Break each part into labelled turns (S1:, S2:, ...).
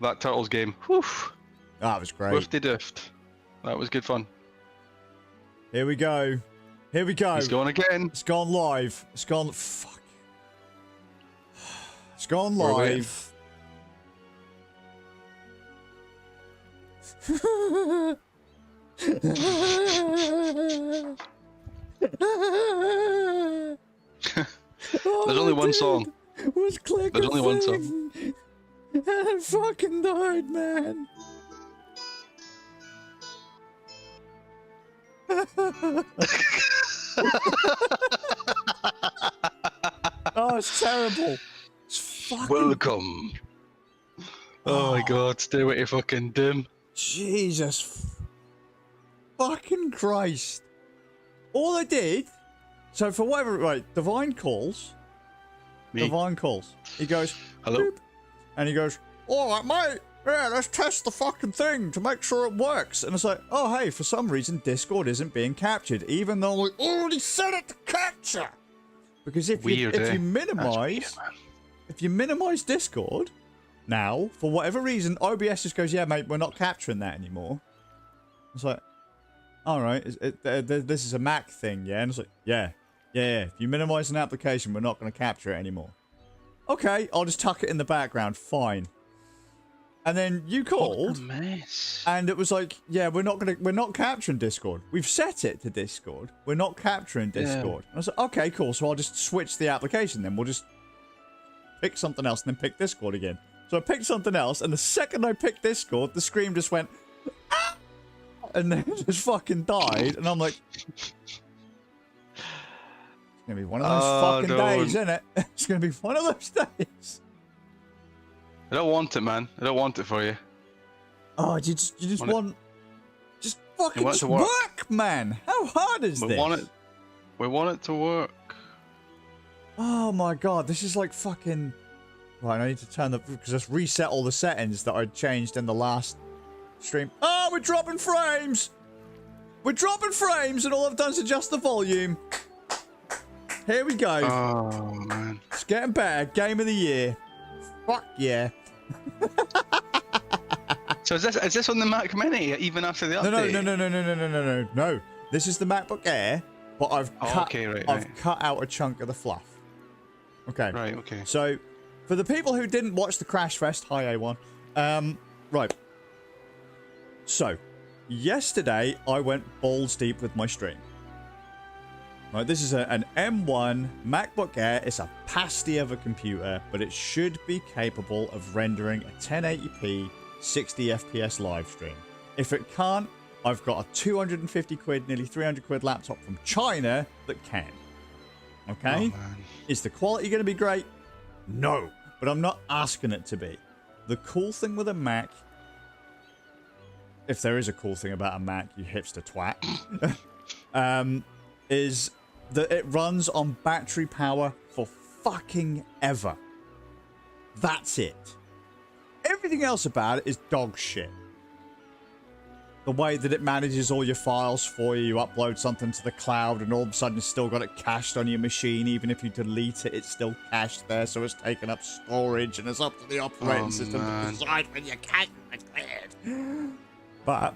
S1: that Turtles game. Whew.
S2: That was great.
S1: Woofty doofed. That was good fun.
S2: Here we go. Here we go.
S1: He's going again.
S2: It's gone live. It's gone. Fuck. It's gone
S1: We're waiting.
S2: live.
S1: There's only one song.
S2: Was click
S1: There's
S2: a
S1: only one song.
S2: thing, and I fucking died, man. Oh, it's terrible. It's fucking...
S1: Welcome. Oh my god, stay with your fucking doom.
S2: Jesus fucking Christ. All I did, so for whatever, right, Divine calls.
S1: Me?
S2: Divine calls. He goes,
S1: Hello?
S2: boop, and he goes, alright mate, yeah, let's test the fucking thing to make sure it works. And it's like, oh hey, for some reason Discord isn't being captured, even though we already set it to capture. Because if you minimize, if you minimize Discord, now, for whatever reason, OBS just goes, yeah mate, we're not capturing that anymore. It's like, alright, this is a Mac thing, yeah? And it's like, yeah. If you minimize an application, we're not going to capture it anymore. Okay, I'll just tuck it in the background, fine. And then you called,
S1: what a mess.
S2: And it was like, yeah, we're not capturing Discord. We've set it to Discord. We're not capturing Discord. And I was like, okay, cool. So I'll just switch the application then. We'll just pick something else and then pick Discord again. So I picked something else, and the second I picked Discord, the screen just went, ah! And then just fucking died. And I'm like, it's gonna be one of those fucking days, isn't it? It's gonna be one of those days.
S1: I don't want it, man. I don't want it for you.
S2: Oh, you just want just fucking
S1: want it to
S2: work, man. How hard is this?
S1: We want it to work.
S2: Oh my god, this is like fucking... Right, I need to turn the... Because just reset all the settings that I changed in the last stream. Oh, we're dropping frames! We're dropping frames, and all I've done is adjust the volume. Here we go.
S1: Oh, man.
S2: It's getting better. Game of the year. Fuck yeah.
S1: So is this on the Mac Mini even after the update?
S2: No. This is the MacBook Air, but I've cut out a chunk of the fluff. Okay.
S1: Right, okay.
S2: So, for the people who didn't watch the Crash Fest, hi A1. Right. So, yesterday I went balls deep with my stream. Right, this is an M1 MacBook Air. It's a pasty of a computer, but it should be capable of rendering a 1080p 60 FPS live stream. If it can't, I've got a 250 quid, nearly 300 quid laptop from China that can. Okay?
S1: Oh,
S2: is the quality going to be great? No, but I'm not asking it to be. The cool thing with a Mac, if there is a cool thing about a Mac, you hipster twat, is that it runs on battery power for fucking ever. That's it. Everything else about it is dog shit. The way that it manages all your files for you, you upload something to the cloud and all of a sudden it's still got it cached on your machine. Even if you delete it, it's still cached there, so it's taking up storage and it's up to the operating system to decide when your cache is cleared. But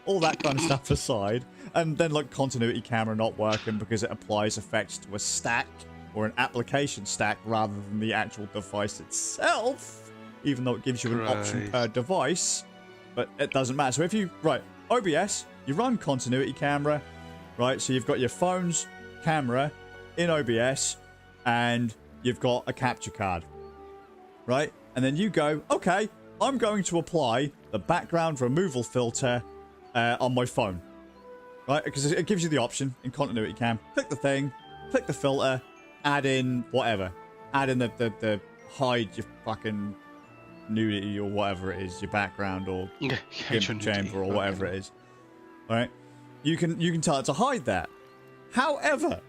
S2: all that kind of stuff aside, and then like continuity camera not working because it applies effects to a stack or an application stack rather than the actual device itself, even though it gives you an option per device, but it doesn't matter. So if you, right, OBS, you run continuity camera, right? So you've got your phone's camera in OBS and you've got a capture card, right? And then you go, okay, I'm going to apply the background removal filter on my phone, right? Because it gives you the option in continuity cam. Click the thing, click the filter, add in whatever. Add in the hide your fucking nudity or whatever it is, your background or chamber or whatever it is. All right? You can tell it to hide that. However,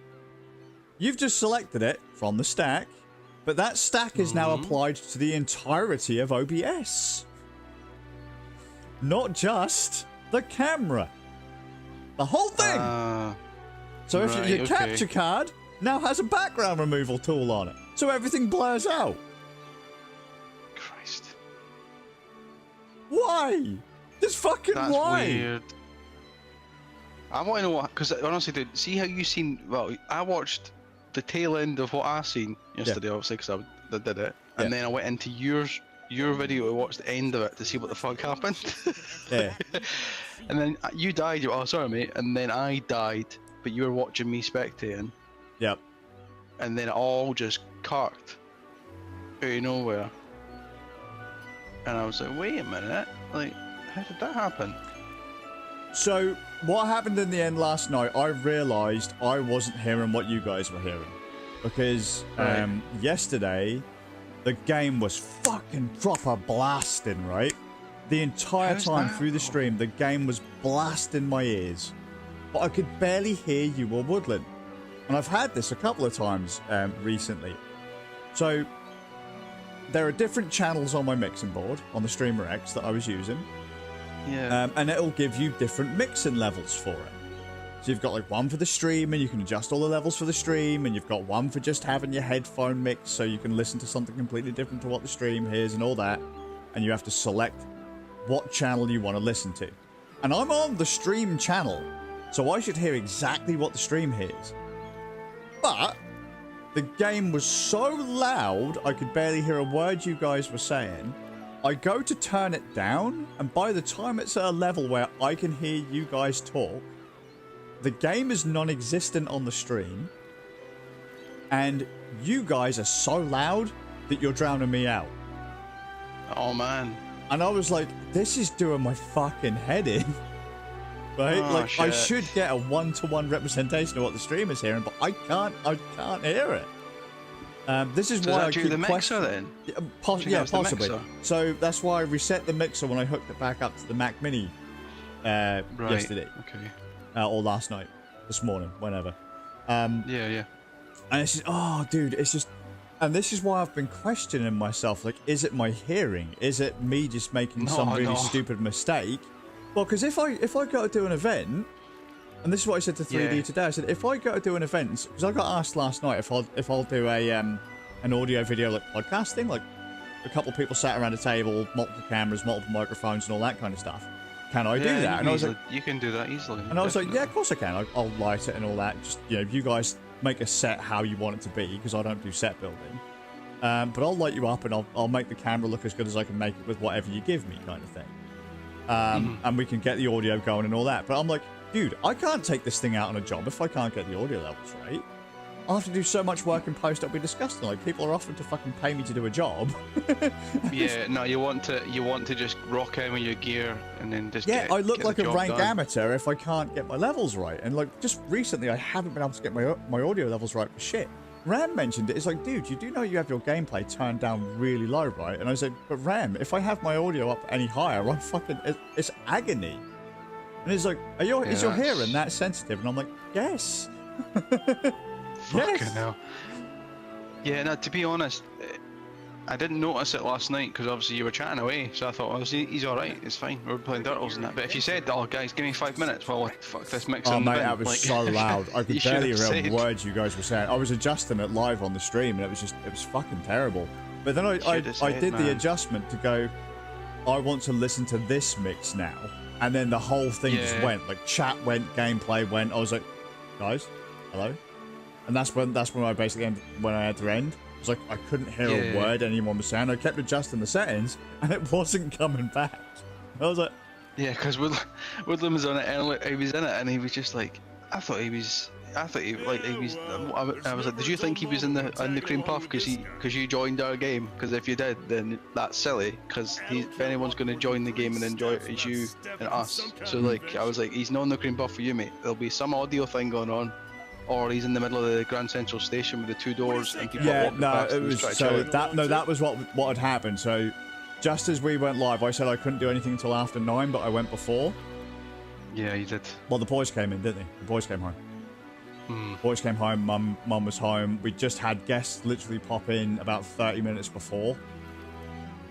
S2: you've just selected it from the stack, but that stack is now applied to the entirety of OBS. Not just the camera. The whole thing. So if your capture card now has a background removal tool on it. So everything blurs out.
S1: Christ.
S2: why? Just fucking
S1: That's
S2: why?
S1: weird. I want to know what, because honestly, dude, see how you seen. Well, I watched the tail end of what I seen yesterday, obviously, because I did it, and then I went into your video to watch the end of it to see what the fuck happened.
S2: Yeah.
S1: And then you died. Oh, sorry, mate. And then I died, but you were watching me spectating.
S2: Yep.
S1: And then it all just carked out of nowhere. And I was like, wait a minute, like, how did that happen?
S2: So, what happened in the end last night, I realised I wasn't hearing what you guys were hearing. Because yesterday, the game was fucking proper blasting, right? The entire time through the stream, the game was blasting my ears. But I could barely hear you or Woodland. And I've had this a couple of times recently. So, there are different channels on my mixing board, on the Streamer X that I was using.
S1: Yeah.
S2: And it'll give you different mixing levels for it. So you've got like one for the stream, and you can adjust all the levels for the stream, and you've got one for just having your headphone mix, so you can listen to something completely different to what the stream hears and all that. And you have to select what channel you want to listen to. And I'm on the stream channel, so I should hear exactly what the stream hears. But the game was so loud, I could barely hear a word you guys were saying. I go to turn it down, and by the time it's at a level where I can hear you guys talk, the game is non-existent on the stream, and you guys are so loud that you're drowning me out.
S1: Oh, man.
S2: And I was like, this is doing my fucking head in. Right?
S1: Oh,
S2: like,
S1: shit.
S2: I should get a one-to-one representation of what the stream is hearing, but I can't hear it. This is why I keep
S1: the mixer then?
S2: Yeah, possibly.
S1: Mixer?
S2: So that's why I reset the mixer when I hooked it back up to the Mac Mini yesterday.
S1: Okay.
S2: Or last night, this morning, whenever.
S1: Yeah.
S2: And it's just, oh, dude, it's just, and this is why I've been questioning myself. Like, is it my hearing? Is it me just making some really stupid mistake? Well, because if I go to do an event, and this is what I said to 3D today. I said, if I go to do an event, because I got asked last night if I'll do a an audio video like podcasting, like a couple of people sat around a table, multiple cameras, multiple microphones, and all that kind of stuff. Can I do that? And I was like,
S1: you can do that easily.
S2: And I was like, yeah, of course I can. I'll light it and all that. Just, you know, you guys make a set how you want it to be, because I don't do set building. But I'll light you up, and I'll make the camera look as good as I can make it with whatever you give me, kind of thing. And we can get the audio going and all that. But I'm like, dude, I can't take this thing out on a job if I can't get the audio levels right. I'll have to do so much work in post that'll be disgusting. Like, people are offering to fucking pay me to do a job.
S1: Yeah, no, you want to just rock out with your gear and then just
S2: I look like a rank
S1: done.
S2: amateur if I can't get my levels right. And like, just recently I haven't been able to get my audio levels right for shit. Ram mentioned it. It's like, dude, you do know you have your gameplay turned down really low, right? And I said, but Ram, if I have my audio up any higher, I'm fucking, it's agony. And he's like, is your hearing that sensitive? And I'm like, yes.
S1: Fucking hell. Yeah, no, to be honest, I didn't notice it last night because obviously you were chatting away, so I thought, oh, he's alright, it's fine, we're playing Turtles and that. But if you said, oh, guys, give me 5 minutes, well, fuck this mixer.
S2: Oh, mate, that was
S1: like,
S2: so loud. I could barely hear words you guys were saying. I was adjusting it live on the stream, and it was fucking terrible. But then I did the adjustment to go, I want to listen to this mix now. And then the whole thing just went. Like, chat went, gameplay went. I was like, guys, hello? And that's when I basically when I had to end. It was like, I couldn't hear a word anyone was saying. I kept adjusting the settings, and it wasn't coming back. I was like...
S1: Yeah, because Woodland was on it, and he was in it, and he was just like, I was like, did you think he was in the cream puff because you joined our game? Because if you did, then that's silly. Because if anyone's going to join the game and enjoy it, it's you and us. So like, I was like, he's not in the cream puff for you, mate. There'll be some audio thing going on, or he's in the middle of the Grand Central Station with the 2 doors and people walking past.
S2: It was so that was what had happened. So just as we went live, I said I couldn't do anything until after 9, but I went before.
S1: Yeah, you did.
S2: Well, the boys came in, didn't they? The boys came home. Boys came home, mum was home. We just had guests literally pop in about 30 minutes before.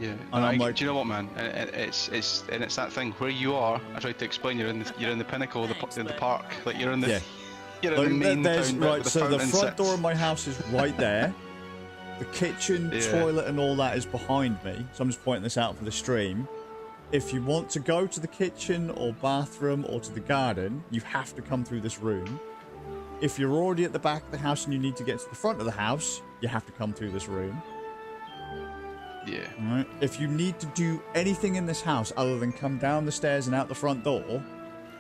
S1: Yeah,
S2: and I'm like,
S1: do you know what, man? It's that thing where you are. I tried to explain. You're in the pinnacle of the park. Like you're in the you're in the main town.
S2: Right, so the front door of my house is right there. The kitchen, toilet, and all that is behind me. So I'm just pointing this out for the stream. if you want to go to the kitchen or bathroom or to the garden, you have to come through this room. If you're already at the back of the house and you need to get to the front of the house, you have to come through this room.
S1: Yeah.
S2: Right. If you need to do anything in this house other than come down the stairs and out the front door,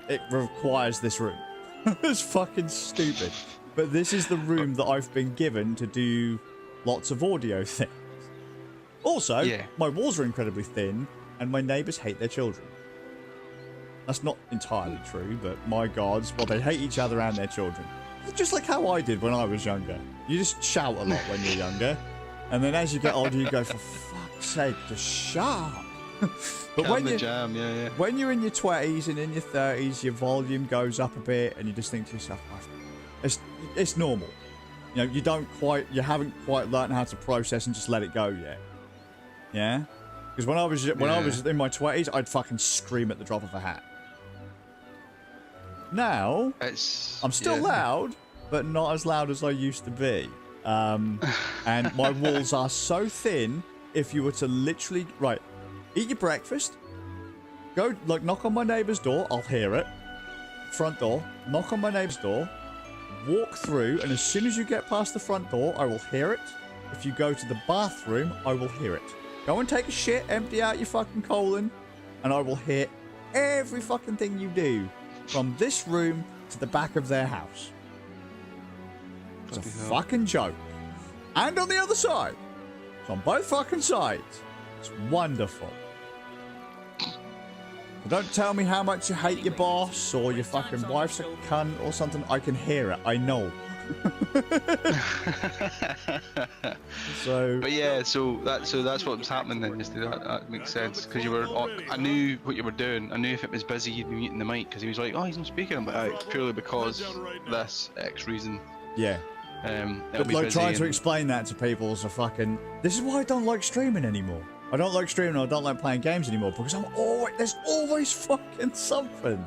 S2: it requires this room. It's fucking stupid. But this is the room that I've been given to do lots of audio things. Also, my walls are incredibly thin, and my neighbours hate their children. That's not entirely true, but my gods, well, they hate each other and their children. Just like how I did when I was younger. You just shout a lot when you're younger, and then as you get older, you go, for fuck's sake, just shut up. But when when you're in your 20s and in your 30s, your volume goes up a bit, and you just think to yourself, oh, it's normal. You know, you haven't quite learned how to process and just let it go yet. Yeah? Because when I was in my 20s, I'd fucking scream at the drop of a hat. Now, I'm still loud, but not as loud as I used to be. And my walls are so thin, if you were to literally, eat your breakfast, go, knock on my neighbour's door, I'll hear it. Front door, knock on my neighbour's door, walk through, and as soon as you get past the front door, I will hear it. If you go to the bathroom, I will hear it. Go and take a shit, empty out your fucking colon, and I will hear every fucking thing you do from this room to the back of their house. It's a fucking joke. And on the other side. It's on both fucking sides. It's wonderful. So don't tell me how much you hate your boss or your fucking wife's a cunt or something. I can hear it. I know.
S1: But yeah, so that's what was happening then. Just that makes sense because I knew what you were doing. I knew if it was busy, you'd be muting the mic because he was like, "Oh, he's not speaking." But it's purely because this X reason.
S2: Yeah. But like trying to explain that to people is a fucking. This is why I don't like streaming anymore. I don't like streaming. I don't like playing games anymore because there's always fucking something.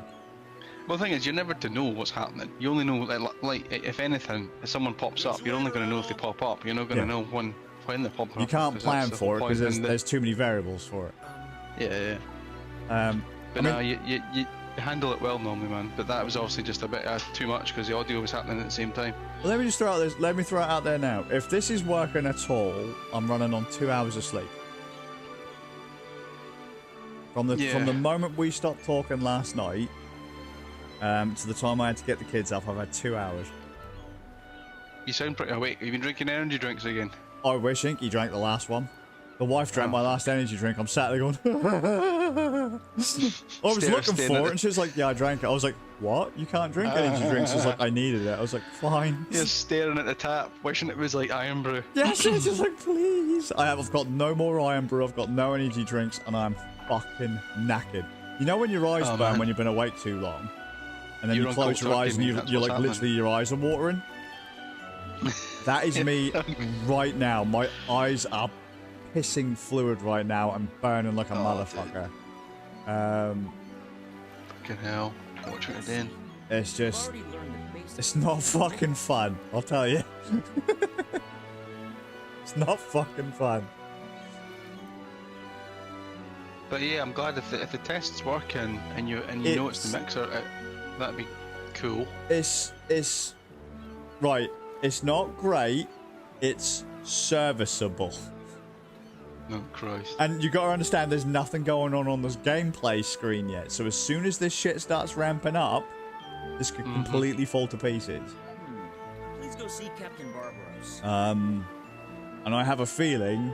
S1: Well, the thing is, you're never to know what's happening. You only know, like if anything, if someone pops up, you're only going to know if they pop up. You're not going to know when they pop up.
S2: You can't plan for it because there's too many variables for it.
S1: Yeah. But no, you handle it well normally, man. But that was obviously just a bit too much because the audio was happening at the same time.
S2: Well, let me just throw out this. Let me throw it out there now. If this is working at all, I'm running on 2 hours of sleep. From the moment we stopped talking last night. To the time I had to get the kids up, I've had 2 hours.
S1: You sound pretty awake. Have you been drinking energy drinks again?
S2: I wish Inky drank the last one. The wife drank my last energy drink. I'm sat there going... I was looking for it, and she was like, yeah, I drank it. I was like, what? You can't drink energy drinks? She was like, I needed it. I was like, fine.
S1: You're staring at the tap, wishing it was like Iron Brew.
S2: Yeah, she was just like, please. I've got no more Iron Brew. I've got no energy drinks, and I'm fucking knackered. You know when your eyes burn when you've been awake too long? And then you close your eyes and you're like literally your eyes are watering. That is me right now. My eyes are pissing fluid right now and burning like a motherfucker.
S1: Fucking hell. What are you doing?
S2: It's just... It's not fucking fun, I'll tell you. It's not fucking fun.
S1: But yeah, I'm glad if the test's working and you know it's the mixer... That'd be cool.
S2: It's right. It's not great. It's serviceable.
S1: Oh Christ!
S2: And you got to understand, there's nothing going on this gameplay screen yet. So as soon as this shit starts ramping up, this could completely fall to pieces.
S3: Please go see Captain Barbaros.
S2: And I have a feeling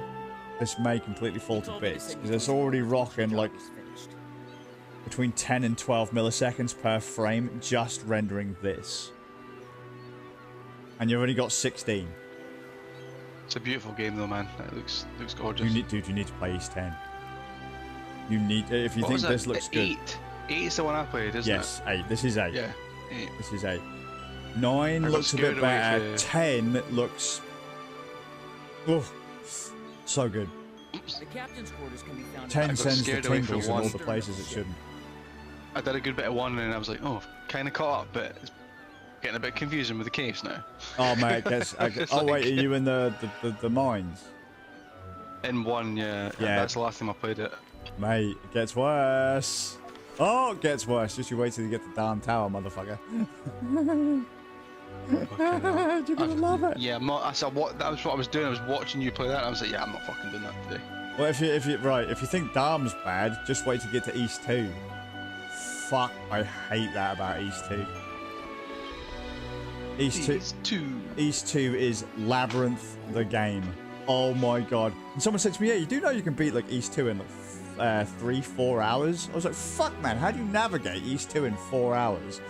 S2: this may completely fall to bits because it's already rocking like between 10 and 12 milliseconds per frame just rendering this. And you've only got 16.
S1: It's a beautiful game though, man. It looks gorgeous.
S2: You need to play East 10. You need, if you think this looks good.
S1: 8 is the one I played, isn't it?
S2: Yes, 8. This is 8.
S1: Yeah, 8.
S2: This is 8. 9 looks a bit better. 10 looks... Oh, so good.
S3: The captain's quarters can be found.
S2: 10 sends the tingles in all the places it shouldn't.
S1: I did a good bit of 1 and I was like, oh, kind of caught up, but it's getting a bit confusing with the caves now.
S2: Oh mate, oh wait, are you in the mines?
S1: In 1, yeah. That's the last time I played it.
S2: Mate, it gets worse. Oh, it gets worse. Just you wait till you get to the damn tower, motherfucker. You're gonna love it.
S1: Yeah, I'm not. I said what. That was what I was doing. I was watching you play that. And I was like, yeah, I'm not fucking doing that today.
S2: Well, if you think Darm's bad, just wait to get to East 2. Fuck, I hate that about East 2. East 2 is Labyrinth the game. Oh my god. And someone said to me, yeah, you do know you can beat like East 2 in like 3-4 hours? I was like, fuck man, how do you navigate East 2 in 4 hours?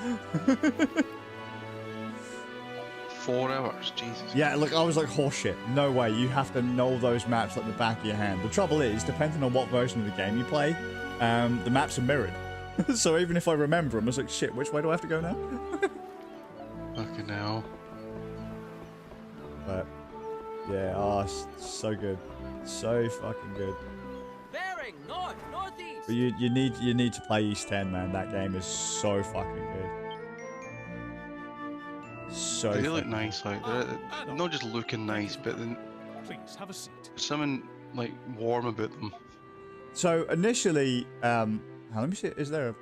S1: 4 hours, Jesus.
S2: Yeah, look, I was like, horseshit. No way, you have to know those maps like the back of your hand. The trouble is, depending on what version of the game you play, the maps are mirrored. So even if I remember them, I was like, shit, which way do I have to go now?
S1: Fucking hell.
S2: But, yeah, oh, it's so good. So fucking good.
S3: Bearing northeast.
S2: But you need to play East 10, man. That game is so fucking good. So
S1: They look nice, like they're not just looking nice, but then
S4: Please have a seat.
S1: there's something like warm about them.
S2: So initially, let me see. Is there a?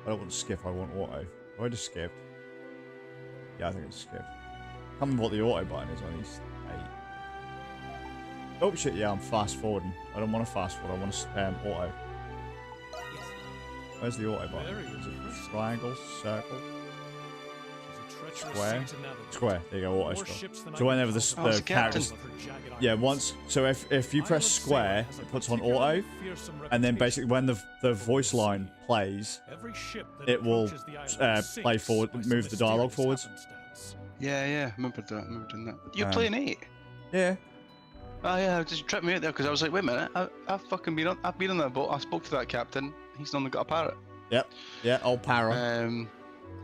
S2: I don't want to skip. I want auto. Have I just skipped? Yeah, I think it's skipped. I can't remember what the auto button is on East 8. Oh shit! Yeah, I'm fast forwarding. I don't want to fast forward. I want to auto. Where's the auto button? Is it triangle, circle? Square? Square. There you go, auto scroll. So whenever the characters... Yeah, once... So if you press square, it puts on auto, and then basically when the voice line plays, it will play forward, move the dialogue forwards.
S1: Yeah, I remember that. I remember doing that. You're playing 8?
S2: Yeah.
S1: Oh yeah, it just tripped me out there because I was like, wait a minute, I've fucking been on that boat. I spoke to that captain. He's only got a parrot.
S2: Yep. Yeah, old Paro.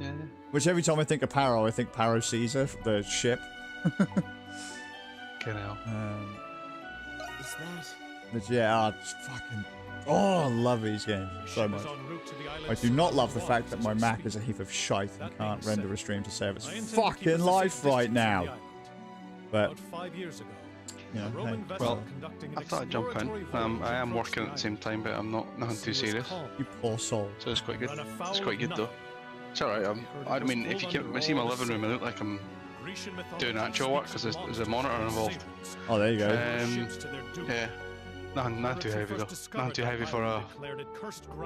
S1: Yeah.
S2: Which every time I think of Paro, I think Paro Caesar, the ship.
S1: Get out.
S3: Is that?
S2: But yeah, just fucking... Oh, I love these games so much. I do not love the fact that my Mac is a heap of shite and can't render a stream to save its fucking life right now. But... Yeah, hey.
S1: Well, I thought I'd jump in. I am working at the same time, but I'm nothing too serious.
S2: You poor soul.
S1: So it's quite good. It's quite good though. It's alright. I mean, if you can see my living room, I look like I'm doing actual work because there's a monitor involved.
S2: Oh, there you go.
S1: Yeah. Not too heavy though. Not too heavy for a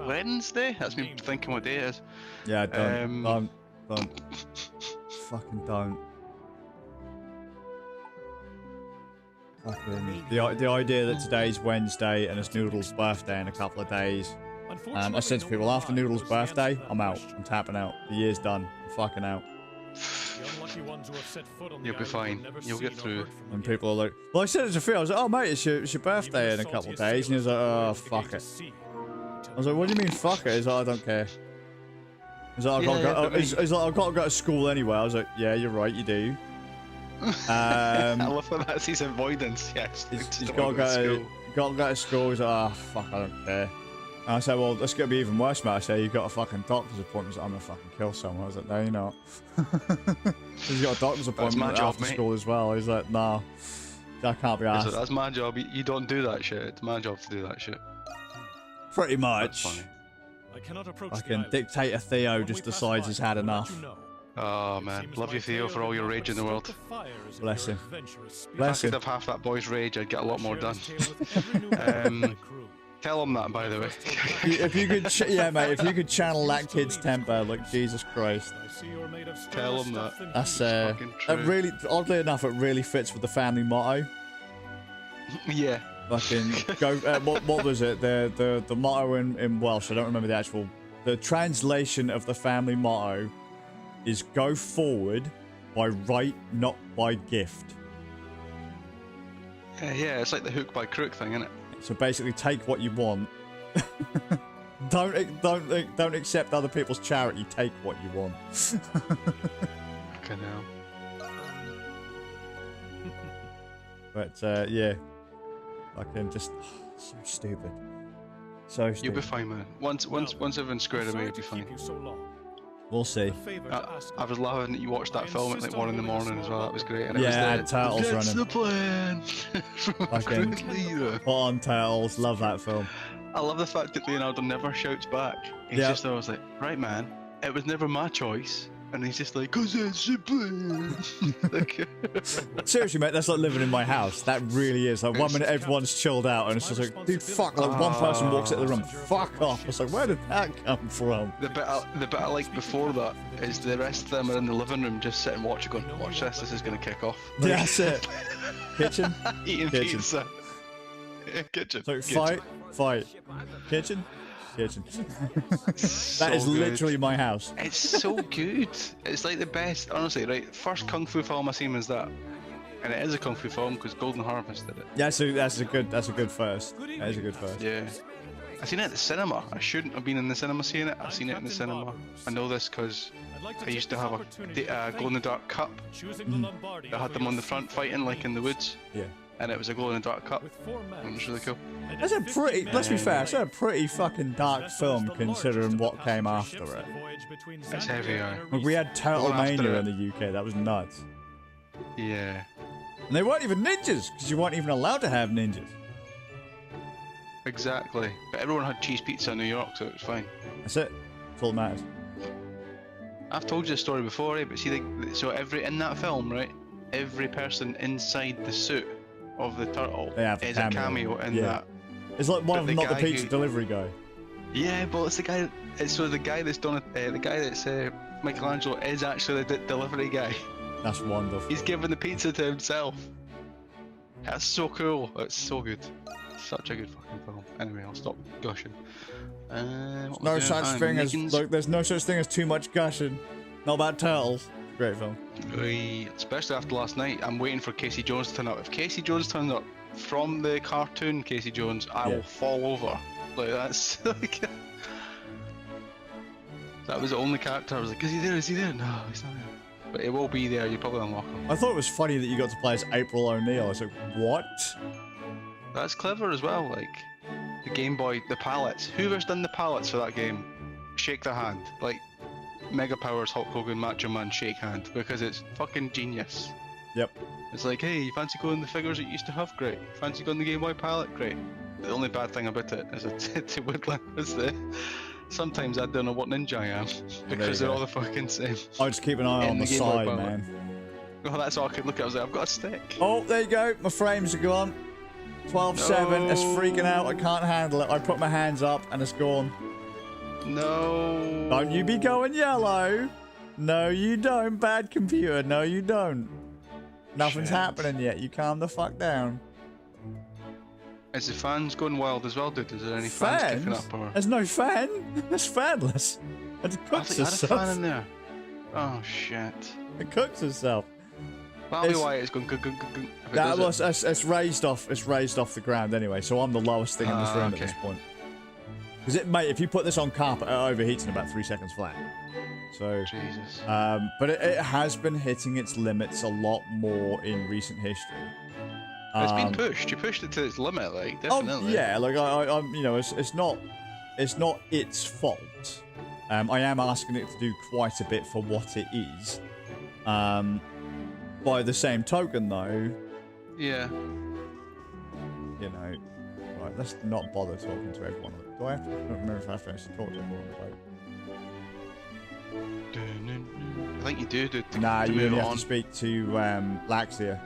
S1: Wednesday. That's me thinking what day it is.
S2: Yeah, don't. Fucking don't. Fucking the idea that today's Wednesday and it's Noodle's birthday in a couple of days. I said to people, after Noodle's birthday, I'm out. I'm tapping out. The year's done. I'm fucking out.
S1: You'll be fine. You'll get through.
S2: And people are like, well, I said it to Phil. I was like, oh mate, it's your birthday in a couple of days. And he was like, oh, fuck it. I was like, what do you mean fuck it? He's like, I don't care. He's like, I've got to go to school anyway. I was like, yeah, you're right, you do.
S1: I love that that's his avoidance. Yes,
S2: he's got to go to school. He's like, oh fuck, I don't care. And I said, well, that's gonna be even worse, mate. I said, you've got a fucking doctor's appointment. I'm gonna fucking kill someone. I was like, no, you're not. He's got a doctor's appointment after school as well. He's like, nah, that can't be asked.
S1: That's my job. You don't do that shit. It's my job to do that shit.
S2: Pretty much.
S1: That's funny.
S2: Fucking dictator Theo just decides he's had enough.
S1: Oh man, love you Theo for all your rage in the world.
S2: Bless him.
S1: If I could have half that boy's rage, I'd get a lot more done. Tell him that, by the way.
S2: If you could, yeah, mate. If you could channel that kid's temper, like Jesus Christ.
S1: Tell him that.
S2: That's that really, oddly enough, it really fits with the family motto.
S1: Yeah.
S2: Fucking go. What was it? The motto in Welsh. I don't remember the actual. The translation of the family motto is "Go forward by right, not by gift."
S1: Yeah, it's like the hook by crook thing, isn't it?
S2: So basically, take what you want. don't accept other people's charity. Take what you want.
S1: Okay, now.
S2: But yeah, fucking just so stupid. So stupid.
S1: You'll be fine, man. Once everyone's squared away, you'll be fine.
S2: We'll see.
S1: I was laughing that you watched that film at like 1 in the morning as well. That was great. And
S2: yeah,
S1: it was
S2: Turtles
S1: running.
S2: That's
S1: the plan.
S2: Fucking put on Turtles. Love that film.
S1: I love the fact that Leonardo never shouts back. He's just always like, right, man, it was never my choice. And he's just like, cause it's simple. Like,
S2: seriously, mate, that's like living in my house. That really is. Like, 1 minute everyone's chilled out, and it's just like, dude, fuck. Like, one person walks out of the room, fuck off. It's like, where did that come from?
S1: the bit I like before that is the rest of them are in the living room just sitting watching, going, watch this is going to kick off. Like,
S2: Yeah, that's it. Kitchen?
S1: Eating
S2: Kitchen.
S1: pizza. Yeah, kitchen.
S2: So
S1: Kitchen.
S2: fight. Kitchen? Kitchen.
S1: So
S2: That is
S1: good.
S2: literally my house.
S1: It's so good. It's like the best, honestly, right? First Kung Fu film I seen was that. And it is a Kung Fu film because Golden Harvest did it.
S2: Yeah, so that's a good first. That is a good first.
S1: Yeah. I seen it at the cinema. I shouldn't have been in the cinema seeing it. I seen it in the cinema. I know this because I used to have a glow-in-the-dark cup. I had them on the front fighting like in the woods.
S2: Yeah.
S1: And it was a glow-in-the-dark cup. And it was really cool.
S2: That's a pretty, let's be fair, it's a pretty fucking dark film considering what came after it.
S1: It's heavy,
S2: Like, we had Turtle
S1: After
S2: Mania
S1: it.
S2: in the UK, that was nuts.
S1: Yeah.
S2: And they weren't even ninjas, because you weren't even allowed to have ninjas.
S1: Exactly. But everyone had cheese pizza in New York, so it was fine.
S2: That's it. That's all that matters.
S1: I've told you this story before, but see, so in that film, right, every person inside the suit of the turtle
S2: They have
S1: is a cameo in that.
S2: It's like one
S1: But
S2: of them,
S1: the
S2: not the
S1: guy
S2: pizza
S1: who-
S2: delivery guy.
S1: Yeah, but it's the guy. So the guy that's done it, the guy that's Michelangelo is actually the delivery guy.
S2: That's wonderful.
S1: He's giving the pizza to himself. That's so cool. It's so good. Such a good fucking film. Anyway, I'll stop gushing. What
S2: No
S1: was I doing?
S2: such thing as,
S1: Megan's-
S2: like, there's no such thing as too much gushing. Not about turtles. Great film.
S1: Especially after last night, I'm waiting for Casey Jones to turn up. If Casey Jones turns up from the cartoon Casey Jones, I will fall over. Like, that's like... That was the only character I was like, is he there? Is he there? No, he's not there. But it will be there, you probably unlock him.
S2: I thought it was funny that you got to play as April O'Neil. I was like, what?
S1: That's clever as well, like, the Game Boy, the palettes. Whoever's done the palettes for that game, shake their hand. Like, Mega Powers, Hulk Hogan, Macho Man, shake hand, because it's fucking genius.
S2: Yep.
S1: It's like, hey, you fancy going the figures that you used to have? Great. Fancy going the Game Boy palette? Great. The only bad thing about it is to Woodland is that sometimes I don't know what ninja I am, because they're all the fucking same.
S2: I just keep an eye on the
S1: Game Boy
S2: side,
S1: palette.
S2: man.
S1: Well, that's all I could look at. I was like, I've got a stick.
S2: Oh, there you go. My frames are gone. 12:7. It's freaking out. I can't handle it. I put my hands up and it's gone.
S1: No.
S2: Don't you be going yellow. No, you don't. Bad computer. No, you don't. Nothing's happening yet. You calm the fuck down.
S1: Is the fans going wild as well, dude? Is there any fans kicking up? Or...
S2: There's no fan. It's fanless. It
S1: I
S2: cooks
S1: think I had a fan
S2: itself.
S1: in there. Oh shit.
S2: It cooks itself.
S1: That'll be why it's going gung gung gung gung. if it
S2: That
S1: does
S2: was it's raised off. It's raised off the ground anyway. So I'm the lowest thing in this room at
S1: okay.
S2: this point. Because it, mate, if you put this on carpet, it overheats in about 3 seconds flat. So,
S1: Jesus.
S2: but it has been hitting its limits a lot more in recent history.
S1: It's been pushed. You pushed it to its limit, like definitely.
S2: Oh yeah, like I'm, you know, it's not its fault. I am asking it to do quite a bit for what it is. By the same token, though,
S1: Yeah.
S2: you know, right? Let's not bother talking to everyone. Do I have to? I don't remember if I have to actually talk to everyone on the boat.
S1: I think you do, dude.
S2: Nah,
S1: to
S2: you
S1: move
S2: only
S1: it
S2: have
S1: on.
S2: to speak to Laxia.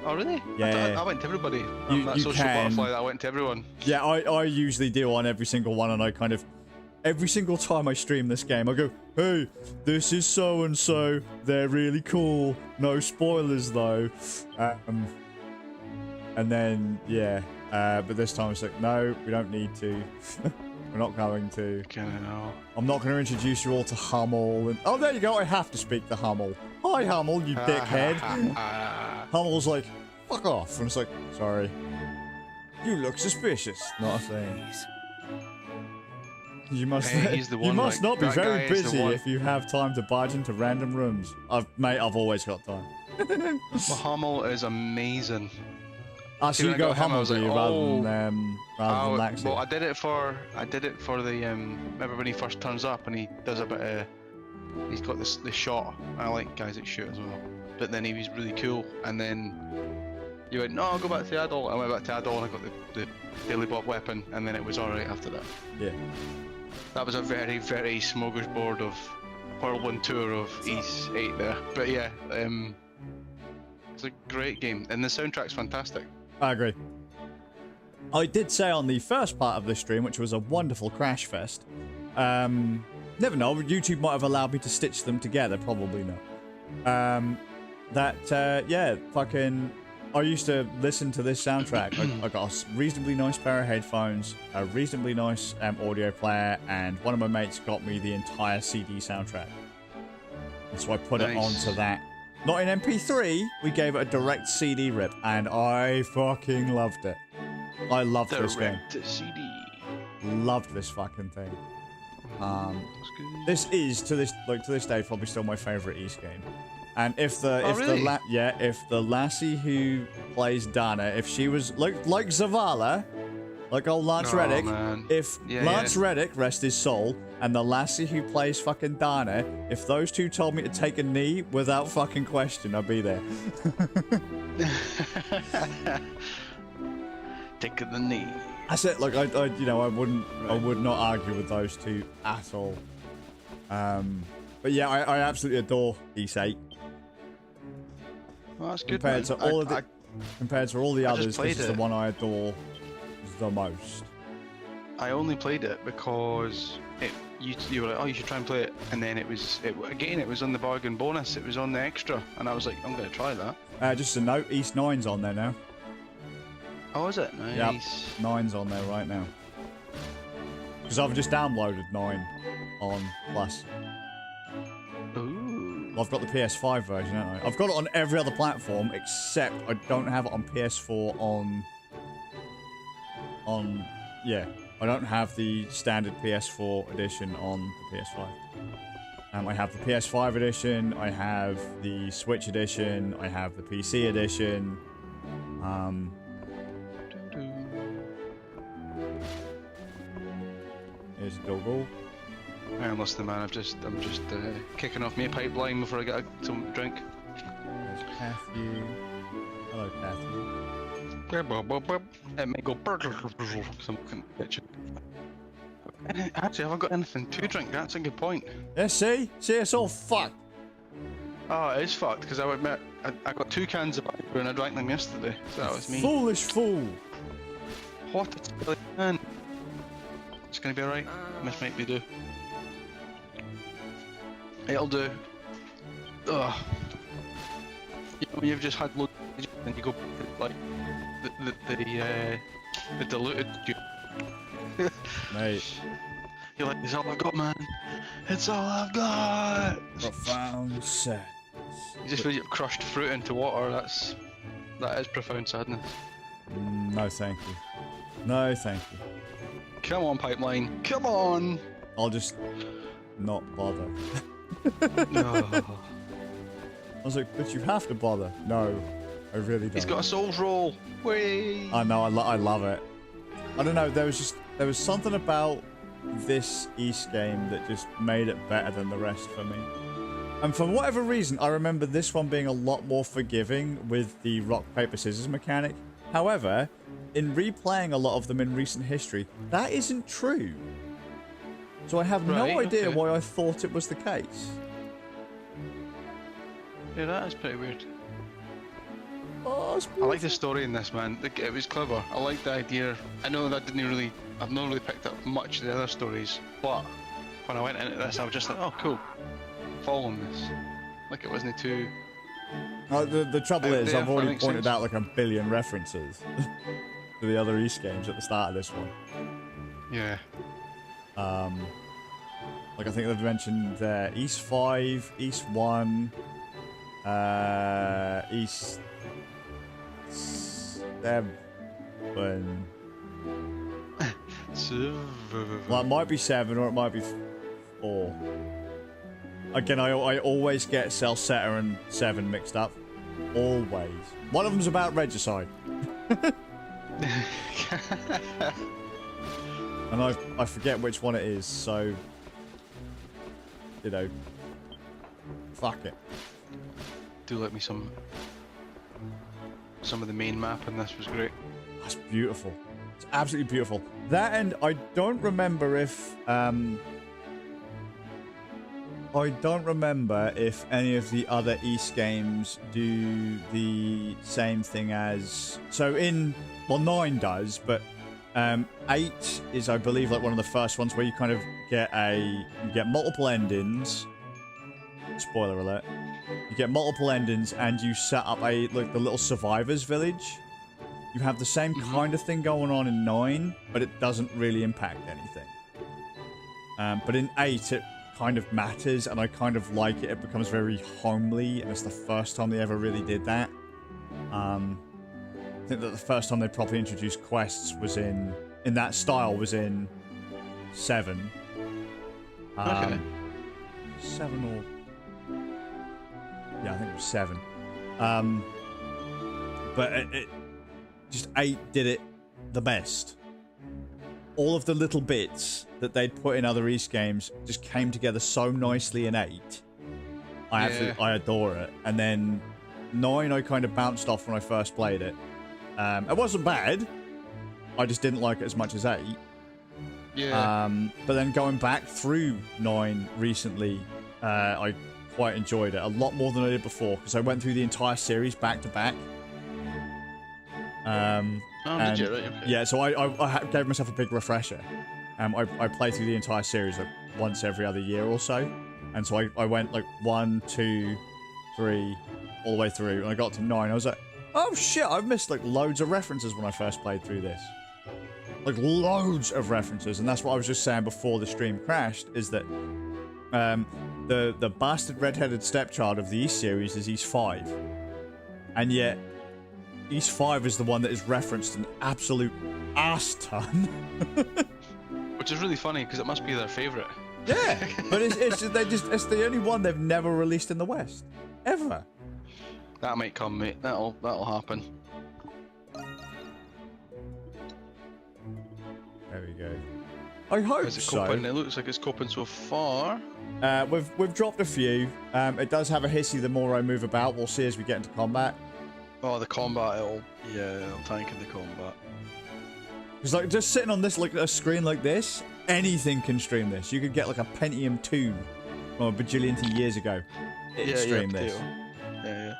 S1: Oh really?
S2: Yeah.
S1: I went to everybody.
S2: You-
S1: That
S2: you
S1: social
S2: can.
S1: butterfly that I went to everyone.
S2: Yeah, I usually do on every single one, and I kind of every single time I stream this game, I go, "Hey, this is so and so. They're really cool. No spoilers though." And then yeah, but this time it's like, no, we don't need to. We're not going to. I'm not going to introduce you all to Hummel. And oh, there you go. I have to speak to Hummel. Hi, Hummel, you dickhead. Hummel's like, fuck off. And it's like, sorry. You look suspicious. Not a thing. You must,
S1: Hey, he's the
S2: you
S1: one,
S2: must
S1: like,
S2: not be
S1: that
S2: very
S1: guy is the
S2: busy
S1: one.
S2: if you have time to barge into random rooms. Mate, I've always got time.
S1: Hummel is amazing.
S2: So you
S1: when I
S2: go
S1: got him, I
S2: Hummel,
S1: was
S2: do
S1: like,
S2: you,
S1: oh.
S2: rather than Laxia?
S1: Well, I did it for the remember when he first turns up and he does a bit of, he's got the shot. I like guys that shoot as well. But then he was really cool, and then You went, no, I'll go back to adult. I went back to adult and I got the Daily Bob weapon, and then it was alright after that.
S2: Yeah.
S1: That was a very, very smorgasbord of whirlwind tour of East 8 there. But yeah, it's a great game, and the soundtrack's fantastic.
S2: I agree. I did say on the first part of this stream, which was a wonderful crash fest, never know, YouTube might have allowed me to stitch them together, probably not. Yeah, fucking, I used to listen to this soundtrack. I got a reasonably nice pair of headphones, a reasonably nice audio player, and one of my mates got me the entire CD soundtrack. And so I put it onto that. Not in MP3, we gave it a direct CD rip, and I fucking loved it. I loved this game.
S1: Direct CD.
S2: Loved this fucking thing. This is to this day probably still my favorite East game. And if the lassie who plays Dana, if she was like Zavala, like old Lance Reddick, Lance Reddick, rest his soul, and the lassie who plays fucking Dana, if those two told me to take a knee without fucking question, I'd be there.
S1: Take the knee.
S2: That's it. Like I would not argue with those two at all. But yeah, I absolutely adore East 8.
S1: Well, that's good.
S2: Compared to all the others, this is the one I adore the most.
S1: I only played it because you were like, oh, you should try and play it, and then it was on the bargain bonus. It was on the extra, and I was like, I'm gonna try that.
S2: Just a note, East 9's on there now.
S1: Oh, is it? Nice.
S2: Yep, 9's on there right now. Because I've just downloaded 9 on Plus.
S1: Ooh.
S2: I've got the PS5 version, haven't I? I've got it on every other platform except I don't have it on PS4 yeah. I don't have the standard PS4 edition on the PS5. I have the PS5 edition, I have the Switch edition, I have the PC edition. Here's a doggo.
S1: I'm listening, man. I'm just kicking off my pipeline before I get some drink.
S2: There's Matthew. Hello, Matthew.
S1: It may go some kitchen. Actually, I haven't got anything to drink. That's a good point.
S2: Yeah, see, it's all fucked.
S1: Oh, it is fucked because I would admit I got 2 cans of beer and I drank them yesterday. So that was me.
S2: Foolish fool.
S1: What a silly man. It's gonna be alright. Miss make me do. It'll do. Ugh. You know, you've just had loads and you go like the diluted juice.
S2: Mate.
S1: You're like, it's all I've got, man. It's all I've got.
S2: Profound sadness.
S1: You just feel you've crushed fruit into water. That is profound sadness.
S2: No, thank you. No, thank you.
S1: Come on, pipeline. Come on.
S2: I'll just not bother.
S1: No.
S2: I was like, but you have to bother. No, I really don't.
S1: He's got a soul's roll. Whee!
S2: I know, I love it. I don't know, there was something about this East game that just made it better than the rest for me. And for whatever reason, I remember this one being a lot more forgiving with the rock, paper, scissors mechanic. However, in replaying a lot of them in recent history, that isn't true. So I have no idea why I thought it was the case.
S1: Yeah, that is pretty weird.
S2: Oh,
S1: I like the story in this, man. It was clever. I like the idea. I know that I've not really picked up much of the other stories, but when I went into this, I was just like, oh, cool. Following this. Like, it wasn't too...
S2: The trouble is, I've already pointed out like a billion references to the other East games at the start of this one.
S1: Yeah.
S2: Like I think they've mentioned East 5, East 1, East 7. Well, it might be 7 or it might be 4. Again, I always get Celceta and 7 mixed up. Always. One of them's about regicide. And I forget which one it is, so... You know... Fuck it.
S1: Do let me some some of the main map in this was great.
S2: That's beautiful. It's absolutely beautiful. That, and I don't remember if any of the other East games do the same thing as... So 9 does, but 8 is, I believe, like one of the first ones where you kind of get multiple endings. Spoiler alert. You get multiple endings and you set up the little survivors village. You have the same kind of thing going on in 9, but it doesn't really impact anything. But in 8, it kind of matters, and I kind of like it. It becomes very homely, and it's the first time they ever really did that. I think that the first time they properly introduced quests was in that style was in 7.
S1: Okay.
S2: 7 or... Yeah, I think it was 7. But it just 8 did it the best. All of the little bits that they'd put in other East games just came together so nicely in 8. I adore it. And then 9 I kind of bounced off when I first played it. It wasn't bad. I just didn't like it as much as 8.
S1: Yeah.
S2: But then going back through 9 recently, I quite enjoyed it a lot more than I did before, because I went through the entire series back to back.
S1: Did you? Right, okay.
S2: Yeah, so I gave myself a big refresher. I played through the entire series like once every other year or so, and so I went like 1, 2, 3, all the way through, and I got to 9. I was like, oh shit, I've missed like loads of references when I first played through this. Like loads of references, and that's what I was just saying before the stream crashed, is that the bastard redheaded stepchild of the East series is East 5, and yet East 5 is the one that is referenced an absolute ass ton.
S1: Which is really funny because it must be their favourite.
S2: Yeah, but it's the only one they've never released in the West ever.
S1: That might come, mate. That'll happen.
S2: There we go. I hope
S1: Is it
S2: so.
S1: coping? It looks like it's coping so far.
S2: We've dropped a few. It does have a hissy the more I move about. We'll see as we get into combat.
S1: Oh, the combat, it'll tank in the combat.
S2: It's like just sitting on this, like a screen like this, anything can stream this. You could get like a Pentium 2 from a bajillion years ago. It'd stream this.
S1: Yeah.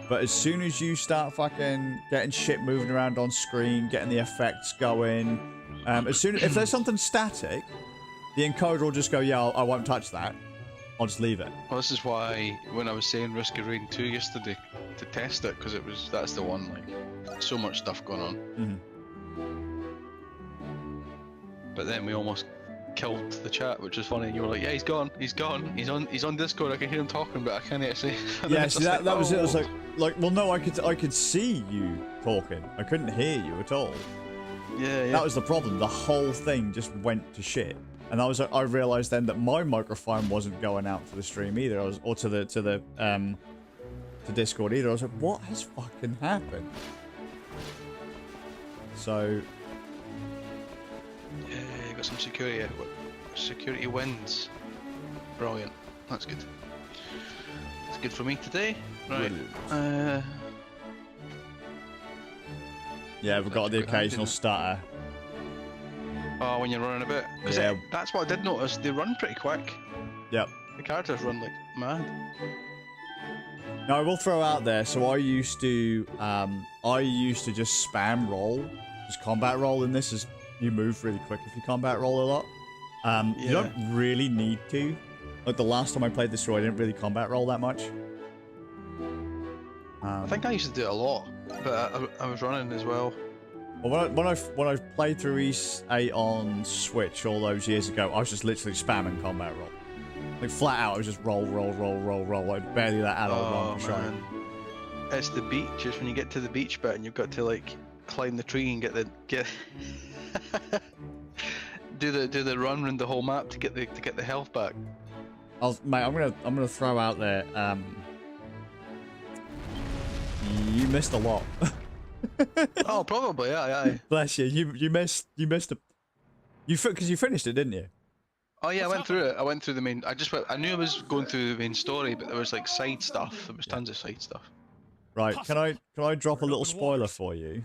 S2: But as soon as you start fucking getting shit moving around on screen, getting the effects going, if there's something static, the encoder will just go, yeah, I won't touch that. I'll just leave it.
S1: Well, this is why when I was saying Risk of Rain 2 yesterday to test it, because that's the one, like, so much stuff going on. But then we almost killed the chat, which is funny. You were like, yeah, he's gone, he's on Discord, I can hear him talking, but I can't actually.
S2: Yeah, see, that was it. It was like, well, no, I could see you talking. I couldn't hear you at all.
S1: Yeah.
S2: That was the problem. The whole thing just went to shit. And I realized then that my microphone wasn't going out to the stream either. To Discord either. I was like, what has fucking happened? So
S1: yeah, you got some security. Security wins. Brilliant. That's good. That's good for me today. Right.
S2: Yeah, we've got the occasional stutter.
S1: Oh, when you're running a bit.
S2: Yeah.
S1: That's what I did notice. They run pretty quick.
S2: Yep.
S1: The characters run like mad.
S2: Now I will throw out there. So I used to just spam roll, just combat roll. In this is you move really quick if you combat roll a lot. You don't really need to. Like the last time I played this through, I didn't really combat roll that much.
S1: I think I used to do it a lot, but I was running as well.
S2: Well, when I played through East 8 on Switch all those years ago, I was just literally spamming combat roll. Like flat out, I was just roll. Like barely that adult run for
S1: man. It's the beach. It's when you get to the beach bit and you've got to like climb the tree and get do the run around the whole map to get the health back.
S2: Mate, I'm gonna throw out there. You missed a lot.
S1: Oh, probably, yeah.
S2: Bless you. You missed a. Because you finished it, didn't you?
S1: Oh yeah, I went through it. I went through the main. I knew I was going through the main story, but there was like side stuff. There was tons of side stuff.
S2: Right, can I drop a little spoiler for you?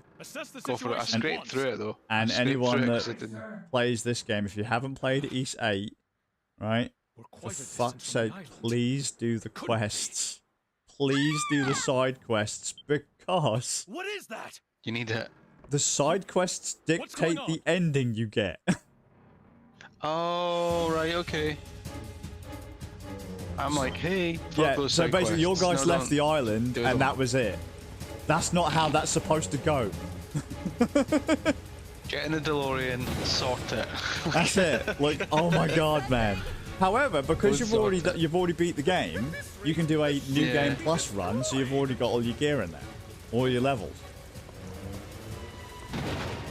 S1: Go for it. I scraped through it though.
S2: And
S1: I scraped
S2: anyone
S1: through it 'cause
S2: that
S1: I didn't.
S2: plays this game, if you haven't played East 8, right? For fuck's sake, please do the quests. Please do the side quests because
S4: What is that?
S1: You need it.
S2: the side quests dictate the ending you get.
S1: Oh right, okay. I'm like, hey, fuck
S2: Yeah,
S1: those
S2: so
S1: side
S2: basically your
S1: quests.
S2: guys
S1: No,
S2: left
S1: don't.
S2: the island
S1: Do
S2: and
S1: them.
S2: that was it. That's not how that's supposed to go.
S1: Get in the DeLorean, sort it.
S2: That's it. Like, oh my god, man. However, because
S1: Go
S2: you've already beat the game, you can do a new
S1: Yeah.
S2: game plus run, so you've already got all your gear in there, all your levels.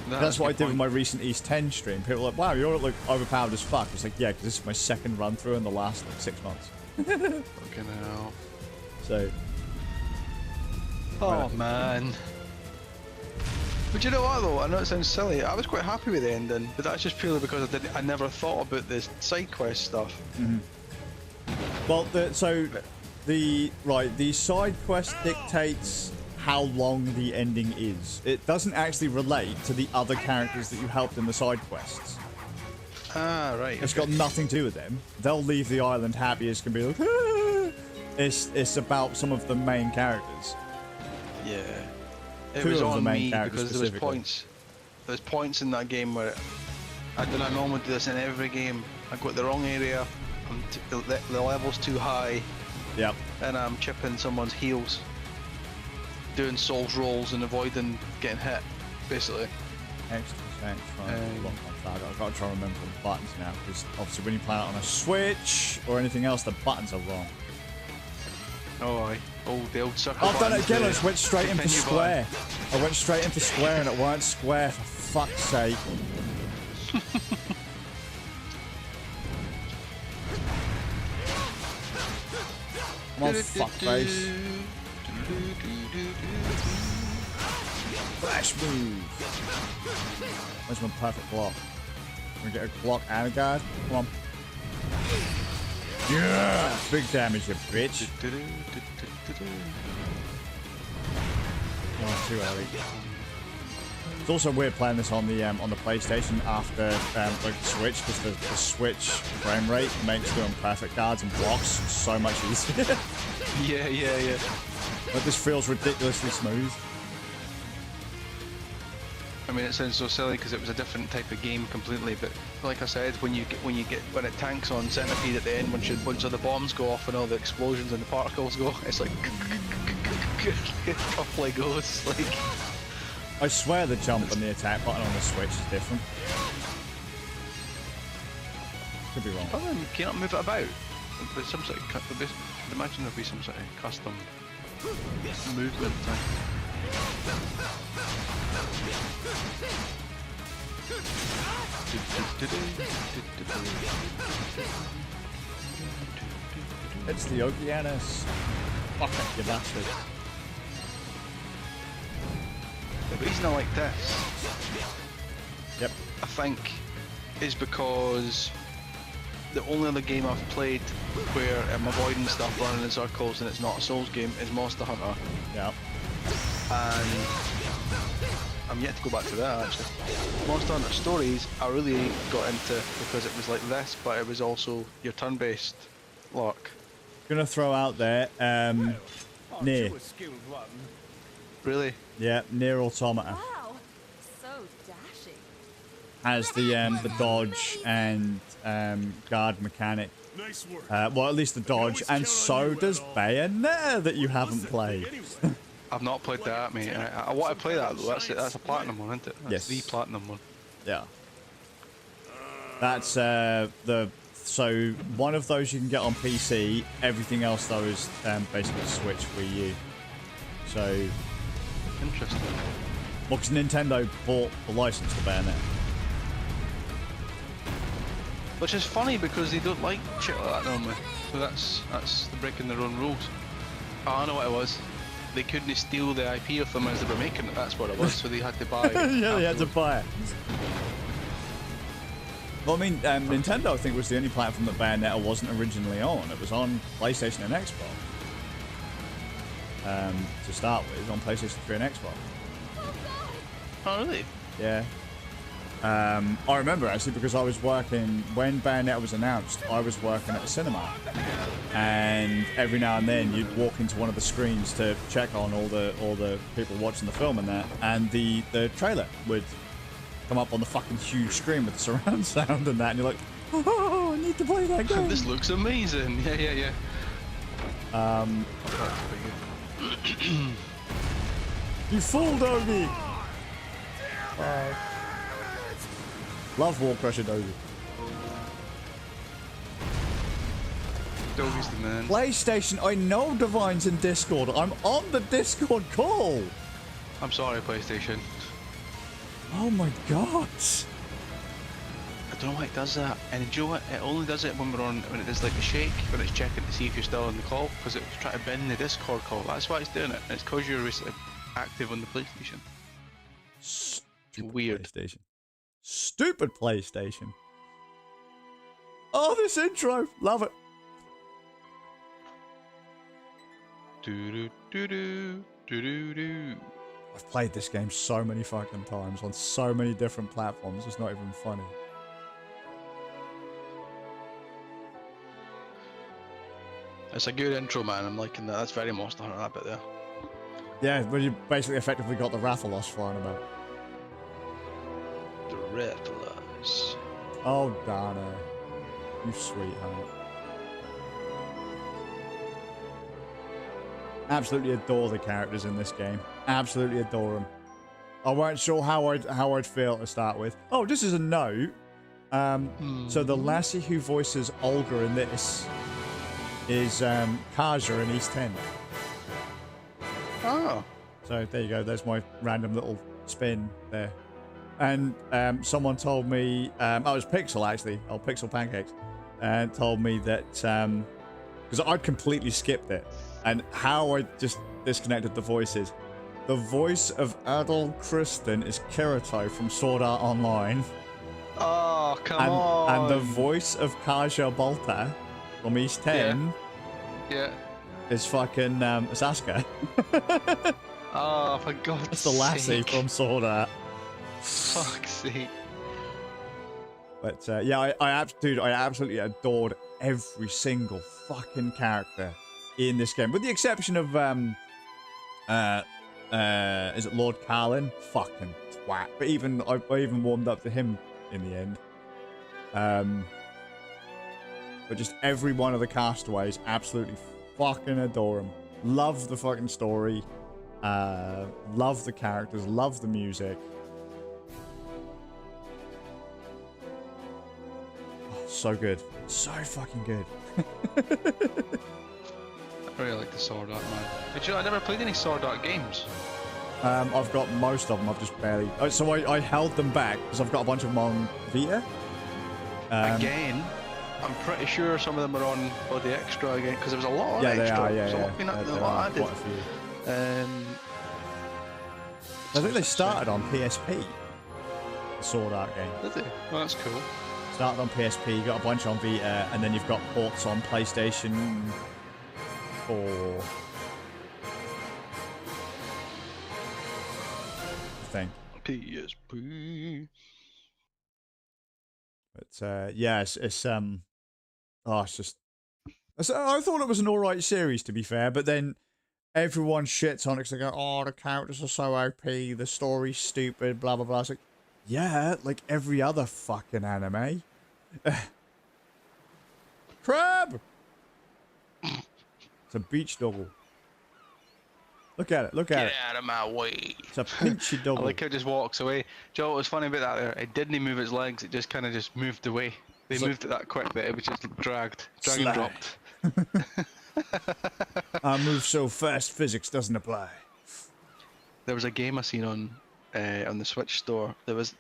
S2: That's what I did with my recent East 10 stream. People were like, wow, you're like overpowered as fuck. It's like, yeah, because this is my second run through in the last like 6 months.
S1: Fucking hell.
S2: So,
S1: Oh man. But you know what though? I know it sounds silly. I was quite happy with the ending, but that's just purely because I never thought about this side quest stuff.
S2: well, the side quest dictates how long the ending is. It doesn't actually relate to the other characters that you helped in the side quests.
S1: Ah, right.
S2: It's got nothing to do with them. They'll leave the island happy as can be like, ah! It's about some of the main characters.
S1: Yeah. It
S2: Two
S1: was
S2: of the
S1: on
S2: main
S1: me
S2: characters
S1: because there was
S2: specifically.
S1: points in that game where I normally do this in every game. I go to the wrong area, the level's too high,
S2: Yep.
S1: and I'm chipping someone's heels, doing souls rolls and avoiding getting hit, basically.
S2: Extra thanks. I've got to try and remember the buttons now, because obviously when you play it on a Switch or anything else, the buttons are wrong.
S1: Oh, aye. Oh, the old circle.
S2: I've done it
S1: buttons,
S2: again. I
S1: the
S2: just went straight in for
S1: continue
S2: square. I went straight in for square, and it weren't square. For fuck's sake. Come on, fuckface. Flash move. Where's my perfect block? Can we get a block and a guard? Come on. Yeah! Big damage, you bitch. Oh, too early. It's also weird playing this on the PlayStation after like the Switch, because the Switch frame rate makes doing perfect guards and blocks so much easier.
S1: Yeah.
S2: Like this feels ridiculously smooth.
S1: I mean, it sounds so silly because it was a different type of game completely. But like I said, when it tanks on Centipede at the end, once all the bombs go off and all the explosions and the particles go, it's like it properly goes like.
S2: I swear the jump and the attack button on the Switch is different. Could be wrong.
S1: Oh, you cannot move it about. There's some sort of I'd imagine there'd be some sort of custom movement thing.
S2: It's the Okeanos. Fuck it, you bastard.
S1: The reason I like this,
S2: Yep.
S1: I think, is because the only other game I've played where I'm avoiding stuff running in circles and it's not a Souls game is Monster Hunter.
S2: Yep.
S1: And I'm yet to go back to that actually. Monster Hunter Stories I really got into because it was like this, but it was also your turn-based luck.
S2: Gonna throw out there, Near.
S1: Really?
S2: Yeah, Near Automata.
S5: Wow, so dashing.
S2: Has the dodge and guard mechanic.
S4: Nice work.
S2: Well, at least the dodge, and so does Bayonetta that you haven't played.
S1: I've not played that, mate. I want to play that though. That's a platinum one, isn't it? That's
S2: Yes.
S1: the platinum one.
S2: Yeah. That's so one of those you can get on PC. Everything else though is basically Switch Wii U. So,
S1: Interesting.
S2: well, because Nintendo bought the license for Bayonetta.
S1: Which is funny because they don't like shit like that normally. So that's the breaking their own rules. Oh, I know what it was. They couldn't steal the IP of them as they were making it. That's what it was. So they had to buy it.
S2: Yeah, they had to
S1: afterwards.
S2: buy it. Well, I mean, Nintendo, I think, was the only platform that Bayonetta wasn't originally on. It was on PlayStation and Xbox. to start with on PlayStation 3 and Xbox.
S1: Oh, really?
S2: Yeah. I remember actually because I was working when Bayonetta was announced. I was working at a cinema, and every now and then you'd walk into one of the screens to check on all the people watching the film and that, and the trailer would come up on the fucking huge screen with the surround sound and that, and you're like, oh, I need to play that game.
S1: This looks amazing. Yeah.
S2: You fool, Doggy! Love Wall Crusher Doggy.
S1: Doggy's the man.
S2: PlayStation, I know Divine's in Discord. I'm on the Discord call.
S1: I'm sorry, PlayStation.
S2: Oh my god.
S1: I don't know why it does that. And do you know what? It only does it when it does like a shake, when it's checking to see if you're still on the call, because it's trying to bin the Discord call. That's why it's doing it. It's because you're active on the PlayStation.
S2: Stupid
S1: Weird.
S2: PlayStation. Stupid PlayStation. Oh, this intro. Love it.
S1: Do.
S2: I've played this game so many fucking times on so many different platforms. It's not even funny.
S1: It's a good intro, man. I'm liking that. That's very Monster Hunter, that bit there.
S2: Yeah, but you basically effectively got the Rathalos flying about.
S1: The Rathalos.
S2: Oh, Dana. You sweetheart. Absolutely adore the characters in this game. Absolutely adore them. I weren't sure how I'd feel to start with. Oh, this is a note. So the lassie who voices Olga in this is Kaja in East 10.
S1: Oh.
S2: So there you go. There's my random little spin there. And someone told me, oh, it was Pixel actually, Pixel Pancakes, and told me that because I'd completely skipped it, and how I just disconnected the voices. The voice of Adol Kristen is Kirito from Sword Art Online.
S1: Oh, come on.
S2: And the voice of Kaja Bolta from East 10
S1: Yeah.
S2: is fucking Sasuke.
S1: Oh, for God's sake.
S2: That's the lassie from Sword Art.
S1: Fuck's sake.
S2: But yeah, I absolutely adored every single fucking character in this game, with the exception of is it Lord Carlin? Fucking twat. But even I even warmed up to him in the end. But just every one of the castaways, absolutely fucking adore them. Love the fucking story. Love the characters. Love the music. Oh, so good. So fucking good.
S1: I really like the Sword Art, man. But you know, I never played any Sword Art games.
S2: I've got most of them. I've just barely. So I held them back because I've got a bunch of them on Vita.
S1: Again, I'm pretty sure some of them are on the extra again because there was a lot on
S2: Yeah,
S1: extra.
S2: they are. Yeah,
S1: There's a lot,
S2: yeah.
S1: a lot added.
S2: Quite a few. I think they started on PSP. The Sword Art game.
S1: Did they? Well, that's cool.
S2: Started on PSP. You got a bunch on Vita, and then you've got ports on PlayStation 4. I think.
S1: PSP.
S2: But yeah, it's just. I thought it was an alright series, to be fair, but then everyone shits on it because they go, oh, the characters are so OP, the story's stupid, blah blah blah. It's like, yeah, like every other fucking anime. Crab! It's a beach doggle. Look at it, look at
S1: Get
S2: it.
S1: out of my way.
S2: It's a peachy
S1: I
S2: doggle.
S1: like how it just walks away. Joe, what was funny about that there? It didn't move its legs, it just kind of just moved away. They moved it that quick that it was just drag
S2: Slide.
S1: and dropped.
S2: I move so fast, physics doesn't apply.
S1: There was a game I seen on the Switch store. It was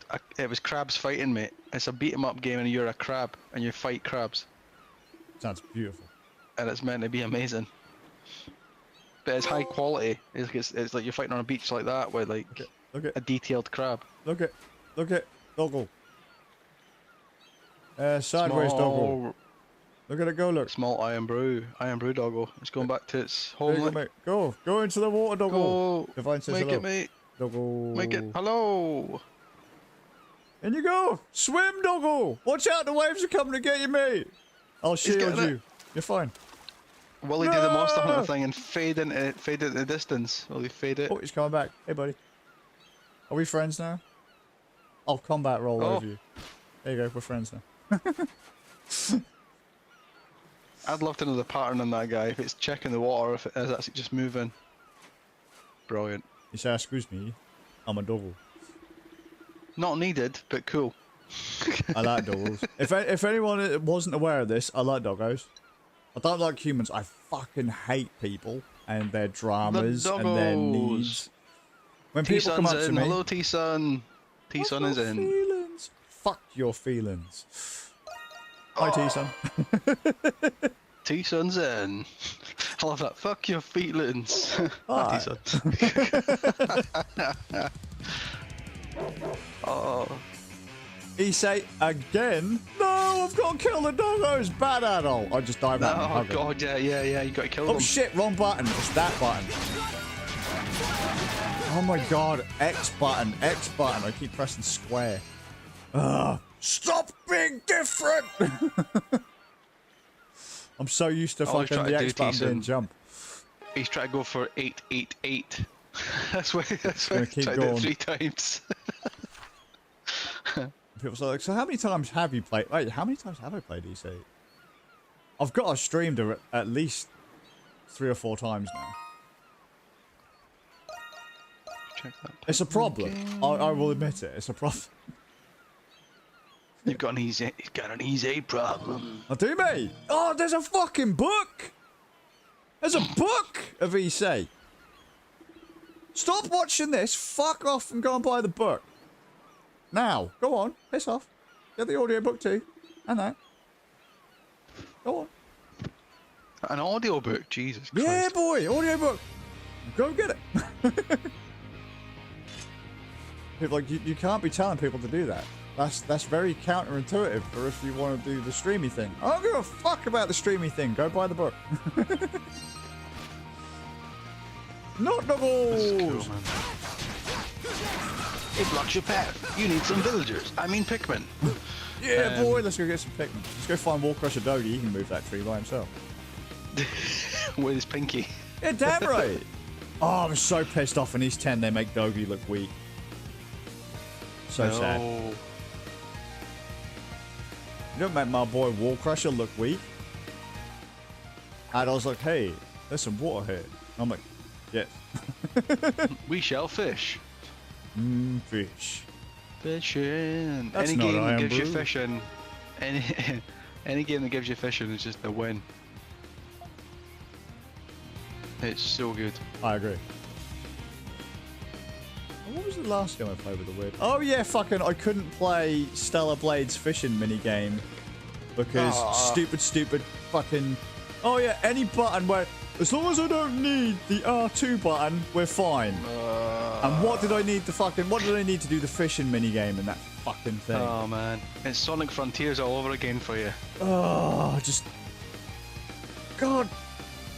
S1: crabs fighting, mate. It's a beat 'em up game and you're a crab and you fight crabs.
S2: Sounds beautiful.
S1: And it's meant to be amazing. But it's high quality. It's like you're fighting on a beach like that with like
S2: Look at
S1: a detailed crab.
S2: Look at doggle. Sideways doggle. Look at it go, look.
S1: Small Iron Brew doggo. It's going back to its
S2: There you go,
S1: home.
S2: mate. Go. Go into the water, doggo.
S1: Go.
S2: Divine says
S1: Make
S2: hello.
S1: it, mate.
S2: Doggo.
S1: Make it. Hello.
S2: In you go. Swim, doggo. Watch out, the waves are coming to get you, mate. I'll shield
S1: getting
S2: you.
S1: it.
S2: You're fine.
S1: Will he do the Monster Hunter thing and fade into the distance? Will he fade it?
S2: Oh, he's coming back. Hey, buddy. Are we friends now? I'll combat roll over you. There you go. We're friends now.
S1: I'd love to know the pattern on that guy. If it's checking the water, or if it is actually just moving. Brilliant.
S2: You say, excuse me, I'm a doggo.
S1: Not needed, but cool.
S2: I like doggos. If anyone wasn't aware of this, I like doggos. I don't like humans. I fucking hate people and their dramas and their needs. When people come up to me,
S1: hello T-Sun. T-Sun is in.
S2: Feelings? Fuck your feelings. Hi, T-Sun.
S1: T-Sun's in. I love that. Fuck your feelings.
S2: Hi.
S1: T-Sun. Oh.
S2: He say again? No, I've got to kill the doggos. Bad adult. I just dive out.
S1: Oh god, yeah. You gotta kill them.
S2: Oh shit, wrong button. It's that button. Oh my god, X button. I keep pressing square. Stop being different! I'm so used to fucking the X button being jump.
S1: He's trying to go for 888. That's why
S2: keep
S1: tried
S2: going.
S1: it 3 times.
S2: People say, like, so how many times have you played? Wait, how many times have I played EC? I've got a stream to at least 3 or 4 times now.
S1: Check that.
S2: It's a problem. I will admit it. It's a problem.
S1: You've got an easy problem.
S2: I do, mate. Oh, there's a fucking book. There's a book of EC. Stop watching this. Fuck off and go and buy the book. Now, go on. Piss off. Get the audiobook too. And that. Go on.
S1: An audiobook? Jesus Christ.
S2: Yeah, boy. Audiobook. Go get it. People like, you can't be telling people to do that. That's very counterintuitive for if you want to do the streamy thing. I don't give a fuck about the streamy thing. Go buy the book. Not doubles.
S1: Cool, man. It blocks your path. You need some villagers. I mean Pikmin.
S2: Yeah, boy. Let's go get some Pikmin. Let's go find Wall Crusher Dogi. He can move that tree by himself.
S1: With his pinky.
S2: Yeah, damn right. Oh, I'm so pissed off. In East 10, they make Dogi look weak. So sad. You don't make my boy Wall Crusher look weak. And I was like, hey, there's some water here. I'm like, yes.
S1: We shall fish.
S2: Fish.
S1: Fishing.
S2: That's
S1: Any
S2: not
S1: game that
S2: Iron
S1: gives you
S2: Brew.
S1: fishing, any game that gives you fishing is just a win. It's so good.
S2: I agree. What was the last game I played with the weird? Oh yeah, fucking I couldn't play Stellar Blade's fishing minigame because stupid fucking. Oh yeah, any button where as long as I don't need the R2 button, we're fine. And what did I need to do the fishing minigame in that fucking thing?
S1: Oh man, it's Sonic Frontiers all over again for you.
S2: Oh, just God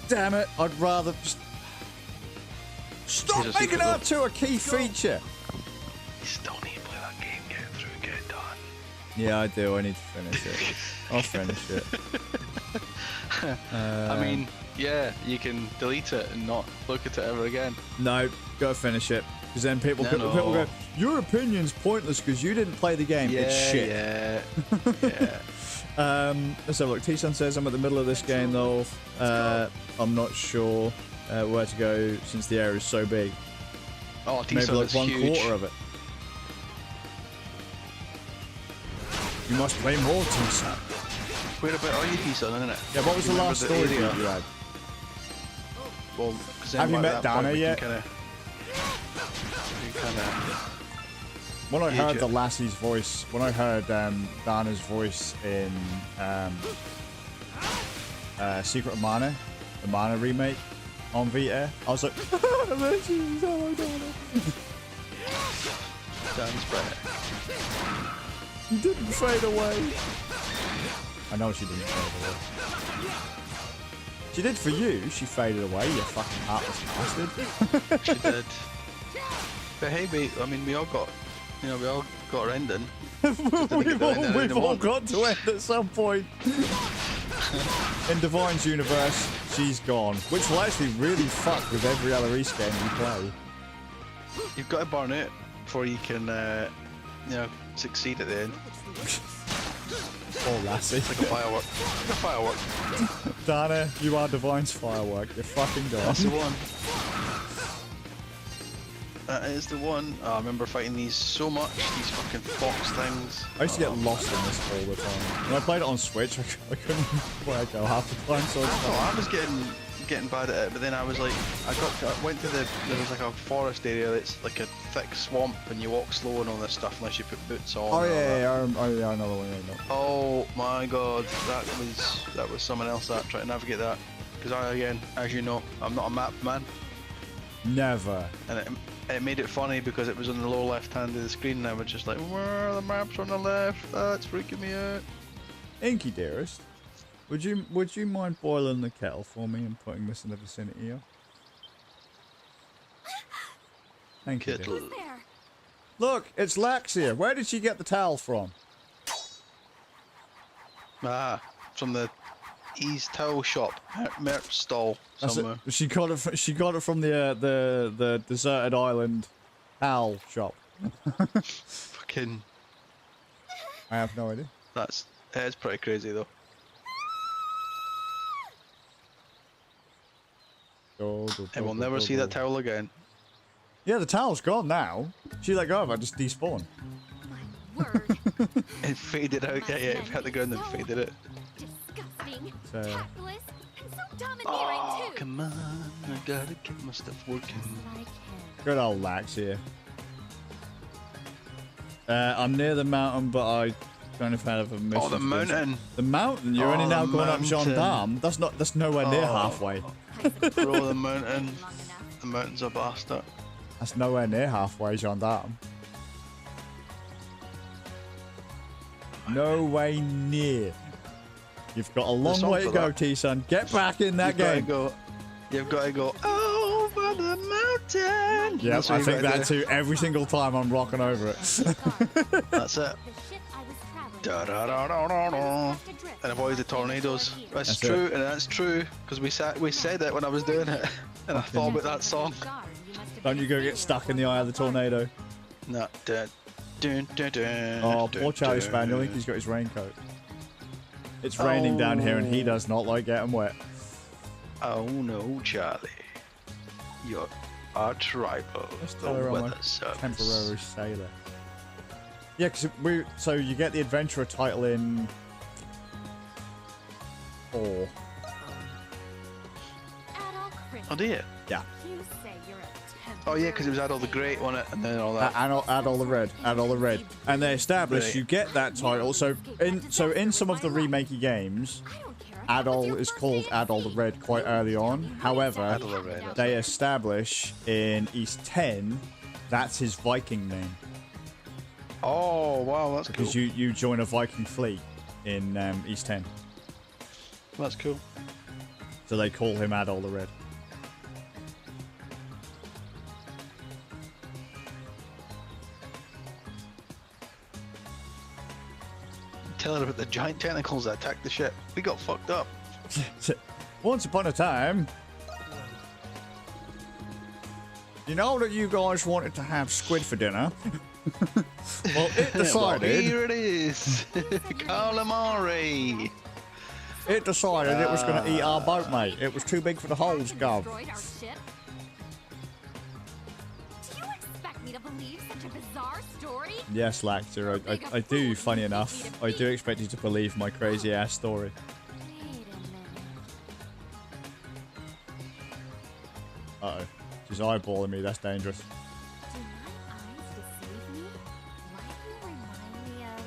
S2: damn it! I'd rather just stop
S1: Here's a
S2: making
S1: secret,
S2: R2 a key feature.
S1: You still need to play that game, get it through, get it done.
S2: Yeah, I do. I need to finish it. I'll finish it.
S1: I mean, yeah, you can delete it and not look at it ever again.
S2: No, go finish it. Because then people go, your opinion's pointless because you didn't play the game. It's shit.
S1: Yeah.
S2: Let's have a look. T-Sun says I'm at the middle of this game though. I'm not sure where to go since the area is so big.
S1: Oh,
S2: Maybe
S1: T-Sun
S2: like
S1: is
S2: 1/4
S1: huge.
S2: of it. You must play more, T-Sun.
S1: Where about are you, T-Sun, isn't it?
S2: Yeah, what was the
S1: Remember
S2: last story
S1: area?
S2: that you had?
S1: Well, 'cause then
S2: Have you
S1: by
S2: met
S1: that point
S2: Dana
S1: we
S2: yet?
S1: can kinda
S2: When I heard
S1: Gauge
S2: the
S1: it.
S2: lassie's voice, when I heard Dana's voice in Secret of Mana, the Mana remake on VIII, I was like, this is so Dana.
S1: Dan's better.
S2: You didn't fade away. I know she didn't fade away. She did for you. She faded away, you fucking heartless bastard.
S1: She did. But hey, mate, I mean, we all got our ending.
S2: We've all got to end at some point. In Divine's universe, she's gone, which will actually really fuck with every other East game you play.
S1: You've got to burn it before you can, succeed at the end.
S2: Poor lassie.
S1: It's like a firework. Like a firework.
S2: Dana, you are Divine's firework. You're fucking gone.
S1: That's the one. That is the one. Oh, I remember fighting these so much, these fucking fox things.
S2: I used to get lost in this all the time. When I played it on Switch, I couldn't where I go half the time, so
S1: I was getting bad at it, but then I was like, I went to there was like a forest area that's like a thick swamp, and you walk slow and all this stuff unless you put boots on.
S2: Oh yeah, I know the one.
S1: Oh my god, that was someone else that trying to navigate that, because again, as you know, I'm not a map man.
S2: Never.
S1: And it made it funny because it was on the lower left hand of the screen, and I was just like, where are the maps on the left? That's freaking me out.
S2: Inky dearest, would you mind boiling the kettle for me and putting this in the vicinity here? Thank you, dear.
S5: Who's there?
S2: Look, it's Laxia. Where did she get the towel from?
S1: From the Ease Towel Shop, merch stall somewhere.
S2: She got it from the deserted island towel shop.
S1: Fucking.
S2: I have no idea.
S1: It's pretty crazy though. And we'll never see that towel again.
S2: Yeah, the towel's gone now. She let go of it, just despawned.
S5: My word.
S1: It faded out. Yeah, it hit the ground and faded it.
S5: Disgusting.
S2: So-
S5: Tactless. And so domineering
S1: Oh,
S5: too.
S1: come on. I gotta get my stuff working.
S5: Like him.
S2: Good old Lax here. I'm near the mountain, but I kind of had a mission.
S1: Oh, the
S2: to do.
S1: mountain.
S2: The mountain? You're only
S1: Oh,
S2: now
S1: the
S2: going up
S1: mountain.
S2: Gendarme. That's nowhere near halfway.
S1: Bro, the mountain. The mountain's a bastard.
S2: That's nowhere near halfway, Gendarme. No way near. You've got a long
S1: song
S2: way to
S1: for
S2: go,
S1: that.
S2: T-Son. Get back in that game.
S1: You've got to go over the mountain.
S2: Yeah,
S1: That's
S2: I
S1: what you
S2: think
S1: gotta
S2: that
S1: do.
S2: too every single time I'm rocking over it.
S1: That's it.
S5: The ship I was traveling
S1: Da, da, da, da, da, da.
S5: left adrift
S1: And avoid the
S5: for
S1: tornadoes.
S5: 4 years.
S1: That's
S2: That's
S1: true, and that's true because we said it when I was doing it, and I thought about that song.
S2: Don't you go get stuck in the eye of the tornado.
S1: No. Dun, dun, dun, dun,
S2: Oh,
S1: dun,
S2: poor Charlie
S1: dun.
S2: Spaniel. I think he's got his raincoat. It's raining down here and he does not like getting wet.
S1: Oh no, Charlie. You're a tribal.
S2: Let's tell her I'm
S1: weather
S2: a
S1: service.
S2: temporary sailor. Yeah, because so you get the adventurer title in 4.
S1: Oh dear.
S2: Yeah.
S5: You say you're a
S1: Oh yeah, because it was add all the great on it, and then all that.
S2: Add all the red, add all the red, and they establish
S1: Right.
S2: you get that title. So in some of the remakey games, Adol is called Adol the Red quite early on. However,
S1: Adol the Red, that's
S2: they establish in East 10 that's his Viking name
S1: Oh wow, that's cool.
S2: because you join a Viking fleet in East 10,
S1: That's cool.
S2: so they call him Adol the Red.
S1: Tell her about the giant tentacles that attacked the ship. We got fucked up.
S2: Once upon a time, you know that you guys wanted to have squid for dinner. Well, it
S1: Well,
S2: decided.
S1: here it is. Calamari.
S2: It decided it was going to eat our boat, mate. It was too big for the holes, Gov.
S5: Destroyed our ship? Do you expect me to believe such a bizarre story?
S2: Yes, Lacter, I do, funny enough. I do expect you to believe my crazy-ass story.
S5: Wait a minute.
S2: Uh-oh. She's eyeballing me, that's dangerous.
S5: Do my eyes deceive me? Why do you remind me of...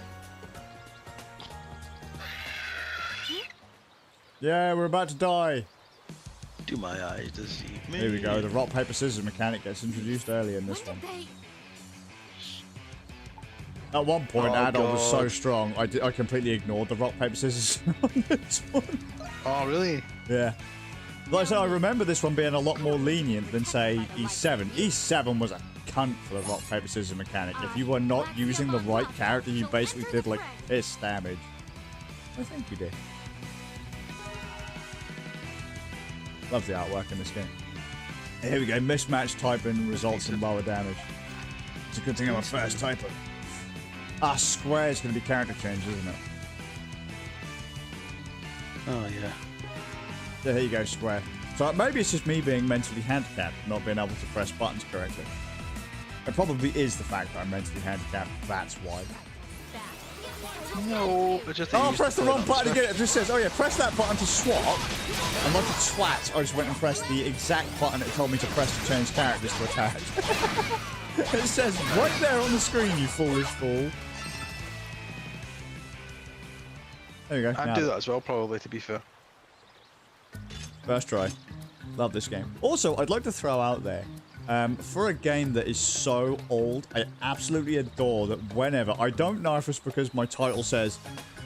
S2: Yeah, we're about to die.
S1: Do my eyes deceive me?
S2: Here we go. The rock, paper, scissors mechanic gets introduced early in this
S5: When
S2: one.
S5: did they...
S2: At one point,
S1: Oh,
S2: Adol was so
S1: God.
S2: strong, I completely ignored the rock, paper, scissors on this one.
S1: Oh, really?
S2: Yeah. Like I said, I remember this one being a lot more lenient than, say, E7. E7 was a cunt for the rock, paper, scissors mechanic. If you were not using the right character, you basically did, like, piss damage. I think you did. Love the artwork in this game. Here we go. Mismatched typing results in lower damage. It's a good thing I'm a first typer. Ah, square is going to be character change, isn't it?
S1: Oh, yeah.
S2: So here you go, square. So maybe it's just me being mentally handicapped, not being able to press buttons correctly. It probably is the fact that I'm mentally handicapped. That's why.
S1: No, I just think
S2: Oh,
S1: you
S2: press the
S1: used to
S2: wrong
S1: play
S2: button
S1: that
S2: again. It just says, oh yeah, press that button to swap. And like a twat, I just went and pressed the exact button it told me to press to change characters to attack. It says right there on the screen, you foolish fool. There you go.
S1: I'd do that as well, probably, to be fair.
S2: First try. Love this game. Also, I'd like to throw out there, for a game that is so old, I absolutely adore that whenever, I don't know if it's because my title says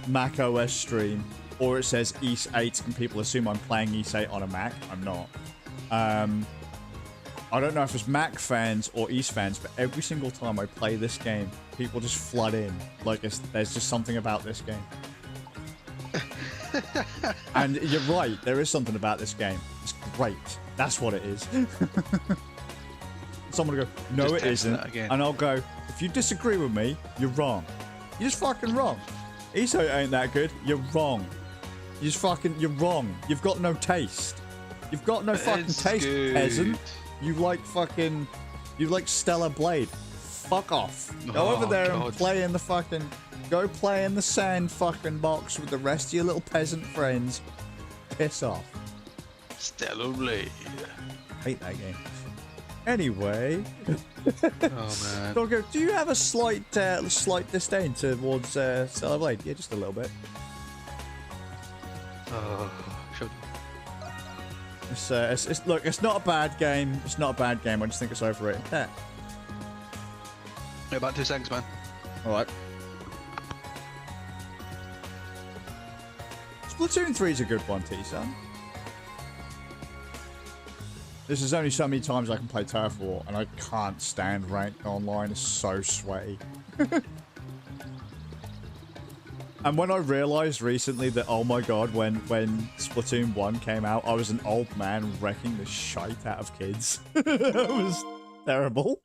S2: MacOS stream, or it says East 8 and people assume I'm playing East 8 on a Mac. I'm not. I don't know if it's Mac fans or East fans, but every single time I play this game, people just flood in. Like, there's just something about this game. And you're right, there is something about this game. It's great. That's what it is. Someone will go, no,
S1: Just
S2: it
S1: testing
S2: isn't.
S1: it again.
S2: And I'll go, if you disagree with me, you're wrong. You're just fucking wrong. ESO ain't that good. You're wrong. You're wrong. You've got no taste. You've got no fucking
S1: It's
S2: taste,
S1: good.
S2: peasant. You like Stellar Blade. Fuck off. Go over there and
S1: God.
S2: play in the fucking... Go play in the sand fucking box with the rest of your little peasant friends. Piss off.
S1: Stellar Blade.
S2: Hate that game. Anyway,
S1: Oh, man.
S2: Doggo, do you have a slight disdain towards Stellar Blade? Yeah, just a little bit.
S1: Oh, should...
S2: Look, it's not a bad game. It's not a bad game. I just think it's overrated. Yeah.
S1: Yeah, about 2 seconds, man.
S2: All right. Splatoon 3 is a good one, T-Son. This is only so many times I can play Turf War, and I can't stand ranked online. It's so sweaty. And when I realised recently that, oh my god, when Splatoon 1 came out, I was an old man wrecking the shite out of kids. It was terrible.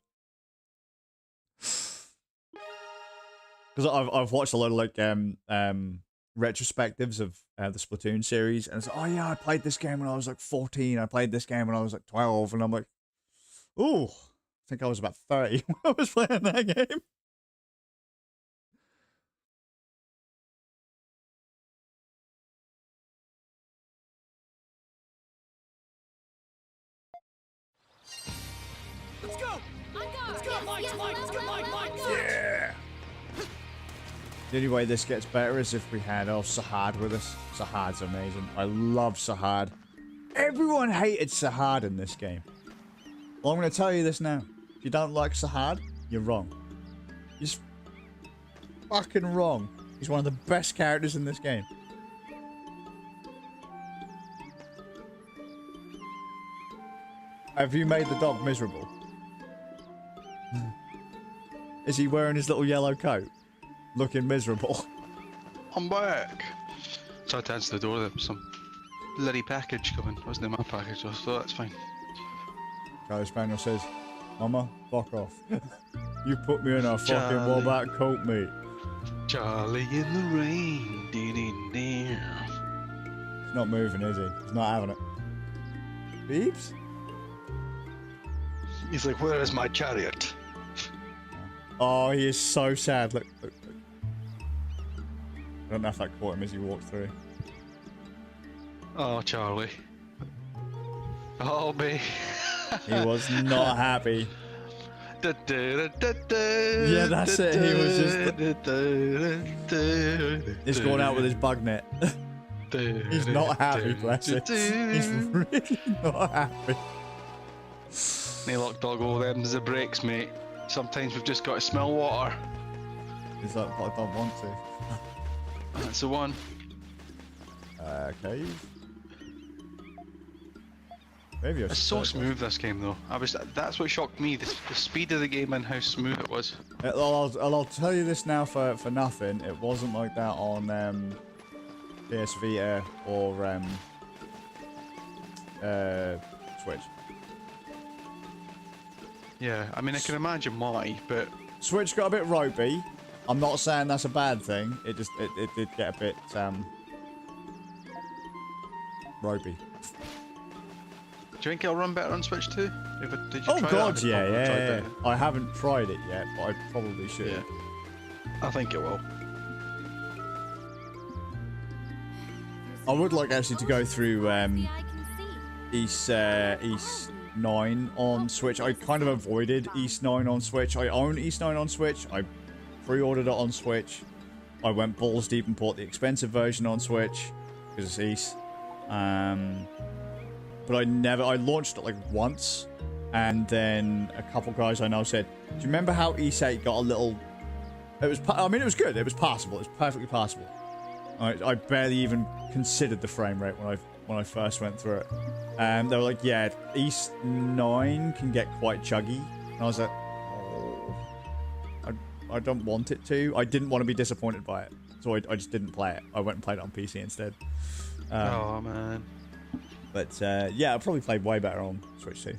S2: Because I've watched a lot of like retrospectives of the Splatoon series, and it's like, oh yeah, I played this game when I was like 14. I played this game when I was like 12, and I'm like, ooh, I think I was about 30 when I was playing that game.
S3: Let's go! Let's go, Mike!
S2: Yeah. The only way this gets better is if we had Sahad with us. Sahad's amazing. I love Sahad. Everyone hated Sahad in this game. Well, I'm going to tell you this now. If you don't like Sahad, you're wrong. You're just fucking wrong. He's one of the best characters in this game. Have you made the dog miserable? Is he wearing his little yellow coat? Looking miserable.
S1: I'm back. So I had to answer the door. There was some bloody package coming. It wasn't in my package, so I thought that's fine.
S2: Charlie Spaniel says, Mama, fuck off. You put me in a fucking
S1: Charlie.
S2: wombat coat, mate.
S1: Charlie in the rain. Dee-dee-dee.
S2: He's not moving, is he? He's not having it. Beeps?
S1: He's like, where is my chariot?
S2: Oh, he is so sad. Look, look, look. I don't know if that caught him as he walked through.
S1: Oh, Charlie. Oh, me.
S2: He was not happy.
S1: Yeah,
S2: that's it. He was just... He's going out with his bug net. He's not happy, bless him. He's really not happy.
S1: Naillock dog, all them's the breaks, mate. Sometimes we've just got to smell water.
S2: He's like, but I don't want to.
S1: That's the one.
S2: Cave? Maybe
S1: It's so smooth, this game, though. That's what shocked me, the speed of the game and how smooth it was.
S2: I'll tell you this now for nothing. It wasn't like that on PS Vita or Switch.
S1: Yeah, I mean, I can imagine why, but...
S2: Switch got a bit ropey. I'm not saying that's a bad thing. It did get a bit ropey.
S1: Do you think it'll run better on Switch too? Did you
S2: Oh
S1: try
S2: god,
S1: that?
S2: yeah. I haven't tried it yet, but I probably should.
S1: Yeah. I think it will.
S2: I would like actually to go through
S5: See, I can see.
S2: East 9 on Switch. I kind of avoided East 9 on Switch. I own East 9 on Switch. I pre-ordered it on Switch. I went balls deep and bought the expensive version on Switch because it's East. But I launched it like once, and then a couple guys I know said, "Do you remember how East 8 got a little?" It was good. It was passable. It was perfectly passable. I barely even considered the frame rate when I first went through it. And they were like, "Yeah, East 9 can get quite chuggy," and I was like, "Oh, I don't want it to." I didn't want to be disappointed by it, so I just didn't play it. I went and played it on PC instead.
S1: Oh man.
S2: But yeah, I probably played way better on Switch too.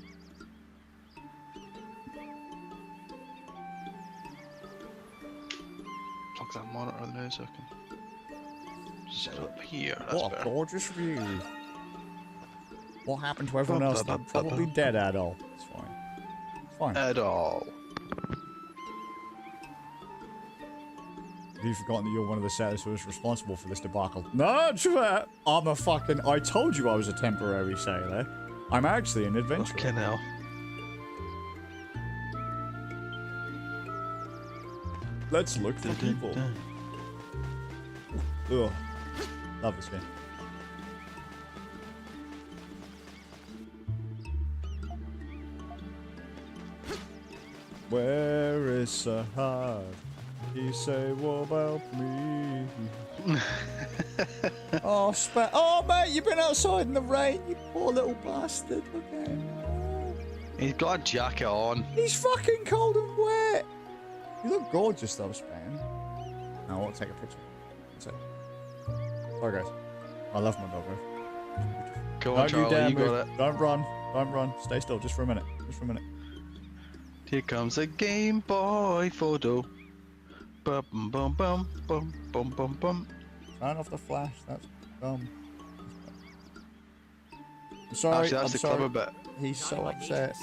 S1: Plug that monitor in there so I can set it up here. That's
S2: What a
S1: better.
S2: gorgeous view. What happened to everyone else? They're probably dead, Adol. It's fine. It's fine.
S1: At all.
S2: Have you forgotten that you're one of the sailors who was responsible for this debacle? No, true. I told you I was a temporary sailor. I'm actually an adventurer.
S1: Fucking hell.
S2: Let's look for people. Ugh. Love this game. Where is Sahar? He say, what about me? Oh, mate, you've been outside in the rain, you poor little bastard. Look at him.
S1: He's got a jacket on.
S2: He's fucking cold and wet. You look gorgeous, though, Span. I want to take a picture. That's it. Sorry, guys. I love my dog, guys.
S1: Go on, Charlie, you got it.
S2: Don't run. Don't run. Stay still, just for a minute. Just for a minute.
S1: Here comes a Game Boy photo. Bum bum bum bum bum bum bum.
S2: Turn off the flash. That's dumb. I'm sorry.
S1: Actually, that's
S2: I'm
S1: the
S2: sorry.
S1: clever bit.
S2: He's so upset.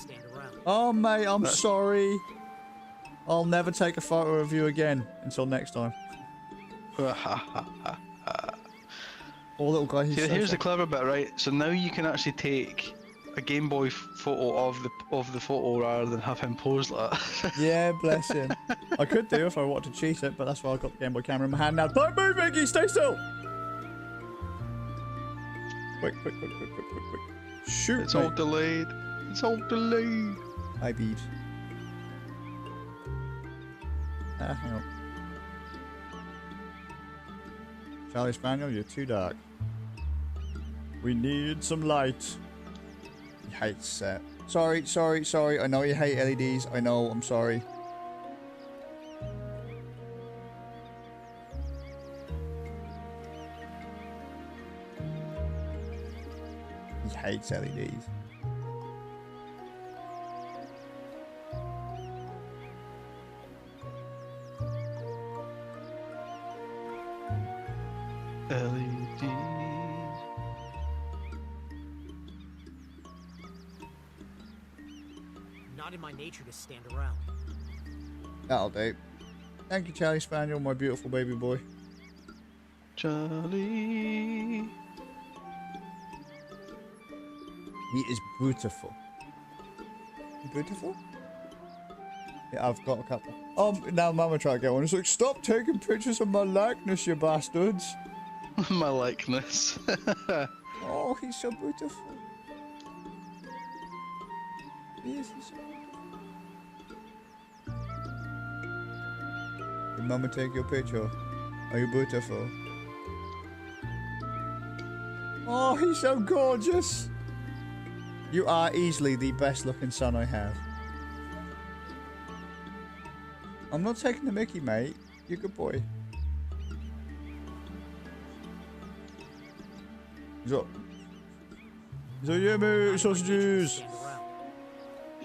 S2: Oh, mate, I'm sorry. I'll never take a photo of you again until next time. Poor little guy. He's so
S1: Here's the
S2: sad.
S1: clever bit, right? So now you can actually take a Game Boy photo of the photo rather than have him pose like that.
S2: Yeah, bless him. I could do if I wanted to cheat it, but that's why I've got the Game Boy camera in my hand now. Don't move, Iggy! Stay still! Quick. Shoot,
S1: It's all
S2: mate.
S1: delayed. It's all delayed.
S2: I beat. Hang on. Charlie Spaniel, you're too dark. We need some light. He hates that. Sorry. I know you hate LEDs. I know. I'm sorry. He hates LEDs.
S1: LEDs.
S4: Not in my nature to stand around.
S2: That'll do. Thank you, Charlie Spaniel, my beautiful baby boy.
S1: Charlie.
S2: He is beautiful. Beautiful? Yeah, I've got a couple. Now Mama tried to get one. It's like, stop taking pictures of my likeness, you bastards.
S1: My likeness.
S2: Oh, he's so beautiful. Yes, he's so beautiful. Did Mama take your picture? Are you beautiful? Oh, he's so gorgeous. You are easily the best looking son I have. I'm not taking the mickey, mate. You're a good boy. So yeah, mate, sausages.
S4: Stand around.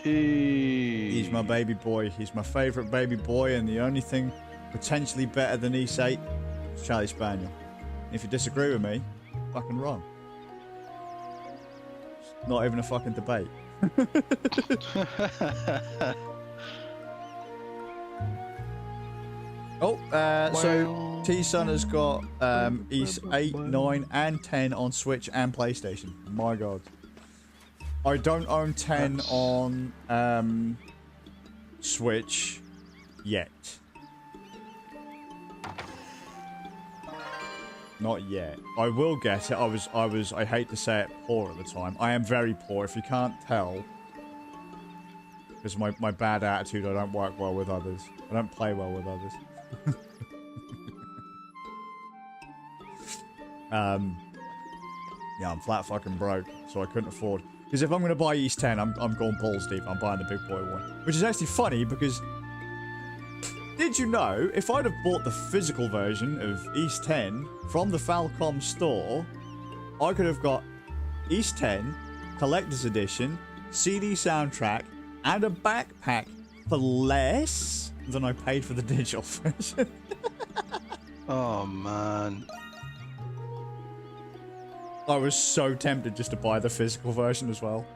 S2: He's my baby boy. He's my favourite baby boy, and the only thing potentially better than VIII is Charlie Spaniel. If you disagree with me, fucking wrong. It's not even a fucking debate. So T-Sun has got East 8, 9, and 10 on Switch and PlayStation. My God. I don't own 10 on Switch yet. Not yet. I will get it. I hate to say it, poor at the time. I am very poor. If you can't tell, because my bad attitude, I don't work well with others. I don't play well with others. Yeah, I'm flat fucking broke, so I couldn't afford. Because if I'm going to buy East 10, I'm going balls deep. I'm buying the big boy one. Which is actually funny because... Did you know, if I'd have bought the physical version of East 10 from the Falcom store, I could have got East 10, Collector's Edition, CD soundtrack, and a backpack for less than I paid for the digital version.
S1: Oh, man.
S2: I was so tempted just to buy the physical version as well.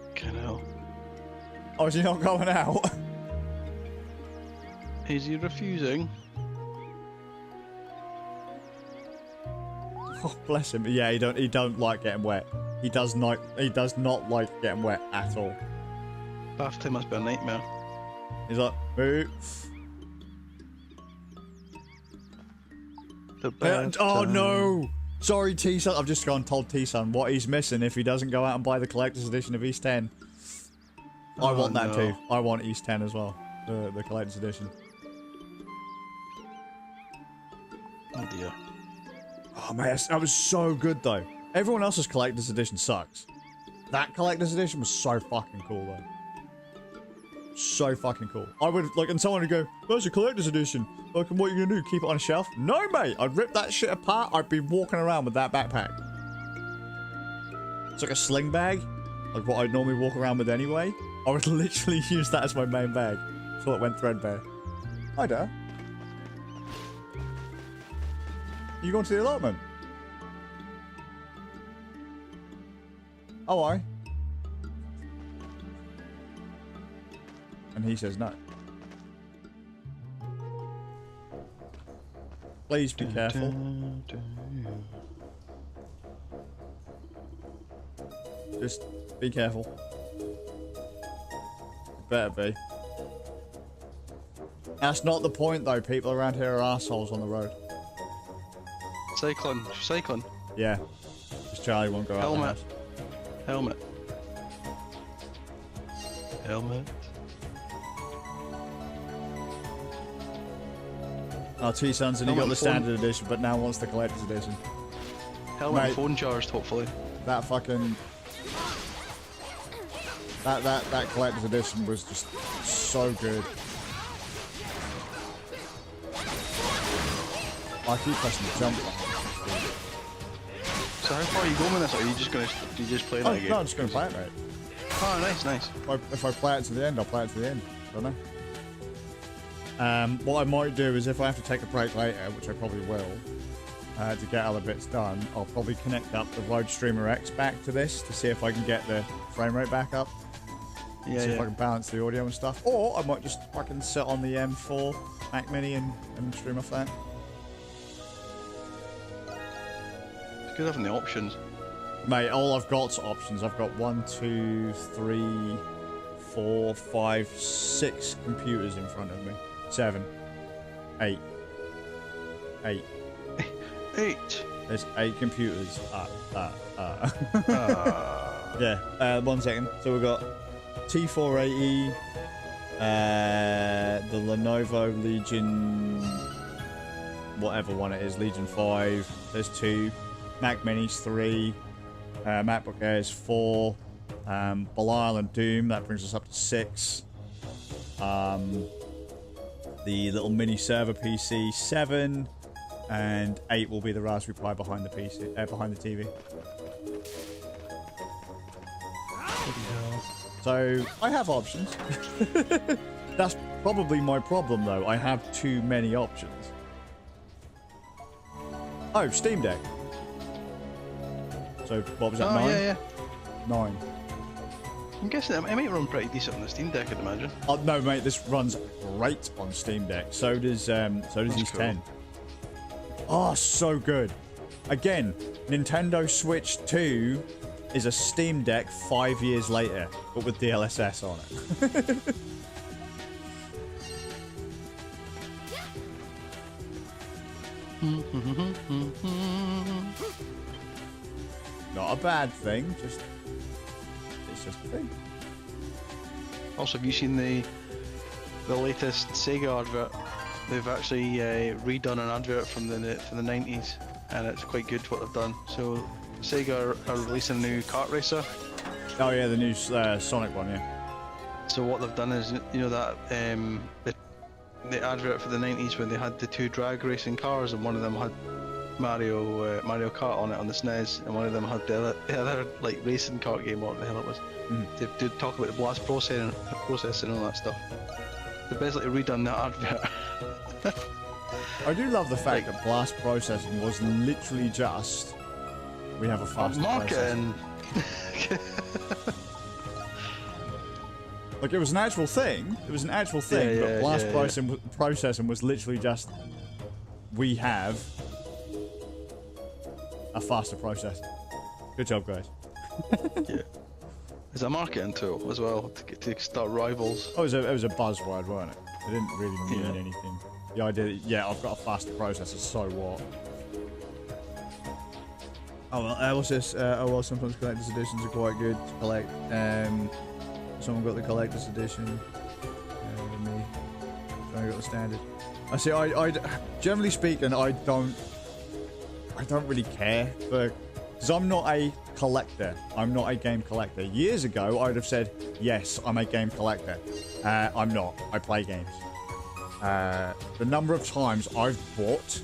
S1: Fucking hell.
S2: Oh, is he not going out?
S1: Is he refusing?
S2: Oh, bless him. Yeah, he don't like getting wet. He does not like getting wet at all.
S1: Bath time must be a nightmare.
S2: He's like, move. Oh no! Sorry, T-Sun. I've just gone and told T-Sun what he's missing if he doesn't go out and buy the collector's edition of East 10. I want that too. I want East 10 as well. The collector's edition.
S1: Oh dear.
S2: Oh man, that was so good though. Everyone else's collector's edition sucks. That collector's edition was so fucking cool though. So fucking cool. I would like, and someone would go, "That's a collector's edition. Like, what are you gonna do? Keep it on a shelf?" No, mate. I'd rip that shit apart. I'd be walking around with that backpack. It's like a sling bag, like what I'd normally walk around with anyway. I would literally use that as my main bag. So it went threadbare. Hi, Dad. You going to the allotment? Oh, I. And he says no. Please be careful. Just be careful. Better be. That's not the point though. People around here are assholes on the road.
S1: Cycling.
S2: Yeah. Just Charlie won't go out the house.
S1: Helmet.
S2: Oh, T-Sun's only got the standard edition, but now wants the collector's edition.
S1: Helmet
S2: Mate,
S1: and phone charged, hopefully.
S2: that fucking... That collector's edition was just so good. I keep pressing the jump button.
S1: So how far are you going with this? Or are you just play that game?
S2: No, I'm just gonna play it, mate.
S1: Oh, nice.
S2: If I play it to the end, I'll play it to the end. Don't know. What I might do is if I have to take a break later, which I probably will, to get other bits done, I'll probably connect up the Road Streamer X back to this to see if I can get the frame rate back up.
S1: Yeah,
S2: See if I can balance the audio and stuff. Or I might just fucking sit on the M4 Mac Mini and stream off that.
S1: It's good having the options.
S2: Mate, all I've got's options. I've got 1, 2, 3, 4, 5, 6 computers in front of me. 7, 8. 8.
S1: 8.
S2: There's 8 computers. Yeah, 1 second. So we've got T480, the Lenovo Legion, whatever one it is, Legion 5. There's 2. Mac Minis 3. MacBook Airs 4. Belial and Doom, that brings us up to 6. The little mini server PC, 7. And 8 will be the Raspberry Pi behind the PC, behind the TV. So I have options. That's probably my problem, though. I have too many options. Oh, Steam Deck. So what was that? 9?
S1: Yeah.
S2: 9.
S1: I'm guessing it might run pretty decent on the Steam Deck, I'd imagine.
S2: Oh no, mate, this runs great on Steam Deck. So does East
S1: cool.
S2: 10. Oh, so good. Again, Nintendo Switch 2 is a Steam Deck 5 years later, but with DLSS on it. Not a bad thing, it's just a thing.
S1: Also, have you seen the latest Sega advert? They've actually redone an advert from the 90s, and it's quite good what they've done. So Sega are releasing a new kart racer.
S2: Oh yeah, the new Sonic one, yeah.
S1: So what they've done is, you know that the advert for the 90s when they had the 2 drag racing cars, and one of them had Mario Kart on it on the SNES, and one of them had the other like racing kart game, what the hell it was. They did talk about the blast processing and all that stuff. They've basically redone that advert.
S2: I do love the fact that blast processing was literally just we have a faster
S1: marketing.
S2: Like it was an actual thing. It was an actual thing, but blast processing was literally just we have a faster processor. Good job, guys.
S1: Yeah. It's a marketing tool as well to start rivals.
S2: Oh, it was a buzzword, wasn't it? It didn't really mean anything. The idea that, yeah, I've got a faster processor, so what? Oh, well, what's this? Well, sometimes collector's editions are quite good to collect. Someone got the collector's edition. Me. Someone got the standard. I see, I generally speaking, I don't really care for, because I'm not a collector. I'm not a game collector. Years ago, I would have said, yes, I'm a game collector. I'm not. I play games. The number of times I've bought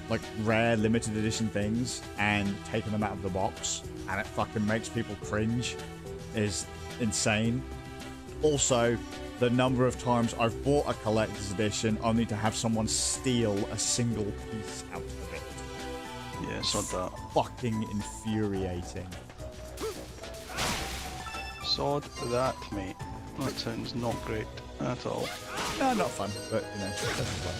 S2: like rare limited edition things and taken them out of the box and it fucking makes people cringe is insane. Also, the number of times I've bought a collector's edition only to have someone steal a single piece out of it.
S1: Yeah, it's not that.
S2: Fucking infuriating.
S1: Sod that, mate. That sounds not great at all.
S2: No, not fun, but you know, it's fun.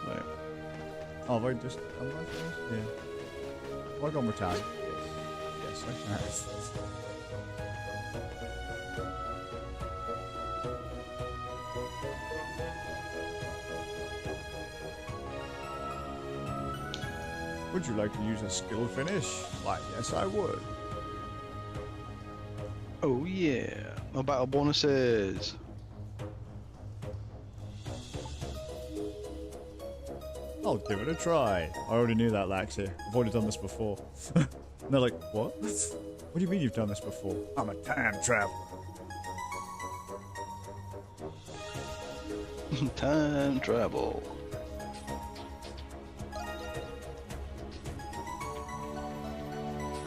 S1: Right.
S2: Oh, have I just done that? Yeah. Have I gone retired? Yes. Yes, I have. Would you like to use a skill finish? Why, yes, I would.
S1: Oh yeah, no battle bonuses.
S2: I'll give it a try. I already knew that, Laxi. I've already done this before. And they're like, what? What do you mean you've done this before? I'm a time traveler.
S1: Time travel.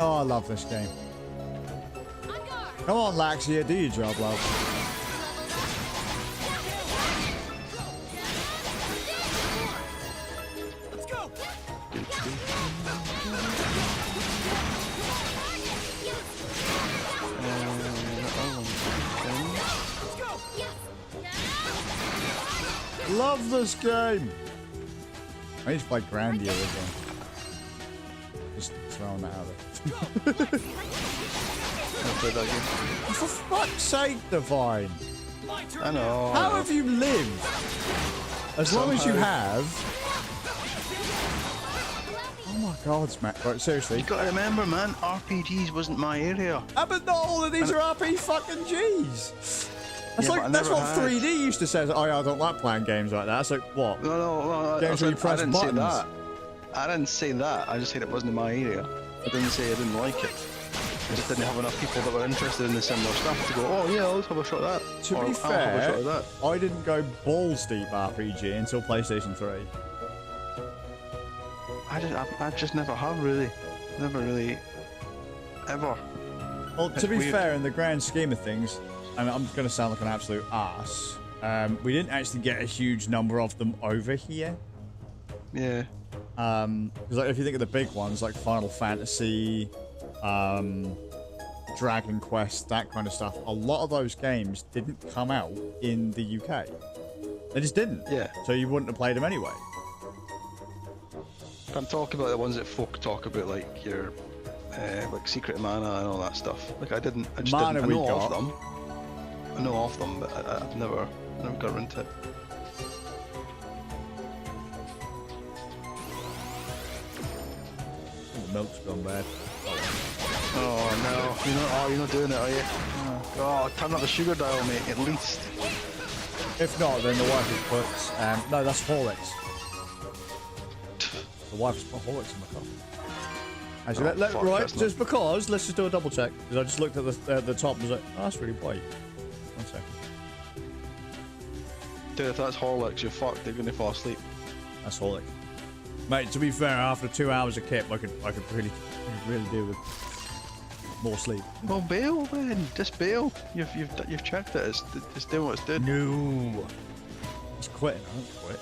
S2: Oh, I love this game. Come on, Laxia, do your job, love.
S4: Let's go!
S2: Love this game. I need to play Grandia again. Just throwing that out there. For fuck's sake, Divine.
S1: I know.
S2: How have you lived? As long as you have. Oh my god, Matt. Right, seriously.
S1: You gotta remember, man, RPGs wasn't my area.
S2: Ah, but not all of these are RP fucking Gs. That's
S1: Yeah,
S2: like
S1: but I
S2: that's
S1: never
S2: what
S1: had.
S2: 3D used to say. Oh, yeah, I don't like playing games like that. That's like what?
S1: No.
S2: Games where you press
S1: I didn't say
S2: buttons.
S1: that. I didn't say that. I just said it wasn't in my area. I didn't say I didn't like it. I just didn't have enough people that were interested in the similar stuff to go, oh yeah, let's have a shot at that.
S2: To
S1: Or,
S2: be
S1: I'll have a
S2: fair,
S1: shot at that.
S2: I didn't go balls deep RPG until PlayStation 3.
S1: I just never have really. Never really. Ever.
S2: Well, to
S1: It's
S2: be
S1: weird.
S2: fair, in the grand scheme of things, and I'm going to sound like an absolute ass, we didn't actually get a huge number of them over here.
S1: Yeah.
S2: Because like, if you think of the big ones, like Final Fantasy, Dragon Quest, that kind of stuff, a lot of those games didn't come out in the UK. They just didn't.
S1: Yeah.
S2: So you wouldn't have played them anyway.
S1: I'm talking about the ones that folk talk about, like your, like Secret of Mana and all that stuff. Like I just
S2: Mana
S1: didn't. I
S2: we
S1: know
S2: got.
S1: of them. I know of them, but I've never got into it.
S2: The milk's gone bad.
S1: Oh no, you're not doing it, are you? Oh, turn up the sugar dial, mate, at least.
S2: If not, then the wife has put, no, that's Horlicks. The wife's put Horlicks in my coffee. Actually,
S1: Oh, fuck,
S2: right,
S1: that's
S2: just because, let's just do a double check. Because I just looked at the top and was like, oh, that's really white. 1 second.
S1: Dude, if that's Horlicks, you're fucked. They're gonna fall asleep.
S2: That's Horlicks. Mate, to be fair, after 2 hours of kip, I could really do with more sleep.
S1: Well, bail then. Just bail. You've checked it. It's doing what it's doing.
S2: No. It's quitting. I don't quit.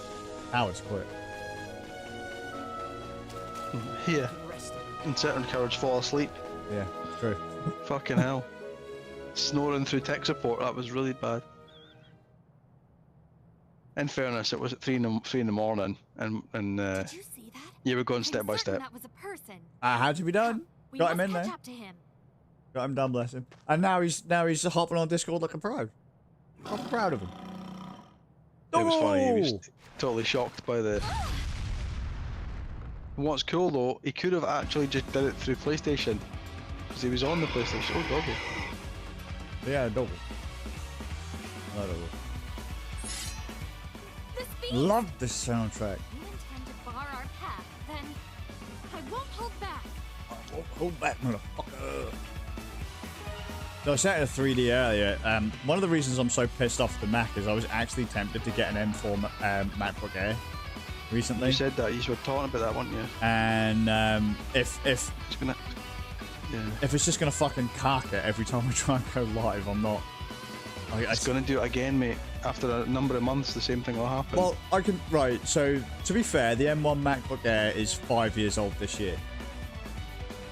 S2: Howard's quit.
S1: Here. And certain cowards fall asleep.
S2: Yeah, it's true.
S1: Fucking hell. Snoring through tech support. That was really bad. In fairness, it was at 3 in the morning, and
S5: Did you see that?
S1: you were going
S5: I'm
S1: step by
S5: certain
S1: step.
S5: That was a person.
S2: Had to be done.
S5: We
S2: Got him
S5: must
S2: in
S5: catch
S2: there.
S5: up to him.
S2: Got him done, bless him. And now he's hopping on Discord like a pro. I'm proud of him.
S1: It was funny. He was
S2: Oh!
S1: totally shocked by the. What's cool though, he could have actually just did it through PlayStation, because he was on the PlayStation. Oh, doggy.
S2: Yeah, double. Double.
S5: This beast.
S2: Love this soundtrack.
S5: You intend to bar our path, then I won't hold back.
S2: Hold back, motherfucker. So I said at 3D earlier, one of the reasons I'm so pissed off at the Mac is I was actually tempted to get an M4 MacBook Air recently.
S1: You said that. You were talking about that, weren't you?
S2: And if
S1: It's gonna. Yeah.
S2: if it's just gonna fucking cock it every time I try and go live, I'm not.
S1: It's gonna do it again, mate. After a number of months, the same thing will happen.
S2: Well, I can. Right, so to be fair, the M1 MacBook Air is 5 years old this year.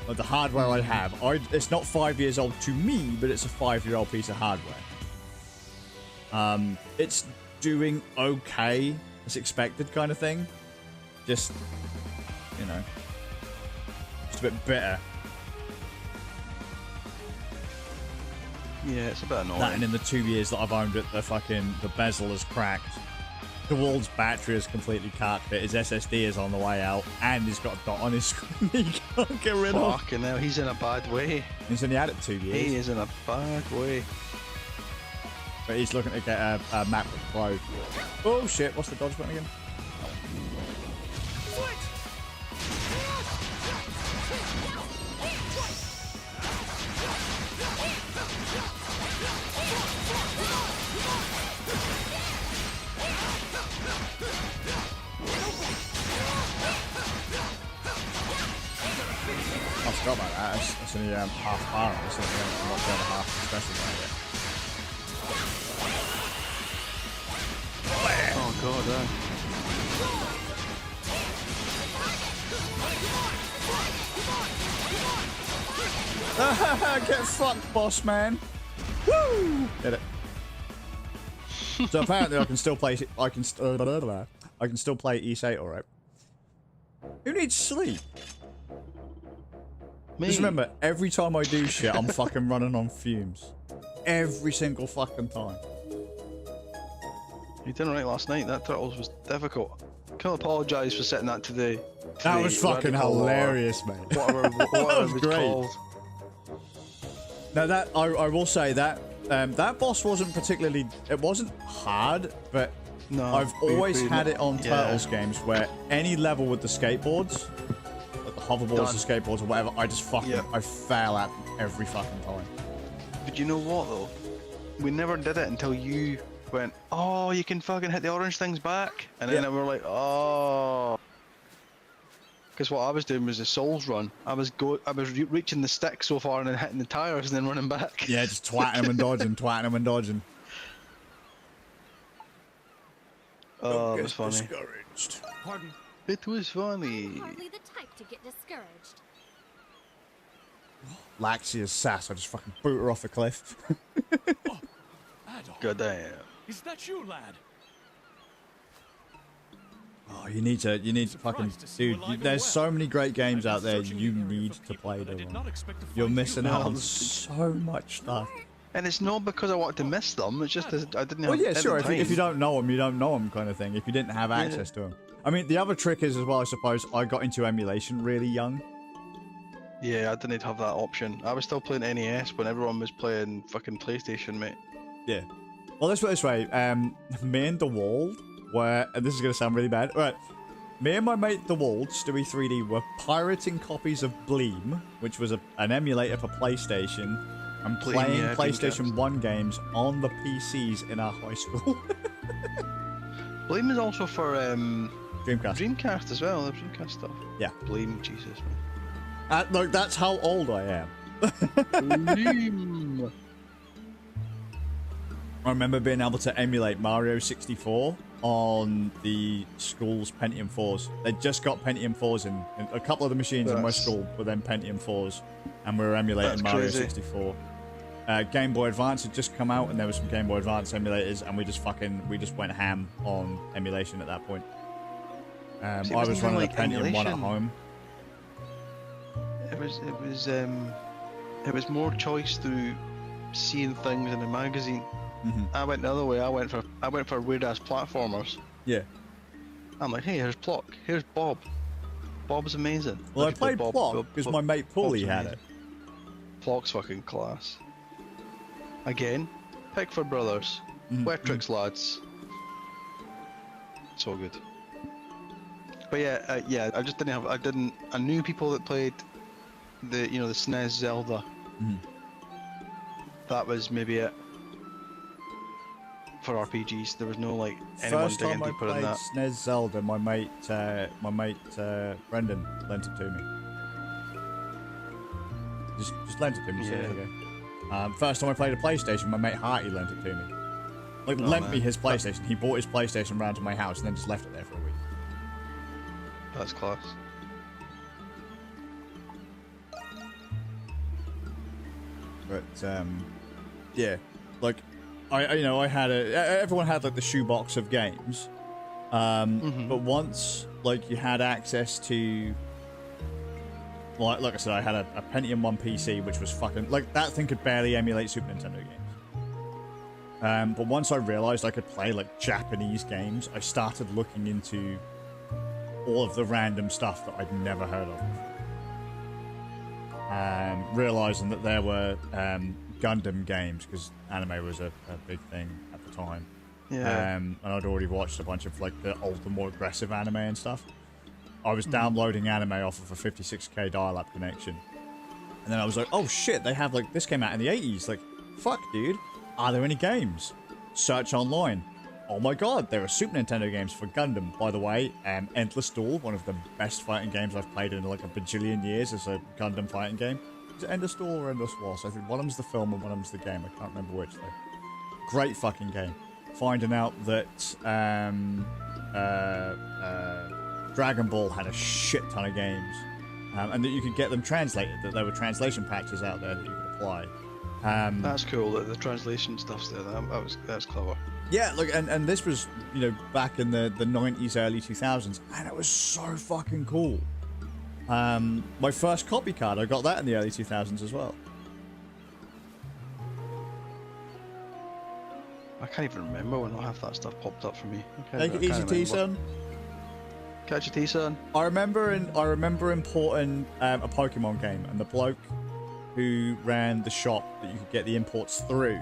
S2: But the hardware I have, it's not 5 years old to me, but it's a 5-year-old piece of hardware. It's doing okay, as expected, kind of thing. Just, you know, just a bit bitter.
S1: yeah, it's a bit annoying.
S2: That and in the 2 years that I've owned it, the bezel is cracked. The wall's battery is completely cocked. His SSD is on the way out, and he's got a dot on his screen he can't get rid of.
S1: Fucking hell, he's in a bad way.
S2: He's only had it 2 years.
S1: He is in a bad way.
S2: But he's looking to get a MacBook Pro. Oh shit, what's the dodge button again? I forgot about that. That's only half bar. That's not the other half of the special bar yet.
S1: Oh god,
S2: Get fucked, boss man. Woo! Did it. So apparently I can still play. I can still play E8, alright. Who needs sleep?
S1: Me.
S2: Just remember, every time I do shit, I'm fucking running on fumes. Every single fucking time.
S1: You did right last night. That Turtles was difficult. Can I apologise for setting that today?
S2: That was fucking hilarious, mate.
S1: Whatever
S2: was
S1: it's
S2: great.
S1: called.
S2: Now that I will say that That boss wasn't particularly. It wasn't hard, but
S1: No,
S2: I've always had it on Turtles games where any level with the skateboards, like the hoverboards, the skateboards, or whatever, I just fucking I fail at every fucking time.
S1: But you know what though? We never did it until you went, oh, you can fucking hit the orange things back, and then we were like, oh. Because what I was doing was the Souls run. I was reaching the stick so far and then hitting the tires and then running back.
S2: Yeah, just twatting them and dodging, twatting them and dodging.
S1: Oh, it was funny.
S2: Discouraged.
S4: Pardon?
S1: It was funny.
S5: Hardly the type to get discouraged.
S2: Laxia's sass. I just fucking boot her off a cliff.
S1: God damn.
S6: Is that you, lad?
S2: Oh, you need to fucking, dude. There's so many great games out there. You need to play them. You're missing out on so much stuff.
S1: And it's not because I wanted to miss them. It's just that I didn't have.
S2: Well, yeah, sure.
S1: time.
S2: If you don't know them, you don't know them, kind of thing. If you didn't have access to them. I mean, the other trick is as well. I suppose I got into emulation really young.
S1: Yeah, I didn't have that option. I was still playing NES when everyone was playing fucking PlayStation, mate.
S2: Yeah. Well, let's put it this way. Me and DeWald were, and this is going to sound really bad. Right. Me and my mate DeWald, Stewie 3D, were pirating copies of Bleem, which was an emulator for PlayStation, and playing PlayStation 1 games on the PCs in our high school.
S1: Bleem is also for
S2: Dreamcast.
S1: Dreamcast as well, the Dreamcast stuff.
S2: Yeah.
S1: Bleem, Jesus, man.
S2: Look, that's how old I am.
S1: Bleem.
S2: I remember being able to emulate Mario 64 on the school's Pentium 4s. They just got Pentium 4s in a couple of the machines in my school were then Pentium 4s, and we were emulating Mario 64. Game Boy Advance had just come out, and there was some Game Boy Advance emulators, and we just went ham on emulation at that point. I was running a Pentium 1 at home.
S1: It was more choice through seeing things in a magazine. I went the other way. I went for weird ass platformers.
S2: Yeah.
S1: I'm like, hey, here's Plock. Here's Bob. Bob's amazing.
S2: Well, I played Plock because my mate Paulie had it.
S1: Plock's fucking class. Again, Pickford Brothers, Wetrix lads. So good. But yeah, I just didn't have. I knew people that played the SNES Zelda. That was maybe it. For RPGs, there was no like anyone digging deeper in that.
S2: First time I played SNES Zelda, my mate Brendan lent it to me. Just lent it to me. So there you go. First time I played a PlayStation, my mate Harty lent it to me. Like lent me his PlayStation. He brought his PlayStation round to my house and then just left it there for a week.
S1: That's class.
S2: But yeah, like. I had everyone had like the shoebox of games, but once like you had access to, like I said, I had a Pentium 1 PC, which was fucking like that thing could barely emulate Super Nintendo games. But once I realized I could play like Japanese games, I started looking into all of the random stuff that I'd never heard of, realizing that there were Gundam games, because anime was a big thing at the time.
S1: Yeah.
S2: And I'd already watched a bunch of like the older, more aggressive anime and stuff. I was downloading anime off of a 56k dial-up connection, and then I was like, "Oh shit! They have like this came out in the 80s. Like, fuck, dude. Are there any games?" Search online. Oh my god, there are Super Nintendo games for Gundam. By the way, Endless Duel, one of the best fighting games I've played in like a bajillion years, is a Gundam fighting game. Is it Endless Duel or Endless Wars? I think one of them's the film and one of them's the game. I can't remember which though. Great fucking game. Finding out that Dragon Ball had a shit ton of games, and that you could get them translated. That there were translation patches out there that you could apply.
S1: That's cool. That the translation stuff's there. That's clever.
S2: Yeah, look, and this was back in the 90s, early 2000s, and it was so fucking cool. My first copy card, I got that in the early 2000s as well.
S1: I can't even remember when half that stuff popped up for me.
S2: Take it easy, T-son.
S1: Catch a T-son.
S2: I remember importing a Pokemon game, and the bloke who ran the shop that you could get the imports through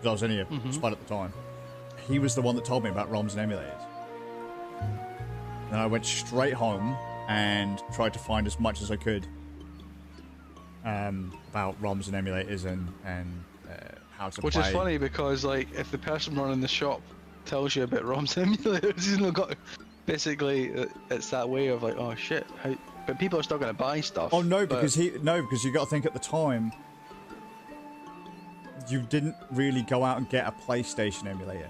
S2: because I was only a spud at the time. He was the one that told me about ROMs and emulators. Then I went straight home and tried to find as much as I could about ROMs and emulators and how to play.
S1: Which is funny because, like, if the person running the shop tells you about ROMs and emulators, he's not got. Basically, it's that way of like, oh shit, how, but people are still going to buy stuff.
S2: Oh no, because you got to think at the time, you didn't really go out and get a PlayStation emulator.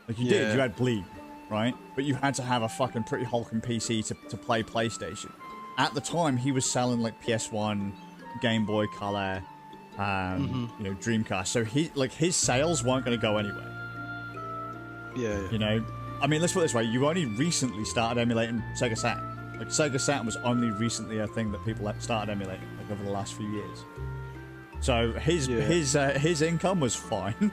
S2: Like you did, you had Bleed, right? But you had to have a fucking pretty hulking PC to play PlayStation. At the time, he was selling like PS1, Game Boy Color, you know, Dreamcast. So his sales weren't going to go anywhere. Yeah. You know. I mean, let's put it this way, you only recently started emulating Sega Saturn. Like, Sega Saturn was only recently a thing that people started emulating, like, over the last few years. So, his income was fine.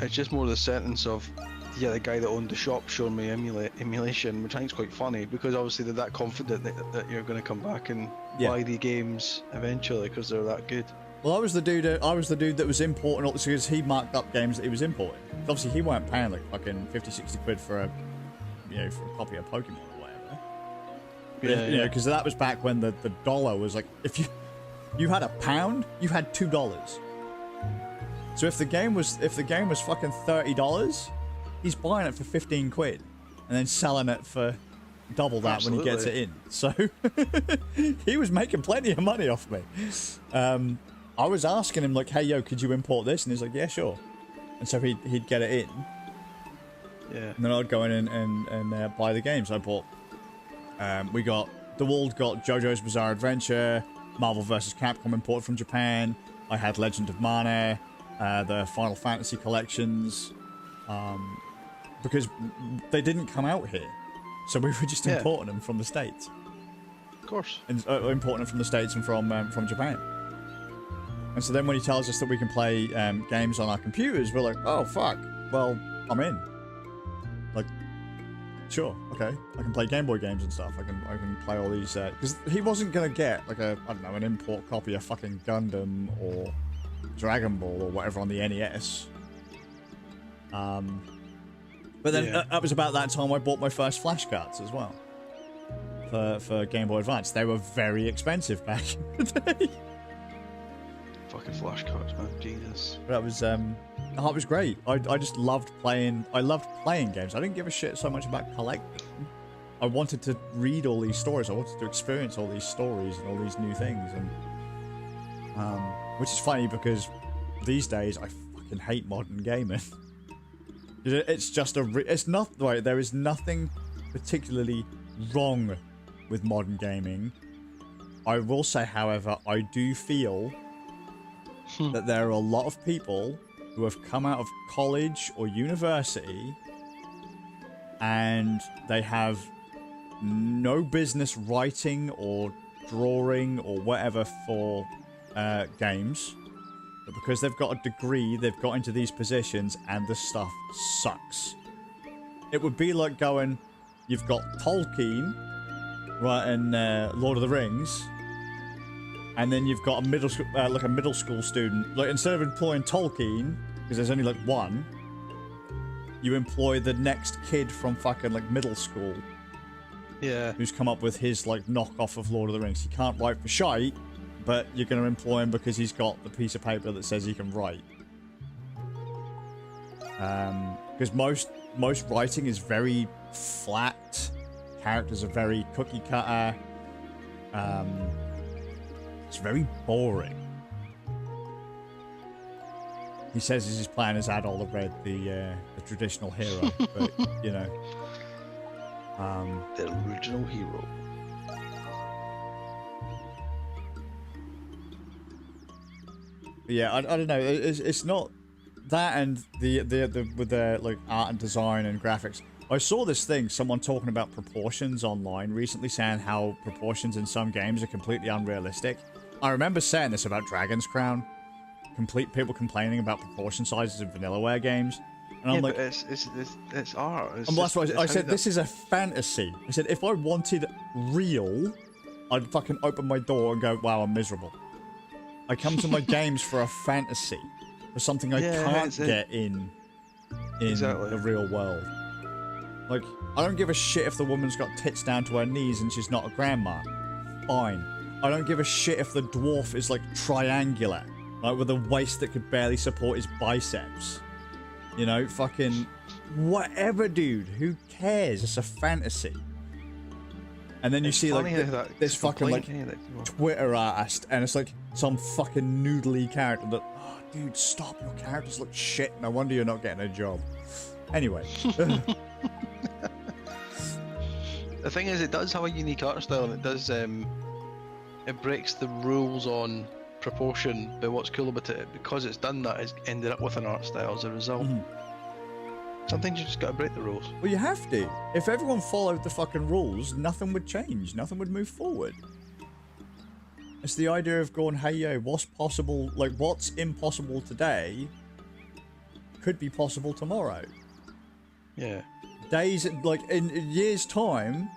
S1: It's just more the sentence of, the guy that owned the shop showing me emulation, which I think is quite funny, because obviously they're that confident that you're going to come back and buy the games eventually, because they're that good.
S2: Well, I was the dude that was importing, because he marked up games that he was importing. Obviously, he weren't paying like fucking 50, 60 quid for a copy of Pokemon or whatever. You know, because that was back when the dollar was like, if you had £1, you had $2. So if the game was fucking $30, he's buying it for 15 quid and then selling it for double that when he gets it in. So he was making plenty of money off me. I was asking him, like, hey, yo, could you import this? And he's like, yeah, sure. And so he'd get it in. Yeah. And then I'd go in and buy the games. I bought... DeWalt got JoJo's Bizarre Adventure, Marvel vs. Capcom imported from Japan. I had Legend of Mana, the Final Fantasy collections, because they didn't come out here. So we were just importing them from the States.
S1: Of course.
S2: And importing them from the States and from Japan. And so then when he tells us that we can play games on our computers, we're like, oh, fuck. Well, I'm in. Like, sure, okay. I can play Game Boy games and stuff. I can play all these... Because he wasn't going to get, like, an import copy of fucking Gundam or Dragon Ball or whatever on the NES. But then that was about that time I bought my first flashcards as well. For Game Boy Advance. They were very expensive back in the day.
S1: Fucking flashcards, man. Jesus.
S2: That was it was great. I just loved playing. I loved playing games. I didn't give a shit so much about collecting. I wanted to read all these stories. I wanted to experience all these stories and all these new things. And which is funny because these days I fucking hate modern gaming. It's just it's not right. There is nothing particularly wrong with modern gaming. I will say, however, I do feel that there are a lot of people who have come out of college or university and they have no business writing or drawing or whatever for games, but because they've got a degree, they've got into these positions and the stuff sucks. It would be like going, you've got Tolkien writing Lord of the Rings, and then you've got a middle school student. Like, instead of employing Tolkien, because there's only like one, you employ the next kid from fucking like middle school. Yeah. Who's come up with his like knockoff of Lord of the Rings. He can't write for shite, but you're going to employ him because he's got the piece of paper that says he can write. Because most writing is very flat. Characters are very cookie cutter. It's very boring. He says his plan is add all the red, the traditional hero, but you know,
S1: the original hero.
S2: Yeah, I don't know. It's not that, and the with the like art and design and graphics. I saw this thing, someone talking about proportions online recently, saying how proportions in some games are completely unrealistic. I remember saying this about Dragon's Crown. People complaining about proportion sizes in Vanillaware games. And I'm like,
S1: but it's art.
S2: That's why I said this is a fantasy. I said if I wanted real, I'd fucking open my door and go, wow, I'm miserable. I come to my games for a fantasy, for something I can't get in the real world. Like, I don't give a shit if the woman's got tits down to her knees and she's not a grandma. Fine. I don't give a shit if the dwarf is like triangular, like with a waist that could barely support his biceps. You know, fucking whatever, dude. Who cares? It's a fantasy. And then you see like this fucking like Twitter artist, and it's like some fucking noodly character that, oh, dude, stop! Your characters look shit. No wonder you're not getting a job. Anyway.
S1: The thing is, it does have a unique art style, and it does it breaks the rules on proportion. But what's cool about it, because it's done that, it's ended up with an art style as a result. Sometimes you just gotta break the rules.
S2: Well, you have to. If everyone followed the fucking rules, nothing would change. Nothing would move forward. It's the idea of going, hey, yo, what's possible, like, what's impossible today could be possible tomorrow.
S1: Yeah.
S2: Days, like, in years' time,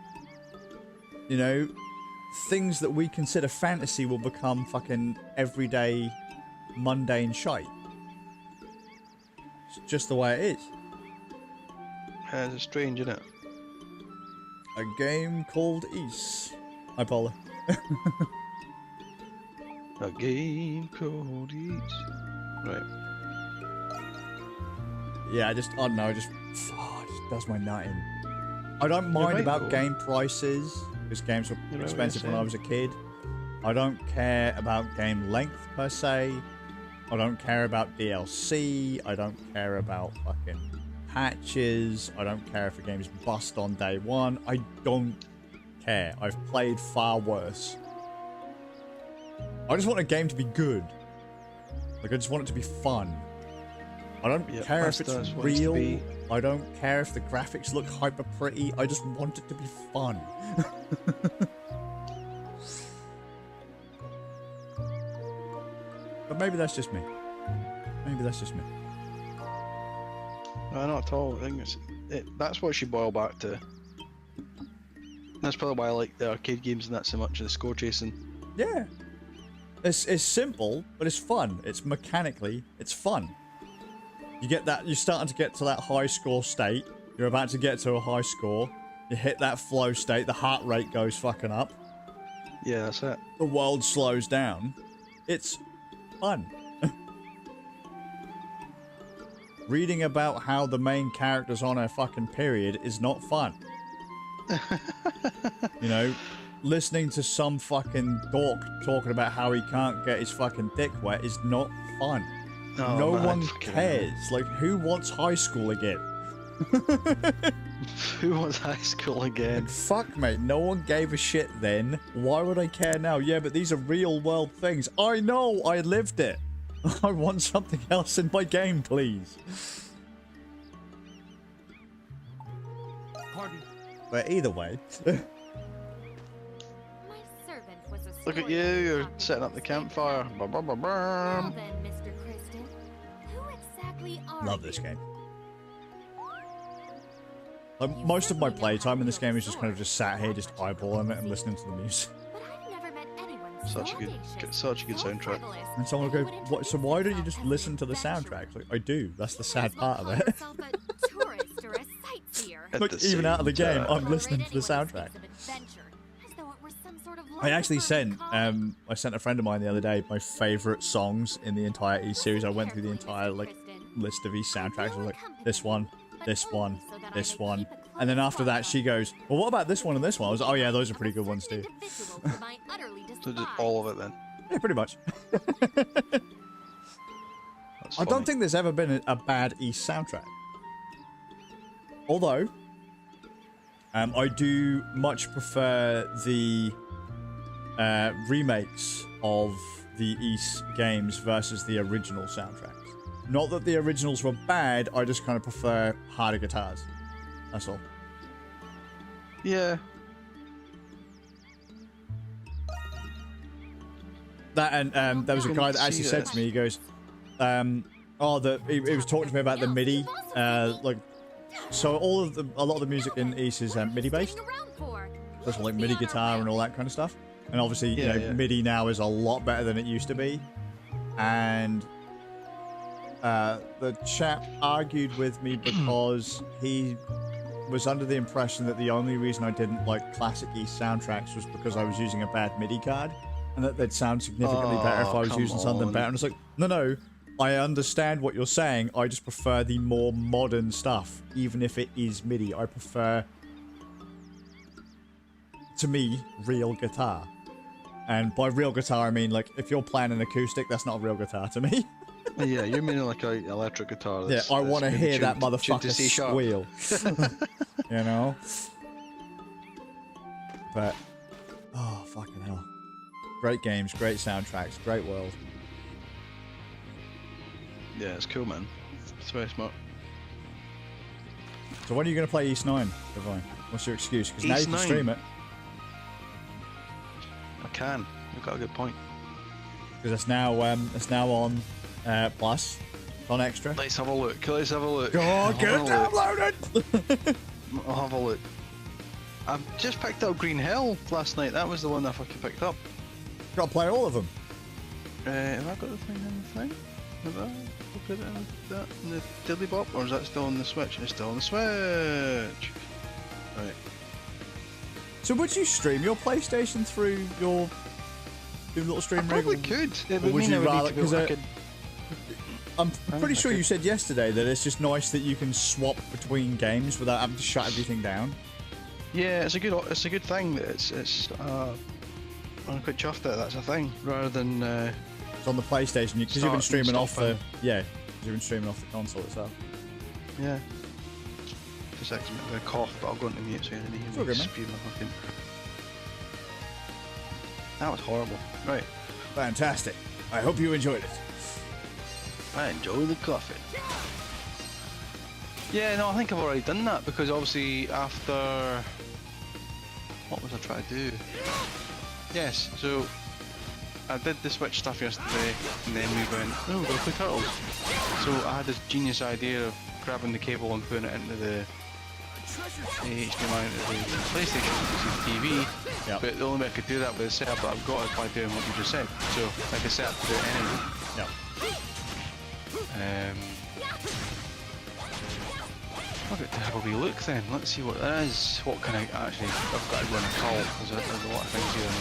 S2: you know, things that we consider fantasy will become fucking everyday, mundane shite. It's just the way it is.
S1: It's strange, isn't it?
S2: A game called Ys. Hi, Paula.
S1: A game called Ys. Right.
S2: Yeah, I don't know, it just does my nut in. I don't mind about game prices, because games were expensive when I was a kid. I don't care about game length, per se. I don't care about DLC. I don't care about fucking patches. I don't care if a game's bust on day one. I don't care. I've played far worse. I just want a game to be good. Like, I just want it to be fun. I don't care if it's real. I don't care if the graphics look hyper pretty. I just want it to be fun. But maybe that's just me. Maybe that's just me.
S1: No, not at all. I think that's what it should boil back to. That's probably why I like the arcade games and that so much, the score chasing.
S2: Yeah. It's simple, but it's fun. It's mechanically, it's fun. You get that, you're starting to get to that high score state. You're about to get to a high score. You hit that flow state, the heart rate goes fucking up.
S1: Yeah, that's it.
S2: The world slows down. It's fun. Reading about how the main character's on a fucking period is not fun. You know, listening to some fucking dork talking about how he can't get his fucking dick wet is not fun.
S1: Oh,
S2: no
S1: man,
S2: one cares. Like, who wants high school again?
S1: Who wants high school again?
S2: Like, fuck, mate. No one gave a shit then. Why would I care now? Yeah, but these are real world things. I know. I lived it. I want something else in my game, please.
S4: Pardon.
S2: But either way.
S5: My servant was a
S1: Look at you, you're setting up the campfire. Bah, bah, bah, bah.
S5: Well then, Mr. Kristen, who exactly are
S2: Love
S5: you?
S2: this game. Like, most of my playtime in this game is just kind of just sat here, just eyeballing it and listening to the music.
S5: But I've never met anyone
S1: Such
S5: so
S1: a good
S5: audacious,
S1: soundtrack.
S5: frivolous,
S2: And someone will go,
S5: who would
S2: what, so why don't you just
S5: introduce
S2: listen to the
S5: adventure.
S2: soundtrack? It's like, I do. That's the sad
S5: As well
S2: part of
S5: call
S2: it.
S5: yourself a tourist or a sightseer.
S1: At
S2: Look,
S1: the
S2: even out of the
S1: same
S2: game,
S1: time.
S2: I'm listening to the
S5: Overrate
S2: soundtrack.
S5: anyone who speaks of adventure, as though it were some sort of
S2: I actually
S5: local
S2: sent,
S5: calling.
S2: I sent a friend of mine the other day my favourite songs in the entire East series. I went through the entire, like, list of East soundtracks. I was like, this one, this one, this one. And then after that, she goes, well, what about this one and this one? I was like, oh yeah, those are pretty good ones too.
S1: So just all of it then.
S2: Yeah, pretty much.
S1: That's
S2: I don't
S1: funny.
S2: think there's ever been a bad East soundtrack. Although, I do much prefer the remakes of the East games versus the original soundtracks. Not that the originals were bad, I just kind of prefer harder guitars. That's all.
S1: Yeah.
S2: That and there was a guy that actually said to me, he goes, he was talking to me about the MIDI, like, so a lot of the music in East is MIDI based, so it's like MIDI guitar and all that kind of stuff. And obviously, you know, MIDI now is a lot better than it used to be. And the chap argued with me because he was under the impression that the only reason I didn't like Classic East soundtracks was because I was using a bad MIDI card, and that they'd sound significantly better if I was using something better. And it's like, no, I understand what you're saying. I just prefer the more modern stuff, even if it is MIDI. I prefer, to me, real guitar. And by real guitar, I mean, like, if you're playing an acoustic, that's not a real guitar to me.
S1: Yeah, you're meaning like an electric guitar.
S2: Yeah, I want to hear that motherfucker squeal. You know? But, oh, fucking hell. Great games, great soundtracks, great world.
S1: Yeah, it's cool, man. It's very smart.
S2: So when are you going to play East 9, Divine? What's your excuse? Because now you can stream it.
S1: I can. You've got a good point.
S2: Because it's now on Plus, on Extra.
S1: Let's have a look. Let's have a look.
S2: Oh, get it downloaded!
S1: I'll have a look. I've just picked up Green Hill last night. That was the one I fucking picked up.
S2: Got to play all of them.
S1: Have I got the thing in the thing? Have I put it in the Dilly Bop, or is that still on the Switch? It's still on the Switch. Right.
S2: So would you stream your PlayStation through your little stream rig?
S1: Probably could. It
S2: Or would you rather?
S1: because
S2: I'm pretty sure you said yesterday that it's just nice that you can swap between games without having to shut everything down.
S1: Yeah, it's a good thing that it's I'm quite chuffed that that's a thing rather than
S2: it's on the PlayStation because you've been streaming off the you've been streaming off the console itself.
S1: Yeah. Just actually I'm gonna cough, but I'll go into mute so you didn't hear me spew my fucking. That was horrible. Right.
S2: Fantastic. I hope you enjoyed it.
S1: I enjoy the coffee. Yeah, no, I think I've already done that because obviously after what was I trying to do? Yes, so I did the Switch stuff yesterday, and then we went, oh, we're gonna play Turtles. So I had this genius idea of grabbing the cable and putting it into the HDMI into the PlayStation, which is TV.
S2: Yep.
S1: But the only way I could do that with the setup that I've got is by doing what you just said. So I could set up to do it anyway.
S2: Yeah.
S1: Look at to have a wee look then. Let's see what that is. What can I actually? I've got to go in a call because there's a lot of things here.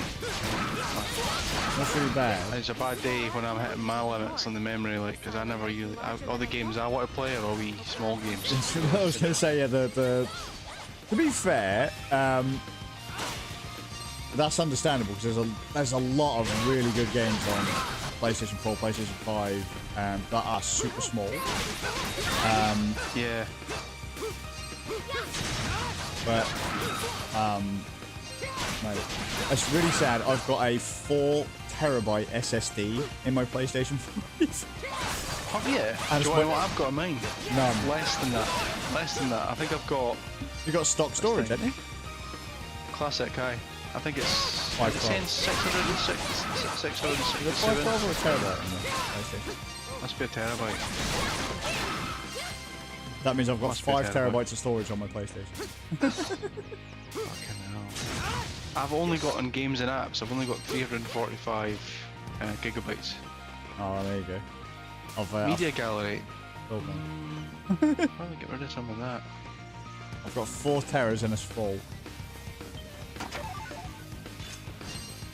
S2: That's really bad.
S1: It's a bad day when I'm hitting my limits on the memory, like because I never usually all the games I want to play are all wee small games.
S2: I was going to say to be fair, that's understandable because there's a lot of really good games on PlayStation 4, PlayStation 5 that are super small.
S1: Yeah.
S2: But mate, it's really sad. I've got a 4 terabyte SSD in my PlayStation 5.
S1: Oh yeah.
S2: And
S1: Do you know what I've got in mine?
S2: None.
S1: Less than that. Less than that. I think I've got.
S2: You got stock storage, haven't you?
S1: Classic high. I think it's
S2: 512.
S1: 667.
S2: Is it 512 or a terabyte in the PlayStation?
S1: Must be a terabyte.
S2: That means I've got
S1: Must be a
S2: 5
S1: terabyte.
S2: terabytes of storage on my PlayStation.
S1: Fucking hell. I've only got on games and apps. I've only got 345 gigabytes.
S2: Oh, there you go. Of
S1: Media gallery.
S2: oh,
S1: Probably get rid of some of that.
S2: I've got 4 teras and it's full.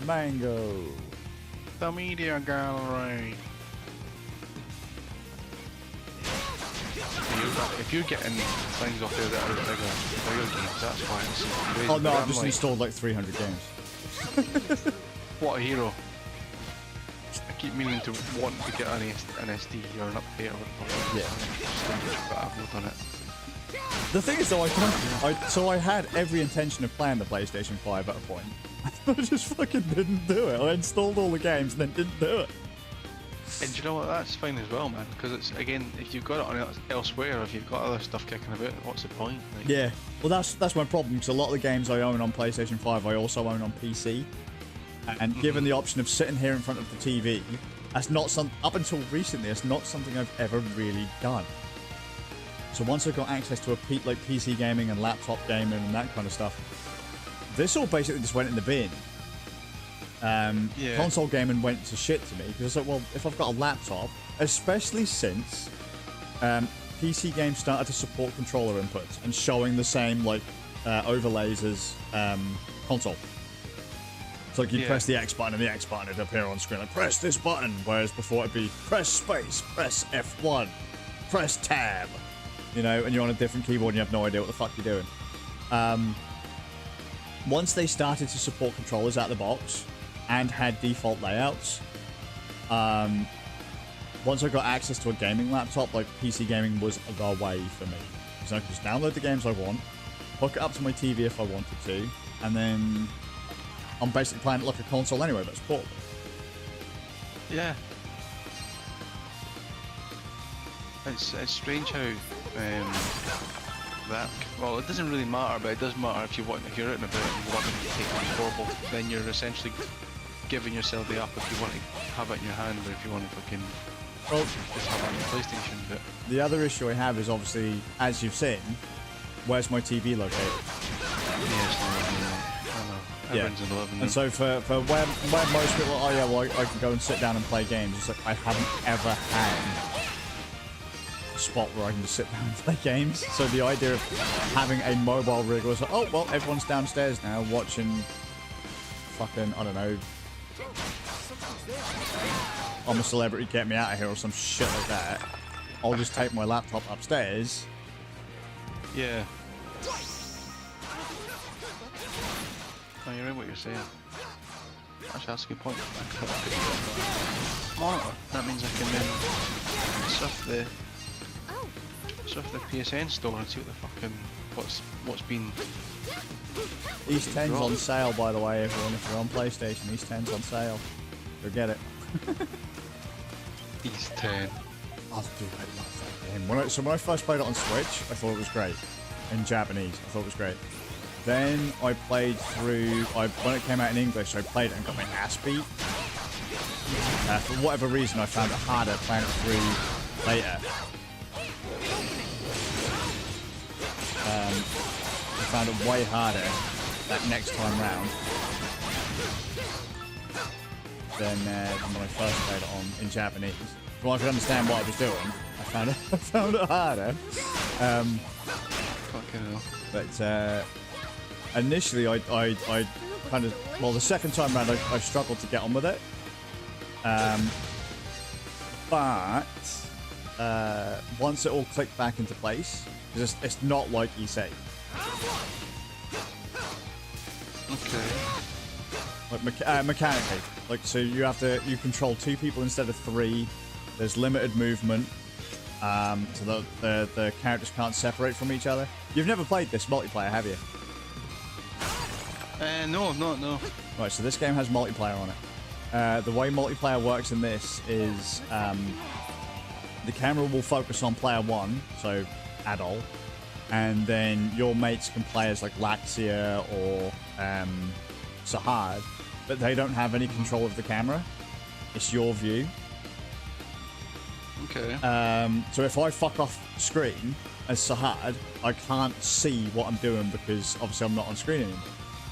S2: Mango.
S1: The media gallery. If you're getting things off there that are bigger games, that's why it's crazy.
S2: Oh no,
S1: But
S2: I've
S1: I'm
S2: just
S1: like,
S2: installed like 300 games.
S1: what a hero. I keep meaning to want to get an SD or an update or whatever.
S2: Yeah.
S1: But I've not done it.
S2: The thing is though, I had every intention of playing the PlayStation 5 at a point. I just fucking didn't do it. I installed all the games and then didn't do it.
S1: And you know what? That's fine as well, man. Because it's again, if you've got it on elsewhere, or if you've got other stuff kicking about, what's the point? Like,
S2: Yeah, well that's my problem because a lot of the games I own on PlayStation 5 I also own on PC, and given the option of sitting here in front of the TV, that's not up until recently, it's not something I've ever really done. So once I got access to like PC gaming and laptop gaming and that kind of stuff, this all basically just went in the bin.
S1: Yeah.
S2: console gaming went to shit to me because I was like, well, if I've got a laptop, especially since PC games started to support controller inputs and showing the same like overlays as console. So like you press the X button and the X button would appear on screen like press this button, whereas before it'd be press space, press F1, press tab, you know, and you're on a different keyboard and you have no idea what the fuck you're doing. Once they started to support controllers out of the box and had default layouts, once I got access to a gaming laptop, like PC gaming was the way for me. Because I could just download the games I want, hook it up to my TV if I wanted to, and then I'm basically playing it like a console anyway, but it's portable.
S1: Yeah. It's strange how that, well, it doesn't really matter, but it does matter if you're out and about and you want to take it portable, then you're essentially giving yourself the up if you want to have it in your hand, or if you want to fucking just have it on your PlayStation. But
S2: the other issue I have is obviously, as you've seen, where's my TV located?
S1: yes, I know. Everyone's in love.
S2: And so for where most people are, oh yeah, well, I can go and sit down and play games, it's like I haven't ever had a spot where I can just sit down and play games. So the idea of having a mobile rig was like, oh, well, everyone's downstairs now watching fucking, I don't know, I'm a Celebrity, Get Me Out of Here or some shit like that. I'll just take my laptop upstairs.
S1: Yeah. Oh, you're right what you're saying. Actually, that's a good point. Monitor. That means I can surf the PSN store and see what the fucking what's been.
S2: East 10's on sale, by the way, everyone. If you're on PlayStation, East 10's on sale. Go get it.
S1: East 10.
S2: I love that game. When I first played it on Switch, I thought it was great. In Japanese, I thought it was great. Then I played through, when it came out in English, I played it and got my ass beat. For whatever reason, I found it harder playing it through later. I found it way harder that next time round than when I first played it in Japanese. Well, I could understand what I was doing. I found it harder.
S1: Fucking hell.
S2: But initially, I kind of, well, the second time round, I struggled to get on with it. But once it all clicked back into place, because it's not like VIII.
S1: Okay.
S2: Like mechanically, like so you control 2 people instead of 3. There's limited movement, so the characters can't separate from each other. You've never played this multiplayer, have you?
S1: No.
S2: Right, so this game has multiplayer on it. The way multiplayer works in this is the camera will focus on player 1, so Adol, and then your mates can play as like Laxia or Sahad, but they don't have any control of the camera. It's your view.
S1: Okay.
S2: So if I fuck off screen as Sahad, I can't see what I'm doing because obviously I'm not on screen anymore.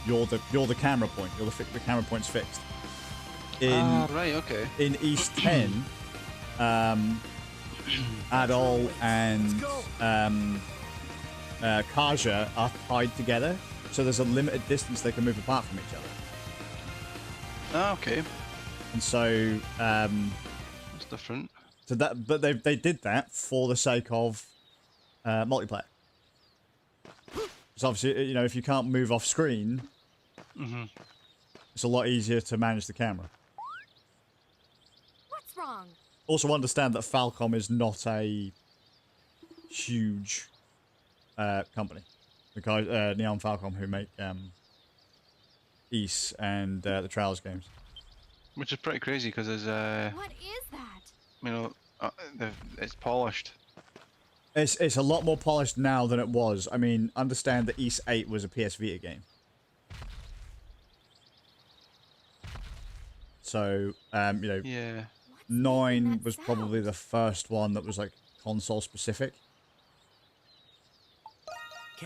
S2: You're the camera point. The camera point's fixed.
S1: Right. Okay.
S2: In East 10, Adol and Kaja are tied together, so there's a limited distance they can move apart from each other.
S1: Okay.
S2: And so
S1: That's different.
S2: So that, but they did that for the sake of multiplayer. So obviously, you know, if you can't move off screen, it's a lot easier to manage the camera.
S5: What's wrong?
S2: Also understand that Falcom is not a huge company. The guys, Neon Falcom, who make Ys and the Trials games.
S1: Which is pretty crazy because there's
S5: What is that?
S1: you know, it's polished.
S2: It's a lot more polished now than it was. I mean, understand that Ys 8 was a PS Vita game. So, you know,
S1: Yeah.
S2: 9 was probably the first one that was like console specific.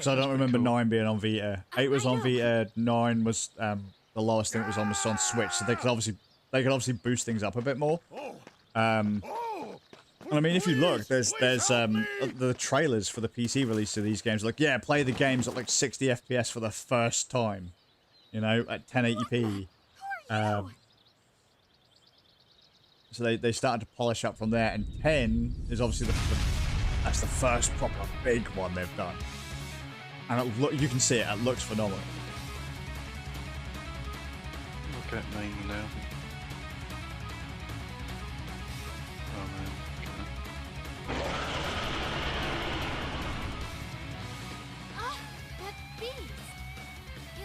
S2: So I don't remember
S1: cool.
S2: 9 being on Vita. 8 was on Vita, 9 was the lowest thing that was on Switch, so they could obviously boost things up a bit more. And I mean, if you look, there's the trailers for the PC release of these games. Like, yeah, play the games at like 60 FPS for the first time, you know, at 1080p. So they started to polish up from there, and 10 is obviously that's the first proper big one they've done. And you can see it. It looks phenomenal.
S1: Look at 9 now. Oh man.
S5: Ah, that beast.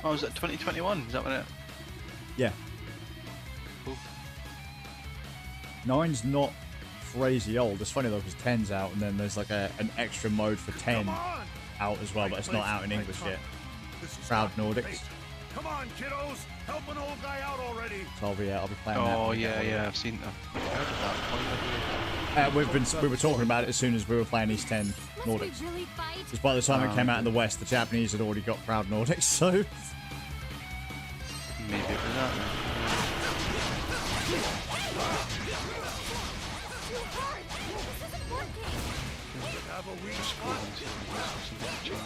S1: Oh, was it 2021? Is that when it?
S2: Yeah.
S1: Cool.
S2: 9's not crazy old. It's funny though, because 10's out, and then there's like an extra mode for 10 out as well, but it's not out in English yet. Proud Nordics.
S6: Come on, kiddos! Help an old guy out already!
S2: So I'll be playing that.
S1: Oh yeah, I've seen that.
S2: We were talking about it as soon as we were playing these 10 Nordics.
S5: Really fight?
S2: Because by the time it came out in the West, the Japanese had already got Proud Nordics, so...
S1: Maybe it was that then.
S6: Have a weak
S1: Just go and see if there's something changes.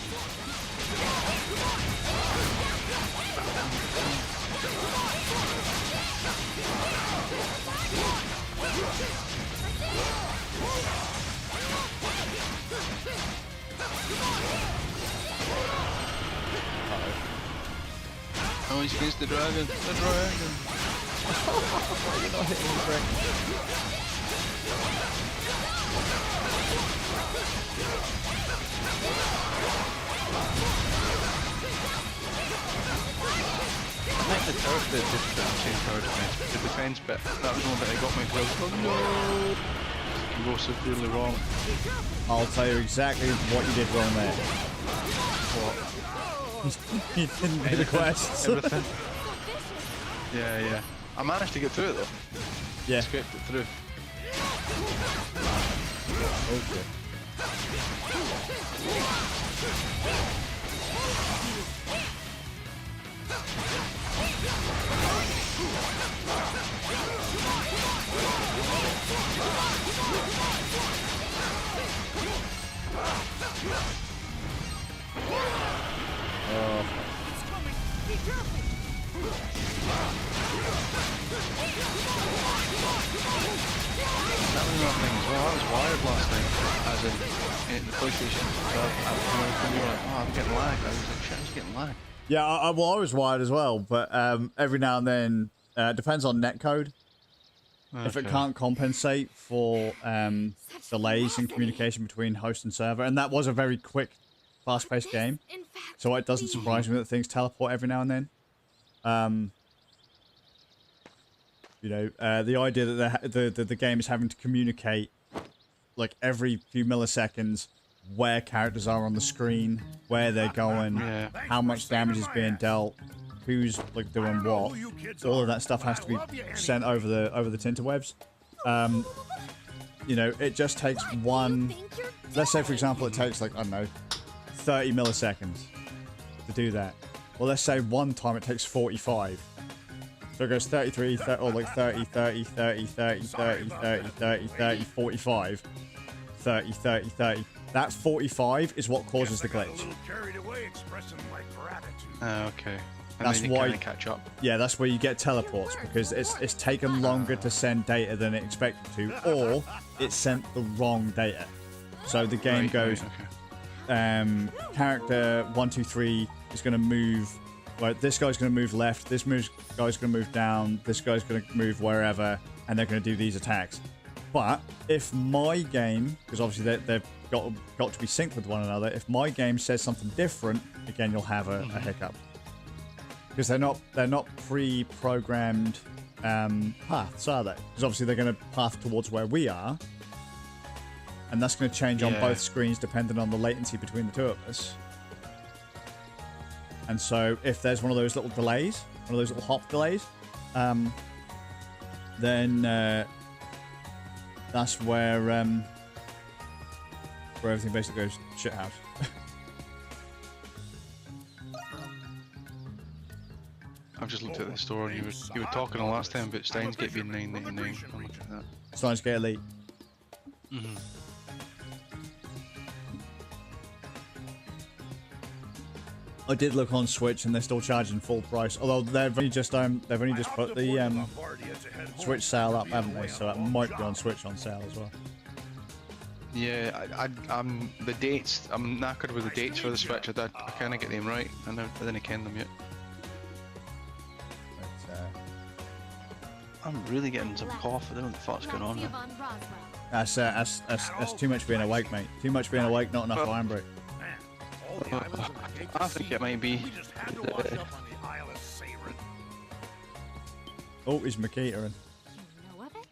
S1: Oh, he's against the dragon. The dragon.
S2: You're not hitting the dragon.
S1: I think the turret, the defense bit, that was the one that I got me because I was like, oh no! It can go severely wrong.
S2: I'll tell you exactly what you did wrong there.
S1: What?
S2: You didn't do the quests.
S1: Everything. Yeah. I managed to get through it though.
S2: Yeah.
S1: Scraped it through.
S2: Okay.
S1: That was another thing as well. I was wired last night, as in the PlayStation. So you were like, oh, I'm getting lag. I was like, shit, I was getting lag.
S2: Yeah, I was wired as well, but every now and then, depends on netcode. Okay. If it can't compensate for delays in communication between host and server, and that was a very quick, fast-paced game, so it doesn't surprise me that things teleport every now and then. You know, the idea that the game is having to communicate like every few milliseconds where characters are on the screen, where they're going, how much damage is being dealt, who's like doing what. All of that stuff has to be sent over the interwebs. You know, it just takes one. Let's say, for example, it takes like, I don't know, 30 milliseconds to do that. Well, let's say one time it takes 45. So it goes 33, 30, or like 30, 30, 30, 30, 30, 30, 30, 30, 45, 30, 30, 30. That 45 is what causes the glitch.
S1: Okay. And
S2: That's
S1: then
S2: why.
S1: Kind of catch up.
S2: Yeah, that's where you get teleports, because it's taken longer to send data than it expected to, or it sent the wrong data. So the game goes,
S1: okay.
S2: Character 123 is going to move. Like, this guy's going to move left, this guy's going to move down, this guy's going to move wherever, and they're going to do these attacks. But if my game, because obviously they've got to be synced with one another, if my game says something different, again you'll have a hiccup, because they're not pre-programmed paths, are they? Because obviously they're going to path towards where we are, and that's going to change on both screens depending on the latency between the two of us. And so if there's one of those little delays, one of those little hop delays, then that's where everything basically goes shithouse.
S1: I've just looked at the store and you were talking the last time about Steins Gate being $9.99. I'm looking at that.
S2: Steins Gate Elite. I did look on Switch and they're still charging full price. Although they've only just put the Switch sale up, haven't they? So that might be on Switch on sale as well.
S1: Yeah, I'm the dates. I'm knackered with the dates for the Switch. I kind of get them right, and I didn't ken them yet.
S2: But,
S1: I'm really getting some cough. I don't know what the fuck's going on there.
S2: that's too much being awake, mate. Too much being awake, not enough iron break.
S1: I think it might be.
S2: Oh, is Makita in?
S5: You know of it?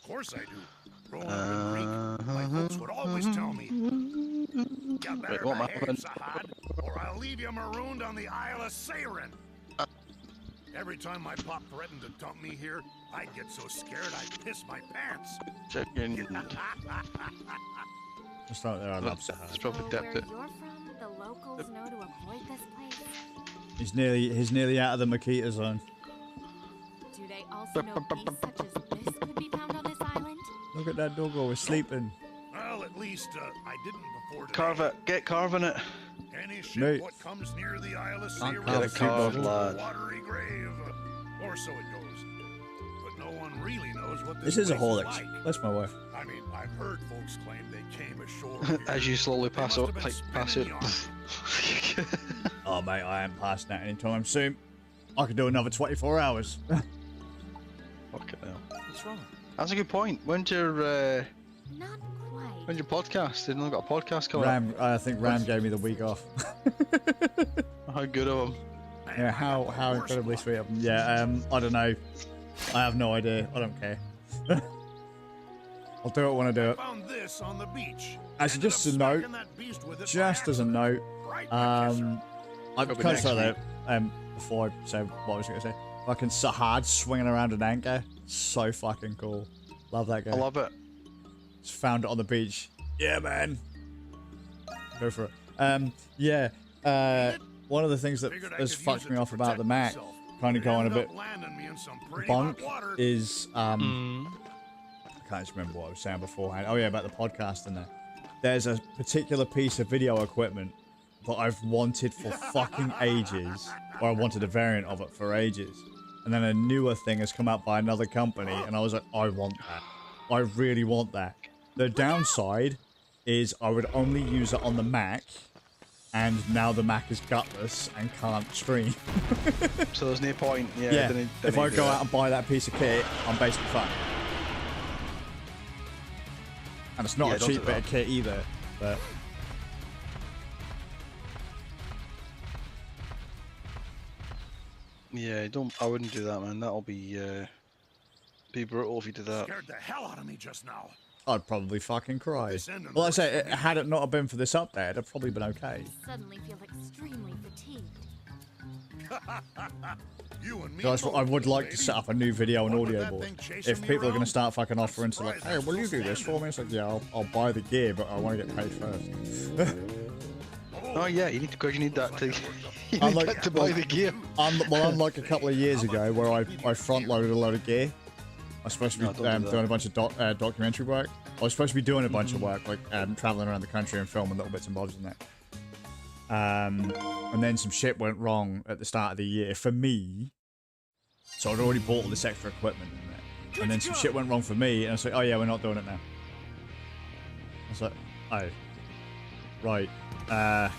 S6: Of course I do. Growing up in Greek, my folks would always tell me, "You better
S1: what
S6: behave,
S1: happened?
S6: Sahad, or I'll leave you marooned on the Isle of Seiren." Every time my pop threatened to dump me here, I'd get so scared I'd piss my pants.
S1: Second.
S2: Just right there, I love
S1: It's
S2: Sahad.
S1: probably
S5: So
S1: dipped
S5: where
S1: it.
S5: you're from, the locals know to avoid this place?
S2: He's nearly out of the Makita zone.
S5: Do they also know beasts such as this could be found on this island?
S2: Look at that doggo, he's sleeping.
S6: Well, at least I didn't before today.
S1: Carve it. Get carving it.
S6: Any ship
S2: Mate.
S6: what comes near the Isle of
S2: Can't
S6: Seiren
S2: carve
S6: is
S2: a carved
S6: a
S1: lad.
S6: watery grave, or so it goes. But no one really knows what
S2: This
S6: this
S2: is a
S6: place
S2: Horlicks.
S6: like.
S2: That's my wife.
S6: I mean, I've heard folks claim they came ashore here.
S1: As you slowly
S6: They
S1: pass
S6: must
S1: out,
S6: have been
S1: pass
S6: spinning
S1: out.
S6: yarn.
S2: Oh, mate, I ain't passing that anytime soon. I could do another 24 hours.
S1: Fuck it now.
S4: What's wrong?
S1: That's a good point. When's your
S5: Not quite.
S1: podcast? Didn't I got a podcast coming
S2: Ram, I think Ram gave me the week off.
S1: up? How good of him.
S2: Yeah, how incredibly sweet of him. Yeah, I don't know. I have no idea. I don't care. I'll do it when I do it.
S6: Found this on the beach.
S2: Actually,
S6: Ended
S2: just
S6: up
S2: a note,
S6: smacking that beast with it by
S2: just as a
S6: accident.
S2: note,
S6: Right back, yes, sir.
S2: I've
S1: Probably
S2: kind of
S1: next
S2: said that before I say what I was going to say. Fucking Sahad swinging around an anchor. So fucking cool. Love that guy.
S1: I love it.
S2: Just found it on the beach. Yeah, man. Go for it. Yeah. One of the things that
S6: Figured I
S2: has
S6: could
S2: fucked
S6: use
S2: me
S6: it to
S2: off about the
S6: protect
S2: Mac,
S6: myself.
S2: kind of
S6: It
S2: going a
S6: ended
S2: bit
S6: up landing me in some pretty
S2: bunk,
S6: hot water.
S2: is
S1: Mm.
S2: I can't just remember what I was saying beforehand. Oh yeah, about the podcast and that. There's a particular piece of video equipment that I've wanted for fucking ages, or I wanted a variant of it for ages. And then a newer thing has come out by another company, and I was like, I want that. I really want that. The downside is I would only use it on the Mac, and now the Mac is gutless and can't stream.
S1: So there's no point. Yeah.
S2: Yeah,
S1: didn't
S2: if I
S1: do
S2: go
S1: that.
S2: out and buy that piece of kit, I'm basically fucked. And it's not
S1: Yeah,
S2: a
S1: don't
S2: cheap
S1: do
S2: bit
S1: that.
S2: of kit either, but
S1: Yeah, I wouldn't do that, man. That'll be brutal if you did that.
S6: Scared the hell out of me just now.
S2: I'd probably fucking cry.
S6: This ending
S2: Well, I
S6: works
S2: say,
S6: for me.
S2: had it not have been for this update, it'd have probably been okay.
S5: Suddenly feel extremely fatigued.
S6: You and me
S2: Guys,
S6: both,
S2: I would like to
S6: baby.
S2: set up a new video and
S6: What with
S2: audio
S6: that
S2: board.
S6: thing chasing
S2: If
S6: me
S2: people are going to
S6: around?
S2: start fucking
S6: I'm
S2: offering to like,
S6: surprised
S2: hey,
S6: I'm
S2: will you
S6: still
S2: do this for
S6: standing.
S2: me? It's like, yeah, I'll buy the gear, but I want to get paid first.
S1: Oh yeah, you need to, cause you need that to. You
S2: I'm
S1: need
S2: like-
S1: that to buy the gear.
S2: Unlike a couple of years ago where I front loaded a load of gear. I was supposed to
S1: No,
S2: be
S1: don't do that.
S2: doing a bunch of documentary work. I was supposed to be doing a bunch of work, like traveling around the country and filming little bits and bobs and that. And then some shit went wrong at the start of the year for me. So I'd already bought all this extra equipment and that. And then some shit went wrong for me, and I was like, oh yeah, we're not doing it now. I was like, oh, right. I've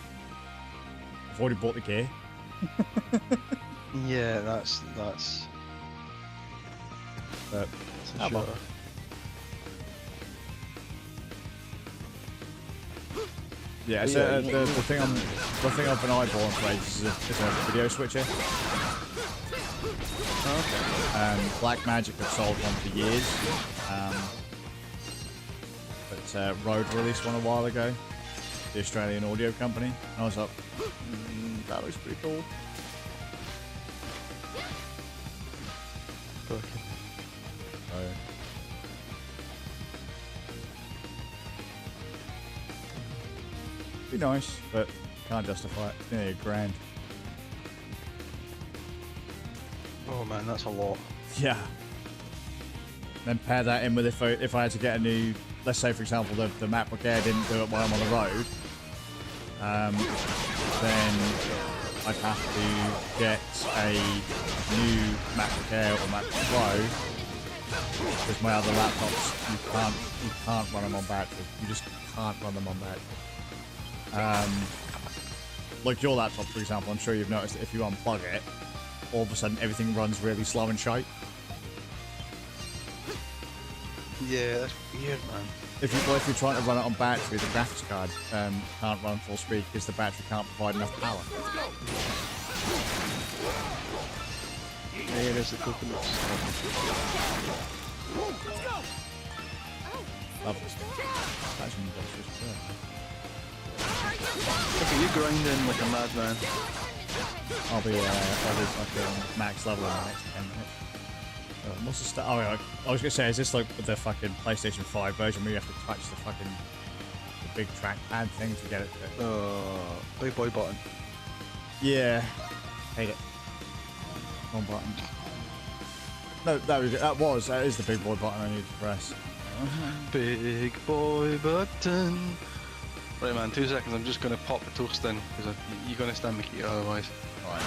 S2: already bought the gear.
S1: Yeah, that's
S2: But
S1: that's a
S2: Ah, well.
S1: shooter.
S2: yeah, so the thing I've been eyeballing for ages is a video switcher. Black Magic have sold one for years. But Rode released one a while ago, the Australian audio company. And I was like, that looks pretty cool. So, be nice, but can't justify it. It's nearly $1,000.
S1: Oh man, that's a lot.
S2: Yeah. Then pair that in with if I had to get a new, let's say for example the MacBook Air didn't do it while I'm on the road, then I'd have to get a new MacBook Air or MacBook Pro, because my other laptops you can't run them on battery. You just can't run them on battery. Like your laptop, for example, I'm sure you've noticed that if you unplug it, all of a sudden everything runs really slow and shite.
S1: Yeah, that's weird, man.
S2: If you're trying to run it on battery, the graphics card can't run full speed because the battery can't provide enough power.
S1: Yeah, there's the coconuts.
S2: Lovely. That's delicious.
S1: Look at you grinding like a madman.
S2: I'll be fucking max level in the next 10 minutes. What's the stuff? Oh, yeah, I was gonna say, is this like the fucking PlayStation 5 version where you have to touch the big trackpad thing to get it to...
S1: Big boy button.
S2: Yeah. Hate it. One button. No, that is the big boy button I need to press.
S1: Big boy button. Right, man, 2 seconds. I'm just gonna pop the toast in because you're gonna stand me here otherwise.
S2: Alright.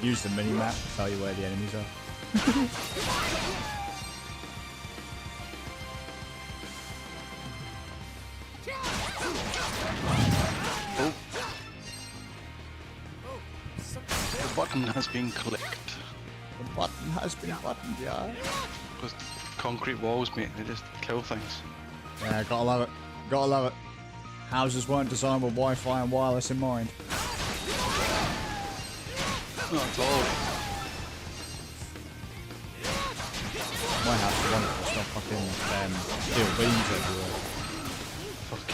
S2: Use the mini map to tell you where the enemies are.
S1: Oh. The button has been clicked.
S2: The button has been buttoned, yeah.
S1: Because concrete walls, mate, they just kill things.
S2: Yeah, gotta love it. Gotta love it. Houses weren't designed with Wi-Fi and wireless in mind.
S1: Not at all.
S2: My house is wonderful. It's got fucking steel beams everywhere.
S1: Fuck.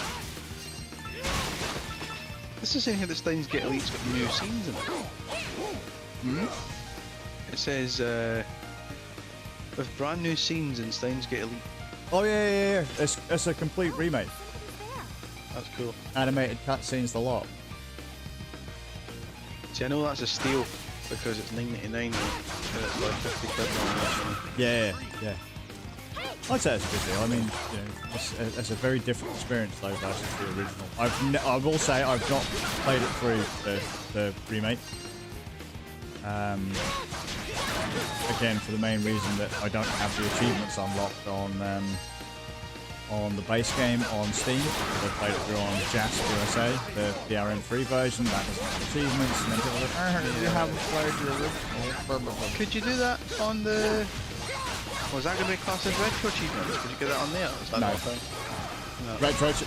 S1: This is saying here that Steins Gate Elite's got new scenes in it. It says, with brand new scenes in Steins Gate Elite.
S2: Oh yeah. It's a complete remake.
S1: That's cool.
S2: Animated cutscenes, the lot.
S1: See, I know that's a steal because it's $9.99 and it's like 50 quid now.
S2: Yeah. I'd say it's a good deal. I mean, you know, it's a very different experience though versus the original. I will say I've not played it through the remake. Again, for the main reason that I don't have the achievements unlocked on the base game on Steam. I played it through on JAS USA, the DRM3 version. That doesn't have achievements, and then people are like, you haven't played the original.
S1: Could you do that on the... Was that going to be classed as retro achievements? Could you get that on there? Is that
S2: No.
S1: not a thing? No.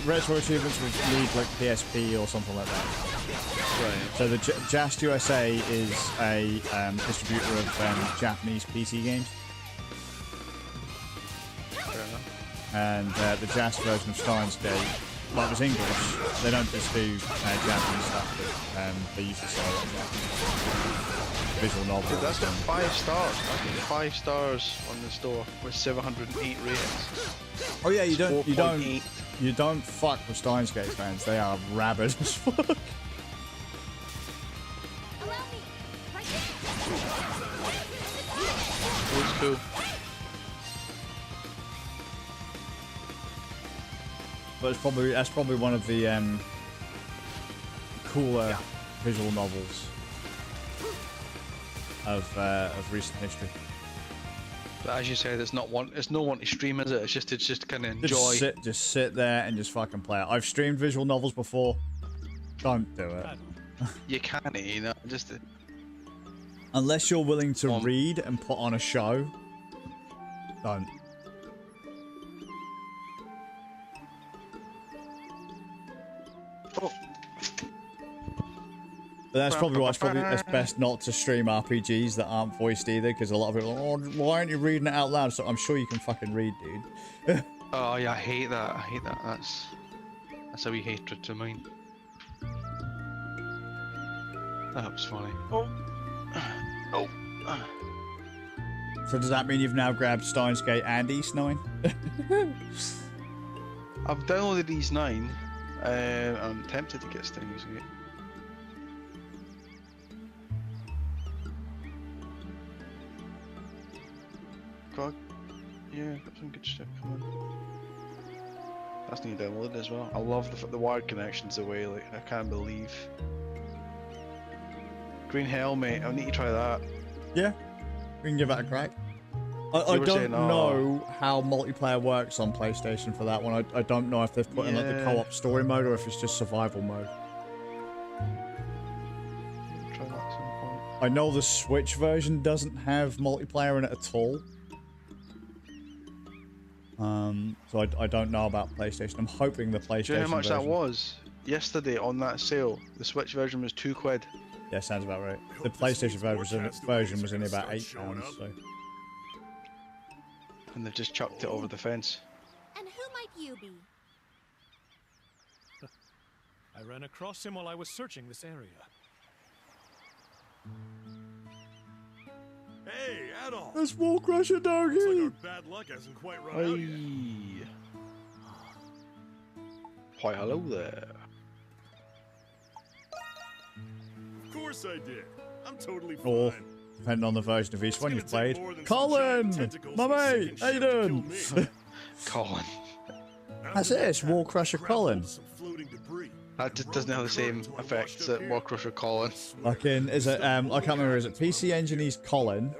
S2: Retro achievements would need like PSP or something like that.
S1: Right.
S2: So the JAS USA is a distributor of Japanese PC games.
S1: Fair enough.
S2: And the JAS version of Steins Gate, well, it was English. They don't just do Japanese stuff, but they used to sell a lot of Japanese visual novels.
S1: Dude, that's got 5 stars. That's got 5 stars on the store with 708 ratings.
S2: Oh yeah, you don't
S1: 4.8.
S2: fuck with Steins Gate fans. They are rabid as fuck.
S5: Allow me. Right there.
S1: It's cool.
S2: But that's probably one of the cooler visual novels of recent history.
S1: But as you said, it's no one to stream, is it? It's just kind of enjoy.
S2: Just sit there and just fucking play it. I've streamed visual novels before. Don't do it.
S1: You can't, you know, just.
S2: Unless you're willing to read and put on a show. Don't.
S1: Oh.
S2: But that's probably why it's best not to stream RPGs that aren't voiced either, because a lot of people are like, oh, why aren't you reading it out loud? So I'm sure you can fucking read, dude.
S1: Oh yeah, I hate that. That's a wee hatred to mine. That was funny. Oh.
S2: So does that mean you've now grabbed Steins Gate and East 9?
S1: I've downloaded East 9. I'm tempted to get Steins Gate. God, yeah, got some good stuff coming. That's new downloaded as well. I love the wired connections away. Like I can't believe. Green Helmet. I need to try that.
S2: Yeah, we can give that a crack. I don't know how multiplayer works on PlayStation for that one. I don't know if they've put in like the co-op story mode or if it's just survival mode.
S1: Try that at some point.
S2: I know the Switch version doesn't have multiplayer in it at all. So I don't know about PlayStation. I'm hoping the PlayStation.
S1: Do you know how much
S2: version...
S1: that was? Yesterday on that sale, the Switch version was £2.
S2: Yeah, sounds about right. The PlayStation version was only about £8. So.
S1: And they've just chucked it over the fence.
S5: And who might you be?
S7: I ran across him while I was searching this area.
S6: Hey, Adolf!
S2: That's Wall Crusher Doggy!
S6: Looks like our bad luck hasn't quite run out yet.
S1: Why, hello there.
S6: Of course I did. I'm totally fine.
S2: Or, depending on the version of each one you've played. Colin! My mate! How you doing?
S1: Colin.
S2: That's it, it's Wall Crusher Colin.
S1: That just doesn't have the same effects that Wall Crusher Colin.
S2: Fucking, is it, I can't remember, is it PC Engine he's Colin?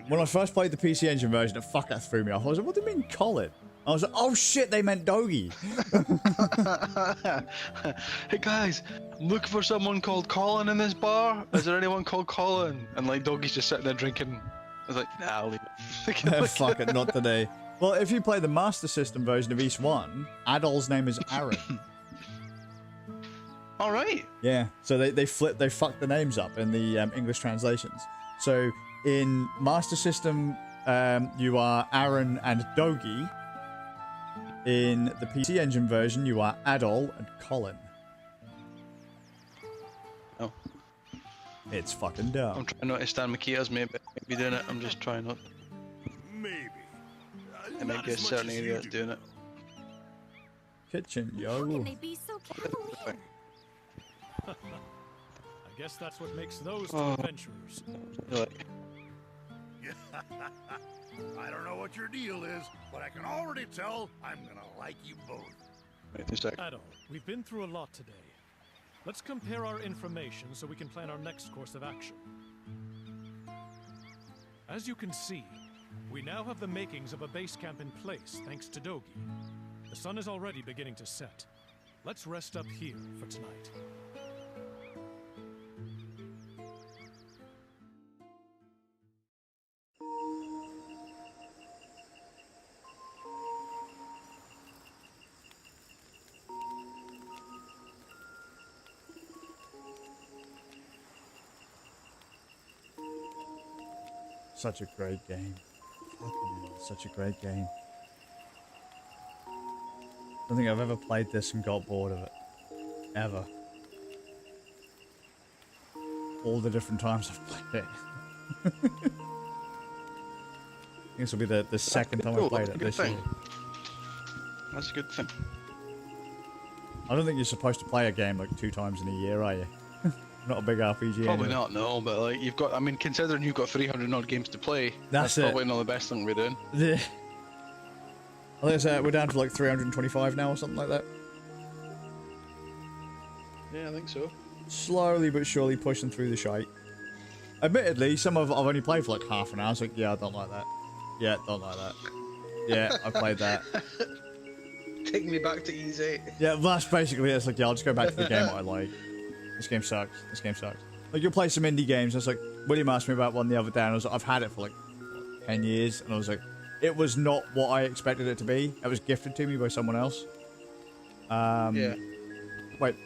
S2: When I first played the PC Engine version, that threw me off. I was like, what do you mean Colin? I was like, oh shit, they meant Doggy.
S1: Hey guys, I'm looking for someone called Colin in this bar. Is there anyone called Colin? And like Doggy's just sitting there drinking. I was like, nah, I'll leave it.
S2: Fuck it, not today. Well, if you play the Master System version of East 1, Adol's name is Aaron.
S1: Alright.
S2: Yeah, so they fucked the names up in the English translations. So in Master System, you are Aaron and Dogi. In the PC Engine version, you are Adol and Colin.
S1: Oh.
S2: It's fucking dumb.
S1: I'm trying not to stand Makita's maybe doing it. I'm just trying not.
S6: Maybe.
S1: There might be a certain area that's doing it.
S2: Kitchen,
S5: How can
S2: yo.
S5: they be so cavalier?
S7: I guess that's what makes those two adventurers.
S1: You're like,
S6: I don't know what your deal is, but I can already tell I'm gonna like you both.
S1: wait a sec.
S7: Adol, we've been through a lot today. Let's compare our information so we can plan our next course of action. As you can see, we now have the makings of a base camp in place thanks to Dogi. The sun is already beginning to set. Let's rest up here for tonight.
S2: Such a great game. Fucking hell, such a great game. I don't think I've ever played this and got bored of it. Ever. All the different times I've played it. I think this will be the second time I've played it this year.
S1: That's a good thing.
S2: I don't think you're supposed to play a game like 2 times in a year, are you? Not a big RPG.
S1: Probably
S2: anyway.
S1: not, no, but like you've got, I mean, considering you've got 300 odd games to play, that's
S2: it.
S1: probably not the best thing we're doing.
S2: Yeah. I think we're down to like 325 now or something like that.
S1: Yeah, I think so.
S2: Slowly but surely pushing through the shite. Admittedly, some of I've only played for like half an hour. I was like, yeah, I don't like that. Yeah, don't like that. Yeah, I played that.
S1: Take me back to easy.
S2: Yeah, that's basically it. It's like, yeah, I'll just go back to the game I like. This game sucks. This game sucks. Like, you'll play some indie games. I was like, William asked me about one the other day, and I was like, I've had it for like 10 years, and I was like, it was not what I expected it to be. It was gifted to me by someone else.
S1: Yeah.
S2: Wait,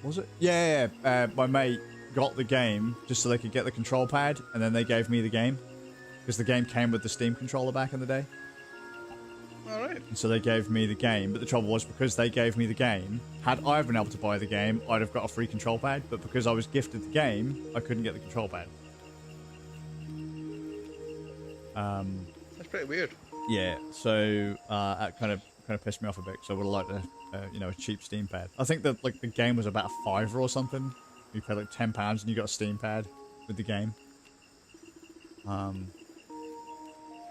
S2: was it? Yeah, my mate got the game just so they could get the control pad, and then they gave me the game. Because the game came with the Steam controller back in the day.
S1: Alright.
S2: And so they gave me the game, but the trouble was because they gave me the game, had I been able to buy the game, I'd have got a free control pad, but because I was gifted the game, I couldn't get the control pad.
S1: That's pretty weird.
S2: Yeah, so that kind of pissed me off a bit. So I would have liked a cheap Steam pad. I think that like the game was about a $5 or something. You paid like £10 and you got a Steam pad with the game. Kind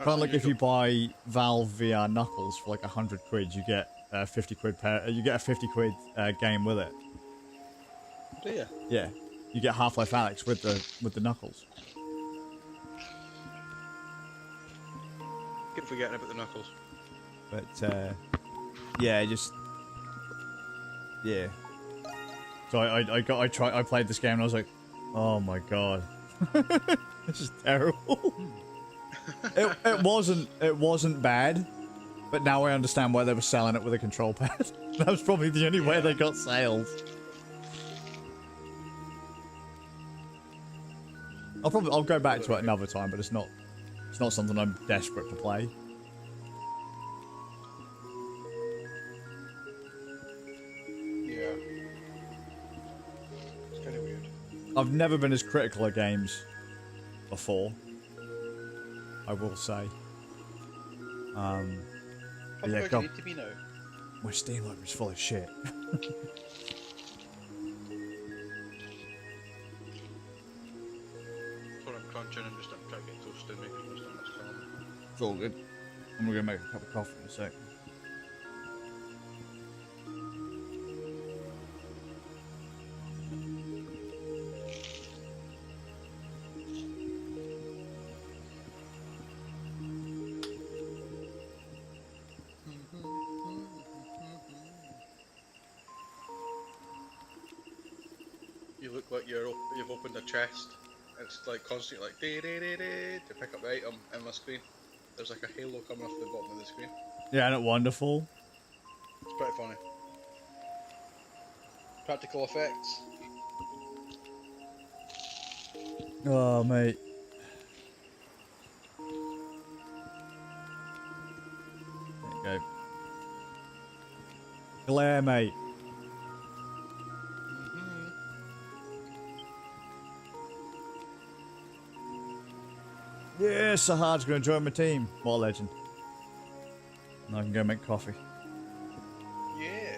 S2: of like if you buy Valve VR Knuckles for like 100 quid, you get 50 quid you get a 50 quid game with it.
S1: Do you?
S2: Yeah, you get Half-Life Alyx with the Knuckles.
S1: Keep forgetting about the Knuckles.
S2: But yeah, yeah. So I played this game and I was like, oh my god, this is terrible. It wasn't bad, but now I understand why they were selling it with a control pad. That was probably the only way they got sales. I'll go back to it another time, but it's not something I'm desperate to play.
S1: Yeah. It's kind of weird.
S2: I've never been as critical of games before, I will say.
S1: How
S2: yeah,
S1: do you need to be now?
S2: my Steam library's full of shit.
S1: I'm crunching and just trying to get toasted and making toast on this time.
S2: It's all good. I'm gonna make a cup of coffee in a sec.
S1: You look like you've opened a chest. It's like constantly like to pick up the item in my screen. There's like a halo coming off the bottom of the screen.
S2: Yeah, isn't it wonderful?
S1: It's pretty funny. Practical effects.
S2: Oh, mate. There you go. Glare, mate. Yeah, Sahad's gonna join my team. What a legend. And I can go make coffee.
S1: Yeah.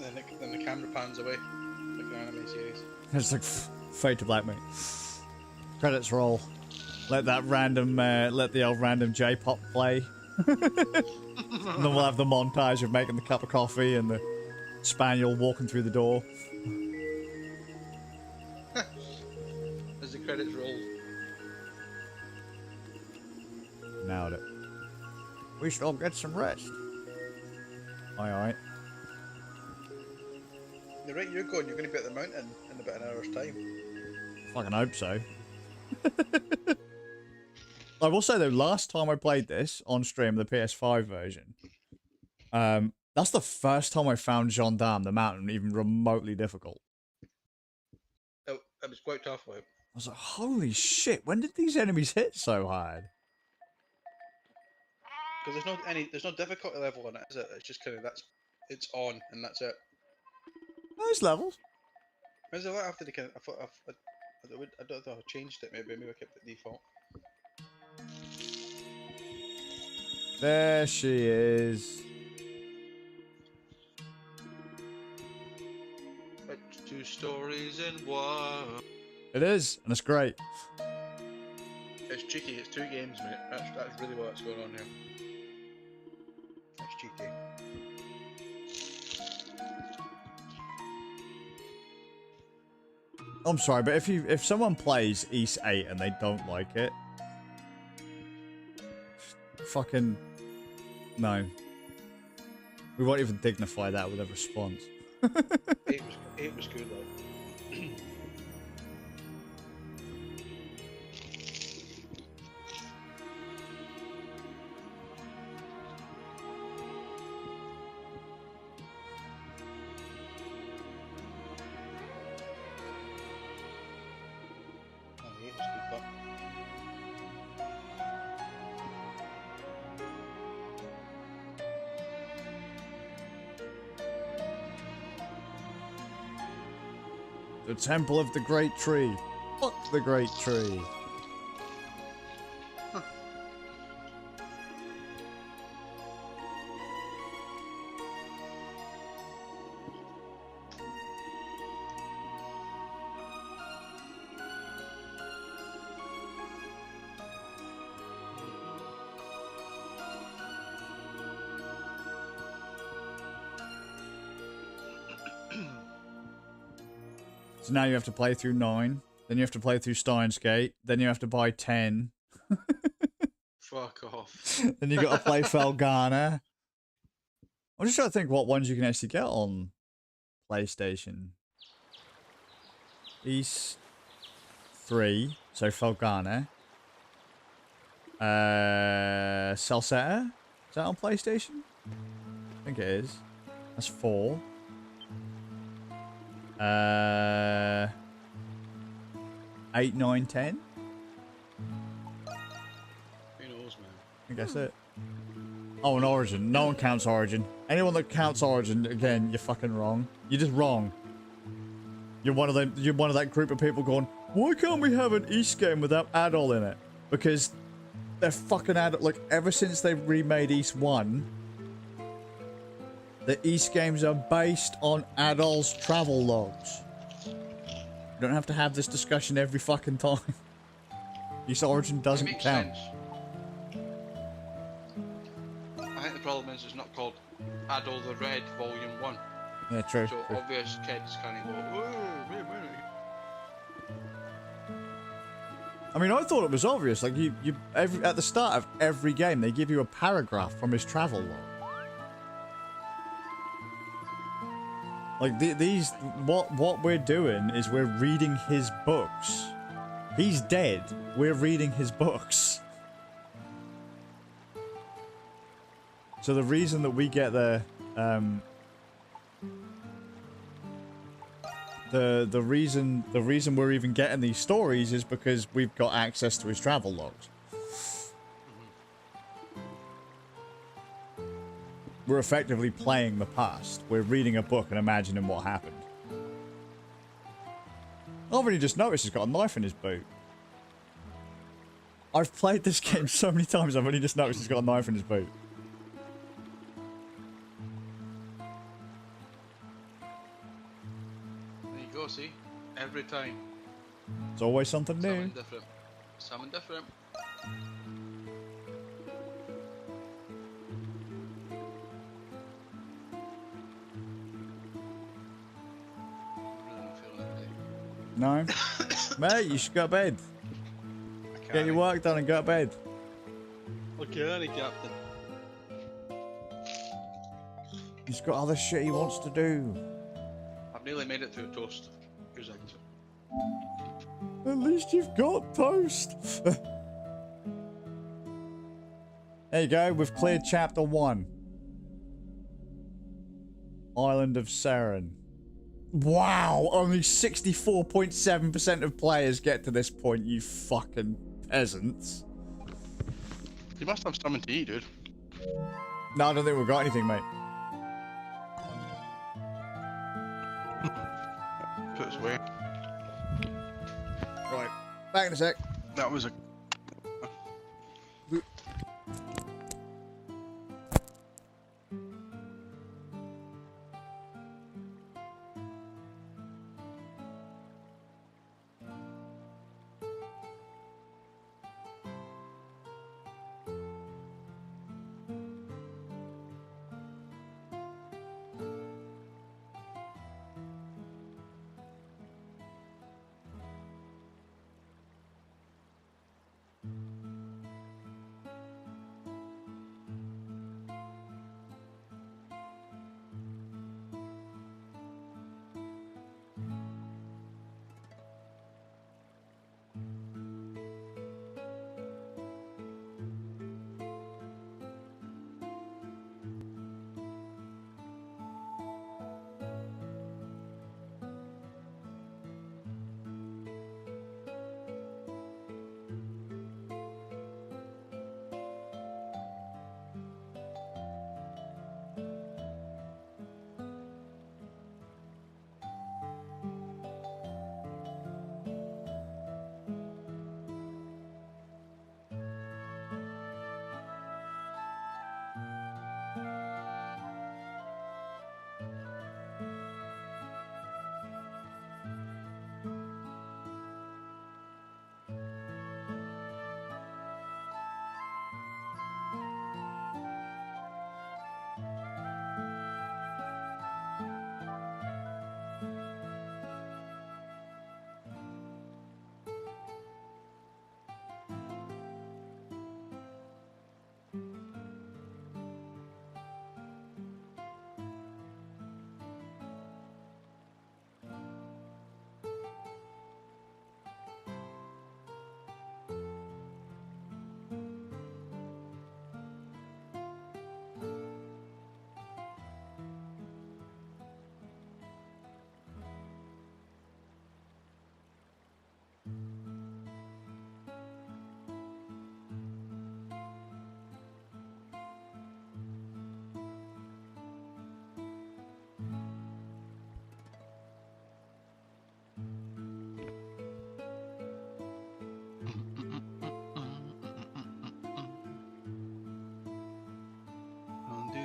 S1: And then the camera pans away, like an anime series.
S2: It's like fade to black, mate. Credits roll. Let that random, let the old random J-pop play. And then we'll have the montage of making the cup of coffee and the spaniel walking through the door.
S1: As the credits roll.
S2: Nailed it. We should all get some rest. Aye.
S1: The rate you're going to be at the mountain in about an hour's time.
S2: Fucking hope so. I will say though, last time I played this on stream, the PS5 version, that's the first time I found Gendarme, the mountain, even remotely difficult.
S1: It was quite tough, like.
S2: I was like, holy shit, when did these enemies hit so hard?
S1: Because there's no difficulty level in it, is it? It's just kind of it's on and that's it.
S2: Those levels.
S1: Is it after the kind of, I don't know, I changed it maybe I kept it default.
S2: There she is.
S1: It's two stories in one.
S2: It is, and it's great.
S1: It's cheeky, it's two games, mate. That's really what's going on here. It's cheeky.
S2: I'm sorry, but if someone plays East 8 and they don't like it, fucking no. We won't even dignify that with a response.
S1: It was good though.
S2: The Temple of the Great Tree. Fuck the Great Tree.
S1: Huh.
S2: So now you have to play through 9. Then you have to play through Steins Gate. Then you have to buy 10.
S1: Fuck off.
S2: Then you got to play Felghana. I'm just trying to think what ones you can actually get on PlayStation. East 3, so Felghana. Salsetta? Is that on PlayStation? I think it is. That's 4. 8, 9, 10?
S1: Who knows, man?
S2: I think that's it. Oh, and Origin. No one counts Origin. Anyone that counts Origin, again, you're fucking wrong. You're just wrong. You're one of them. You're one of that group of people going, why can't we have an East game without Adol in it? Because they're fucking Adol. Like, ever since they remade East 1, the East games are based on Adol's travel logs. You don't have to have this discussion every fucking time. East Origin doesn't
S1: It makes
S2: count.
S1: sense. I think the problem is it's not called Adol the Red Volume 1.
S2: Yeah, true.
S1: So
S2: true.
S1: obvious kids kind of go, oh, wait a minute.
S2: I mean, I thought it was obvious. Like, at the start of every game, they give you a paragraph from his travel log. Like, what we're doing is we're reading his books. He's dead. We're reading his books. So the reason that we get the reason we're even getting these stories is because we've got access to his travel logs. We're effectively playing the past. We're reading a book and imagining what happened. I've already just noticed he's got a knife in his boot. I've played this game so many times, I've only just noticed he's got a knife in his boot.
S1: There you go, see? Every time.
S2: It's always something new.
S1: Something different. Something different. Really not feeling it today.
S2: No? Mate, you should go to bed. Get your work done and go to bed.
S1: Okay, Captain.
S2: He's got other shit he wants to do.
S1: I've nearly made it through toast. Here's that.
S2: At least you've got toast. There you go, we've cleared chapter 1. Island of Saren. Wow, only 64.7% of players get to this point, you fucking peasants.
S1: You must have something to eat, dude.
S2: No, I don't think we've got anything, mate.
S1: Put us away.
S2: Right, back in a sec.
S1: That was a...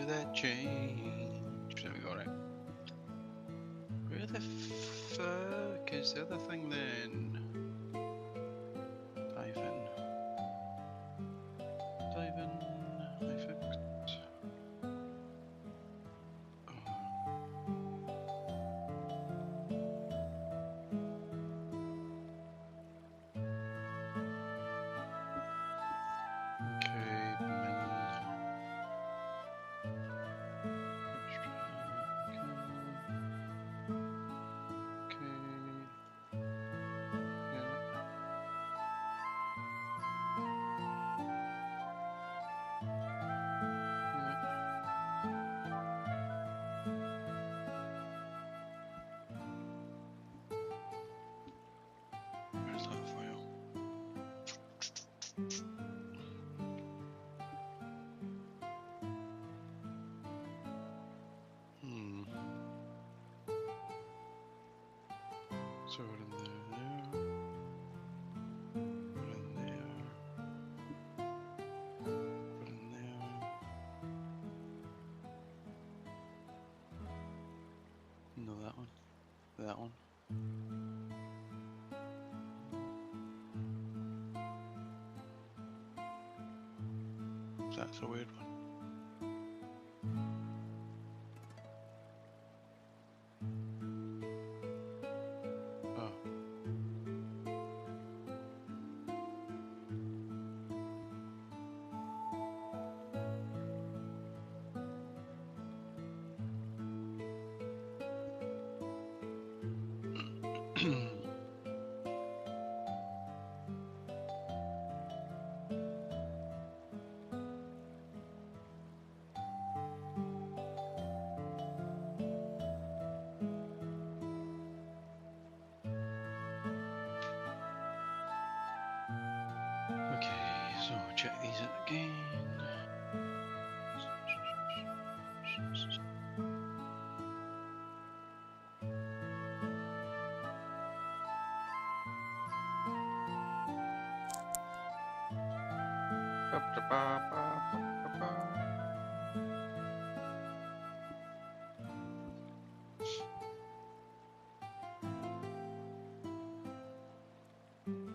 S1: that change. There we go, right. Where the fuck is the other thing then? Dive in. Dive in. I fixed. Where's that file? So we're in there. We're in there. We're in there. No, that one. That one. That's a weird one. Oh. Okay, so check these out again.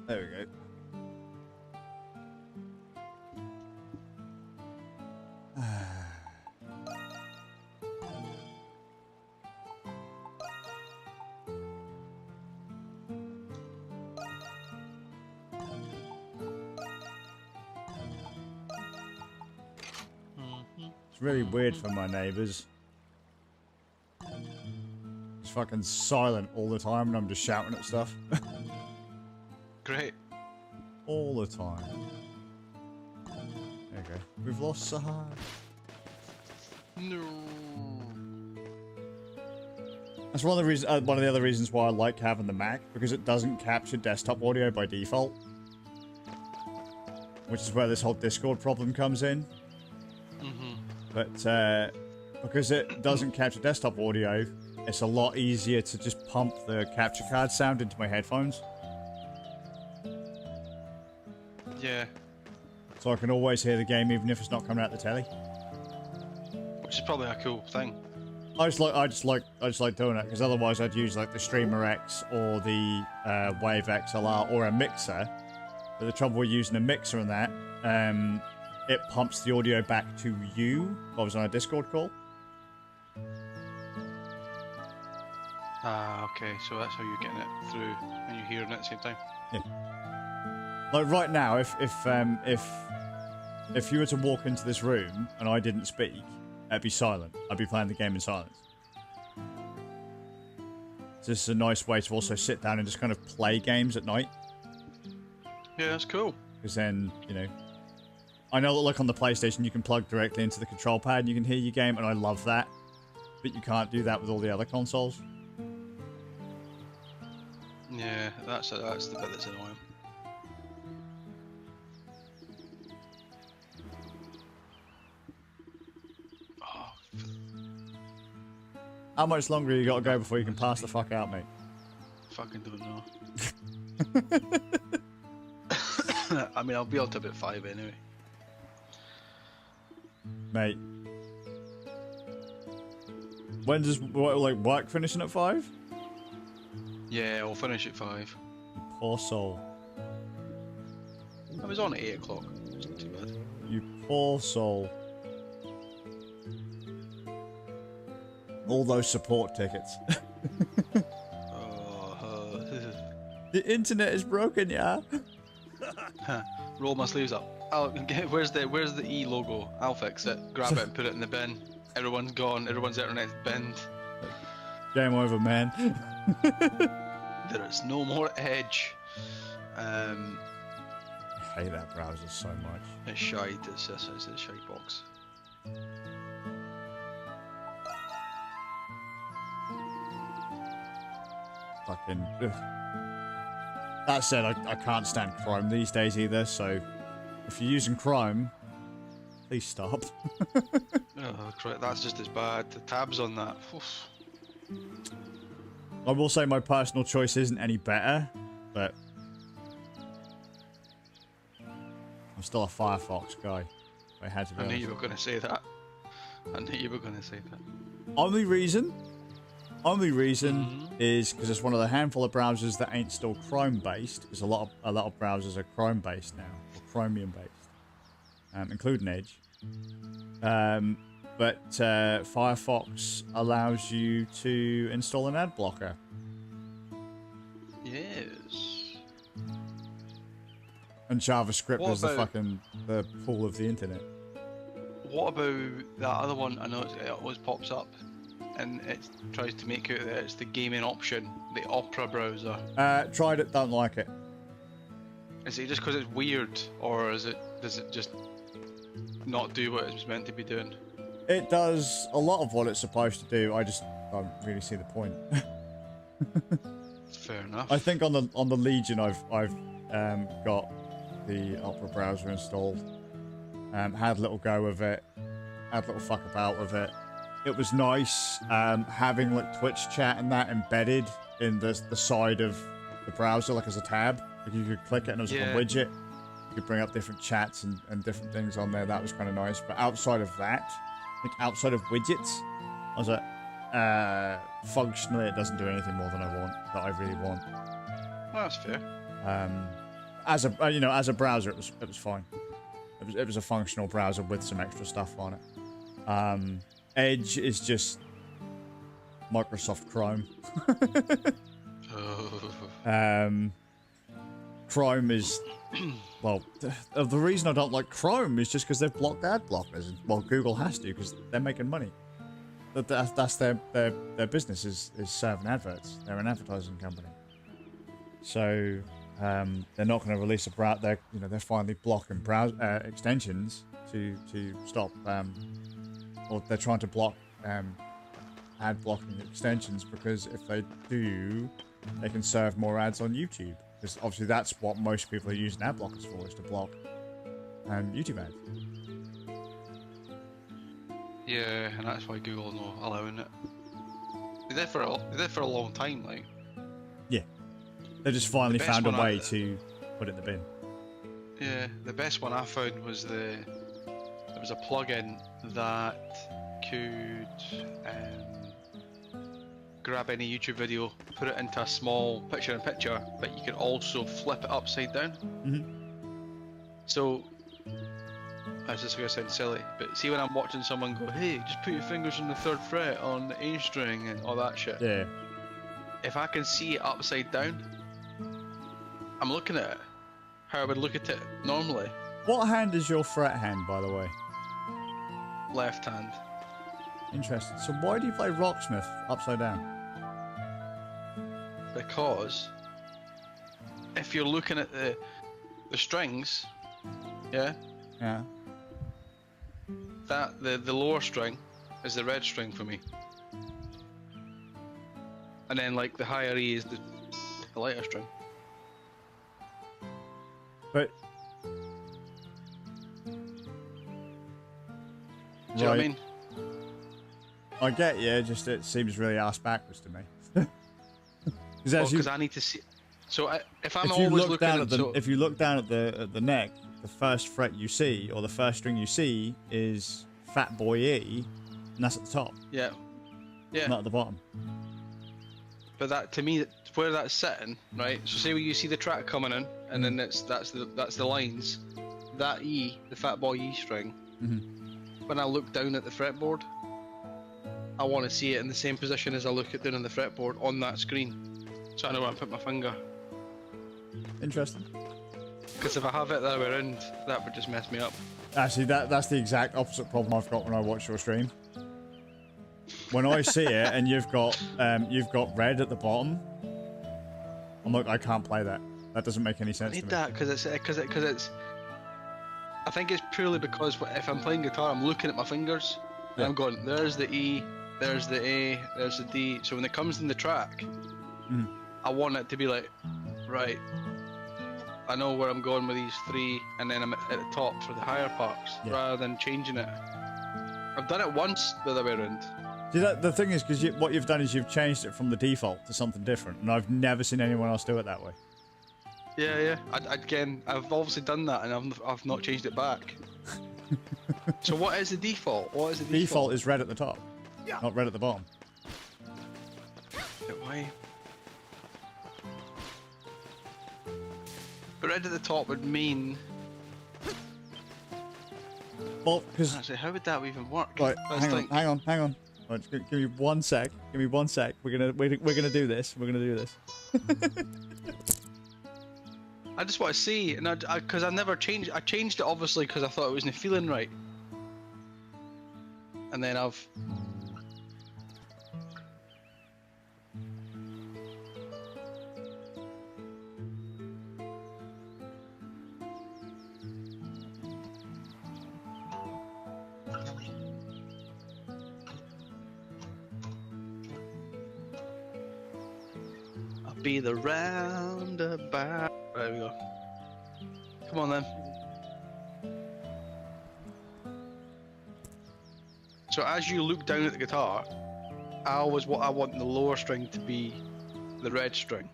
S2: There we go. It's really weird for my neighbours. It's fucking silent all the time and I'm just shouting at stuff.
S1: Great.
S2: All the time. There we go. We've lost Sahar.
S1: No.
S2: That's one of the reasons. One of the other reasons why I like having the Mac, because it doesn't capture desktop audio by default, which is where this whole Discord problem comes in. But because it doesn't capture desktop audio, it's a lot easier to just pump the capture card sound into my headphones.
S1: Yeah.
S2: So I can always hear the game even if it's not coming out the telly.
S1: Which is probably a cool thing.
S2: I just like doing it, because otherwise I'd use like the Streamer X or the Wave XLR or a mixer. But the trouble with using a mixer and that, it pumps the audio back to you. I was on a Discord call.
S1: Ah, okay, so that's how you're getting it through and you're hearing it at the same time.
S2: Yeah. Like right now, if you were to walk into this room and I didn't speak, it'd be silent. I'd be playing the game in silence. So this is a nice way to also sit down and just kind of play games at night.
S1: Yeah, that's cool.
S2: Because then, you know, I know that like on the PlayStation you can plug directly into the control pad and you can hear your game, and I love that. But you can't do that with all the other consoles.
S1: Yeah, that's the bit that's annoying. Oh,
S2: How much longer you got to go before you can pass the fuck out, mate?
S1: fucking don't know. I mean, I'll be on to about 5 anyway.
S2: Mate, When does work finishing at 5?
S1: Yeah, I'll finish at 5.
S2: Poor soul.
S1: I was on at 8 o'clock. It's not too bad.
S2: You poor soul. All those support tickets. The internet is broken, yeah.
S1: Roll my sleeves up. Where's the E logo? I'll fix it. Grab it and put it in the bin. Everyone's gone. Everyone's internet's binned.
S2: Game over, man.
S1: There is no more Edge.
S2: I hate that browser so much.
S1: It's shite. It's a shite box.
S2: Fucking. Ugh. That said, I can't stand Chrome these days either, so if you're using Chrome, please stop.
S1: Oh, crap, that's just as bad. The tabs on that. Oof.
S2: I will say my personal choice isn't any better, but I'm still a Firefox guy. I had to be
S1: I knew
S2: honest.
S1: you were going to say that. I knew you were going to say that.
S2: Only reason is because it's one of the handful of browsers that ain't still Chrome based. Because a lot of browsers are Chrome based now, or Chromium based, including Edge. But Firefox allows you to install an ad blocker.
S1: Yes.
S2: And JavaScript
S1: What
S2: is
S1: about-
S2: the pool of the internet.
S1: What about that other one? I know it always pops up, and it tries to make out that it's the gaming option, the Opera browser.
S2: Tried it, don't like it.
S1: Is it just because it's weird, or does it just not do what it's meant to be doing?
S2: It does a lot of what it's supposed to do. I just don't really see the point.
S1: Fair enough.
S2: I think on the Legion, I've got the Opera browser installed. Had a little go with it. Had a little fuck about with it. It was nice having like Twitch chat and that embedded in the side of the browser, like as a tab. Like you could click it and it was like a widget. You could bring up different chats and different things on there. That was kind of nice. But outside of that, like outside of widgets, I was like, functionally, it doesn't do anything more than I really want.
S1: Well, that's fair.
S2: As a browser, it was fine. It was a functional browser with some extra stuff on it. Edge is just Microsoft Chrome. Chrome is, well, the reason I don't like Chrome is just because they've blocked ad blockers. Well, Google has to because they're making money. That's their business is serving adverts. They're an advertising company. So they're not going to release a browser. They're finally blocking browser extensions to stop, or they're trying to block ad blocking extensions because if they do, they can serve more ads on YouTube. Because obviously that's what most people are using ad blockers for, is to block YouTube ads.
S1: Yeah, and that's why Google's not allowing it. They did for a long time, like.
S2: Yeah, they just finally
S1: best
S2: found a
S1: one
S2: way to put it in the bin.
S1: Yeah, the best one I found was there was a plugin that could grab any YouTube video, put it into a small picture-in-picture, but you could also flip it upside down.
S2: Mm-hmm.
S1: So, I was just going to sound silly, but see when I'm watching someone go, hey, just put your fingers on the 3rd fret on the A string and all that shit.
S2: Yeah.
S1: If I can see it upside down, I'm looking at it how I would look at it normally.
S2: What hand is your fret hand, by the way?
S1: Left hand.
S2: Interesting. So why do you play Rocksmith upside down?
S1: Because if you're looking at the strings, yeah, that the lower string is the red string for me, and then like the higher E is the lighter string.
S2: But
S1: Do you know what I mean?
S2: I get you, just it seems really ass backwards to me.
S1: Because I need to see. So if I'm
S2: if you
S1: always
S2: look
S1: looking
S2: down
S1: at,
S2: at the if you look down at the neck, the first fret you see or the first string you see is Fat Boy E, and that's at the top.
S1: yeah, Yeah.
S2: Not at the bottom.
S1: But that, to me, where that's sitting, right? So say when you see the track coming in, and then that's the lines. That E, the Fat Boy E string. When I look down at the fretboard, I want to see it in the same position as I look at down on the fretboard on that screen, so I know where I put my finger.
S2: Interesting.
S1: Because if I have it the other way around, that would just mess me up.
S2: Actually, that's the exact opposite problem I've got when I watch your stream. When I see it and you've got red at the bottom, I'm like, I can't play that. That doesn't make any sense
S1: I
S2: to
S1: need
S2: me.
S1: that because it's. I think it's purely because if I'm playing guitar, I'm looking at my fingers and I'm going, there's the E, there's the A, there's the D. So when it comes in the track, I want it to be like, right, I know where I'm going with these three, and then I'm at the top for the higher parts, rather than changing it. I've done it once the other way around.
S2: See, the thing is, because what you've done is you've changed it from the default to something different, and I've never seen anyone else do it that way.
S1: Yeah. Again, I've obviously done that, and I've not changed it back. So what is the default? What is the default?
S2: Default is red at the top, not red at the bottom.
S1: But why? But red at the top would mean.
S2: Well, because
S1: Actually, how would that even work?
S2: right,
S1: Let's think.
S2: hang on. Right, just give me 1 sec. Give me 1 sec. We're gonna do this. We're gonna do this.
S1: I just want to see, and because I never changed. I changed it obviously because I thought it wasn't feeling right, and then I've. I'll be the roundabout. There we go. Come on then. So as you look down at the guitar, I want the lower string to be the red string.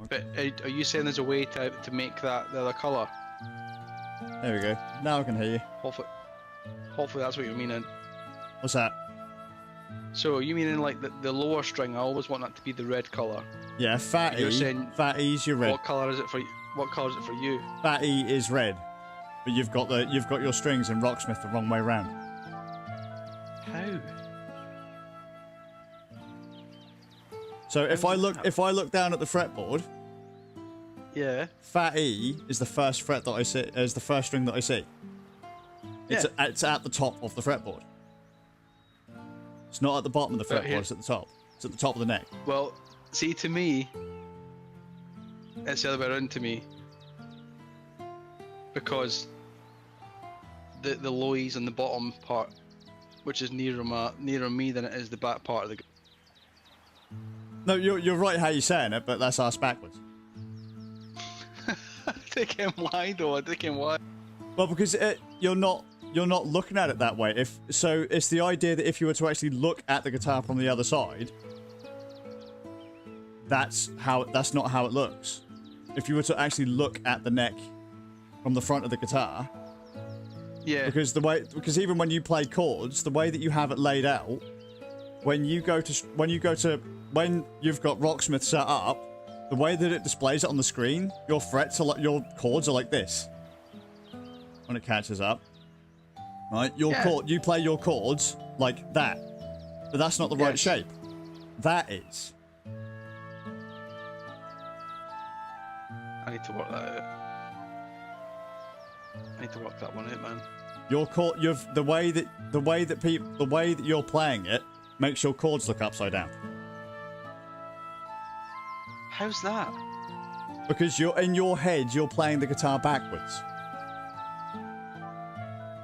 S2: Okay.
S1: But are you saying there's a way to make that the other colour?
S2: There we go. Now I can hear you.
S1: Hopefully that's what you're meaning.
S2: What's that?
S1: So are you meaning like the lower string? I always want that to be the red colour.
S2: Yeah, fat
S1: You're
S2: E.
S1: saying
S2: Fat E's your red.
S1: What colour is it for you? What colour is it for you?
S2: Fat E is red, but you've got your strings in Rocksmith the wrong way round.
S1: How?
S2: So if I look down at the fretboard,
S1: Yeah.
S2: fat E is the first fret that I see, is the first string that I see. It's at the top of the fretboard. It's not at the bottom of the fretboard.
S1: Here.
S2: It's at the top. It's at the top of the neck.
S1: Well, see, to me, it's the other way around to me. Because the low E's on the bottom part, which is nearer me than it is the back part of the.
S2: No, you're right how you're saying it, but that's ass backwards.
S1: I think him why though. I think him why.
S2: Well, because you're not looking at it that way. So it's the idea that if you were to actually look at the guitar from the other side, that's not how it looks. If you were to actually look at the neck from the front of the guitar,
S1: Yeah.
S2: because even when you play chords, the way that you have it laid out, when you've got Rocksmith set up, the way that it displays it on the screen, your chords are like this. When it catches up, right? You play your chords like that, but that's not the right shape. That is.
S1: I need to work that out. I need to work that one out, man.
S2: Your chord, the way that you're playing it makes your chords look upside down.
S1: How's that?
S2: Because you're in your head, you're playing the guitar backwards.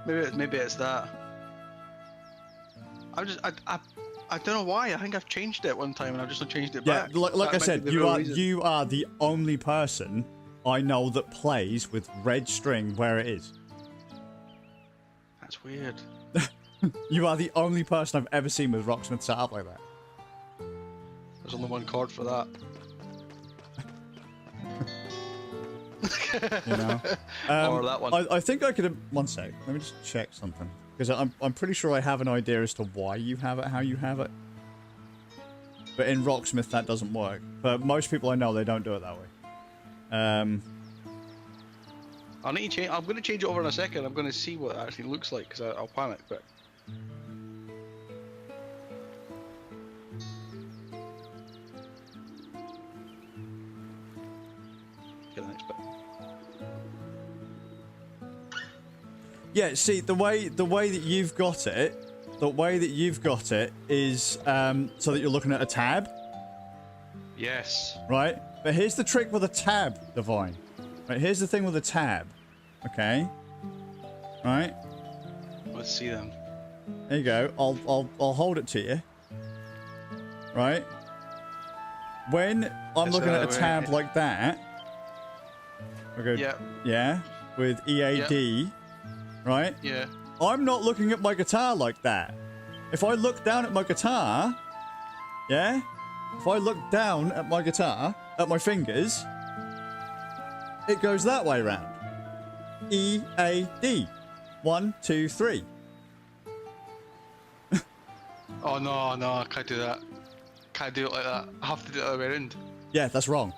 S1: Maybe it's that. I don't know why. I think I've changed it one time and I've just not changed it back.
S2: Yeah, like I
S1: That might
S2: said,
S1: be the real reason.
S2: you are the only person I know that plays with red string where it is.
S1: That's weird.
S2: You are the only person I've ever seen with Rocksmith set up like that.
S1: There's only one chord for that.
S2: You know?
S1: Or that one.
S2: I think I could have... One sec. Let me just check something. Because I'm pretty sure I have an idea as to why you have it, how you have it. But in Rocksmith, that doesn't work. For most people I know, they don't do it that way.
S1: I need to change. I'm going to change it over in a second. I'm going to see what it actually looks like because I'll panic. But get the next bit.
S2: Yeah, see, the way that you've got it, is so that you're looking at a tab,
S1: Yes.
S2: right? But here's the trick with a tab, Divine. Right, here's the thing with a tab. Okay. Right.
S1: Let's see them.
S2: There you go. I'll hold it to you. Right. When I'm looking at a tab like that, I go,
S1: Yeah.
S2: yeah, with EAD, right?
S1: Yeah.
S2: I'm not looking at my guitar like that. If I look down at my guitar, yeah? If I look down at my guitar, at my fingers, it goes that way round. EAD. 1, 2, 3.
S1: Oh no, I can't do that. Can't do it like that. I have to do it the other way around.
S2: Yeah, that's wrong.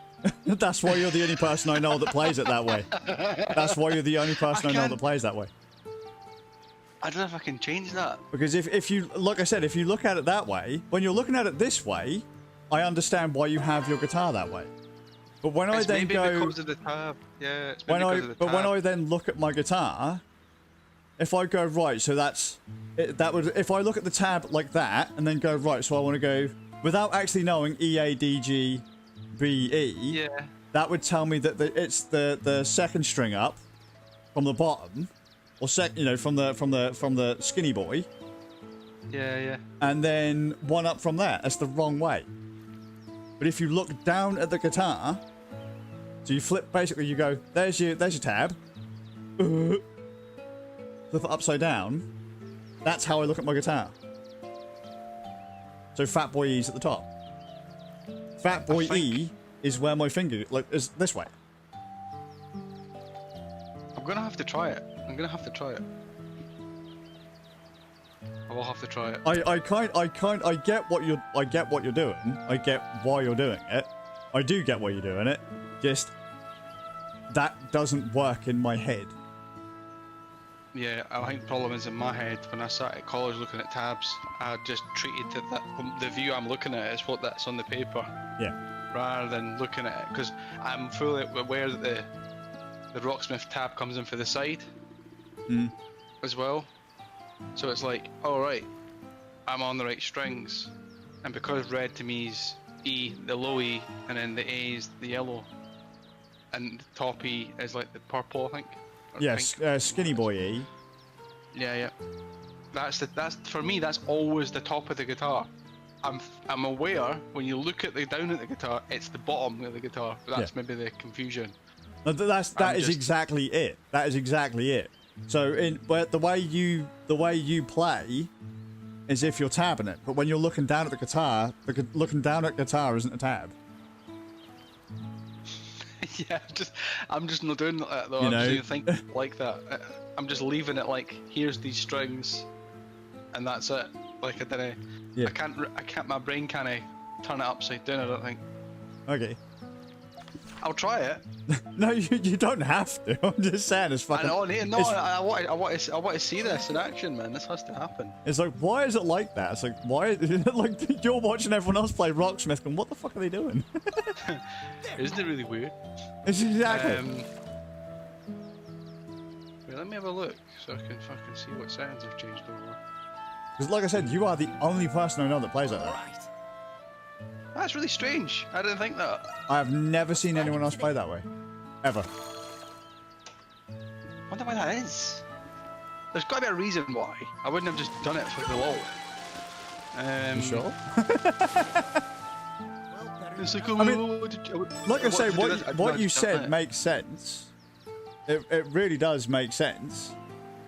S2: That's why you're the only person I know that plays it that way. That's why you're the only person I know that plays that way.
S1: I don't know if I can change that.
S2: Because if you, like I said, if you look at it that way, when you're looking at it this way, I understand why you have your guitar that way. But when I then
S1: maybe
S2: go,
S1: because of the tab. Yeah, it's maybe because of the tab.
S2: but when I then look at my guitar, if I go right, so that would, if I look at the tab like that and then go right, so I want to go without actually knowing EADGBE.
S1: Yeah.
S2: That would tell me that it's the second string up from the bottom, or from the skinny boy.
S1: Yeah.
S2: And then one up from there. That's the wrong way. But if you look down at the guitar, so you flip, basically you go, there's your tab. Flip it upside down. That's how I look at my guitar. So Fat Boy E's at the top. Fat Boy E is where my finger, is this way.
S1: I'm gonna have to try it. I will have to try it.
S2: I get what you're doing. I get why you're doing it. I do get why you're doing it. Just that doesn't work in my head.
S1: Yeah, I think the problem is in my head. When I sat at college looking at tabs, I just treated the view I'm looking at is what that's on the paper.
S2: Yeah.
S1: Rather than looking at it, because I'm fully aware that the Rocksmith tab comes in for the side as well. So it's like, all right, I'm on the right strings, and because red to me is E, the low E, and then the A is the yellow, and the top E is like the purple, I think.
S2: Yes, Skinny Boy E.
S1: Yeah. That's for me. That's always the top of the guitar. I'm aware when you look at down at the guitar, it's the bottom of the guitar. But that's maybe the confusion.
S2: No, that is exactly it. That is exactly it. So the way you play is if you're tabbing it, but when you're looking down at the guitar, looking down at guitar isn't a tab.
S1: Yeah, I'm just not doing that though.
S2: You
S1: I'm
S2: know?
S1: just even thinking like that. I'm just leaving it like, here's these strings, and that's it. Like I don't know.
S2: Yeah.
S1: I can't. My brain can't turn it upside down. I don't think.
S2: Okay.
S1: I'll try it.
S2: No, you don't have to. I'm just saying it's fucking.
S1: I want to see this in action, man. This has to happen.
S2: It's like, why is it like that? It's like, why? Like you're watching everyone else play Rocksmith, and what the fuck are they doing?
S1: Isn't it really weird?
S2: It's exactly.
S1: Wait, let me have a look so I can fucking see what settings have changed over.
S2: Because, like I said, you are the only person I know that plays like that.
S1: That's really strange. I didn't think that.
S2: I have never seen anyone else play that way, ever.
S1: Wonder why that is. There's got to be a reason why. I wouldn't have just done it for the lol.
S2: You sure?
S1: It's like,
S2: I mean, like I say, what you said makes sense. It really does make sense.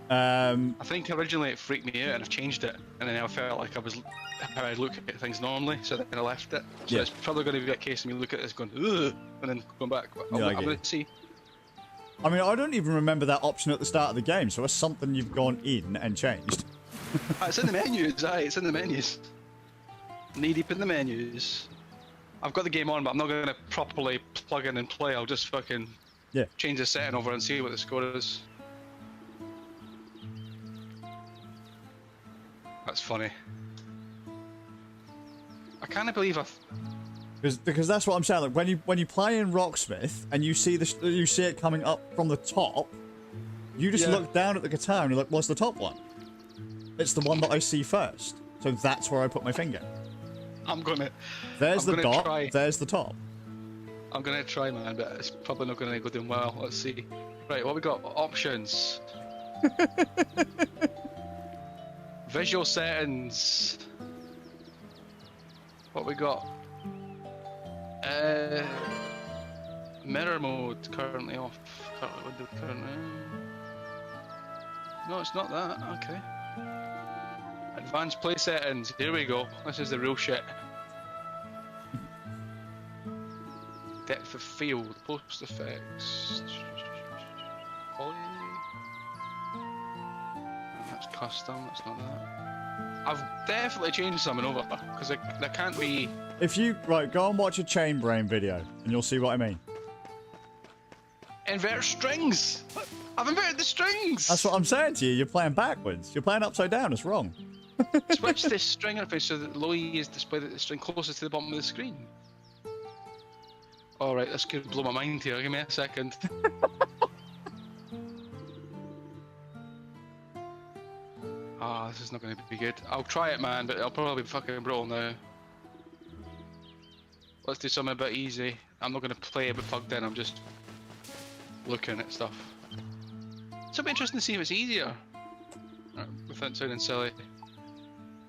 S1: I think originally it freaked me out and I've changed it, and then I felt like I was how I look at things normally, so then I left it. So it's probably going to be a case of me look at this going, ugh, and then going back. But I'm going to see.
S2: I mean, I don't even remember that option at the start of the game, so it's something you've gone in and changed.
S1: It's in the menus, it's in the menus. knee deep in the menus. I've got the game on, but I'm not going to properly plug in and play. I'll just fucking change the setting over and see what the score is. That's funny. I can't believe
S2: because that's what I'm saying. Like when you play in Rocksmith and you see it coming up from the top, you just look down at the guitar and you're like, "What's the top one?" It's the one that I see first, so that's where I put my finger. There's the dot. Try. There's the top.
S1: I'm gonna try, man, but it's probably not gonna go down well. Let's see. Right, what we got? Options. Visual settings. What we got? Mirror mode currently off. No, it's not that. Okay. Advanced play settings. Here we go. This is the real shit. Depth of field, post effects. Quality. That's custom. That's not that. I've definitely changed something over because there can't be.
S2: If you go and watch a Chain Brain video and you'll see what I mean.
S1: Invert strings. I've inverted the strings.
S2: That's what I'm saying to you. You're playing backwards. You're playing upside down. It's wrong.
S1: Switch this string interface so that low E is displayed at the string closest to the bottom of the screen. Alright, this could blow my mind here. Give me a second. This is not going to be good. I'll try it, man, but I'll probably be fucking brutal now. Let's do something a bit easy. I'm not going to play it with plugged in. I'm just looking at stuff. It'll be interesting to see if it's easier. Without sounding silly.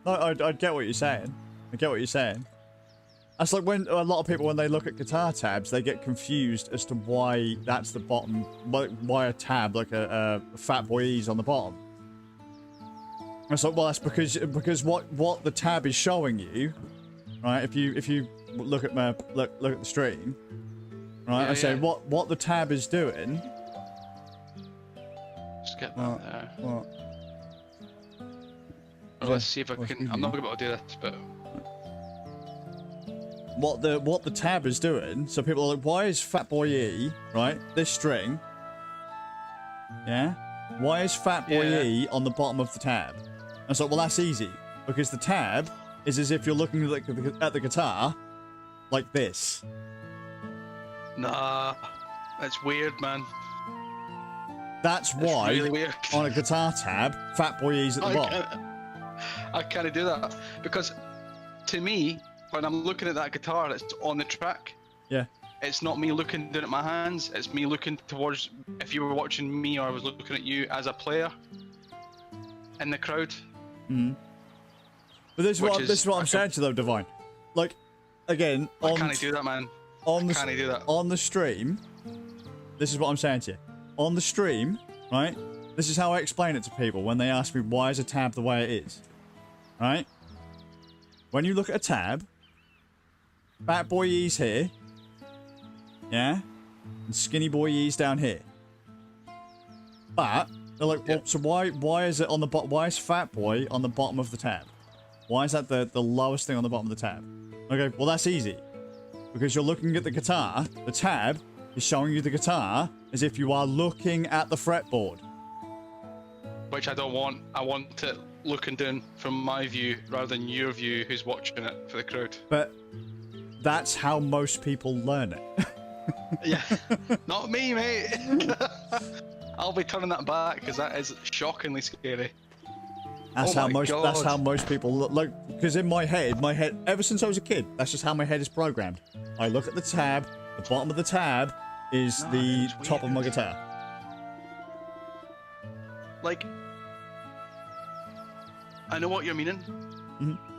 S2: No, I get what you're saying. I get what you're saying. That's like when a lot of people, when they look at guitar tabs, they get confused as to why that's the bottom, why a tab, like a Fat Boy E's on the bottom. It's like, well, that's because what the tab is showing you, right? If you look at look at the stream, right? I say what the tab is doing.
S1: Just get that there. What? Let's see if I can. I'm not going to be able to do this, but
S2: what the tab is doing. So people are like, why is Fat Boy E, right? This string. Yeah. Why is Fat Boy E on the bottom of the tab? And so, well, that's easy because the tab is as if you're looking at the guitar, like this.
S1: Nah, that's weird, man.
S2: That's why
S1: really weird.
S2: On a guitar tab, Fat Boy E's at the bottom.
S1: I can't do that because, to me, when I'm looking at that guitar that's on the track, it's not me looking down at my hands. It's me looking towards. If you were watching me, or I was looking at you as a player in the crowd.
S2: Mm. But this is what I'm saying to you, though, Divine. Like, again,
S1: I can't do that, man.
S2: On the stream, this is what I'm saying to you. On the stream, right? This is how I explain it to people when they ask me why is a tab the way it is. Right? When you look at a tab, Fat Boy E's here, yeah, and Skinny Boy E's down here. But they're like, well, so why is it on the bottom? Why is Fat Boy on the bottom of the tab? Why is that the lowest thing on the bottom of the tab? Okay, well that's easy, because you're looking at the guitar. The tab is showing you the guitar as if you are looking at the fretboard.
S1: Which I don't want. I want it looking down from my view rather than your view, who's watching it for the crowd.
S2: But that's how most people learn it.
S1: Yeah, not me, mate. I'll be turning that back because that is shockingly scary.
S2: That's how most people look. Like, because in my head, ever since I was a kid, that's just how my head is programmed. I look at the tab. The bottom of the tab is the top of my guitar.
S1: Like, I know what you're meaning,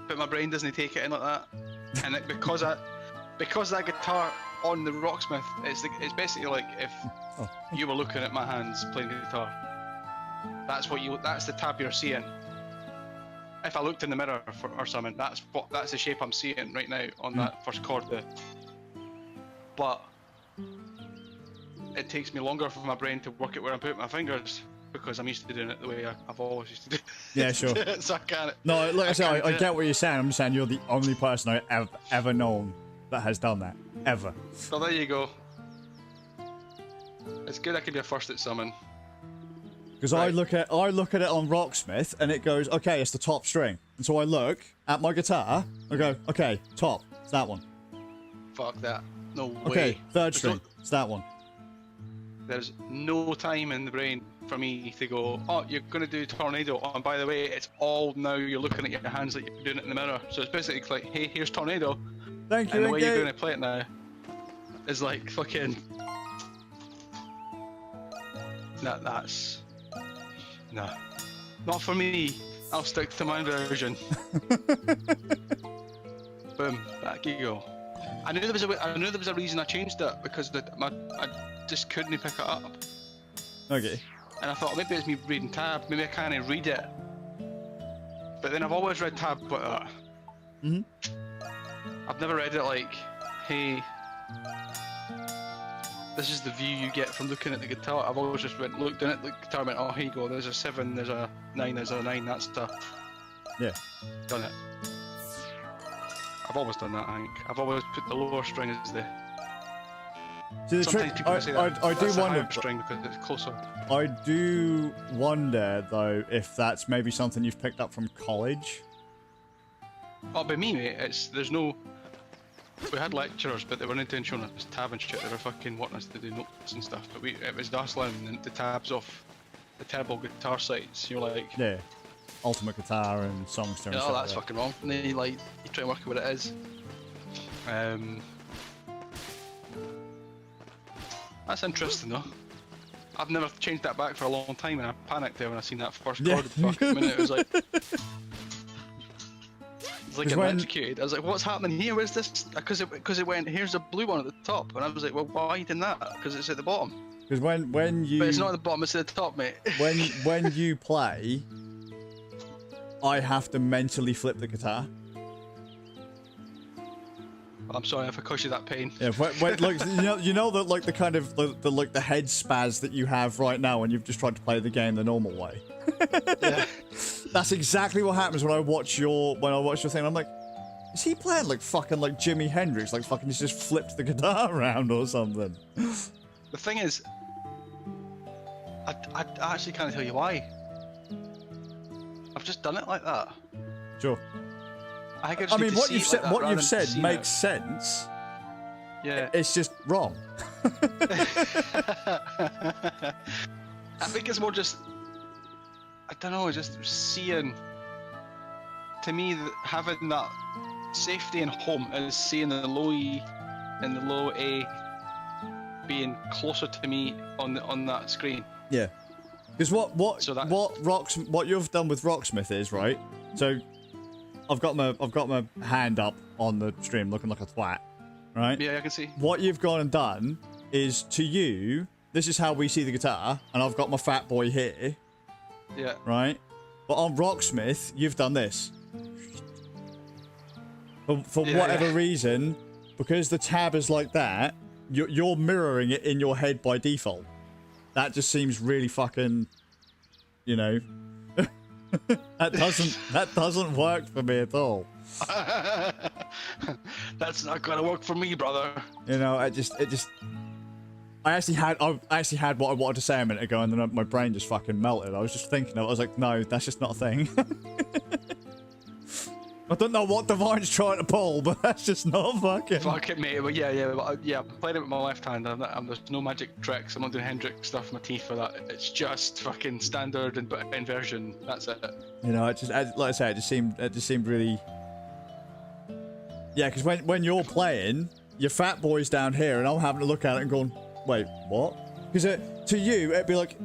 S1: but my brain doesn't take it in like that. And because that guitar on the Rocksmith, it's basically like if you were looking at my hands playing guitar. That's the tab you're seeing. If I looked in the mirror or something, that's the shape I'm seeing right now on that first chord there. But it takes me longer for my brain to work out where I'm putting my fingers. because I'm used to doing it the way I've always used to do it.
S2: Yeah, sure.
S1: So I can't.
S2: No, like I said, I
S1: can't do
S2: get
S1: it.
S2: what you're saying. I'm just saying you're the only person I have ever known that has done that. Ever.
S1: So there you go. It's good I could be a first at summon.
S2: Because
S1: Right.
S2: I look at it on Rocksmith and it goes, okay, it's the top string. And so I look at my guitar, I go, okay, top, it's that one.
S1: Fuck that. No way.
S2: Okay, third
S1: There's
S2: string,
S1: no-
S2: it's that one.
S1: There's no time in the brain for me to go, oh, you're going to do Tornado. Oh, and by the way, it's all now you're looking at your hands like you're doing it in the mirror. So it's basically like, hey, here's Tornado.
S2: Thank you,
S1: And the way you're
S2: Inky.
S1: going to play it now is like fucking... That's... No. Not for me. I'll stick to my version. Boom. Back you go. I knew there was a reason I changed it because I just couldn't pick it up.
S2: Okay.
S1: And I thought, oh, maybe it's me reading tab, maybe I can't read it. But then I've always read tab like that. I've never read it like, hey, this is the view you get from looking at the guitar. I've always just looked in it, the guitar went, oh, here you go, there's a 7, there's a 9, there's a 9, that's the...
S2: Yeah.
S1: Done it. I've always done that, I think. I've always put the lower string as the...
S2: See, the
S1: Sometimes
S2: trick,
S1: people say that.
S2: I do
S1: that's the
S2: wonder.
S1: higher string because it's closer.
S2: I do wonder though if that's maybe something you've picked up from college.
S1: Oh, by me, mate, there's no... We had lecturers, but they weren't intentional. It was tab and shit. They were fucking wanting us to do notes and stuff. But it was us learning the tabs off the terrible guitar sites. You're like,
S2: Yeah. Ultimate Guitar and Songster and
S1: oh,
S2: stuff
S1: that's
S2: like
S1: fucking wrong. And then you try and work out what it is. That's interesting though. I've never changed that back for a long time, and I panicked there when I seen that first
S2: Yeah.
S1: chord. Fucking minute, it was like, it's like
S2: Because
S1: I'm
S2: when-
S1: educated. I was like, what's happening here? Where's this? Because it went, here's a blue one at the top, and I was like, well, why are you doing that? Because it's at the bottom.
S2: Because when you
S1: But it's not at the bottom; it's at the top, mate.
S2: when you play, I have to mentally flip the guitar.
S1: I'm sorry if I caused you that pain.
S2: Yeah, when, like you know that like the kind of the like the head spaz that you have right now when you've just tried to play the game the normal way.
S1: Yeah.
S2: That's exactly what happens when I watch your thing. I'm like, is he playing like fucking like Jimi Hendrix? Like fucking he's just flipped the guitar around or something.
S1: The thing is, I actually can't tell you why. I've just done it like that.
S2: Sure.
S1: I think I just
S2: I
S1: need
S2: mean,
S1: to
S2: what
S1: see
S2: you've
S1: it
S2: said,
S1: like that
S2: what
S1: rather
S2: you've
S1: than
S2: said
S1: seeing
S2: makes
S1: it.
S2: sense.
S1: Yeah.
S2: It's just wrong.
S1: I think it's more just, I don't know, just seeing. To me, having that safety and home is seeing the low E and the low A being closer to me on that screen.
S2: Yeah. Because
S1: So that-
S2: what you've done with Rocksmith is right. So I've got my hand up on the stream looking like a twat, right?
S1: Yeah, I can see.
S2: What you've gone and done is to you. This is how we see the guitar, and I've got my fat boy here,
S1: Yeah.
S2: right? But on Rocksmith, you've done this. For
S1: Yeah,
S2: whatever
S1: yeah.
S2: reason, because the tab is like that, you're mirroring it in your head by default. That just seems really fucking, you know, that doesn't work for me at all.
S1: That's not gonna work for me, brother.
S2: You know, I actually had what I wanted to say a minute ago, and then my brain just fucking melted. I was just thinking of it. I was like, no, that's just not a thing. I don't know what Divine's trying to pull, but that's just not fucking.
S1: Fuck it, mate. Well, yeah. I'm playing it with my left hand. There's no magic tricks. I'm not doing Hendrix stuff with my teeth for that. It's just fucking standard and inversion. That's it.
S2: You know, like I say, it just seemed really. Yeah, because when you're playing, your fat boy's down here, and I'm having to look at it and going, wait, what? Because to you, it'd be like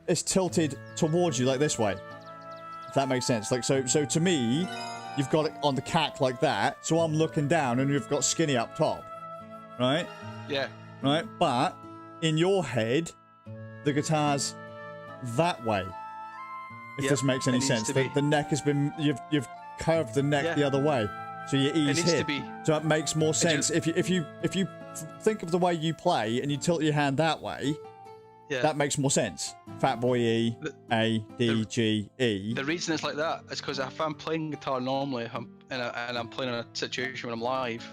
S2: it's tilted towards you like this way. If that makes sense. Like so to me, you've got it on the cack like that. So I'm looking down, and you've got skinny up top, right?
S1: Yeah.
S2: Right. But in your head, the guitar's that way. If
S1: Yep,
S2: this makes any
S1: it needs
S2: sense,
S1: to be.
S2: the neck has been you've curved the neck
S1: Yeah.
S2: the other way, so your E's
S1: needs to
S2: here.
S1: be.
S2: So it makes more sense
S1: just-
S2: if you think of the way you play and you tilt your hand that way.
S1: Yeah.
S2: That makes more sense. Fat Boy E, A, D, G, E.
S1: The reason it's like that is because if I'm playing guitar normally, and I'm playing in a situation when I'm live,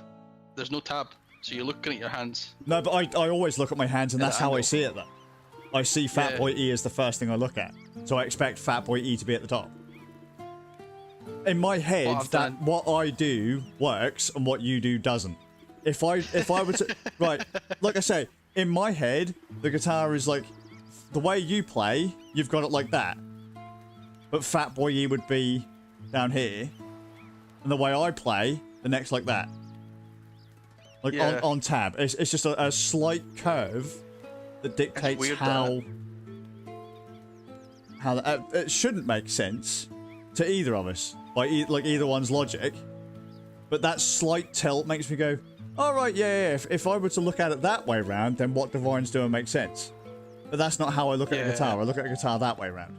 S1: there's no tab, so you're looking at your hands.
S2: No, but I always look at my hands, and that's how I see it, though. I see Fat Boy E as the first thing I look at, so I expect Fat Boy E to be at the top. In my head, what I do works, and what you do doesn't. If I were to... Right, like I say, in my head, the guitar is like... The way you play, you've got it like that. But Fat Boy E would be down here. And the way I play, the neck's like that. Like on tab. It's just a slight curve that dictates
S1: weird,
S2: how it shouldn't make sense to either of us. Like either one's logic. But that slight tilt makes me go, alright, yeah. If I were to look at it that way round, then what Divine's doing makes sense. But that's not how I look at a guitar. I look at a guitar that way round.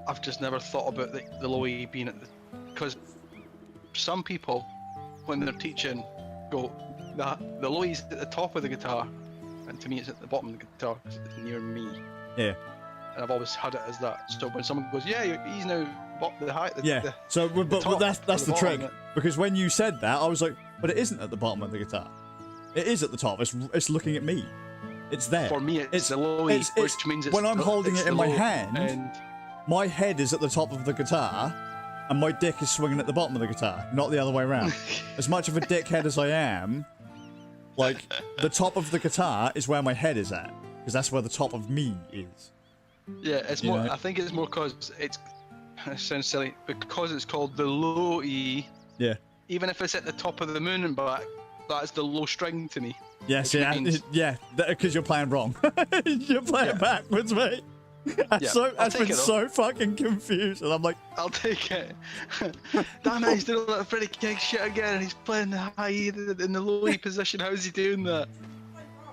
S1: I've just never thought about the low E being at the... Because some people, when they're teaching, go, the low E's at the top of the guitar, and to me it's at the bottom of the guitar, because it's near me.
S2: Yeah.
S1: And I've always had it as that. So when someone goes, yeah, he's now the height.
S2: Yeah. But that's the trick. Because when you said that, I was like, but it isn't at the bottom of the guitar. It is at the top. It's looking at me. It's there.
S1: For me, it's the low E, which means it's
S2: when I'm holding it in my hand,
S1: and
S2: my head is at the top of the guitar, and my dick is swinging at the bottom of the guitar, not the other way around. As much of a dickhead as I am, like, the top of the guitar is where my head is at, because that's where the top of me is.
S1: Yeah, it's more. I think it's more because it sounds silly, because it's called the low E.
S2: Yeah.
S1: Even if it's at the top of the moon and back, that's the low string to me.
S2: Yes, yeah, because you're playing wrong. You're playing backwards, mate. That's been so fucking confused, and I'm like,
S1: I'll take it. Damn it, he's doing that Freddie King shit again, and he's playing the high E in the low E position. How's he doing that?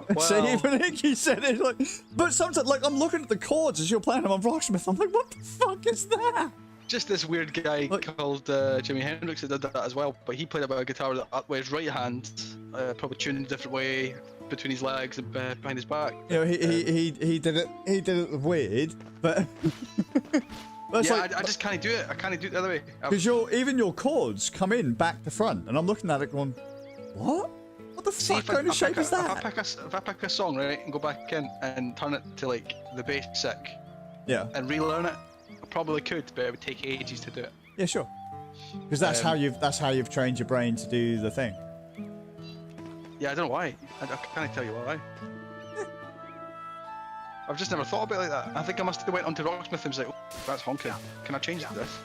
S1: Wow.
S2: So even Icky said it, like, but sometimes, like, I'm looking at the chords as you're playing them on Rocksmith. I'm like, what the fuck is that?
S1: Just this weird guy called Jimi Hendrix that did that as well, but he played a guitar with his right hand, probably tuned a different way between his legs and behind his back.
S2: You know, he did it weird, but
S1: yeah, I just can't do it. I can't do it the other way.
S2: Because even your chords come in back to front, and I'm looking at it going, what? What the fuck kind of shape is that?
S1: If I pick a song, right, and go back in and turn it to like the basic, and relearn it, I probably could, but it would take ages to do it.
S2: Yeah, sure. Because that's how you've trained your brain to do the thing.
S1: Yeah, I don't know why. I can't tell you why. I've just never thought about it like that. I think I must have went onto Rocksmith and was like, oh, that's honking. Can I change this?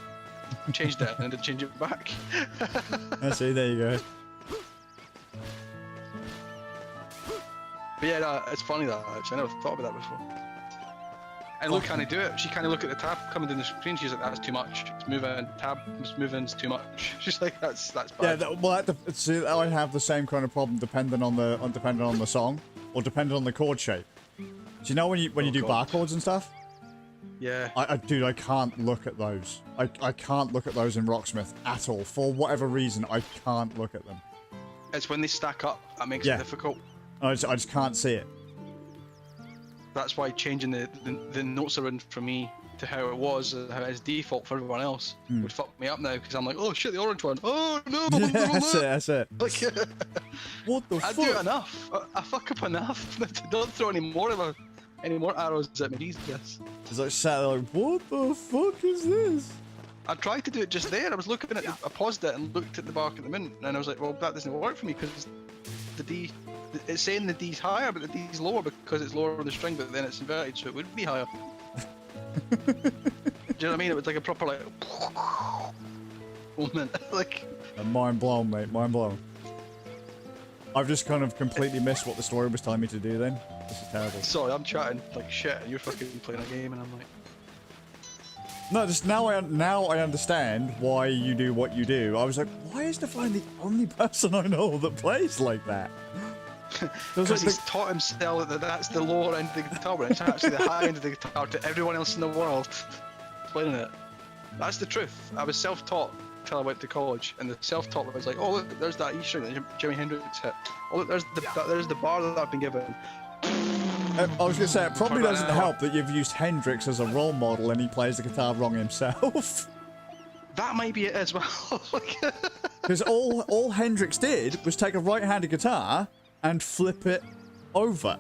S1: I changed it and then change it back.
S2: I see, there you go.
S1: But yeah, no, it's funny that actually. I never thought about that before. And look, can I do it? She kind of look at the tab coming down the screen. She's like, "That's too much. It's moving. Tab is moving. It's too much." She's like, "That's bad."
S2: Yeah, see, I have the same kind of problem depending on the song or depending on the chord shape. Do you know when you do bar chords and stuff?
S1: Yeah.
S2: Dude, I can't look at those. I can't look at those in Rocksmith at all. For whatever reason, I can't look at them.
S1: It's when they stack up that makes it difficult.
S2: I just can't see it.
S1: That's why changing the notes around for me to how it was, how it's default for everyone else, would fuck me up now, because I'm like, oh shit, the orange one. Oh no!
S2: That's it.
S1: Like,
S2: what the fuck?
S1: I do it enough. I fuck up enough. Don't throw any more arrows at me, Jesus.
S2: It's like sat there like, what the fuck is this?
S1: I tried to do it just there. I was looking at it, I paused it and looked at the bark at the minute, and I was like, well, that doesn't work for me, because the D, it's saying the D's higher, but the D's lower because it's lower on the string, but then it's inverted, so it would be higher. Do you know what I mean? It was like a proper, like, moment. Like,
S2: mind blown, mate. Mind blown. I've just kind of completely missed what the story was telling me to do then. This is terrible.
S1: Sorry, I'm chatting like shit, and you're fucking playing a game, and I'm like...
S2: No, just now I understand why you do what you do. I was like, why is Divine the only person I know that plays like that?
S1: Because he's taught himself that that's the lower end of the guitar, but it's actually the high end of the guitar to everyone else in the world playing it. That's the truth. I was self-taught until I went to college, and the self-taught was like, oh look, there's that E string that Jimi Hendrix hit. Oh look, there's the bar that I've been given.
S2: I was gonna say it probably
S1: For about
S2: doesn't
S1: an hour.
S2: help that you've used Hendrix as a role model and he plays the guitar wrong himself.
S1: That might be it as well.
S2: Because all Hendrix did was take a right-handed guitar and flip it over.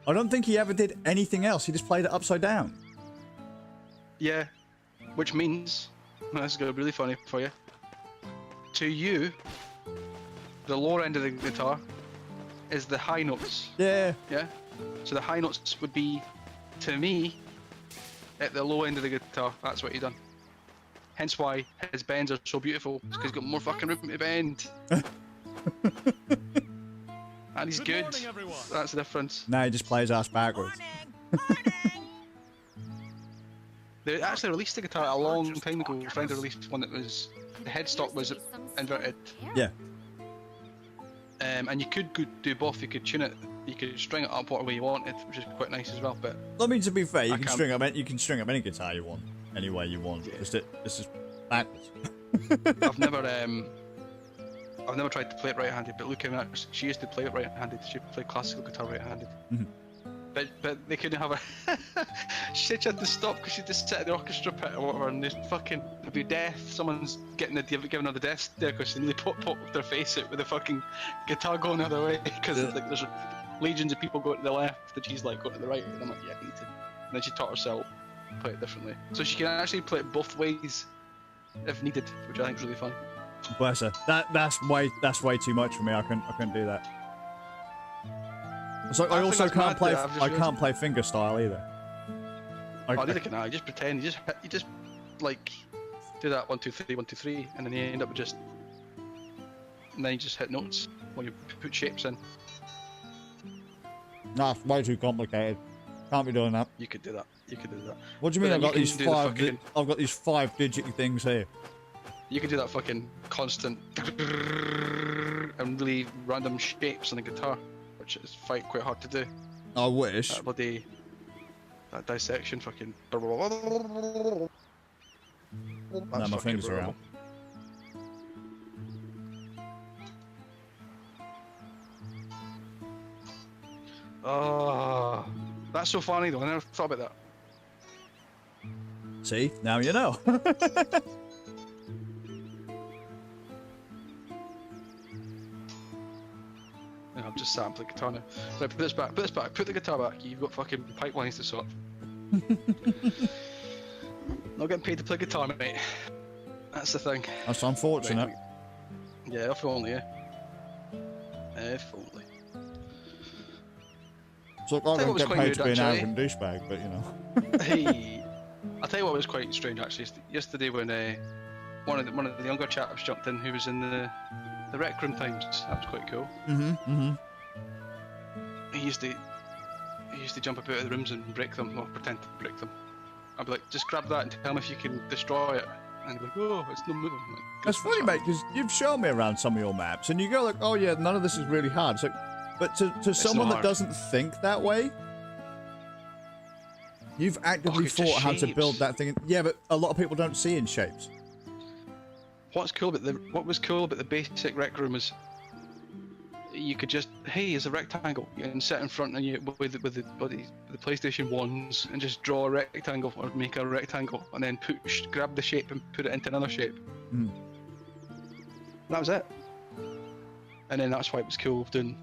S2: I don't think he ever did anything else. He just played it upside down.
S1: Yeah, which means, this is going to be really funny for you. To you, the lower end of the guitar is the high notes.
S2: Yeah.
S1: Yeah? So the high notes would be, to me, at the low end of the guitar. That's what he done. Hence why his bends are so beautiful, because he's got more fucking room to bend. And he's good.
S7: Morning, everyone.
S1: That's the difference.
S2: Now he just plays ass backwards.
S1: They actually released the guitar a long time ago. A friend released one that was, the headstock was inverted.
S2: Yeah.
S1: And you could do both. You could tune it, you could string it up whatever way you wanted, which is quite nice as well. But
S2: I mean, to be fair, you
S1: I
S2: can
S1: can't-
S2: string up any guitar you want, any way you want.
S1: Yeah.
S2: This is backwards.
S1: I've never tried to play it right-handed. But Luke, she used to play it right-handed. She played classical guitar right-handed.
S2: Mhm.
S1: But they couldn't have her. She had to stop because she just sit at the orchestra pit or whatever, and there's fucking there'd be death. Someone's giving her the death stare because they nearly popped their face out with the fucking guitar going the other way because like there's legions of people going to the left and she's like going to the right, and I'm like, yeah, I need to. And then she taught herself to play it differently, so she can actually play it both ways if needed, which I think is really fun.
S2: Bless her. That's way too much for me. I couldn't do that. So I
S1: think
S2: also
S1: that's
S2: can't
S1: mad
S2: play.
S1: that I've just
S2: I
S1: realised.
S2: can't play finger style either.
S1: Oh, neither can I. You just pretend. You just like do that 1 2 3 1 2 3, and then you end up with just. And then you just hit notes when you put shapes in.
S2: Nah, it's way too complicated. Can't be doing that.
S1: You could do that. You could do that.
S2: What do you mean?
S1: But
S2: I've
S1: then
S2: got
S1: you
S2: these
S1: can do the
S2: five.
S1: fucking-
S2: I've got these 5-digit things here.
S1: You could do that fucking constant and really random shapes on the guitar, which is quite hard to do.
S2: I wish.
S1: That bloody that dissection fucking.
S2: No, my
S1: fucking
S2: fingers are
S1: brutal.
S2: out.
S1: Oh, that's so funny though. I never thought about that.
S2: See, now you know.
S1: Yeah, I'm just sampling guitar now. Right, put this back, put the guitar back. You've got fucking pipelines to sort. Not getting paid to play guitar, mate. That's the thing.
S2: That's unfortunate.
S1: Right, yeah, if only, yeah. If only.
S2: So I
S1: Tell you
S2: don't
S1: what was
S2: get
S1: quite
S2: paid to be
S1: weird,
S2: an
S1: actually.
S2: arrogant douchebag, but you know.
S1: Hey, I'll tell you what was quite strange actually. Yesterday when one of the younger chaps jumped in who was in the rec room times. That was quite cool. He used to jump about the rooms and break them, or pretend to break them. I'd be like, just grab that and tell me if you can destroy it. And he'd be like, oh, it's not moving. I'm like,
S2: That's funny, mate, because you've shown me around some of your maps, and you go like, "Oh yeah, none of this is really hard." So, but to someone
S1: not
S2: that
S1: hard.
S2: doesn't think that way, you've actively
S1: it's just
S2: thought how to build
S1: shapes.
S2: that thing. Yeah, but a lot of people don't see in shapes.
S1: What was cool about the basic rec room is you could just, hey, it's a rectangle. You can sit in front of you with the PlayStation ones and just draw a rectangle or make a rectangle and then grab the shape and put it into another shape.
S2: Mm.
S1: That was it. And then that's why it was cool doing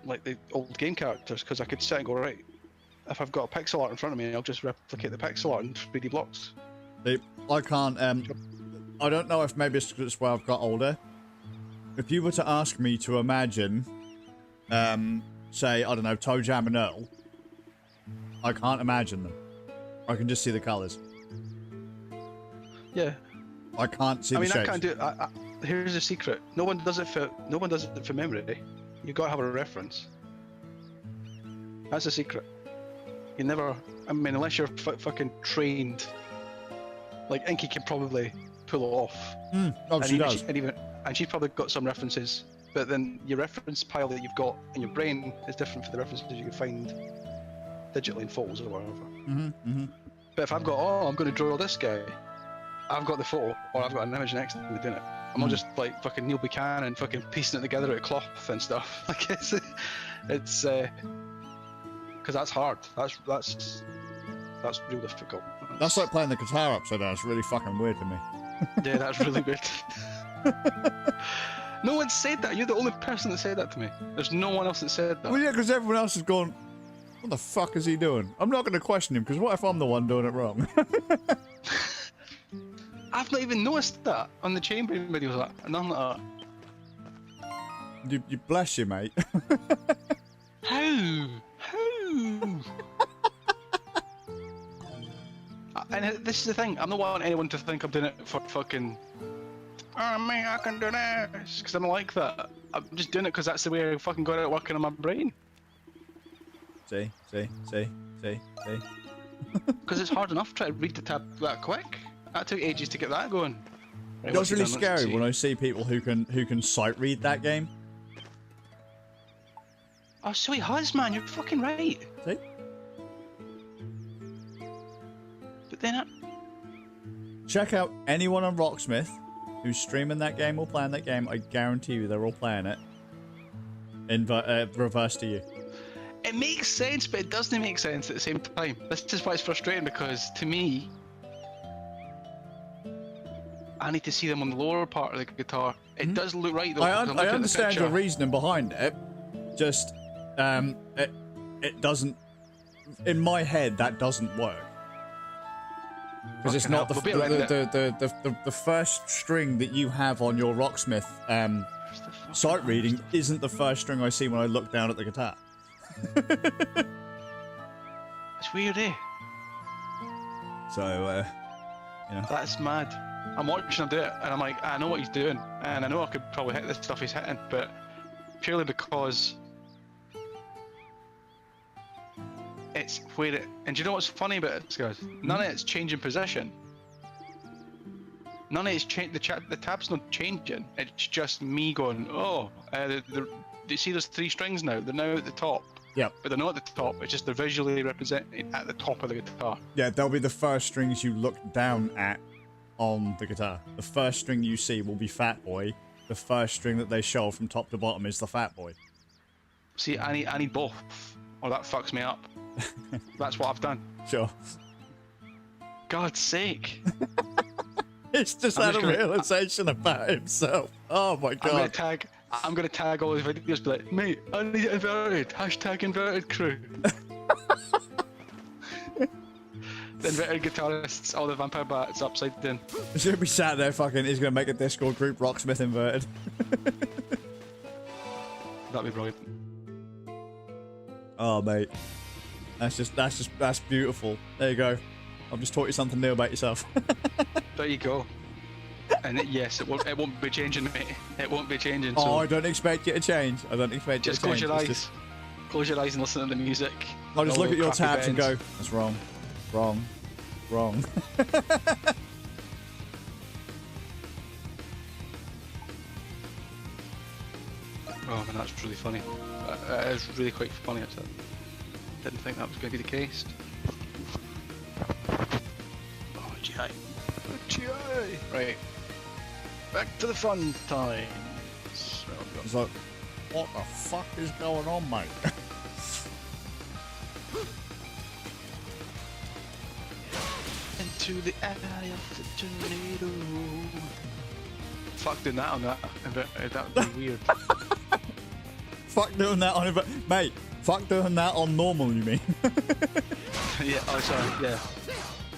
S1: like the old game characters, because I could sit and go, right, if I've got a pixel art in front of me, I'll just replicate the pixel art in 3D blocks.
S2: I can't. I don't know if maybe it's because where I've got older. If you were to ask me to imagine, say, I don't know, Toe Jam and Earl, I can't imagine them. I can just see the colours.
S1: Yeah.
S2: I can't see
S1: I
S2: the
S1: mean,
S2: shapes.
S1: I can't do it. Here's a secret. No one does it for memory. You gotta have a reference. That's a secret. You never. I mean, unless you're fucking trained. Like Inky can probably pull it off.
S2: Oh, she does.
S1: And she's probably got some references. But then your reference pile that you've got in your brain is different for the references you can find digitally in photos or whatever. But if I've got, I'm going to draw this guy, I've got the photo, or I've got an image next to me doing it. I'm not just like fucking Neil Buchanan piecing it together out of cloth and stuff. Like it's because that's hard. That's real difficult.
S2: That's like playing the guitar upside down. It's really fucking weird to me.
S1: Yeah, that's really weird. No one said that. You're the only person that said that to me. There's no one else that said that.
S2: Well, yeah, because everyone else has gone, what the fuck is he doing? I'm not going to question him, because what if I'm the one doing it wrong?
S1: I've not even noticed that on the chamber videos. None like that.
S2: You bless you, mate.
S1: How? And this is the thing. I'm not wanting anyone to think I'm doing it for fucking. Oh mate, I can do this because I'm like that. I'm just doing it because that's the way I fucking got it working on my brain.
S2: See.
S1: Because it's hard enough trying to read the tab that quick. That took ages to get that going. Right,
S2: You know, it's really
S1: what's he done? Let's
S2: scary
S1: see.
S2: when I see people who can sight read that game.
S1: Oh, so he has, man. You're fucking right.
S2: See?
S1: But then,
S2: Check out anyone on Rocksmith who's streaming that game or playing that game. I guarantee you they're all playing it in reverse to you.
S1: it makes sense, but it doesn't make sense at the same time. This is why it's frustrating, because to me, I need to see them on the lower part of the guitar. It does look right though.
S2: I
S1: I'm looking at the
S2: understand your
S1: picture.
S2: reasoning behind it. Just, it doesn't. In my head, that doesn't work. Because it's
S1: Fucking
S2: not
S1: hell, we'll be around
S2: the first string that you have on your Rocksmith sight reading isn't the first string I see when I look down at the guitar.
S1: It's weird, eh?
S2: So, you know.
S1: That's mad. I'm watching him do it, and I'm like, I know what he's doing, and I know I could probably hit the stuff he's hitting, but purely because it's where it. And do you know what's funny about it, guys? None of it's changing position. None of it's the tab's not changing. It's just me going, oh, do you see those three strings now? They're now at the top.
S2: Yep.
S1: But they're not at the top. It's just they're visually represented at the top of the guitar.
S2: Yeah, they'll be the first strings you look down at on the guitar. The first string you see will be Fat Boy. The first string that they show from top to bottom is the Fat Boy.
S1: See, I need both, or that fucks me up. That's what I've done.
S2: Sure.
S1: God's sake.
S2: It's just had a realization about himself. Oh my god.
S1: I'm gonna tag all these videos, be like, mate, I need it inverted. Hashtag inverted crew. The inverted guitarists, all the vampire bats upside down.
S2: He's gonna be sat there fucking, he's gonna make a Discord group, Rocksmith Inverted.
S1: That'd be brilliant.
S2: Oh mate. That's beautiful. There you go. I've just taught you something new about yourself.
S1: There you go. And yes, it won't be changing, mate. It won't be changing.
S2: Oh,
S1: So
S2: I don't expect you to change. I don't expect you
S1: just
S2: to change.
S1: close your eyes.
S2: Just,
S1: Close your eyes and listen to the music.
S2: I'll just
S1: All
S2: look at
S1: the
S2: your
S1: crappy
S2: tabs and
S1: bends.
S2: go, that's wrong. Wrong. Wrong.
S1: Oh man, that's really funny. It is really quite funny, actually. Didn't think that was going to be the case. Oh, GI. Oh, GI! Right. Back to the fun times.
S2: It's like, what the fuck is going on, mate?
S1: Into the eye of the tornado. Fuck doing that on that. That would be weird.
S2: Fuck doing that on mate, fuck doing that on normal, you mean?
S1: Yeah, oh sorry, yeah.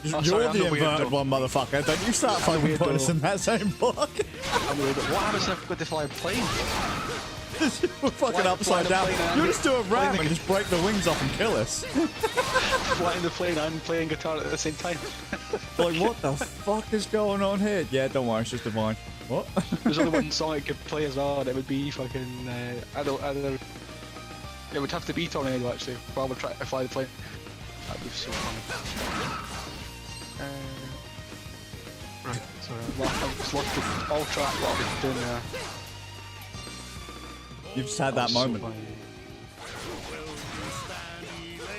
S2: You're
S1: sorry, I'm
S2: the
S1: the weirdo.
S2: inverted one, motherfucker. Don't you start
S1: I'm the
S2: fucking putting us
S1: weirdo.
S2: in that same block.
S1: I'm weird. What happens if I've got to fly a plane?
S2: We're fucking
S1: Fly
S2: upside
S1: the
S2: down.
S1: plane and
S2: You just do a
S1: fly
S2: ram
S1: the-
S2: and just break the wings off and kill us.
S1: Flying the plane and playing guitar at the same time.
S2: Like, what the fuck is going on here? Yeah, don't worry, it's just divine. What?
S1: There's only one song it could play as well, and it would be fucking. It would have to be Tornado actually, while we're trying to fly the plane. That'd be so funny. Right, sorry, I've just lost the all track what I've been doing there.
S2: You've just had that
S1: So
S2: moment.
S1: funny.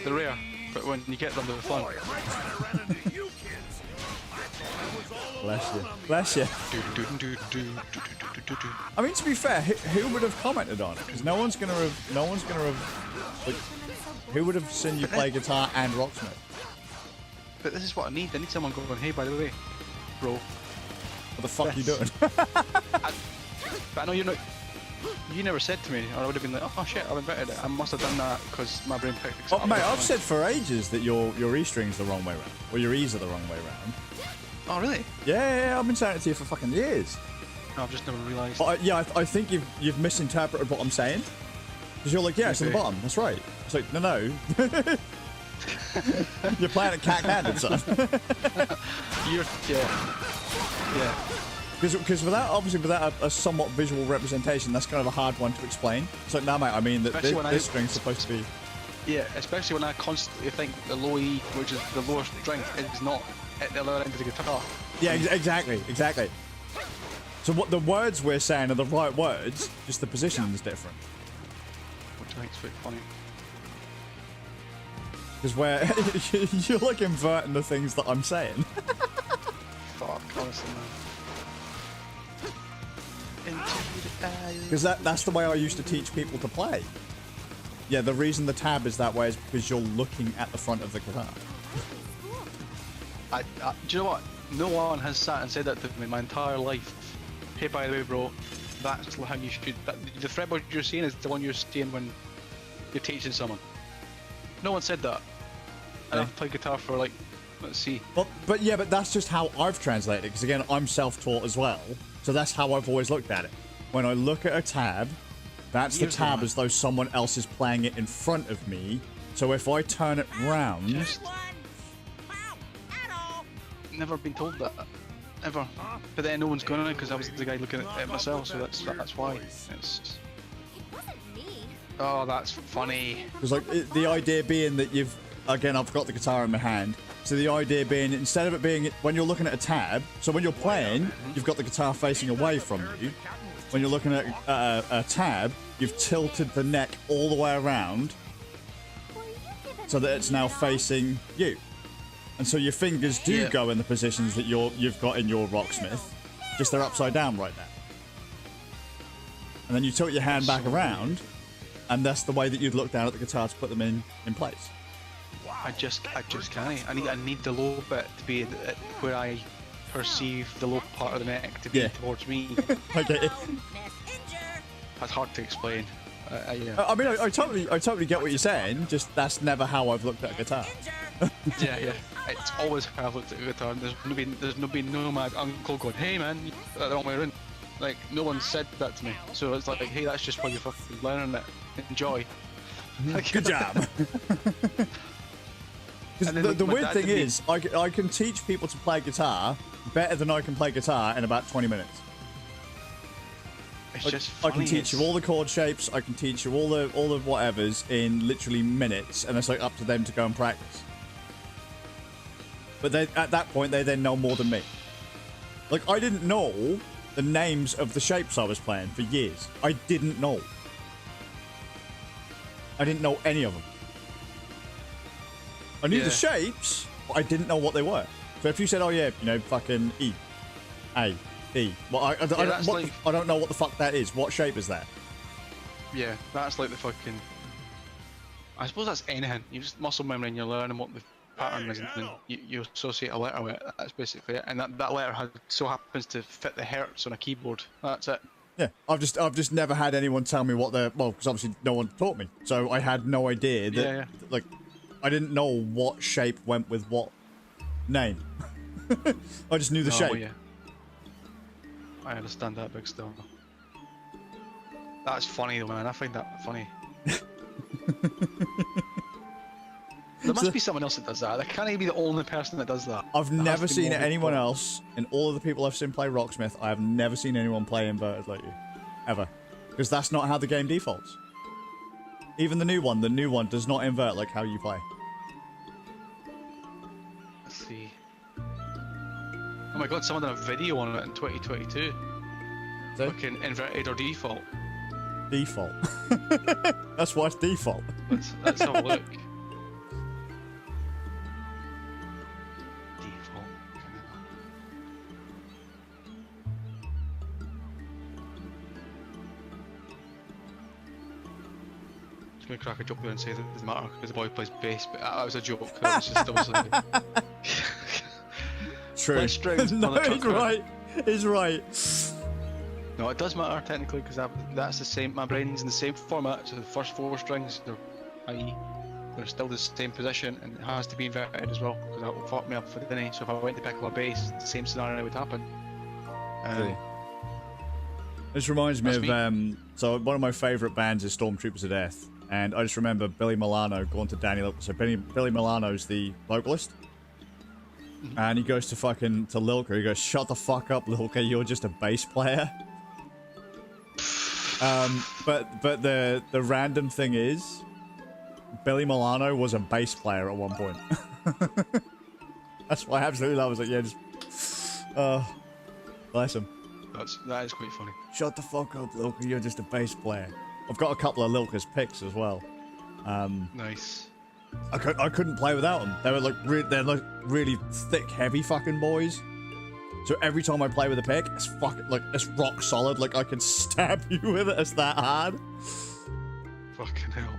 S1: They're rare, but when you get them, they're fun.
S6: Boy, if I kinda ran into you kids, I thought I was all
S2: Bless you.
S6: alone on the
S2: Bless you.
S1: Do.
S2: I mean, to be fair, who would have commented on it? Because no one's gonna have, like, Who would have seen you play guitar and rocksmith?
S1: But this is what I need. I need someone going, hey, by the way, bro.
S2: What the fuck are you doing?
S1: But I know you're not. You never said to me, or I would have been like, oh shit, I've invented it. I must have done that because my brain picks it up.
S2: Mate, I've said for ages that your E string's the wrong way round, or your E's are the wrong way round.
S1: Oh really?
S2: Yeah, I've been saying it to you for fucking years.
S1: No, I've just never realised.
S2: But I think you've misinterpreted what I'm saying. Because you're like, yeah, it's on the bottom. That's right. It's like, no. You're playing it cat-handed, son.
S1: Yeah.
S2: Because without a somewhat visual representation, that's kind of a hard one to explain. It's like, no, mate, I mean that this string's supposed to be.
S1: Yeah, especially when I constantly think the low E, which is the lower string, is not at the lower end of the guitar.
S2: Yeah, exactly. So what the words we're saying are the right words, just the position is different.
S1: Which I think is pretty funny.
S2: Because you're like inverting the things that I'm saying.
S1: Fuck, honestly, man.
S2: Because that's the way I used to teach people to play. Yeah, the reason the tab is that way is because you're looking at the front of the guitar.
S1: Do you know what? No one has sat and said that to me my entire life. Hey, by the way, bro, that's how you should. The fretboard you're seeing is the one you're seeing when you're teaching someone. No one said that. And I've played guitar for like, let's see.
S2: But that's just how I've translated it. Because again, I'm self-taught as well, so that's how I've always looked at it. When I look at a tab, that's the tab as though someone else is playing it in front of me. So if I turn it round,
S1: never been told that ever. But then no one's gonna because I was the guy looking at it myself. So that's why. It's.
S5: It wasn't me.
S1: Oh, that's funny.
S2: because like the idea being that I've got the guitar in my hand. So the idea being, instead of it being when you're looking at a tab, so when you're playing, you've got the guitar facing away from you. When you're looking at a tab, you've tilted the neck all the way around so that it's now facing you. And so your fingers do go in the positions that you've got in your rocksmith, just they're upside down right now. And then you tilt your hand back around, and that's the way that you'd look down at the guitar to put them in place.
S1: I just can't. I need the low bit to be where I perceive the low part of the neck to be towards me.
S2: Okay.
S1: That's hard to explain.
S2: I mean, I totally get what you're saying. Just that's never how I've looked at a guitar.
S1: Yeah. It's always how I've looked at a guitar. There's been no my uncle going, hey man, that the wrong way around. Like no one said that to me. So it's like, hey, that's just why you're fucking learning it. Enjoy.
S2: Good job. Because the weird thing is, I can teach people to play guitar better than I can play guitar in about 20 minutes.
S1: It's just funny.
S2: I can teach you all the chord shapes. I can teach you all the whatevers in literally minutes, and it's like up to them to go and practice. But at that point, they then know more than me. Like I didn't know the names of the shapes I was playing for years. I didn't know. I didn't know any of them. I knew the shapes, but I didn't know what they were. So if you said, oh yeah, fucking E, A, E. Well, I don't know what the fuck that is. What shape is that?
S1: Yeah, that's like the fucking... I suppose that's anything. You just muscle memory and you're learning what the pattern is, and then you associate a letter with it. That's basically it. And that letter so happens to fit the hertz on a keyboard. That's it.
S2: Yeah, I've just never had anyone tell me what because obviously no one taught me. So I had no idea that, like... I didn't know what shape went with what name. I just knew the shape.
S1: Yeah. I understand that big still. That's funny though, man. I find that funny. There must be someone else that does that. There can't be the only person that does that.
S2: I've never seen anyone else, in all of the people I've seen play Rocksmith, I have never seen anyone play inverted like you. Ever. Because that's not how the game defaults. Even the new one does not invert like how you play.
S1: Let's see. Oh my god, someone done a video on it in 2022. Fucking inverted or default.
S2: Default. That's why it's default.
S1: Let's have a look. Default. was going to crack a joke there and say that it doesn't matter because the boy plays bass, but that was a joke. That was just obviously.
S2: True.
S1: Less strings
S2: No,
S1: on a
S2: he's
S1: truck.
S2: right. He's right.
S1: No, it does matter technically because that's the same. My brain's in the same format, so the first 4 strings, i.e., they're still the same position, and it has to be inverted as well because that will fuck me up for the dinny. So if I went to pick up a bass, the same scenario would happen.
S2: Really? This reminds me
S1: That's
S2: of so one of my favourite bands is Stormtroopers of Death, and I just remember Billy Milano going to Danny. So Billy Milano's the vocalist, and he goes to Lilka. He goes, "Shut the fuck up, Lilka. You're just a bass player." But the random thing is, Billy Milano was a bass player at one point. That's why I absolutely love it. I was like, yeah, just bless him.
S1: That is quite funny.
S2: Shut the fuck up, Lilka. You're just a bass player. I've got a couple of Lilka's picks as well.
S1: Nice.
S2: I couldn't play without them. They were they're like really thick, heavy fucking boys. So every time I play with a pick, it's it's rock solid. Like I can stab you with it. It's that hard.
S1: Fucking hell.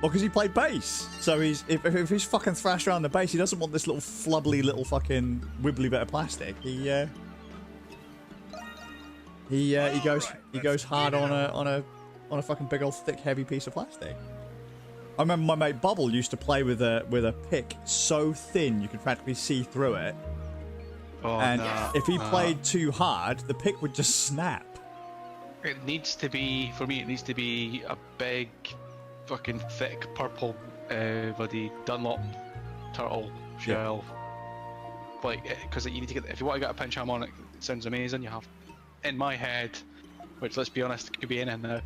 S2: Well, because he played bass, so if he's fucking thrashed around the bass, he doesn't want this little flubbly little fucking wibbly bit of plastic. He goes hard on a fucking big old thick heavy piece of plastic. I remember my mate Bubble used to play with a pick so thin you could practically see through it.
S1: Oh,
S2: And if he played too hard, the pick would just snap.
S1: It needs to be, for me, it needs to be a big, fucking thick purple, bloody Dunlop turtle shell. Like, because you need to get, if you want to get a pinch harmonic, it sounds amazing. You have, in my head, which let's be honest, could be anything now.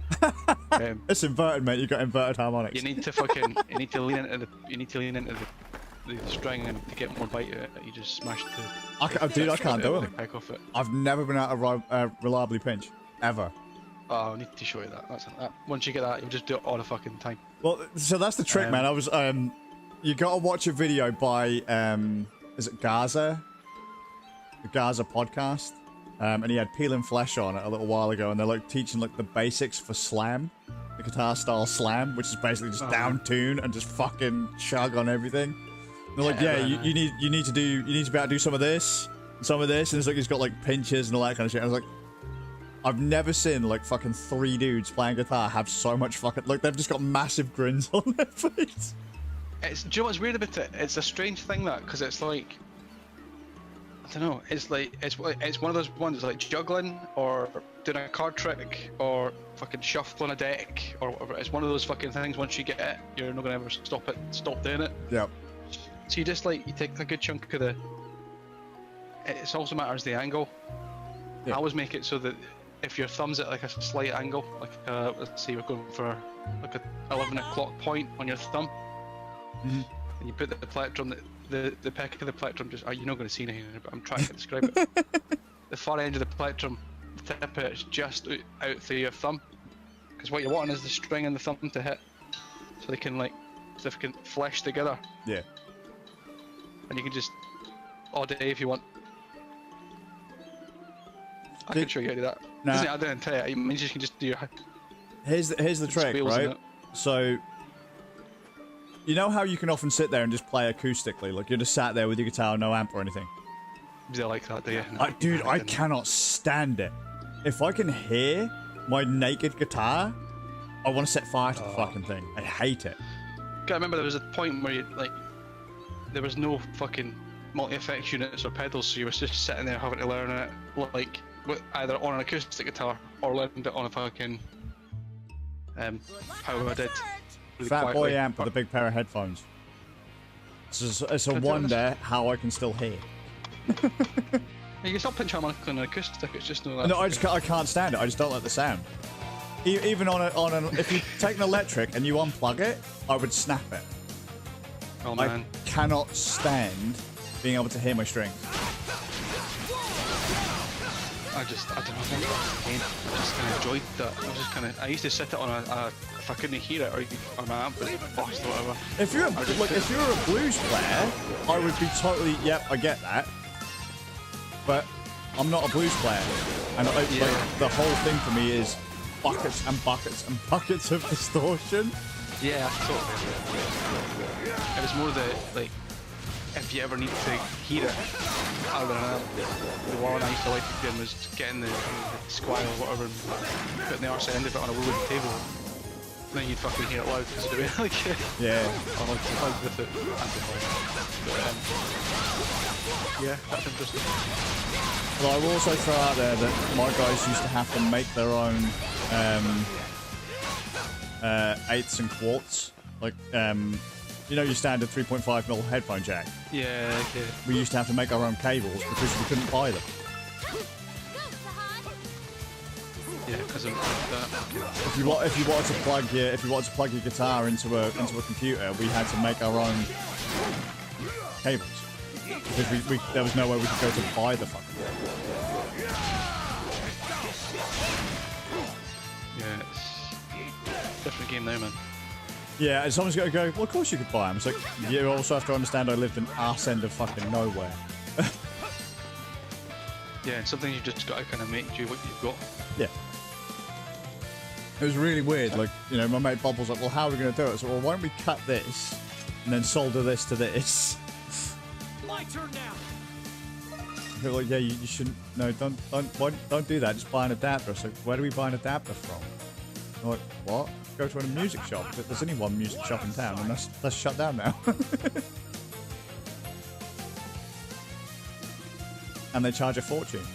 S2: It's inverted, mate. You got inverted harmonics.
S1: You need to fucking, you need to lean into the string, and to get more bite to it, you just smash
S2: Dude, I can't do it.
S1: Pick off it.
S2: I've never been able to reliably pinch, ever.
S1: Oh, I need to show you that. Once you get that, you'll just do it all the fucking time.
S2: Well, so that's the trick, man. I was you gotta watch a video by is it Gaza? The Gaza podcast. And he had Peel and Flesh on it a little while ago, and they're like teaching like the basics for slam, the guitar style slam, which is basically just down tune and just fucking chug on everything. And they're like, yeah, you need to be able to do some of this, and it's like he's got like pinches and all that kind of shit. I was like, I've never seen like fucking 3 dudes playing guitar have so much fucking, like, they've just got massive grins on their face.
S1: Do you know what's weird about it? It's a strange thing, that, because it's like, I don't know, it's like, it's one of those ones, like juggling, or doing a card trick, or fucking shuffling a deck, or whatever. It's one of those fucking things, once you get it, you're not gonna ever stop doing it.
S2: Yep.
S1: So you just like, you take a good chunk of the, it also matters the angle. I always make it so that if your thumb's at like a slight angle, like let's say we're going for like a 11 o'clock point on your thumb, and you put the plectrum, the peck of the plectrum, just, you're not going to see anything, but I'm trying to describe it. The far end of the plectrum, the tip of it's just out through your thumb, because what you're wanting is the string and the thumb to hit, so they can flesh together.
S2: Yeah.
S1: And you can just, all day if you want. I can show you how to do that.
S2: Nah.
S1: I didn't tell you. It means you can just do your.
S2: Here's the trick,
S1: squeals in
S2: right?
S1: it.
S2: So, you know how you can often sit there and just play acoustically, like you're just sat there with your guitar, no amp or anything.
S1: Do you like that, do you?
S2: Dude, I cannot stand it. If I can hear my naked guitar, I want to set fire to the fucking thing. I hate it.
S1: I remember there was a point where there was no fucking multi-effects units or pedals, so you were just sitting there having to learn it, like, either on an acoustic guitar or learned it on a fucking, how I did. Really
S2: Fat
S1: quietly.
S2: boy amp with a big pair of headphones. It's a wonder how I can still hear.
S1: You can still pinch harmonic on an acoustic, it's just no that.
S2: No, I can't stand it. I just don't like the sound. Even on an if you take an electric and you unplug it, I would snap it.
S1: Oh man.
S2: I cannot stand being able to hear my strings.
S1: I don't know, I just kind of enjoyed that. I used to sit it on if I couldn't hear it, or my amp was boxed or whatever.
S2: If you're a blues player, I would be totally, yep, I get that. But I'm not a blues player, and like, the whole thing for me is buckets and buckets and buckets of distortion.
S1: Yeah, totally. It was more the, like, if you ever need to hear it, other than the one I used to like doing was getting the squire or whatever and putting the arse end of it on a wooden table. And then you'd fucking hear it loud because it'd be like,
S2: Yeah.
S1: I like with it. But, yeah, that's interesting.
S2: Well, I will also throw out there that my guys used to have to make their own eighths and quarts. Like, you know your standard 3.5mm headphone jack?
S1: Yeah, okay.
S2: We used to have to make our own cables because we couldn't buy them.
S1: Yeah, because of that.
S2: If you wanted to plug your guitar into a computer, we had to make our own cables because there was nowhere we could go to buy the fucking.
S1: Yeah, it's a different game now, man.
S2: Yeah, and someone's got to go, well, of course you could buy them. It's like, you also have to understand I lived in arse end of fucking nowhere.
S1: Yeah, and sometimes you just got to kind of make do what you've got.
S2: Yeah. It was really weird. Like, you know, my mate Bob was like, well, how are we going to do it? So, well, why don't we cut this and then solder this to this?
S4: My turn now.
S2: They're like, yeah, you shouldn't. No, don't do that. Just buy an adapter. It's like, where do we buy an adapter from? I'm like, what? Go to a music shop. There's only one music shop in town, and that's shut down now. And they charge a fortune.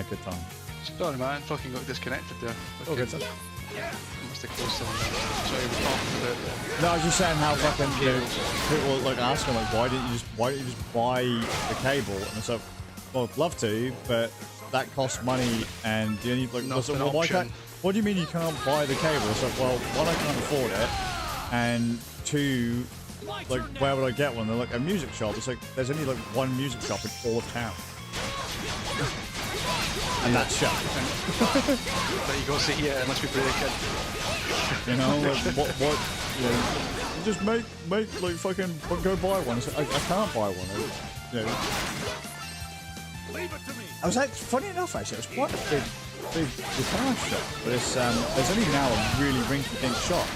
S2: Good time.
S1: Sorry, man, fucking got disconnected there.
S2: Oh, good time.
S1: Must have closed something. Sorry, we're talking about.
S2: No, I was just saying how fucking, you know, people like asking like, why didn't you just buy the cable? And it's like, well, I'd love to, but that costs money, and you only like,
S1: Not
S2: so,
S1: an
S2: well, why
S1: option.
S2: can't? What do you mean you can't buy the cable? It's like, well, one, I can't afford it, and two, like, where would I get one? They're like a music shop. It's like there's only like one music shop in all of town. And that's shut.
S1: There you go, see, yeah, it must be pretty good.
S2: You know, like, what, you know, just make, like, fucking, go buy one. It's like, I can't buy one. You know.
S6: Leave it to me.
S2: I was actually, funny enough, actually, it was quite a big guitar shop. But it's, there's only now a really rinky-dink shop.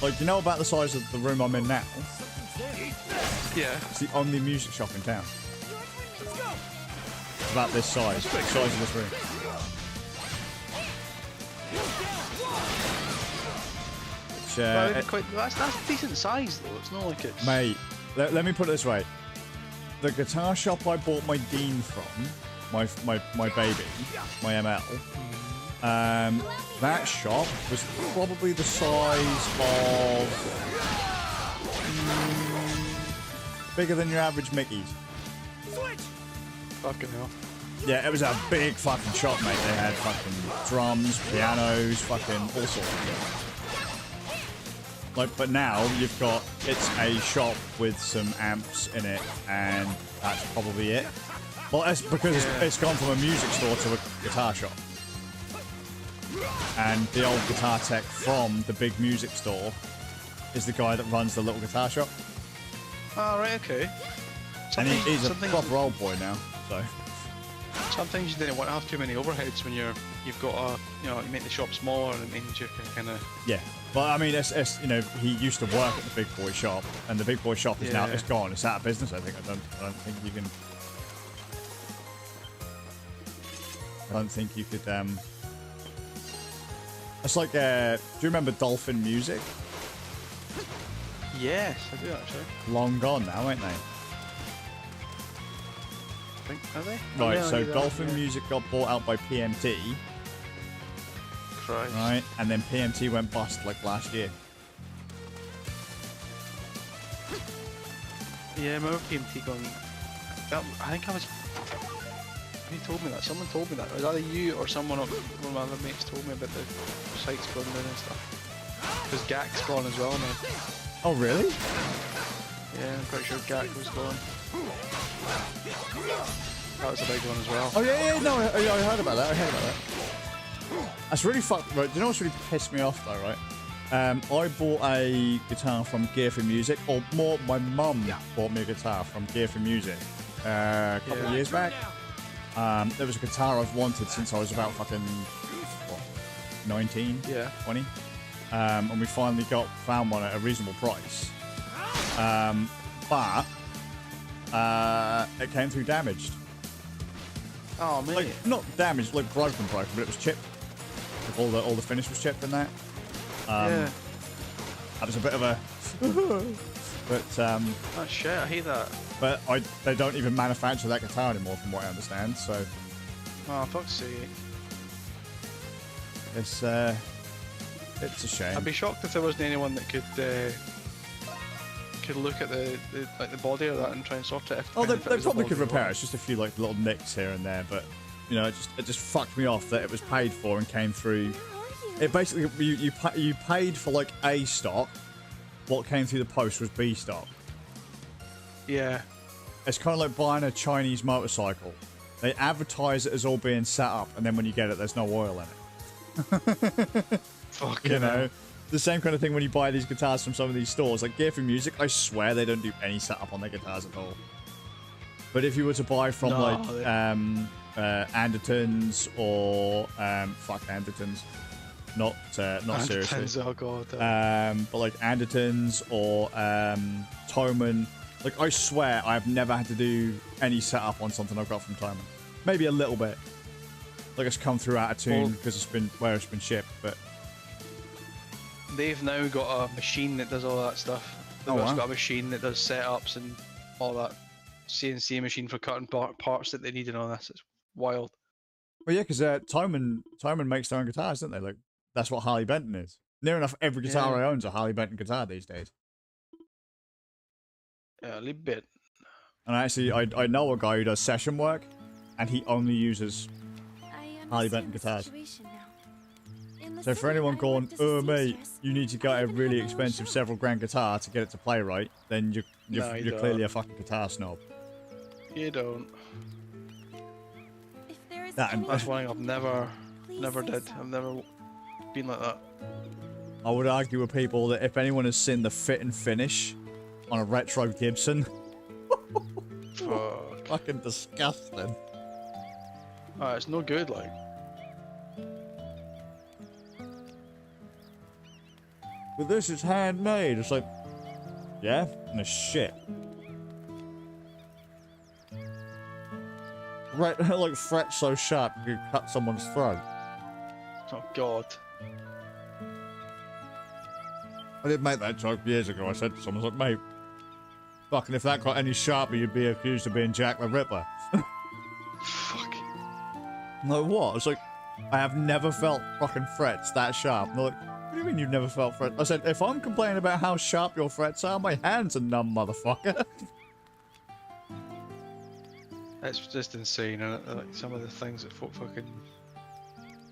S2: Like, you know about the size of the room I'm in now?
S1: Yeah.
S2: It's the only music shop in town. It's about this size, the size of this room. Which,
S1: That's decent size though. It's not like it's.
S2: mate, let me put it this way: the guitar shop I bought my Dean from, my baby, my ML. That shop was probably the size of bigger than your average Mickey's.
S1: Fucking hell.
S2: Yeah, it was a big fucking shop, mate. They had fucking drums, pianos, fucking all sorts of shit. Like, but now you've got, it's a shop with some amps in it, and that's probably it. Well, it's because it's gone from a music store to a guitar shop. And the old guitar tech from the big music store is the guy that runs the little guitar shop.
S1: Oh, right, okay.
S2: And he's a proper old boy now, so.
S1: Sometimes you didn't want to have too many overheads when you've got a, you know, you make the shop smaller and it means you can kind of.
S2: Yeah, but I mean, it's you know, he used to work at the big boy shop, and the big boy shop is now, it's gone. It's out of business. I think. I don't think you can. I don't think you could. It's like, do you remember Dolphin Music?
S1: Yes, I do actually.
S2: Long gone now, ain't they?
S1: Are they?
S2: Right,
S1: Oh,
S2: so
S1: yeah,
S2: Dolphin
S1: yeah.
S2: Music got bought out by PMT,
S1: Christ.
S2: right? And then PMT went bust like last year.
S1: Yeah, I remember PMT going. I think I was. Who told me that? Someone told me that. Was either you or someone of one of my other mates told me about the sites going down and stuff. Because GAC's gone as well now.
S2: Oh, really?
S1: Yeah, I'm pretty sure GAC was gone. That was a big one as well.
S2: Oh yeah, no, I heard about that. That's really fucked. Right, do you know what's really pissed me off though, right? I bought a guitar from Gear for Music, or more, my mum bought me a guitar from Gear for Music a couple of years back. There was a guitar I've wanted since I was about fucking, what, 19?
S1: Yeah.
S2: 20? And we finally found one at a reasonable price. But it came through damaged.
S1: Oh, man.
S2: Like, not damaged, like broken, but it was chipped. Like all the finish was chipped in that.
S1: Yeah.
S2: That was a bit of a... but,
S1: Oh, shit, I hate that.
S2: But they don't even manufacture that guitar anymore, from what I understand, so...
S1: Oh, fuck's sake.
S2: It's a shame.
S1: I'd be shocked if there wasn't anyone that could look at the body of that and try and sort it.
S2: Oh, they probably could repair it. It's just a few like little nicks here and there, but you know, it just fucked me off that it was paid for and came through. It basically you paid for like A stock. What came through the post was B stock.
S1: Yeah.
S2: It's kind of like buying a Chinese motorcycle. They advertise it as all being set up, and then when you get it, there's no oil in it.
S1: Fuck,
S2: you know, the same kind of thing when you buy these guitars from some of these stores. Like Gear for Music, I swear they don't do any setup on their guitars at all. But if you were to buy from Andertons or fuck Andertons, not seriously.
S1: Oh god.
S2: But like Andertons or Toman, like I swear I've never had to do any setup on something I've got from Toman. Maybe a little bit. Like it's come through out of tune because it's been where it's been shipped, but
S1: they've now got a machine that does all that stuff. They've also got a machine that does setups and all that. CNC machine for cutting parts that they need and all this. It's wild.
S2: Well, yeah, because Toman makes their own guitars, don't they? Like that's what Harley Benton is. Near enough every guitar I own is a Harley Benton guitar these days.
S1: Yeah, a little bit.
S2: And actually, I know a guy who does session work, and he only uses Harley Benton guitars. So for anyone going, oh mate, you need to get a really expensive several grand guitar to get it to play right, then you're clearly a fucking guitar snob.
S1: You don't.
S2: That's
S1: one thing I've never did. I've never been like that.
S2: I would argue with people that if anyone has seen the fit and finish on a retro Gibson, fucking disgusting.
S1: Oh, it's no good, like.
S2: But this is handmade. It's like, yeah, and it's shit. Right, like fret so sharp you could cut someone's throat.
S1: Oh god.
S2: I did make that joke years ago. I said to someone, I was like, mate, fucking if that got any sharper, you'd be accused of being Jack the Ripper.
S1: Fuck.
S2: I'm like, what? It's like, I have never felt fucking frets that sharp. And they're like, what do you mean you've never felt frets? I said, if I'm complaining about how sharp your frets are, my hands are numb, motherfucker.
S1: It's just insane, and like some of the things that folk fucking.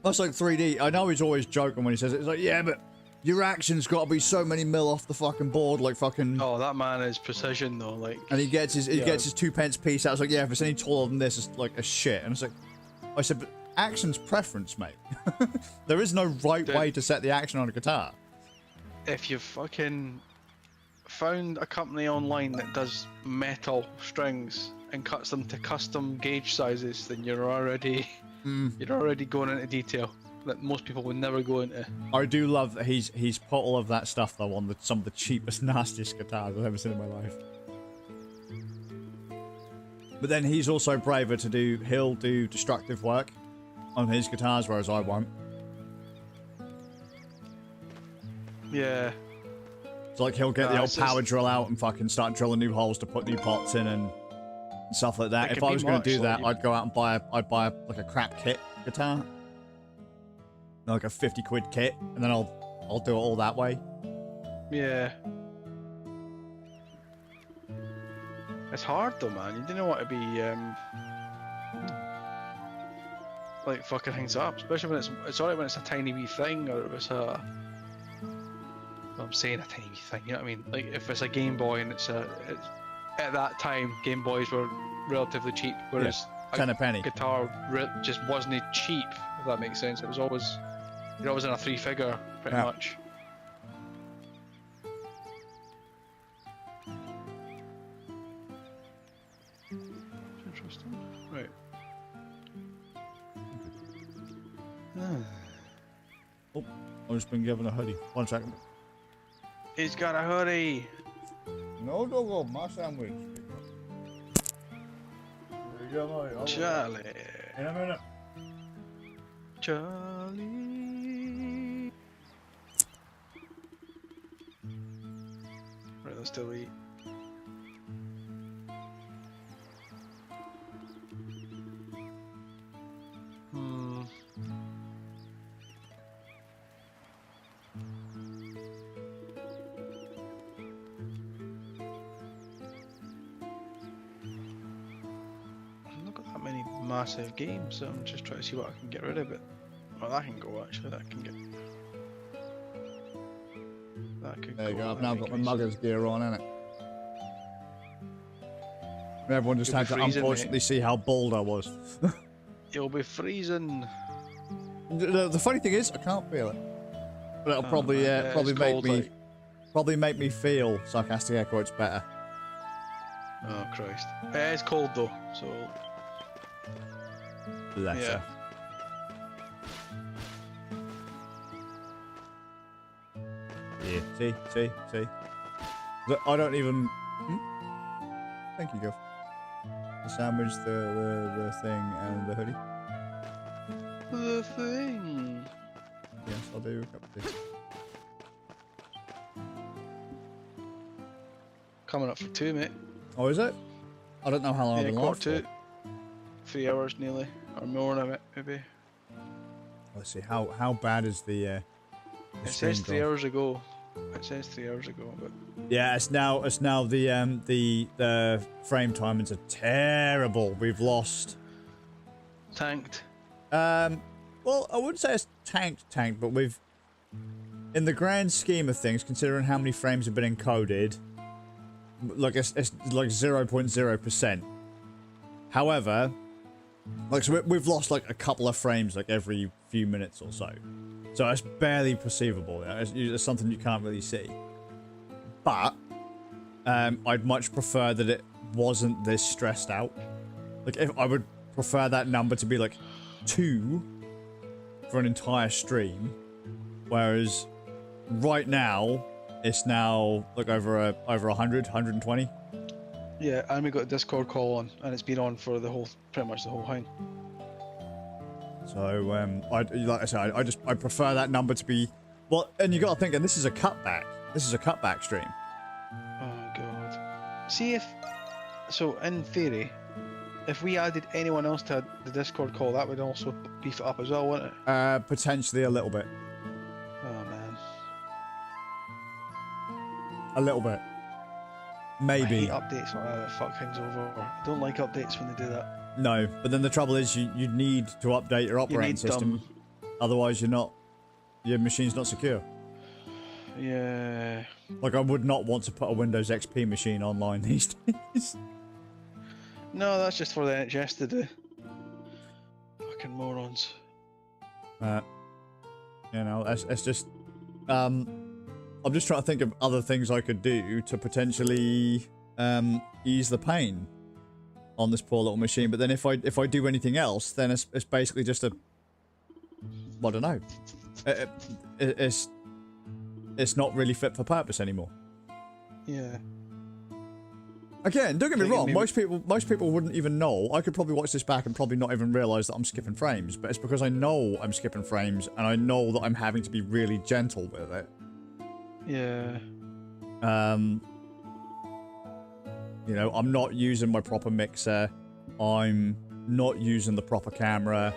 S2: That's like 3D. I know he's always joking when he says it. It's like, yeah, but your action's got to be so many mil off the fucking board, like fucking.
S1: Oh, that man is precision though, like.
S2: And he gets his 2p piece out. I was like, yeah, if it's any taller than this, it's like a shit. And it's like, I said, but action's preference, mate. There is no right way to set the action on a guitar.
S1: If you've fucking found a company online that does metal strings and cuts them to custom gauge sizes, then you're already going into detail that most people would never go into.
S2: I do love that he's put all of that stuff though on some of the cheapest, nastiest guitars I've ever seen in my life. But then he's also braver to do. He'll do destructive work on his guitars, whereas I won't.
S1: Yeah.
S2: So like he'll get the old power drill out and fucking start drilling new holes to put new pots in and stuff like that. If I was going to do that, I'd go out and buy like a crap kit guitar, like a 50 quid kit, and then I'll do it all that way.
S1: Yeah. It's hard though, man. You don't want to be like fucking things up, especially when it's alright when it's a tiny wee thing, or if it's a. Well, I'm saying a tiny wee thing, you know what I mean? Like if it's a Game Boy and it's at that time Game Boys were relatively cheap, whereas
S2: a penny
S1: guitar just wasn't cheap. If that makes sense, it was always you're always in a 3-figure pretty much. Right.
S2: Oh, I've just been given a hoodie. 1 second.
S1: He's got a hoodie.
S2: No, doggo, my sandwich.
S1: Charlie.
S2: In a minute.
S1: Charlie. Right, let's delete. Massive game, so I'm just trying to see what I can get rid of it. Well, that can go actually. That can get. That could
S2: There you go. I've
S1: that
S2: now
S1: can
S2: got my
S1: go.
S2: muggers gear on, innit? Everyone just
S1: You'll
S2: had
S1: be
S2: to
S1: freezing,
S2: unfortunately see how bald I was.
S1: You'll be freezing.
S2: The funny thing is, I can't feel it, but it'll probably
S1: man, yeah,
S2: probably
S1: it's
S2: make
S1: cold,
S2: me
S1: like.
S2: probably make me feel sarcastic air quotes better.
S1: Oh Christ! It's cold though, so
S2: Lesser.
S1: yeah.
S2: Yeah. See. I don't even. Thank you, Gov. The sandwich, the thing, and the hoodie.
S1: The thing.
S2: Yes, I'll do a couple of things.
S1: Coming up for 2, mate.
S2: Oh, is it? I don't know how long I've
S1: Yeah,
S2: been live
S1: quarter
S2: for.
S1: 2. 3 hours nearly, or more of it, maybe.
S2: Let's see. How bad is the
S1: It
S2: stream
S1: says 3
S2: gone?
S1: hours ago. It says 3 hours ago, but
S2: Yeah, it's now the frame timings are terrible. We've lost.
S1: tanked.
S2: Well, I wouldn't say it's tanked, but we've, in the grand scheme of things, considering how many frames have been encoded, like it's like 0.0%. However, like so we've lost like a couple of frames like every few minutes or so, so it's barely perceivable. You know? It's something you can't really see. But I'd much prefer that it wasn't this stressed out. Like if I would prefer that number to be like 2 for an entire stream, whereas right now it's now like over 100, 120.
S1: Yeah, and we got a Discord call on, and it's been on for pretty much the whole time.
S2: So like I said, I prefer that number to be, well, and you got to think, and this is a cutback. This is a cutback stream.
S1: Oh god. See if, so in theory, if we added anyone else to the Discord call, that would also beef it up as well, wouldn't it?
S2: Potentially a little bit.
S1: Oh man.
S2: A little bit.
S1: I
S2: Maybe.
S1: hate updates like that. Fuck things over. I don't like updates when they do that.
S2: No, but then the trouble is you need to update your operating
S1: need
S2: system. Otherwise your machine's not secure.
S1: Yeah.
S2: Like I would not want to put a Windows XP machine online these days.
S1: No, that's just for the NHS to do. Fucking morons.
S2: You know, it's just I'm just trying to think of other things I could do to potentially ease the pain on this poor little machine. But then if I do anything else, then it's basically just a, I don't know. It's not really fit for purpose anymore.
S1: Yeah.
S2: Again, don't get me
S1: Thinking
S2: wrong.
S1: maybe-
S2: Most people wouldn't even know. I could probably watch this back and probably not even realize that I'm skipping frames. But it's because I know I'm skipping frames and I know that I'm having to be really gentle with it.
S1: Yeah.
S2: You know, I'm not using my proper mixer. I'm not using the proper camera.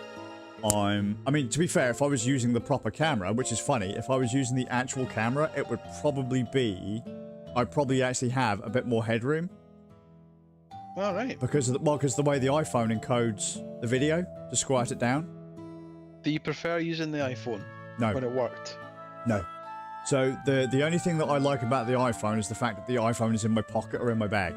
S2: I mean, to be fair, if I was using the proper camera, which is funny, if I was using the actual camera, it would probably be, I'd probably actually have a bit more headroom.
S1: All right.
S2: Because of the way the iPhone encodes the video to squirt it down.
S1: Do you prefer using the iPhone?
S2: No.
S1: When it worked?
S2: No. So the only thing that I like about the iPhone is the fact that the iPhone is in my pocket or in my bag.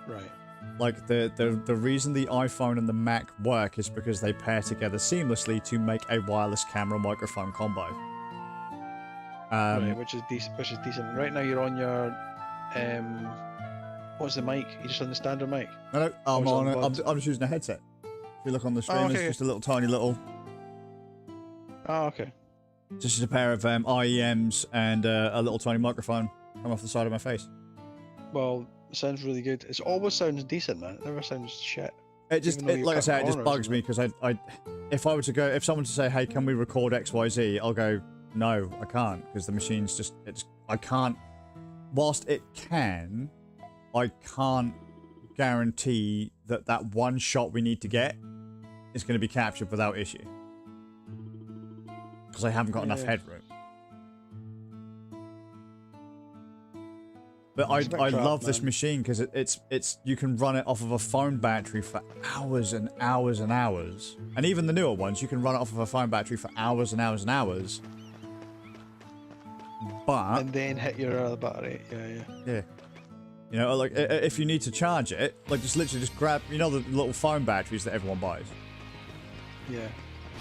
S1: Right.
S2: Like the reason the iPhone and the Mac work is because they pair together seamlessly to make a wireless camera microphone combo.
S1: Right, which is decent. Right now you're on your What's the mic? You just on the standard mic?
S2: No, I'm
S1: Or
S2: on.
S1: is it on
S2: I'm just using a headset. If you look on the stream,
S1: okay.
S2: it's just a little tiny little.
S1: Oh, okay.
S2: Just a pair of IEMs and a little tiny microphone come off the side of my face.
S1: Well, it sounds really good. It always sounds decent, man. It never sounds shit.
S2: It just,
S1: Even though you're
S2: like I
S1: cutting
S2: say, it just
S1: corners,
S2: bugs me because if I were to go, if someone to say, hey, can we record X, Y, Z, I'll go, no, I can't because the machine's just, I can't. Whilst it can, I can't guarantee that that one shot we need to get is going to be captured without issue because I haven't got enough headroom. But I love this machine because it's you can run it off of a phone battery for hours and hours and hours, and even the newer ones you can run it off of a phone battery for hours and hours and hours. But
S1: and then hit your other battery. Yeah.
S2: You know, like if you need to charge it, like just literally just grab, you know, the little phone batteries that everyone buys.
S1: Yeah.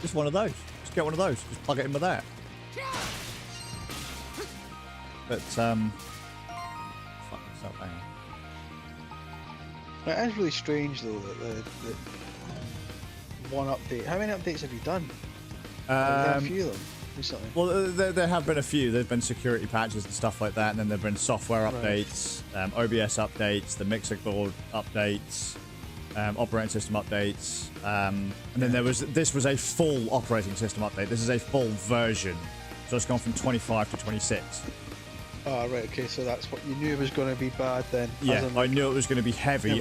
S2: Just one of those. Just get one of those. Just plug it in with that. But
S1: It is really strange though that the one update. How many updates have you done? Have there been a few of them recently?
S2: Well, there have been a few. There's been security patches and stuff like that, and then there've been software updates, OBS updates, the mixer board updates, operating system updates, and then this was a full operating system update. This is a full version, so it's gone from 25 to 26.
S1: Oh, right, okay, so that's what you knew was going to be bad then.
S2: Yeah, I knew it was going to be heavy.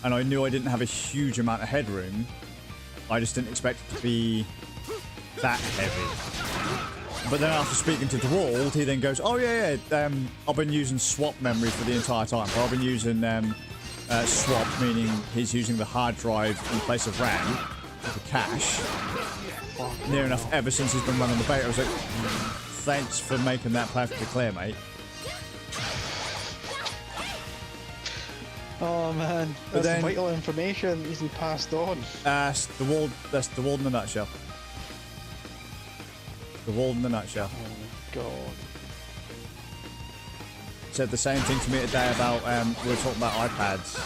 S2: And I knew I didn't have a huge amount of headroom. I just didn't expect it to be that heavy. But then after speaking to DeWalt, he then goes, oh yeah, I've been using swap memory for the entire time. Or I've been using swap, meaning he's using the hard drive in place of RAM for cache. Near enough ever since he's been running the beta. I was like, thanks for making that perfectly clear, mate.
S1: Oh man, that's vital information easily passed on.
S2: That's the world in a nutshell. The world in a nutshell.
S1: Oh my god.
S2: Said the same thing to me today about we were talking about iPads.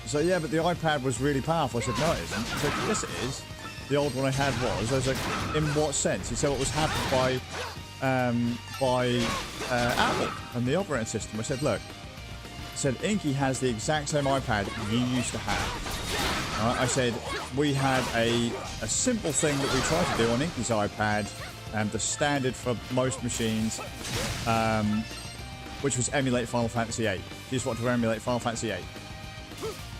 S2: So yeah, but the iPad was really powerful. I said no, it isn't. He said yes, it is. The old one I had was. I was like, in what sense? He said what was happened by Apple and the operating system. I said, look. I said, Inky has the exact same iPad you used to have. I said, we had a simple thing that we tried to do on Inky's iPad, the standard for most machines, which was emulate Final Fantasy VIII. She just wanted to emulate Final Fantasy VIII.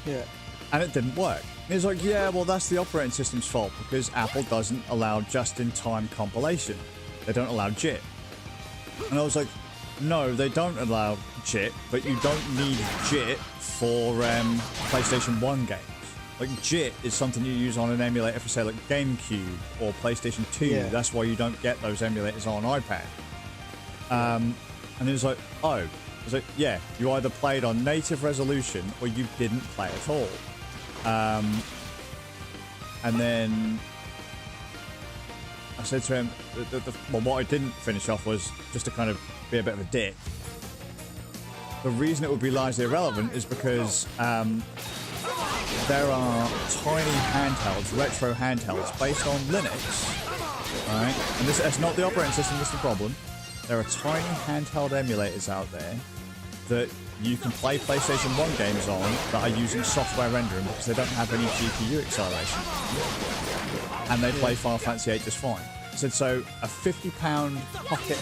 S1: Yeah.
S2: And it didn't work. He's like, yeah, well, that's the operating system's fault because Apple doesn't allow just-in-time compilation. They don't allow JIT. And I was like, no, they don't allow JIT, but you don't need JIT for PlayStation 1 games. Like, JIT is something you use on an emulator for, say, like GameCube or PlayStation 2. Yeah. That's why you don't get those emulators on an iPad. And he was like, oh. I was like, yeah, you either played on native resolution or you didn't play at all. And then I said to him, well, what I didn't finish off was just to kind of be a bit of a dick. The reason it would be largely irrelevant is because there are tiny handhelds, retro handhelds, based on Linux. Alright? And that's not the operating system, that's the problem. There are tiny handheld emulators out there that you can play PlayStation 1 games on that are using software rendering because they don't have any GPU acceleration. And they play Final Fantasy VIII just fine. I said, so a £50 pocket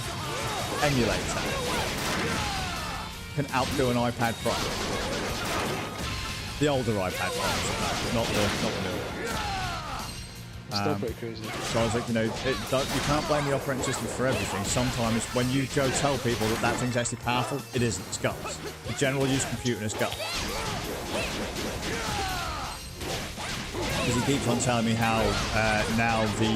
S2: emulator can outdo an iPad Pro. The older iPad Pro, not the newer one.
S1: Still pretty crazy.
S2: So I was like, you know, you can't blame the operating system for everything. Sometimes when you go tell people that thing's actually powerful, it isn't. It's guts. The general use computer is guts. Because he keeps on telling me how now the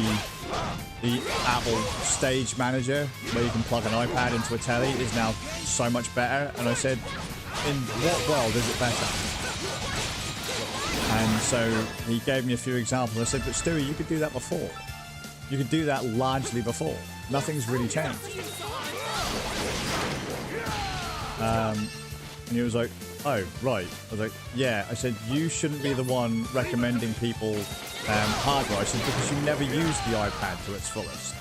S2: Apple Stage Manager, where you can plug an iPad into a telly, is now so much better. And I said, in what world is it better? And so he gave me a few examples. I said, but Stewie, you could do that before. You could do that largely before. Nothing's really changed. And he was like, oh, right. I was like, yeah. I said, you shouldn't be the one recommending people hardware. I said, because you never use the iPad to its fullest.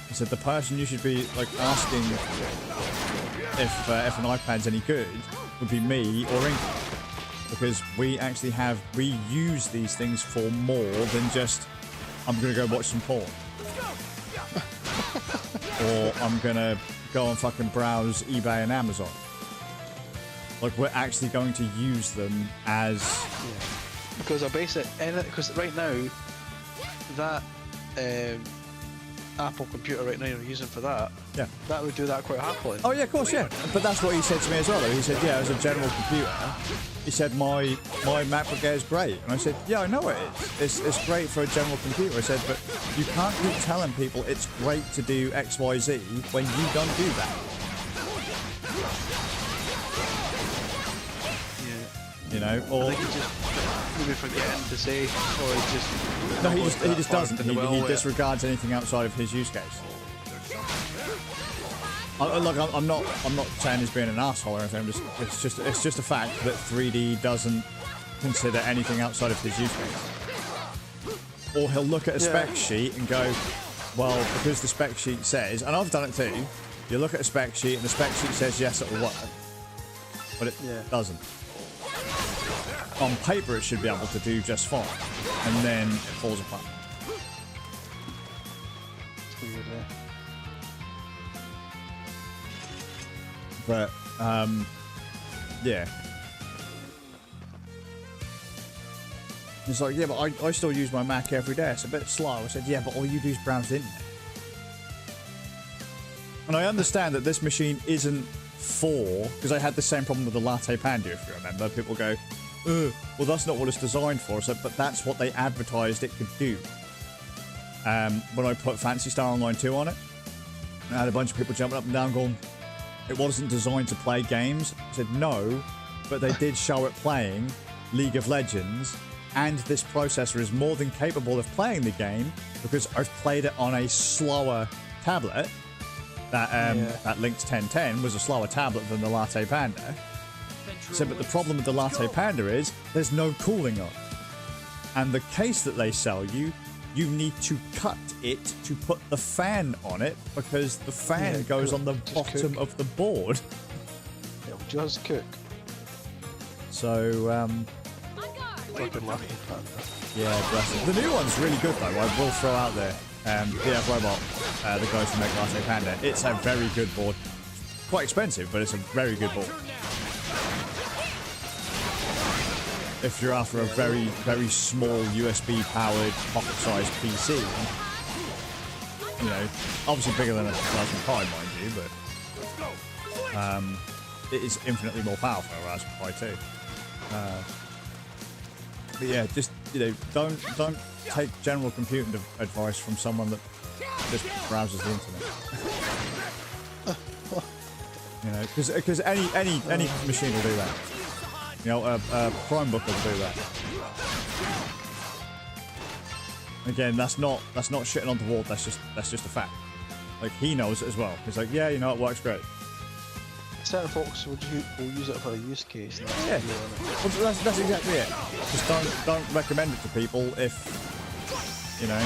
S2: I said, the person you should be like asking if an iPad's any good would be me or Inky. Because we use these things for more than just, I'm going to go watch some porn. Or I'm going to go and fucking browse eBay and Amazon. Like, we're actually going to use them as...
S1: Yeah. Because I base it... Because right now, that Apple computer right now you're using for that,
S2: yeah,
S1: that would do that quite happily.
S2: Oh, yeah, of course, yeah. But that's what he said to me as well, though. He said, yeah, as a general computer, he said, my MacBook Air is great. And I said, yeah, I know it is. It's great for a general computer. I said, but you can't keep telling people it's great to do X, Y, Z when you don't do that. You know, or
S1: I think he's just maybe forgetting to say, or he just...
S2: No, he just doesn't. He disregards anything outside of his use case. Look, I'm not saying he's being an asshole or anything. It's just a fact that 3D doesn't consider anything outside of his use case. Or he'll look at a spec sheet and go, well, because the spec sheet says, and I've done it too. You look at a spec sheet and the spec sheet says yes, it'll work, but it doesn't. On paper, it should be able to do just fine, and then it falls apart.
S1: It's weird,
S2: But, yeah. It's like, yeah, but I still use my Mac every day. It's a bit slow. I said, yeah, but all you do is browse the internet. And I understand that this machine isn't for... Because I had the same problem with the Latte Panda, if you remember. People go... well, that's not what it's designed for. So, but that's what they advertised it could do. When I put Phantasy Star Online 2 on it, I had a bunch of people jumping up and down going, it wasn't designed to play games. I said, no, but they did show it playing League of Legends, and this processor is more than capable of playing the game because I've played it on a slower tablet. That Lynx 1010 was a slower tablet than the Latte Panda. So, but the problem with the Latte Panda is there's no cooling on. And the case that they sell you, you need to cut it to put the fan on it because the fan goes on the bottom of the board.
S1: It'll just cook.
S2: So,
S1: Fucking Latte Panda.
S2: yeah, bless it. The new one's really good though. I will throw out there. BF Robot, the guys who make Latte Panda. It's a very good board. Quite expensive, but it's a very good board. If you're after a very, very small USB-powered pocket-sized PC, you know, obviously bigger than a Raspberry Pi, mind you, but it is infinitely more powerful than a Raspberry Pi too. But yeah, just, you know, don't take general computing advice from someone that just browses the internet. You know, because any machine will do that. You know, a Chromebook will do that. Again, that's not shitting on the wall. That's just a fact. Like, he knows it as well. He's like, yeah, you know, it works great.
S1: Certain folks will use it for a use case. And
S2: Yeah, well, that's exactly it. Just don't recommend it to people if, you know,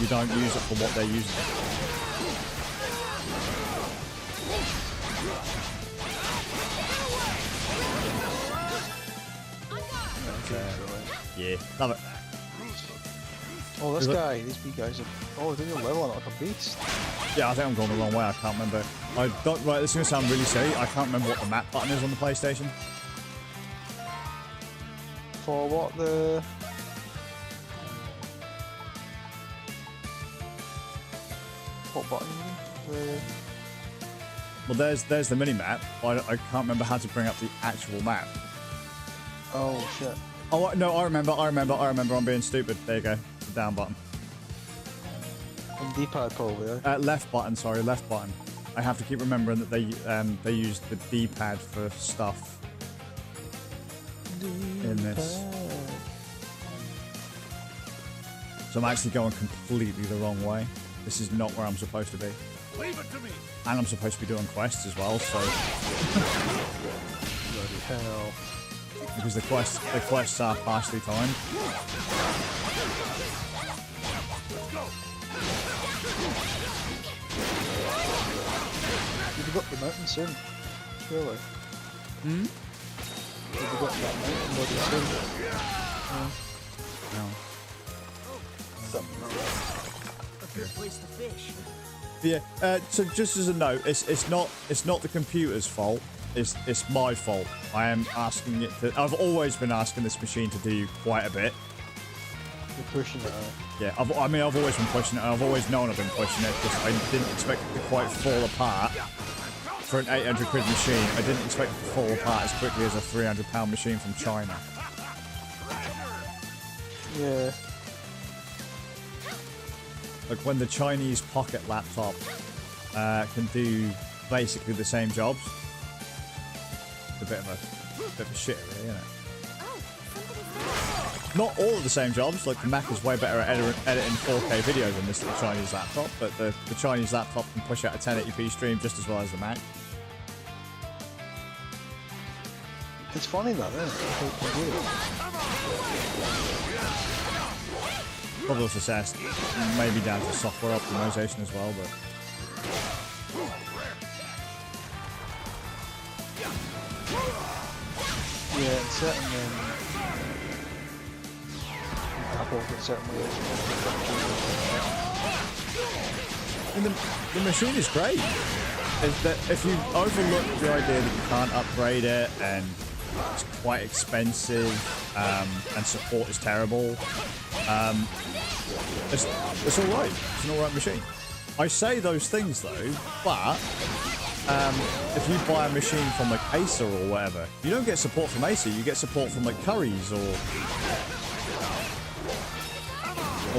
S2: you don't use it for what they're using it for. Yeah, love it.
S1: Oh, this guy, these big guys are... they're leveling like a beast.
S2: Yeah, I think I'm going the wrong way. I can't remember. Right, this is going to sound really silly. I can't remember what the map button is on the PlayStation.
S1: For what, the... What button?
S2: Well, there's the mini-map. I can't remember how to bring up the actual map.
S1: Oh, shit.
S2: Oh, no, I remember. I'm being stupid. There you go. The down button.
S1: On D-pad, probably,
S2: Left button, sorry, left button. I have to keep remembering that they use the D-pad for stuff in this. So I'm actually going completely the wrong way. This is not where I'm supposed to be.
S6: Leave it to me.
S2: And I'm supposed to be doing quests as well, so...
S1: Bloody hell.
S2: Because the quests are partially timed.
S1: You've got the mountain soon. Surely.
S2: Hmm?
S1: You've got that mountain body soon.
S2: No.
S1: Something like
S4: A good place to fish.
S2: Yeah, so just as a note, it's not the computer's fault. It's my fault. I am asking it to. I've always been asking this machine to do quite a bit.
S1: You're pushing it out.
S2: Yeah, I've always been pushing it. And I've always known I've been pushing it because I didn't expect it to quite fall apart for an 800 quid machine. I didn't expect it to fall apart as quickly as a 300 pound machine from China.
S1: Yeah.
S2: Like when the Chinese pocket laptop can do basically the same jobs. It's a bit of a shit, really, isn't it? Not all of the same jobs. Like the Mac is way better at editing 4K video than this Chinese laptop, but the Chinese laptop can push out a 1080p stream just as well as the Mac.
S1: It's funny that, isn't it?
S2: Probably success, maybe down to software optimization as well, but
S1: Yeah, it's certainly. Apple can certainly.
S2: and the machine is great. Is that if you overlook the idea that you can't upgrade it and it's quite expensive and support is terrible, it's all right. It's an all right machine. I say those things though, but if you buy a machine from like Acer or whatever, you don't get support from Acer. You get support from like Currys or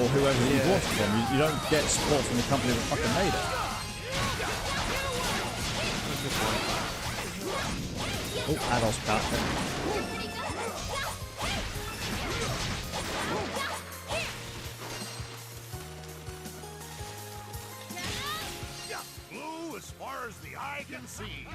S2: whoever you bought it from. You don't get support from the company that fucking made it. Oh, Adolf's cut.
S6: Blue as far as the eye can see.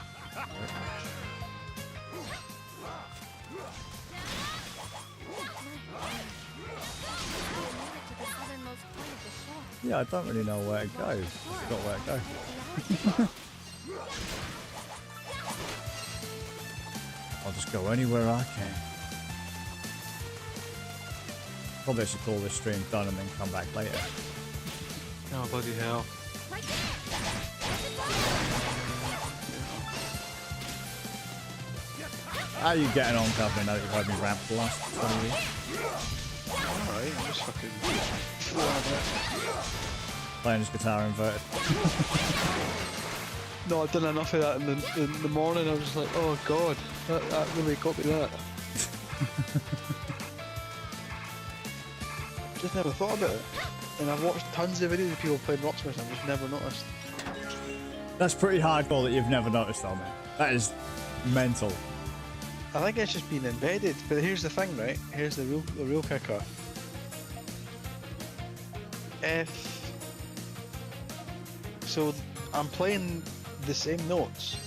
S2: Yeah, I don't really know where it goes. It's got where it goes. I'll just go anywhere I can. Probably I should call this stream done and then come back later.
S1: Oh, bloody hell.
S2: How are you getting on, Covenant, now that you've had me ramp for the last 20 years?
S1: Alright, I'm just fucking.
S2: Playing his guitar inverted.
S1: No, I've done enough of that in the morning. I was just like, oh god, that really got me that. Just never thought about it. And I've watched tons of videos of people playing Rocksmith and I've just never noticed.
S2: That's pretty hardcore that you've never noticed though, man. That is mental.
S1: I think it's just been embedded, but here's the thing, right? Here's the real kicker. So I'm playing the same notes.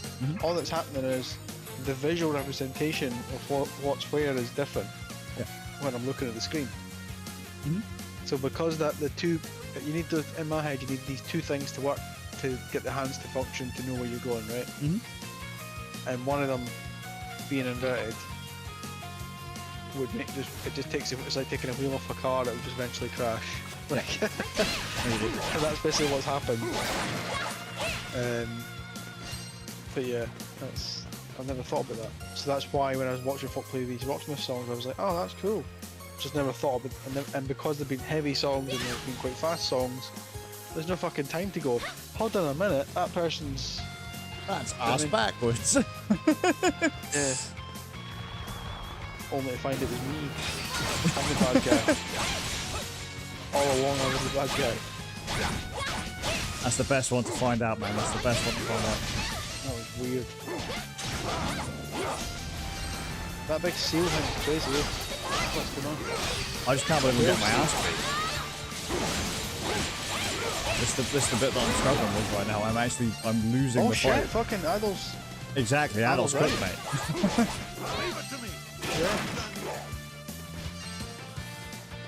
S1: All that's happening is the visual representation of what's where is different when I'm looking at the screen. So because that the two, you need to, in my head, you need these two things to work to get the hands to function to know where you're going, right? And one of them being inverted would make it's like taking a wheel off a car that would just eventually crash. Like, and that's basically what's happened. But yeah, I've never thought about that. So that's why when I was watching folk play these Rocksmith songs, I was like, oh, that's cool. Just never thought of it. And because they've been heavy songs and they've been quite fast songs, there's no fucking time to go, hold on a minute, that person's...
S2: That's ass backwards.
S1: Yeah. Only to find it was me. I'm the bad guy. All along I was the bad guy.
S2: That's the best one to find out, man. That's the best one to find out.
S1: That was weird. That big seal thing is crazy. What's going on?
S2: I just can't believe I'm getting my ass beat. This is the bit that I'm struggling with right now. I'm losing
S1: Oh
S2: the
S1: shit!
S2: fight.
S1: Fucking adults.
S2: Exactly, adults
S1: right.
S2: cook, mate.
S6: Leave it to me.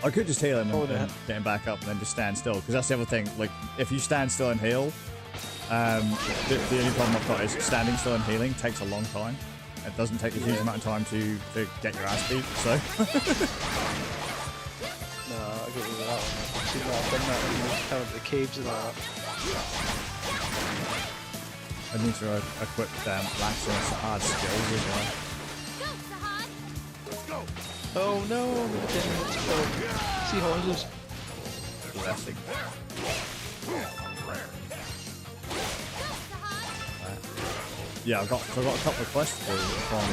S2: I could just heal him
S1: Oh,
S2: and
S1: no.
S2: get him back up and then just stand still. Because that's the other thing. Like, if you stand still and heal, the only problem I've got is standing still and healing takes a long time. It doesn't take a huge amount of time to get your ass beat. So.
S1: No, I get rid of that one. I've seen that. I've done that in kind of the caves and all that.
S2: I need to equip Laxon and Sahad's skills as well.
S3: Go, Sahad!
S1: Oh no! I'm gonna get him. Seahorses.
S2: Blessing. Yeah, I've got a couple of quests to do from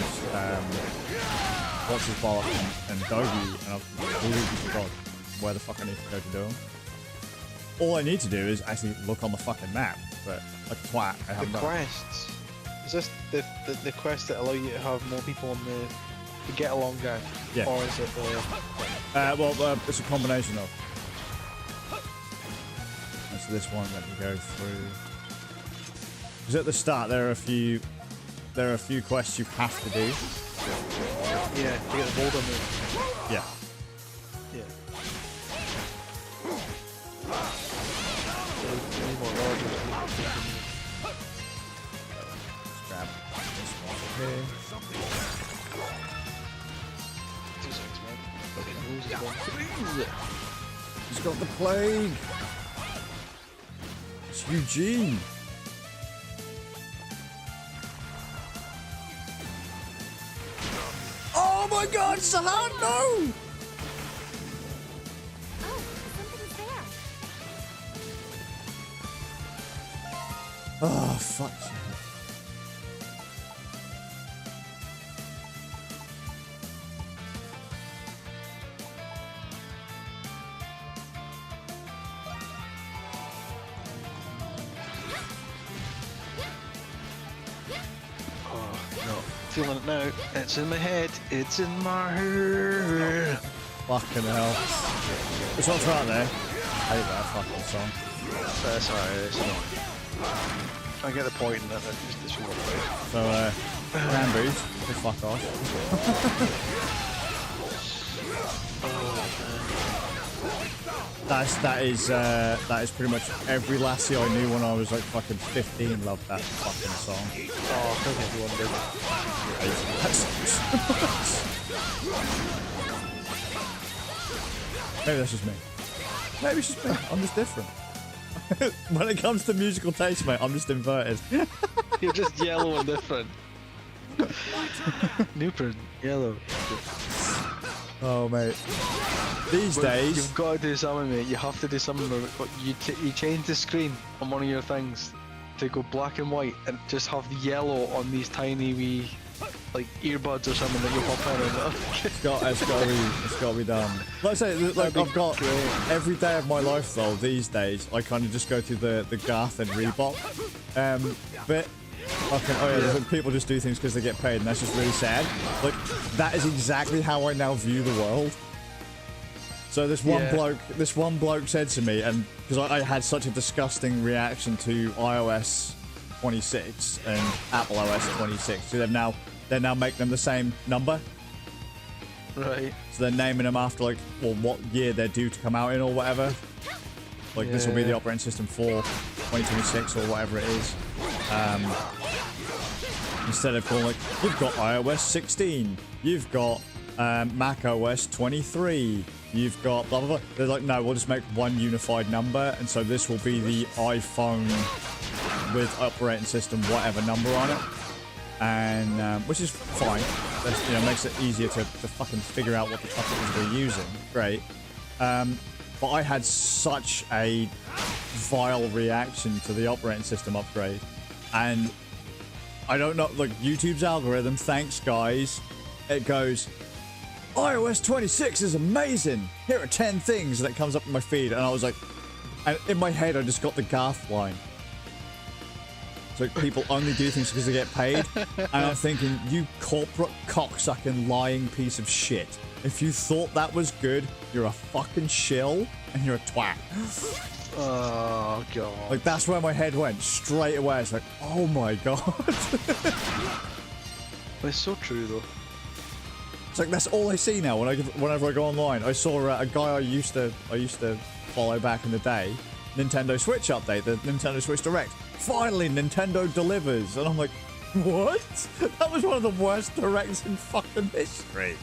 S2: What's His Bollock and Dogi, and I've completely forgot where the fuck I need to go to do them. All I need to do is actually look on the fucking map, but like a twat, I haven't
S1: The
S2: done.
S1: quests. Is this the quests that allow you to have more people on the get along guy?
S2: Yeah.
S1: Or is it the?
S2: It's a combination of. And so this one, let me go through. Because at the start there are a few quests you have to do.
S1: Yeah, to get the boulder move.
S2: Yeah.
S1: Yeah. Need more Rogers.
S2: Let's grab this one here.
S1: 2 seconds, man. Fucking rules is gone.
S2: He's got the plague. It's Eugene. Oh my God, Sahad, no!
S3: Oh, something's there.
S2: Oh, fuck you.
S1: Oh no, feeling it now. It's in my head. It's in my head.
S2: Fucking hell. It's what's right there. I hate that fucking song.
S1: That's alright. It's annoying. I get the point in that. Just this one way.
S2: So, Cranberries, can fuck off. That is pretty much every lassie I knew when I was like fucking 15 loved that fucking song.
S1: Oh, I think everyone did.
S2: That sucks. Maybe that's just me. Maybe it's just me. I'm just different. When it comes to musical taste, mate, I'm just inverted.
S1: You're just yellow and different. New print, yellow.
S2: Oh, mate. These days,
S1: You've got to do something, mate. You have to do something where you change the screen on one of your things to go black and white and just have the yellow on these tiny wee like earbuds or something that you pop in.
S2: it's got to be done. Like I say, like I've got every day of my life though. These days, I kind of just go through the Garth and Reebok bit. Okay, oh yeah, like, people just do things because they get paid, and that's just really sad. Like that is exactly how I now view the world. So this one bloke said to me, and because I had such a disgusting reaction to iOS 26 and Apple OS 26, so they're now making them the same number.
S1: Right.
S2: So they're naming them after like, well, what year they're due to come out in or whatever. Like this will be the operating system for 2026 or whatever it is. Instead of calling like, you've got iOS 16, you've got macOS 23, you've got blah blah blah. They're like, no, we'll just make one unified number, and so this will be the iPhone with operating system whatever number on it, and which is fine. That's, you know, makes it easier to fucking figure out what the fuck it is we're using. Great. But I had such a vile reaction to the operating system upgrade, and I don't know, like YouTube's algorithm, thanks guys, it goes, iOS 26 is amazing, here are 10 things, that comes up in my feed, and I was like, and in my head I just got the Garth line. So people only do things because they get paid, and I'm thinking, you corporate cocksucking lying piece of shit. If you thought that was good, you're a fucking shill, and you're a twat.
S1: Oh god.
S2: Like, that's where my head went straight away. It's like, oh my god.
S1: It's so true though.
S2: It's like, that's all I see now whenever I go online. I saw a guy I used to follow back in the day. Nintendo Switch update, the Nintendo Switch Direct. Finally, Nintendo delivers. And I'm like, what? That was one of the worst directs in fucking history.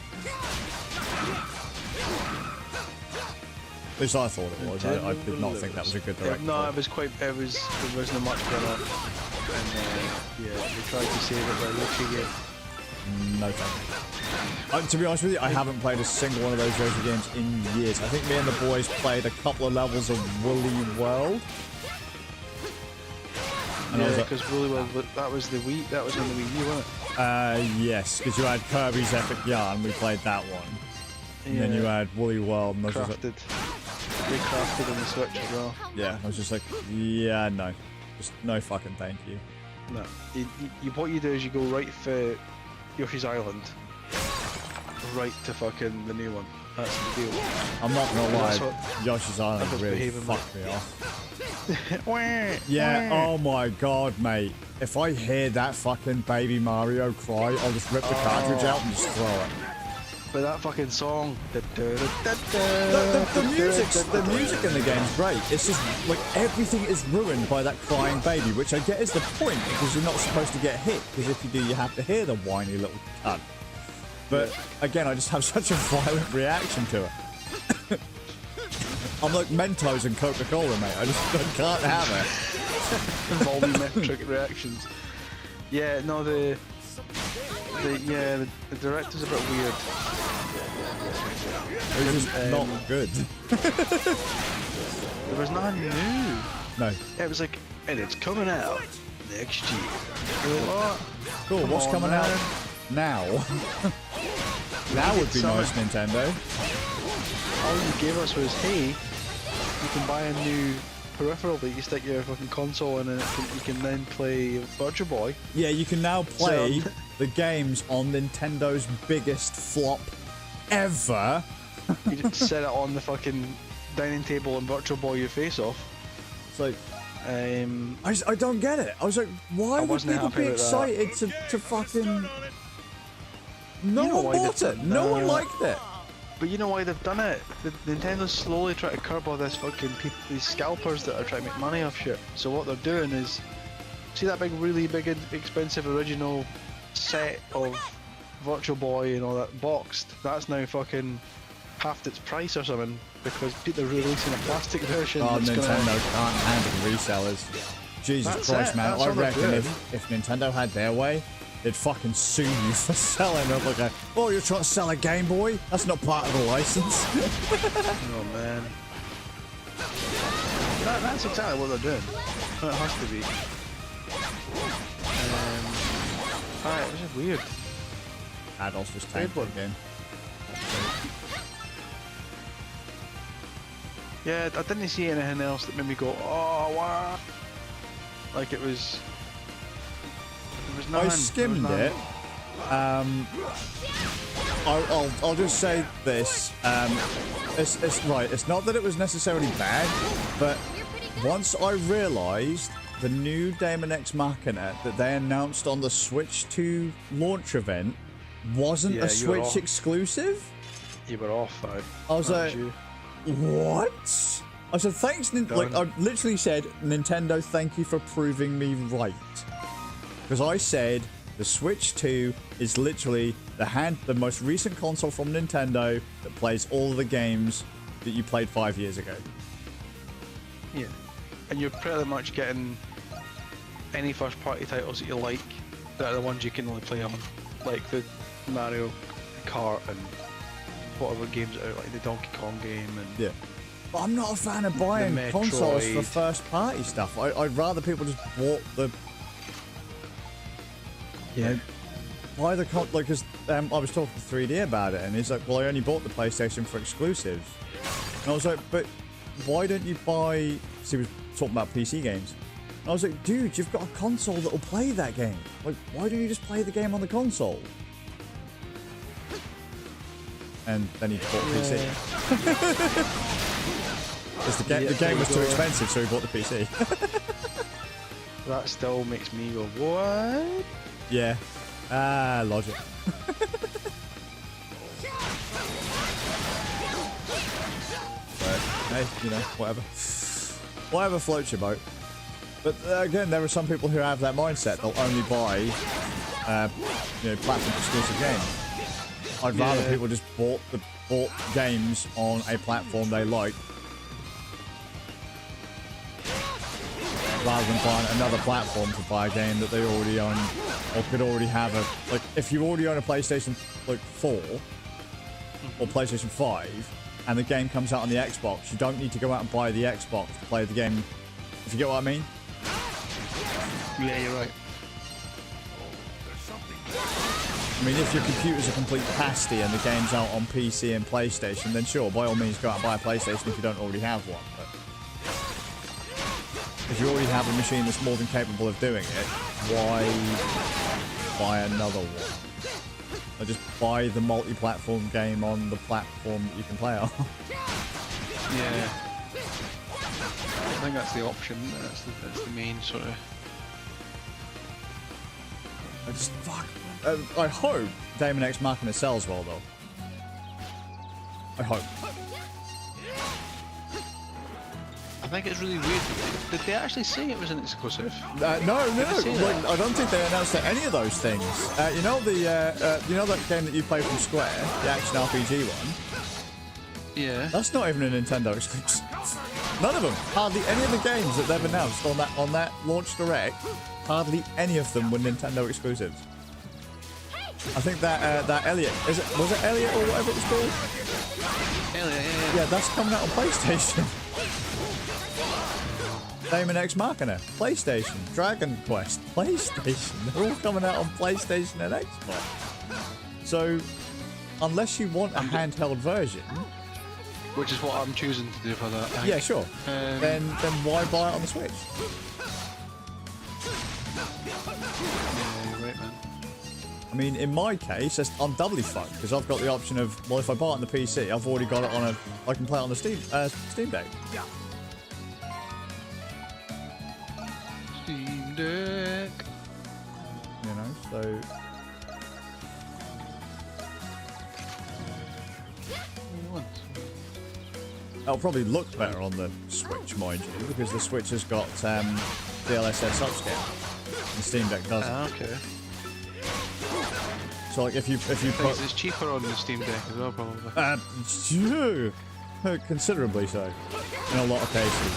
S2: At least I thought it was. I did not think that was a good direct.
S1: No, it was quite. There wasn't much going on. And yeah, they tried to save it by looking at.
S2: No thank you. To be honest with you, I haven't played a single one of those Yoshi games in years. I think me and the boys played a couple of levels of Woolly World. And
S1: yeah, because Woolly World, that was the Wii. That was on the Wii U, wasn't it?
S2: Yes, because you had Kirby's Epic Yarn. We played that one. And then you had Woolly World. And
S1: crafted. Recrafted on the Switch as well.
S2: Yeah, I was just like, yeah, no. Just no fucking thank you.
S1: No. What you do is you go right for Yoshi's Island. Right to fucking the new one. That's the deal.
S2: I'm not gonna lie, Yoshi's Island really fucked me off. Yeah, oh my god, mate. If I hear that fucking Baby Mario cry, I'll just rip the cartridge out and just throw it.
S1: But that fucking song,
S2: the music in the game's great. It's just like everything is ruined by that crying baby, which I get is the point because you're not supposed to get hit. Because if you do, you have to hear the whiny little cunt. But again, I just have such a violent reaction to it. I'm like Mentos and Coca-Cola, mate. I can't have it.
S1: Volumetric reactions. Yeah, no, the director's a bit weird.
S2: It was just not good.
S1: There was nothing new.
S2: No.
S1: It was like, and it's coming out next year. What?
S2: Cool, what's coming out now? Now would be nice, Nintendo.
S1: All you gave us was, hey, you can buy a new peripheral that you stick your fucking console in and you can then play Virtual Boy.
S2: Yeah, you can now play the games on Nintendo's biggest flop ever.
S1: You just set it on the fucking dining table and Virtual Boy your face off.
S2: It's like, I don't get it. I was like, why would people be excited to fucking... No one bought it. No one liked it.
S1: But you know why they've done it? Nintendo's slowly trying to curb all this fucking these scalpers that are trying to make money off shit. So what they're doing is, see that really big expensive original set of Virtual Boy and all that boxed? That's now fucking half its price or something because they're releasing a plastic version.
S2: Oh, Nintendo can't handle resellers. Jesus Christ, man! I reckon if Nintendo had their way, they'd fucking sue you for selling it. Like, oh, you're trying to sell a Game Boy? That's not part of the license.
S1: Oh man, that's exactly what they're doing. It has to be. Alright, this is weird.
S2: Adults just tanked it again.
S1: Yeah, I didn't see anything else that made me go, oh wow. Like it was.
S2: I skimmed it. I'll just say this. It's right. It's not that it was necessarily bad, but once I realised the new Daemon X Machina that they announced on the Switch 2 launch event wasn't a Switch exclusive.
S1: You were off, though.
S2: I was like, what? I said, thanks, like, I literally said, Nintendo, thank you for proving me right. Because I said the Switch 2 is literally the most recent console from Nintendo that plays all the games that you played 5 years ago.
S1: Yeah. And you're pretty much getting any first-party titles that you like that are the ones you can only play on. Like the Mario Kart and whatever games are like the Donkey Kong game and...
S2: Yeah. But I'm not a fan of buying consoles for first-party stuff. I'd rather people just bought the...
S1: Yeah.
S2: You know, buy the like, because I was talking to 3D about it, and he's like, well, I only bought the PlayStation for exclusives. And I was like, but why don't you buy... So he was talking about PC games. And I was like, dude, you've got a console that will play that game. Like, why don't you just play the game on the console? And then he bought PC. Because the game was too expensive, so he bought the PC.
S1: That still makes me go, what?
S2: Yeah. Logic. But, hey, you know, whatever. Whatever floats your boat. But again, there are some people who have that mindset. They'll only buy, you know, platform-exclusive games. I'd rather people just bought games on a platform they like, rather than buying another platform to buy a game that they already own or could already have a, like, if you already own a PlayStation like 4 or PlayStation 5 and the game comes out on the Xbox, you don't need to go out and buy the Xbox to play the game, if you get what I mean.
S1: Yeah, you're right.
S2: I mean, if your computer's a complete pasty and the game's out on PC and PlayStation, then sure, by all means go out and buy a PlayStation if you don't already have one. But if you already have a machine that's more than capable of doing it, why buy another one? Or just buy the multi-platform game on the platform that you can play on.
S1: Yeah. I think that's the option. That's the main sort of.
S2: I hope Daemon X Machina sells well, though. I hope.
S1: I think it's really weird. Did they actually say it was an exclusive?
S2: No. Like, I don't think they announced any of those things. You know you know that game that you play from Square, the action RPG one?
S1: Yeah.
S2: That's not even a Nintendo exclusive. None of them. Hardly any of the games that they've announced on that launch direct, hardly any of them were Nintendo exclusives. I think that Elliot, was it Elliot or whatever it was called?
S1: Elliot, yeah.
S2: Yeah, that's coming out on PlayStation. Daemon X Machina, PlayStation. Dragon Quest, PlayStation. They're all coming out on PlayStation and Xbox. So, unless you want a handheld version,
S1: which is what I'm choosing to do for that. I think.
S2: Yeah, sure. Then why buy it on the Switch?
S1: Yeah, you're right, man.
S2: I mean, in my case, I'm doubly fucked because I've got the option of, well, if I buy it on the PC, I've already got it on I can play it on the Steam Deck.
S1: Steam Deck.
S2: You know, so. It'll probably look better on the Switch, mind you, because the Switch has got DLSS upscale. The Steam Deck doesn't.
S1: Okay.
S2: So like if you put,
S1: it's cheaper on the Steam Deck as well, probably.
S2: Considerably so, in a lot of cases.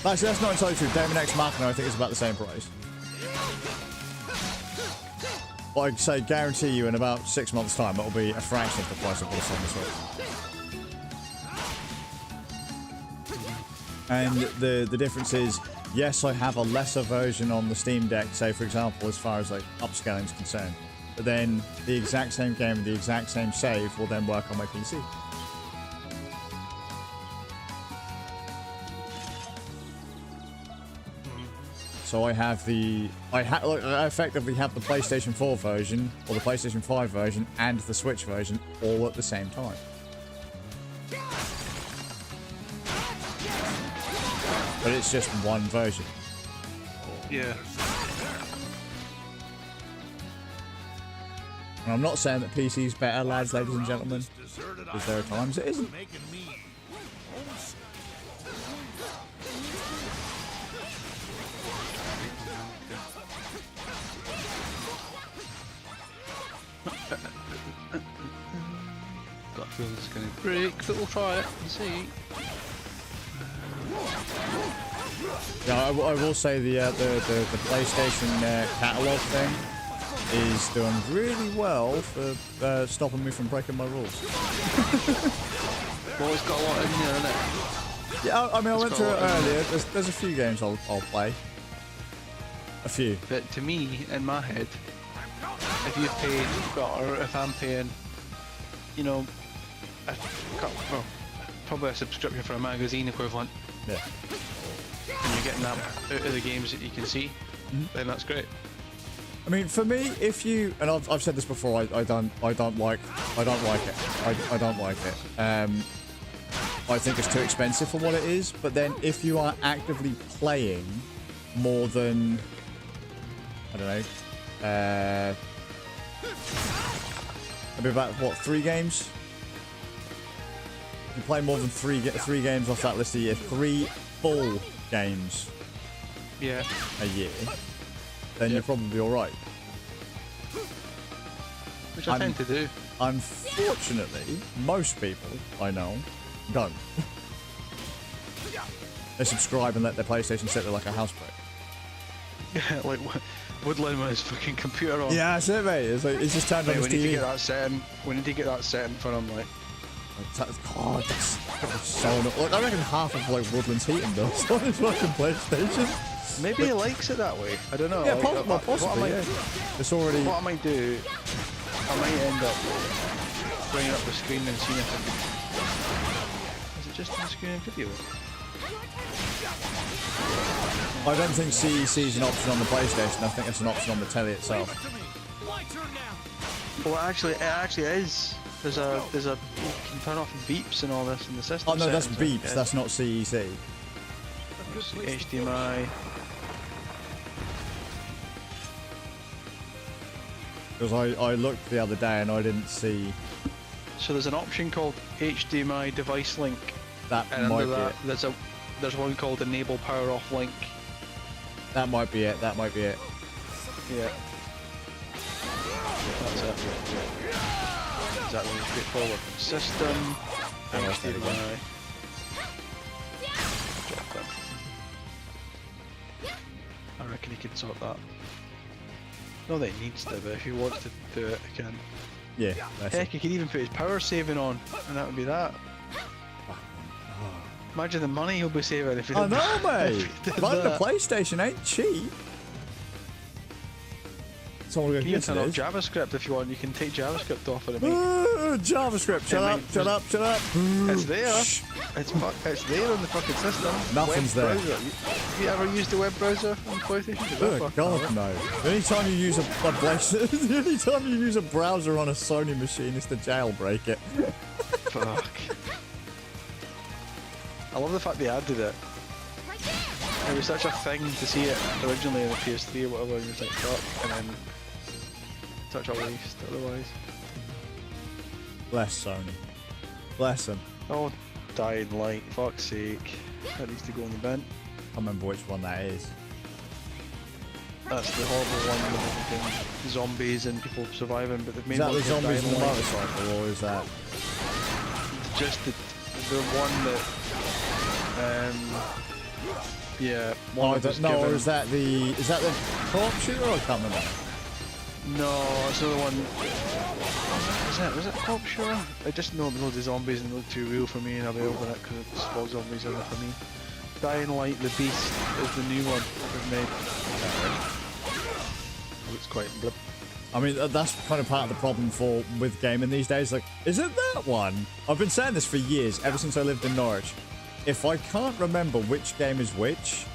S2: Actually, that's not entirely true. Daemon X Machina, I think, is about the same price. But I'd say guarantee you in about 6 months' time it'll be a fraction of the price of what's on the Switch. And the difference is, yes, I have a lesser version on the Steam Deck, say for example, as far as like upscaling is concerned. But then the exact same game with the exact same save will then work on my PC. So I have I effectively have the PlayStation 4 version or the PlayStation 5 version and the Switch version all at the same time. But it's just one version.
S1: Yeah.
S2: And I'm not saying that PC's better, lads, ladies and gentlemen, because there are times it isn't.
S1: Got a feeling it's going to break, but we'll try it and see.
S2: Yeah, I will say the PlayStation catalog thing is doing really well for stopping me from breaking my rules.
S1: Well, it's got a lot in there, isn't it?
S2: Yeah, I mean, I went through it earlier. There's a few games I'll play. A few.
S1: But to me, in my head, if you've paid, or if I'm paying, you know, probably a subscription for a magazine equivalent.
S2: Yeah.
S1: And you're getting that out of the games that you can see, then that's great.
S2: I mean, for me, if you, and I've said this before, I don't like it. I don't like it. I think it's too expensive for what it is. But then if you are actively playing more than, I don't know, maybe about what, 3 games? If you play more than three games off that list a year, 3 full games a year, then you're probably all right.
S1: Which I tend to do.
S2: Unfortunately, most people I know don't. They subscribe and let their PlayStation sit there like a housebreak.
S1: Yeah, like Woodland with his fucking computer on.
S2: Yeah, that's it, mate. It's like he's just turned on his
S1: we need to
S2: TV.
S1: get that setting. We need to get that setting for him, like.
S2: God, that's so annoying. Look, I reckon half of like Woodland's heating dust on his fucking PlayStation.
S1: Maybe he likes it that way. I don't know.
S2: Yeah,
S1: like,
S2: possibly. Yeah. It's already.
S1: What I might do, I might end up bringing up the screen and seeing if is it just on screen and video?
S2: I don't think CEC is an option on the PlayStation. I think it's an option on the telly itself.
S1: Well, actually, it actually is. There's a you can turn off beeps and all this in the system.
S2: Oh no, that's
S1: settings,
S2: beeps. That's not CEC.
S1: HDMI.
S2: Because I looked the other day and I didn't see.
S1: So there's an option called HDMI device link,
S2: That
S1: and
S2: might
S1: under
S2: be
S1: that
S2: it.
S1: there's one called enable power off link.
S2: That might be it. That might be it.
S1: Yeah. That's it. Exactly straightforward. System. HDMI. Drop that. I reckon he can sort that. Not that he needs to, but if he wants to do it, he can.
S2: Yeah. That's
S1: Heck,
S2: it.
S1: he could even put his power saving on, and that would be that. Imagine the money he'll be saving if he
S2: I
S1: did
S2: know,
S1: that.
S2: mate. But the PlayStation ain't cheap. Someone
S1: You
S2: going
S1: can
S2: to
S1: turn off JavaScript if you want. You can take JavaScript off of it.
S2: JavaScript. Shut up. Shut up. Shut up.
S1: It's there. It's there on the fucking system.
S2: Nothing's
S1: Web
S2: there.
S1: browser. Have you ever used a web browser on PlayStation?
S2: Oh God, no. The only time you use the only time you use a browser on a Sony machine is to jailbreak it.
S1: Fuck. I love the fact they added it. It was such a thing to see it originally in the PS3 or whatever, and it was like, fuck, and then such a waste otherwise.
S2: Bless Sony. Bless them.
S1: Oh, Dying Light, fuck's sake. That needs to go in the bin.
S2: I can't remember which one that is.
S1: That's the horrible one with fucking zombies and people surviving, but they've made
S2: Is that
S1: one
S2: the
S1: called
S2: zombies on
S1: Dying
S2: the
S1: Light.
S2: motorcycle, or is that?
S1: Just the one that, yeah.
S2: Oh,
S1: One that was
S2: no, or
S1: given-
S2: is that the co-op shooter? I can't remember.
S1: No, it's another one. Was it Pop Shooter? I just know loads of zombies and look too real for me, and I'll be over it because it's small zombies in it for me. Dying Light, the Beast is the new one they've made. Looks quite blip.
S2: I mean, that's kind of part of the problem with gaming these days. Like, is it that one? I've been saying this for years, ever since I lived in Norwich. If I can't remember which game is which,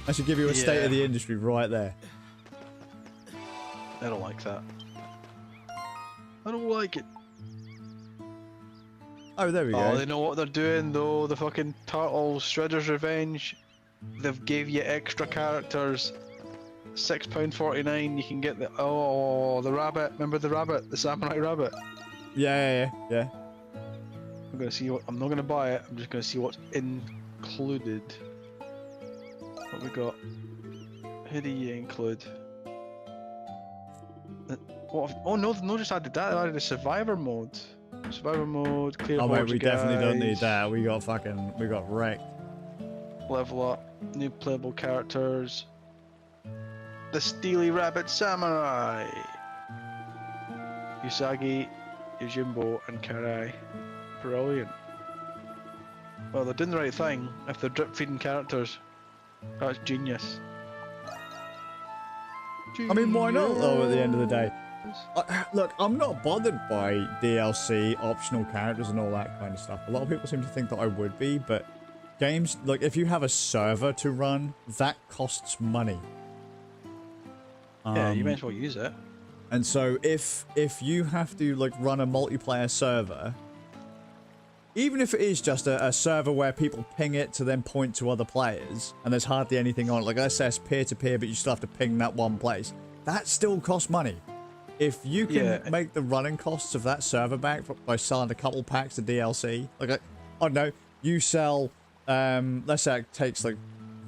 S2: I should give you a state of the industry right there.
S1: I don't like that. I don't like it.
S2: Oh, there we
S1: Oh,
S2: go.
S1: they know what they're doing though. The fucking Turtles, Shredder's Revenge. They've gave you extra characters. £6.49. You can get the the rabbit. Remember the rabbit, the samurai rabbit.
S2: Yeah.
S1: I'm gonna see what. I'm not gonna buy it. I'm just gonna see what's included. What we got? Who do you include? What? Oh no! No, just added that. They added a survivor mode. Survivor mode. Clear
S2: Oh mate,
S1: boards,
S2: we definitely don't need
S1: guys,
S2: that. We got wrecked.
S1: Level up. New playable characters. The Steely Rabbit Samurai. Usagi, Yojimbo, and Karai. Brilliant. Well, they're doing the right thing if they're drip feeding characters. That's genius.
S2: I mean, why not though? At the end of the day, look, I'm not bothered by DLC, optional characters, and all that kind of stuff. A lot of people seem to think that I would be, but games like if you have a server to run, that costs money.
S1: Yeah, you may as well use it.
S2: And so if you have to like run a multiplayer server, even if it is just a server where people ping it to then point to other players, and there's hardly anything on it, like let's say it's peer-to-peer, but you still have to ping that one place, that still costs money. If you can make the running costs of that server back by selling a couple packs of DLC, like, I don't know, you sell, let's say it takes like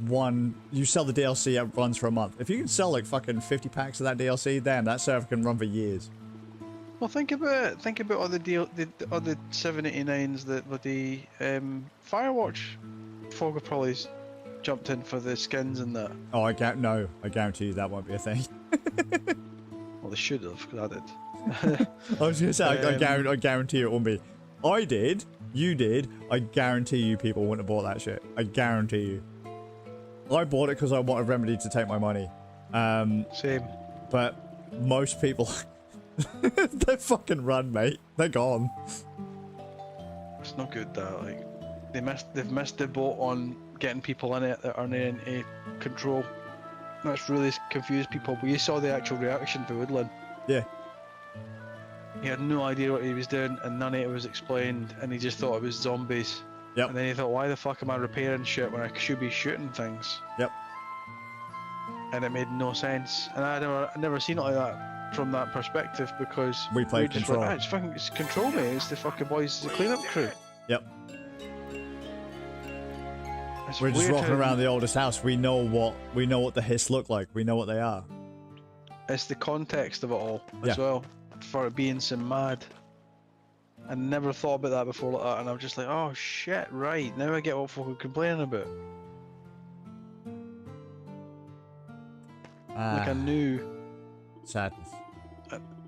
S2: you sell the DLC, it runs for a month. If you can sell like fucking 50 packs of that DLC, damn, that server can run for years.
S1: Well, think about all the other 789s that bloody Firewatch folk have probably jumped in for the skins and that.
S2: Oh, I guarantee you that won't be a thing.
S1: Well, they should have, because I did.
S2: I was gonna say, I guarantee it won't be. I did, you did, I guarantee you people wouldn't have bought that shit. I guarantee you. I bought it because I wanted Remedy to take my money.
S1: Same.
S2: But most people, they're fucking run, mate. They're gone.
S1: It's not good that, like, they've missed the boat on getting people in it that aren't in control. That's really confused people. But you saw the actual reaction to Woodland.
S2: Yeah.
S1: He had no idea what he was doing, and none of it was explained, and he just thought it was zombies.
S2: Yep.
S1: And then he thought, why the fuck am I repairing shit when I should be shooting things?
S2: Yep.
S1: And it made no sense. And I never seen it like that from that perspective, because
S2: we played
S1: just
S2: Control.
S1: Went, it's Control, mate. It's the fucking boys, the cleanup crew.
S2: Yep.
S1: It's
S2: We're just
S1: weird
S2: rocking
S1: how-
S2: around the oldest house. We know what the hiss look like. We know what they are.
S1: It's the context of it all as
S2: Yeah.
S1: well, for it being so mad. I never thought about that before like that, and I'm just like, oh shit, right, now I get what folk are complaining about. Like I knew
S2: Sadness.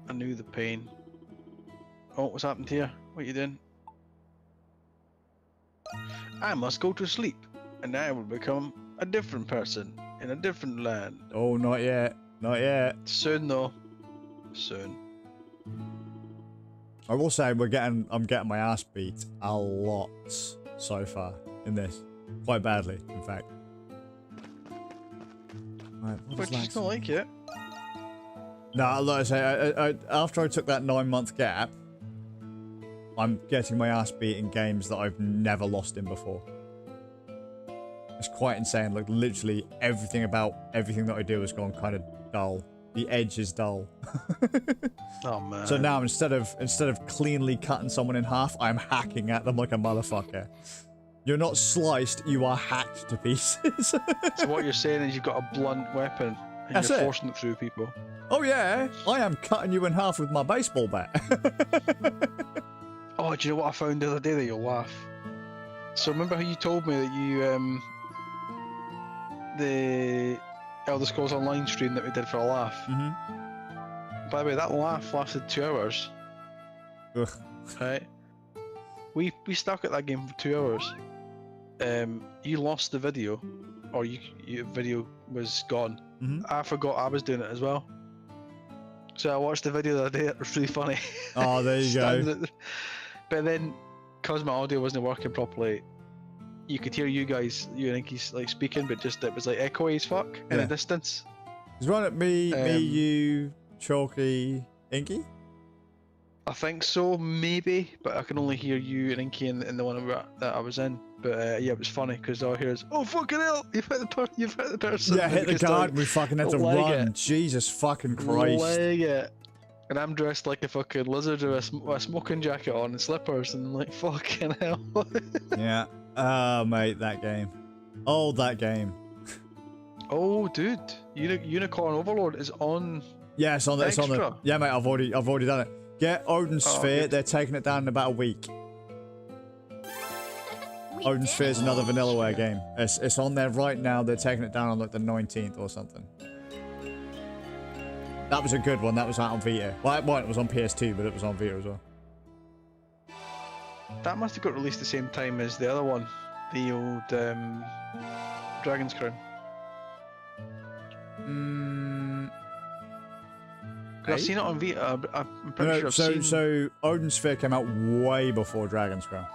S1: I knew the pain. Oh, what's happened here? What are you doing? I must go to sleep, and I will become a different person in a different land.
S2: Oh, not yet. Not yet.
S1: Soon though. Soon.
S2: I will say I'm getting my ass beat a lot so far in this. Quite badly, in fact. Right, what
S1: But
S2: does
S1: you just don't like it.
S2: No, like I say, I after I took that 9-month gap, I'm getting my ass beat in games that I've never lost in before. It's quite insane. Like literally everything about everything that I do has gone kind of dull. The edge is dull.
S1: Oh man.
S2: So now instead of cleanly cutting someone in half, I'm hacking at them like a motherfucker. You're not sliced, you are hacked to pieces.
S1: So what you're saying is you've got a blunt weapon and
S2: That's
S1: you're
S2: it.
S1: forcing it through people.
S2: Oh yeah, I am cutting you in half with my baseball bat.
S1: Oh, do you know what I found the other day that you'll laugh? So remember how you told me that you the Elder Scrolls Online stream that we did for a laugh?
S2: Mm-hmm.
S1: By the way, that laugh lasted 2 hours.
S2: Ugh.
S1: Right? We stuck at that game for 2 hours. You lost the video, or your video was gone.
S2: Mm-hmm.
S1: I forgot I was doing it as well. So I watched the video the other day. It was really funny.
S2: Oh, there you go.
S1: But then, cause my audio wasn't working properly, you could hear you guys, you and Inky's like speaking, but just it was like echoey as fuck in
S2: Yeah.
S1: the distance.
S2: It's right at me, you, Chalky, Inky?
S1: I think so, maybe, but I can only hear you and Inky in the one that I was in. But yeah, it was funny because all I hear is, "Oh fucking hell! You've hit the person."
S2: Yeah, hit the guard. We fucking had to
S1: leg
S2: run.
S1: it.
S2: Jesus fucking Christ.
S1: Leg it. And I'm dressed like a fucking lizard with a smoking jacket on and slippers, and I'm like, fucking hell.
S2: Yeah. Oh, mate, that game. Oh, that game.
S1: Oh, dude, Unicorn Overlord is on.
S2: Yeah, it's on the.
S1: Extra.
S2: Yeah, mate, I've already done it. Get Odin's
S1: Oh,
S2: Sphere.
S1: good.
S2: They're taking it down in about a week.
S3: We
S2: Odin's
S3: did
S2: Sphere is
S3: it.
S2: another Vanillaware game. It's on there right now. They're taking it down on like the 19th or something. That was a good one. That was out on Vita. Well, it was on PS2, but it was on Vita as well.
S1: That must have got released the same time as the other one, the old Dragon's Crown. I've seen it on Vita. I'm pretty sure I've seen.
S2: So Odin's Sphere came out way before Dragon's Crown.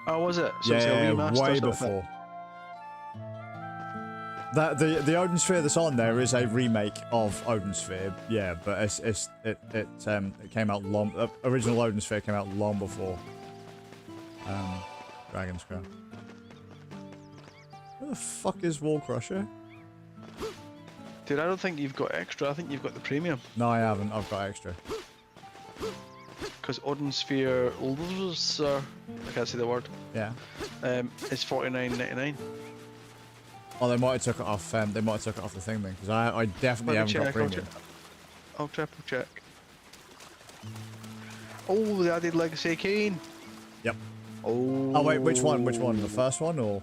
S1: Oh, was it? So it's a
S2: Yeah,
S1: remaster
S2: way
S1: sort of thing.
S2: before. That the Odin Sphere that's on there is a remake of Odin Sphere, yeah, but it came out long. Original Odin Sphere came out long before. Dragon's Crown. Where the fuck is Wall Crusher?
S1: Dude, I don't think you've got extra. I think you've got the premium.
S2: No, I haven't. I've got extra.
S1: Because Odin Sphere, I can't say the word.
S2: Yeah.
S1: Is $49.99.
S2: Oh, they might have took it off. They might have took it off the thing then, because I definitely haven't got premium.
S1: I'll triple check. Oh, they added Legacy of Kain.
S2: Yep.
S1: Oh.
S2: Oh wait, which one? Which one? The first one, or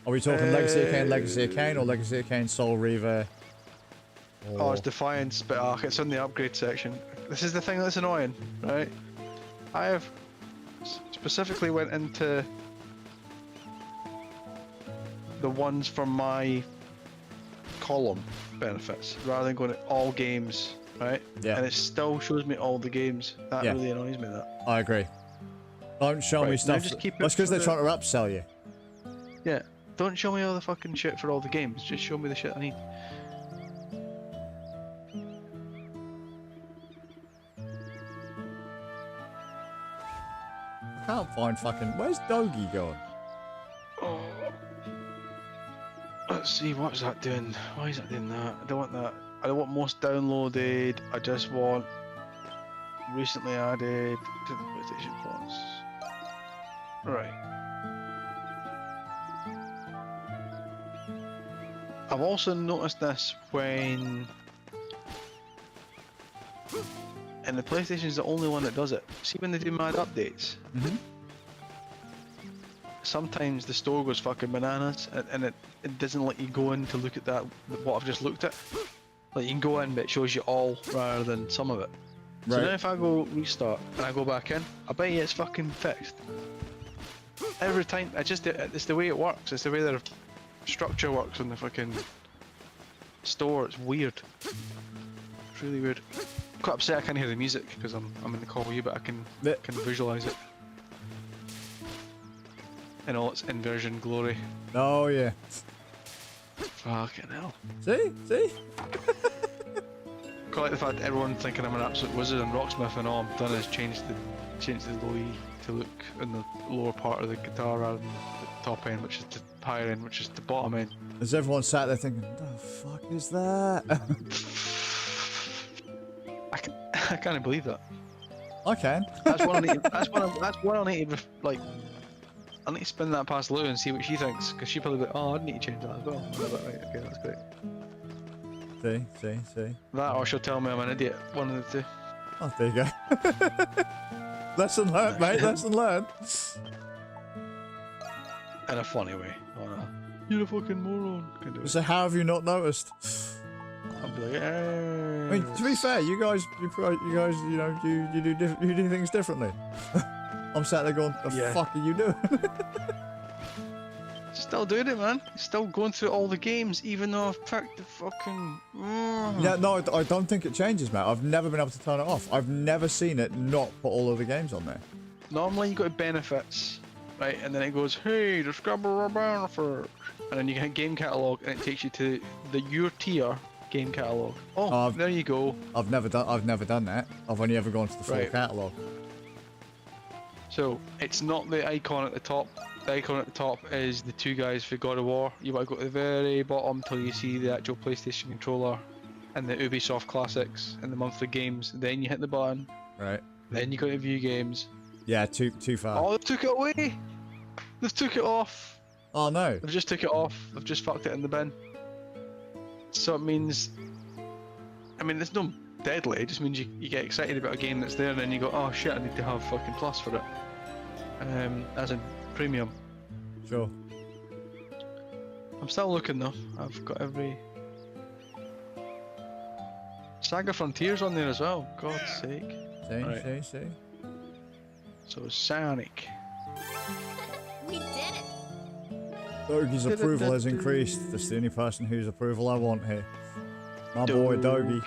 S2: are we talking Legacy of Kain, or Legacy of Kain Soul Reaver?
S1: Oh, it's Defiance, but it's in the upgrade section. This is the thing that's annoying, right? I have specifically went into the ones from my column benefits rather than going to all games, right?
S2: Yeah.
S1: And it still shows me all the games. That
S2: Yeah.
S1: really annoys me. That.
S2: I agree. Don't show me
S1: Right, now
S2: stuff.
S1: just keep it
S2: That's because
S1: for
S2: they're
S1: the-
S2: trying to upsell you.
S1: Yeah. Don't show me all the fucking shit for all the games. Just show me the shit I need.
S2: I can't find fucking. Where's Dogi going?
S1: Let's see, what's that doing? Why is that doing that? I don't want that. I don't want most downloaded. I just want recently added to the PlayStation Plus. Right. I've also noticed this when... And the PlayStation is the only one that does it. See when they do mad updates?
S2: Mm-hmm.
S1: Sometimes the store goes fucking bananas and it doesn't let you go in to look at that, what I've just looked at. Like you can go in but it shows you all rather than some of it. So
S2: Right.
S1: now if I go restart and I go back in, I bet you it's fucking fixed. Every time, it's the way it works, it's the way their structure works on the fucking store, it's weird. It's really weird. I'm quite upset I can't hear the music because I'm in the call with you, but I can visualise it. In all its inversion glory.
S2: Oh yeah.
S1: Fucking hell.
S2: See?
S1: Quite like the fact that everyone thinking I'm an absolute wizard and rocksmith and all I've done is change the low E to look in the lower part of the guitar rather than the top end, which is the higher end, which is the bottom end.
S2: As everyone sat there thinking, what the fuck is that?
S1: I can't believe that.
S2: I can.
S1: That's one I need. That's one I need to like. I need to spin that past Lou and see what she thinks, because she probably be like, oh, I need to change that as well. And I'm like, right, okay, that's great.
S2: See.
S1: That or she'll tell me I'm an idiot. One of the two.
S2: Oh, there you go. Lesson learned, mate. Lesson learned.
S1: In a funny way. Oh, no. You're a fucking moron. Can do it.
S2: So how have you not noticed?
S1: I'll be like, hey.
S2: I mean, to be fair, you guys, you know, you do things differently. I'm sat there going, the
S1: Yeah.
S2: fuck are you doing?
S1: Still doing it, man. Still going through all the games, even though I've picked the fucking.
S2: Yeah, no, I don't think it changes, mate. I've never been able to turn it off. I've never seen it not put all of the games on there.
S1: Normally you go to benefits, right, and then it goes, hey, discover a benefit, and then you get game catalog, and it takes you to your tier game catalog. Oh, there you go.
S2: I've never done that. I've only ever gone to the full
S1: Right.
S2: catalog.
S1: So it's not the icon at the top. The icon at the top is the two guys for God of War. You want to go to the very bottom till you see the actual PlayStation controller and the Ubisoft classics and the monthly games. Then you hit the button.
S2: Right.
S1: Then you go to view games.
S2: Yeah, too far.
S1: Oh, they took it away. They've took it off.
S2: Oh no.
S1: They've just took it off. They've just fucked it in the bin. So it means, I mean, it's no deadly. It just means you get excited about a game that's there, and then you go, oh shit, I need to have fucking plus for it. As in premium.
S2: Sure.
S1: I'm still looking though. I've got every Saga Frontiers on there as well. God's sake.
S2: See.
S1: So Sonic.
S3: We did it.
S2: Dogi's approval has increased. That's the only person whose approval I want here. My boy Dogi.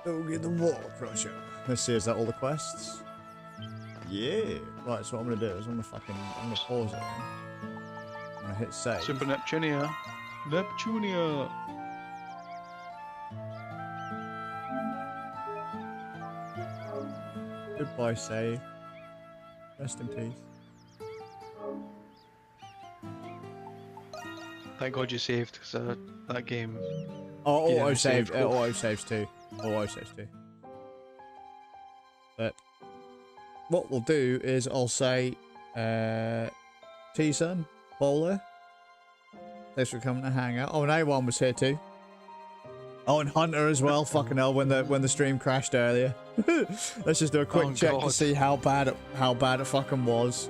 S2: Dogi the Wall Crusher. Let's see, is that all the quests? Yeah. Right, so what I'm gonna do is I'm gonna pause it. I'm gonna hit save.
S1: Super Neptunia.
S2: Goodbye, save. Rest in peace.
S1: Thank God you saved, because that game...
S2: Oh,
S1: you
S2: auto
S1: never
S2: saved.
S1: saved.
S2: It auto saves too. Auto saves too. But what we'll do is I'll say, T-Sun, Bowler. Thanks for coming to hang out. Oh, and A1 was here too. Oh, and Hunter as well. Fucking hell, when the stream crashed earlier. Let's just do a quick check to see how bad it fucking was.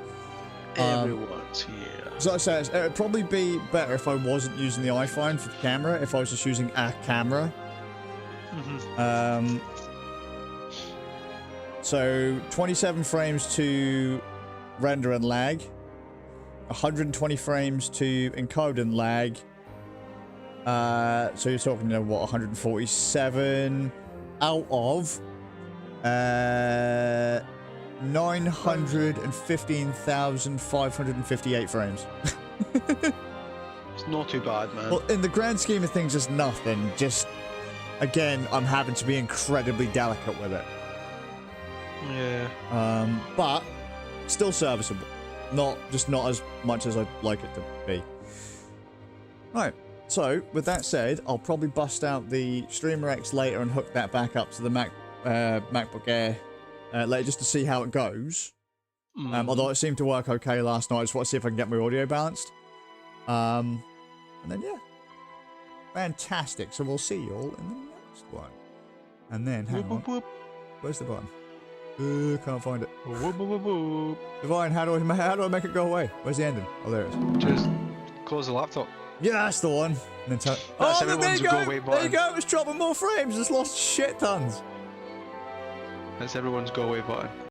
S1: Everyone's here.
S2: So I say, it would probably be better if I wasn't using the iPhone for the camera, if I was just using a camera. So 27 frames to render and lag, 120 frames to encode and lag. So you're talking, you know, what, 147 out of 915,558 frames.
S1: It's not too bad, man.
S2: Well, in the grand scheme of things, it's nothing. Just, again, I'm having to be incredibly delicate with it.
S1: Yeah.
S2: But still serviceable. Not as much as I'd like it to be. Right. So, with that said, I'll probably bust out the Streamer X later and hook that back up to the MacBook Air later just to see how it goes. Although it seemed to work okay last night. I just want to see if I can get my audio balanced. And then, yeah. Fantastic. So we'll see you all in the next one. And then, hang on. Where's the button? Can't find it. Divine, how do I make it go away? Where's the ending? Oh, there it is.
S1: Just close the laptop.
S2: Yeah, that's the one. And then
S1: That's
S2: there you
S1: everyone's
S2: go.
S1: go away button.
S2: There you go. It's dropping more frames. It's lost shit tons.
S1: That's everyone's go away button.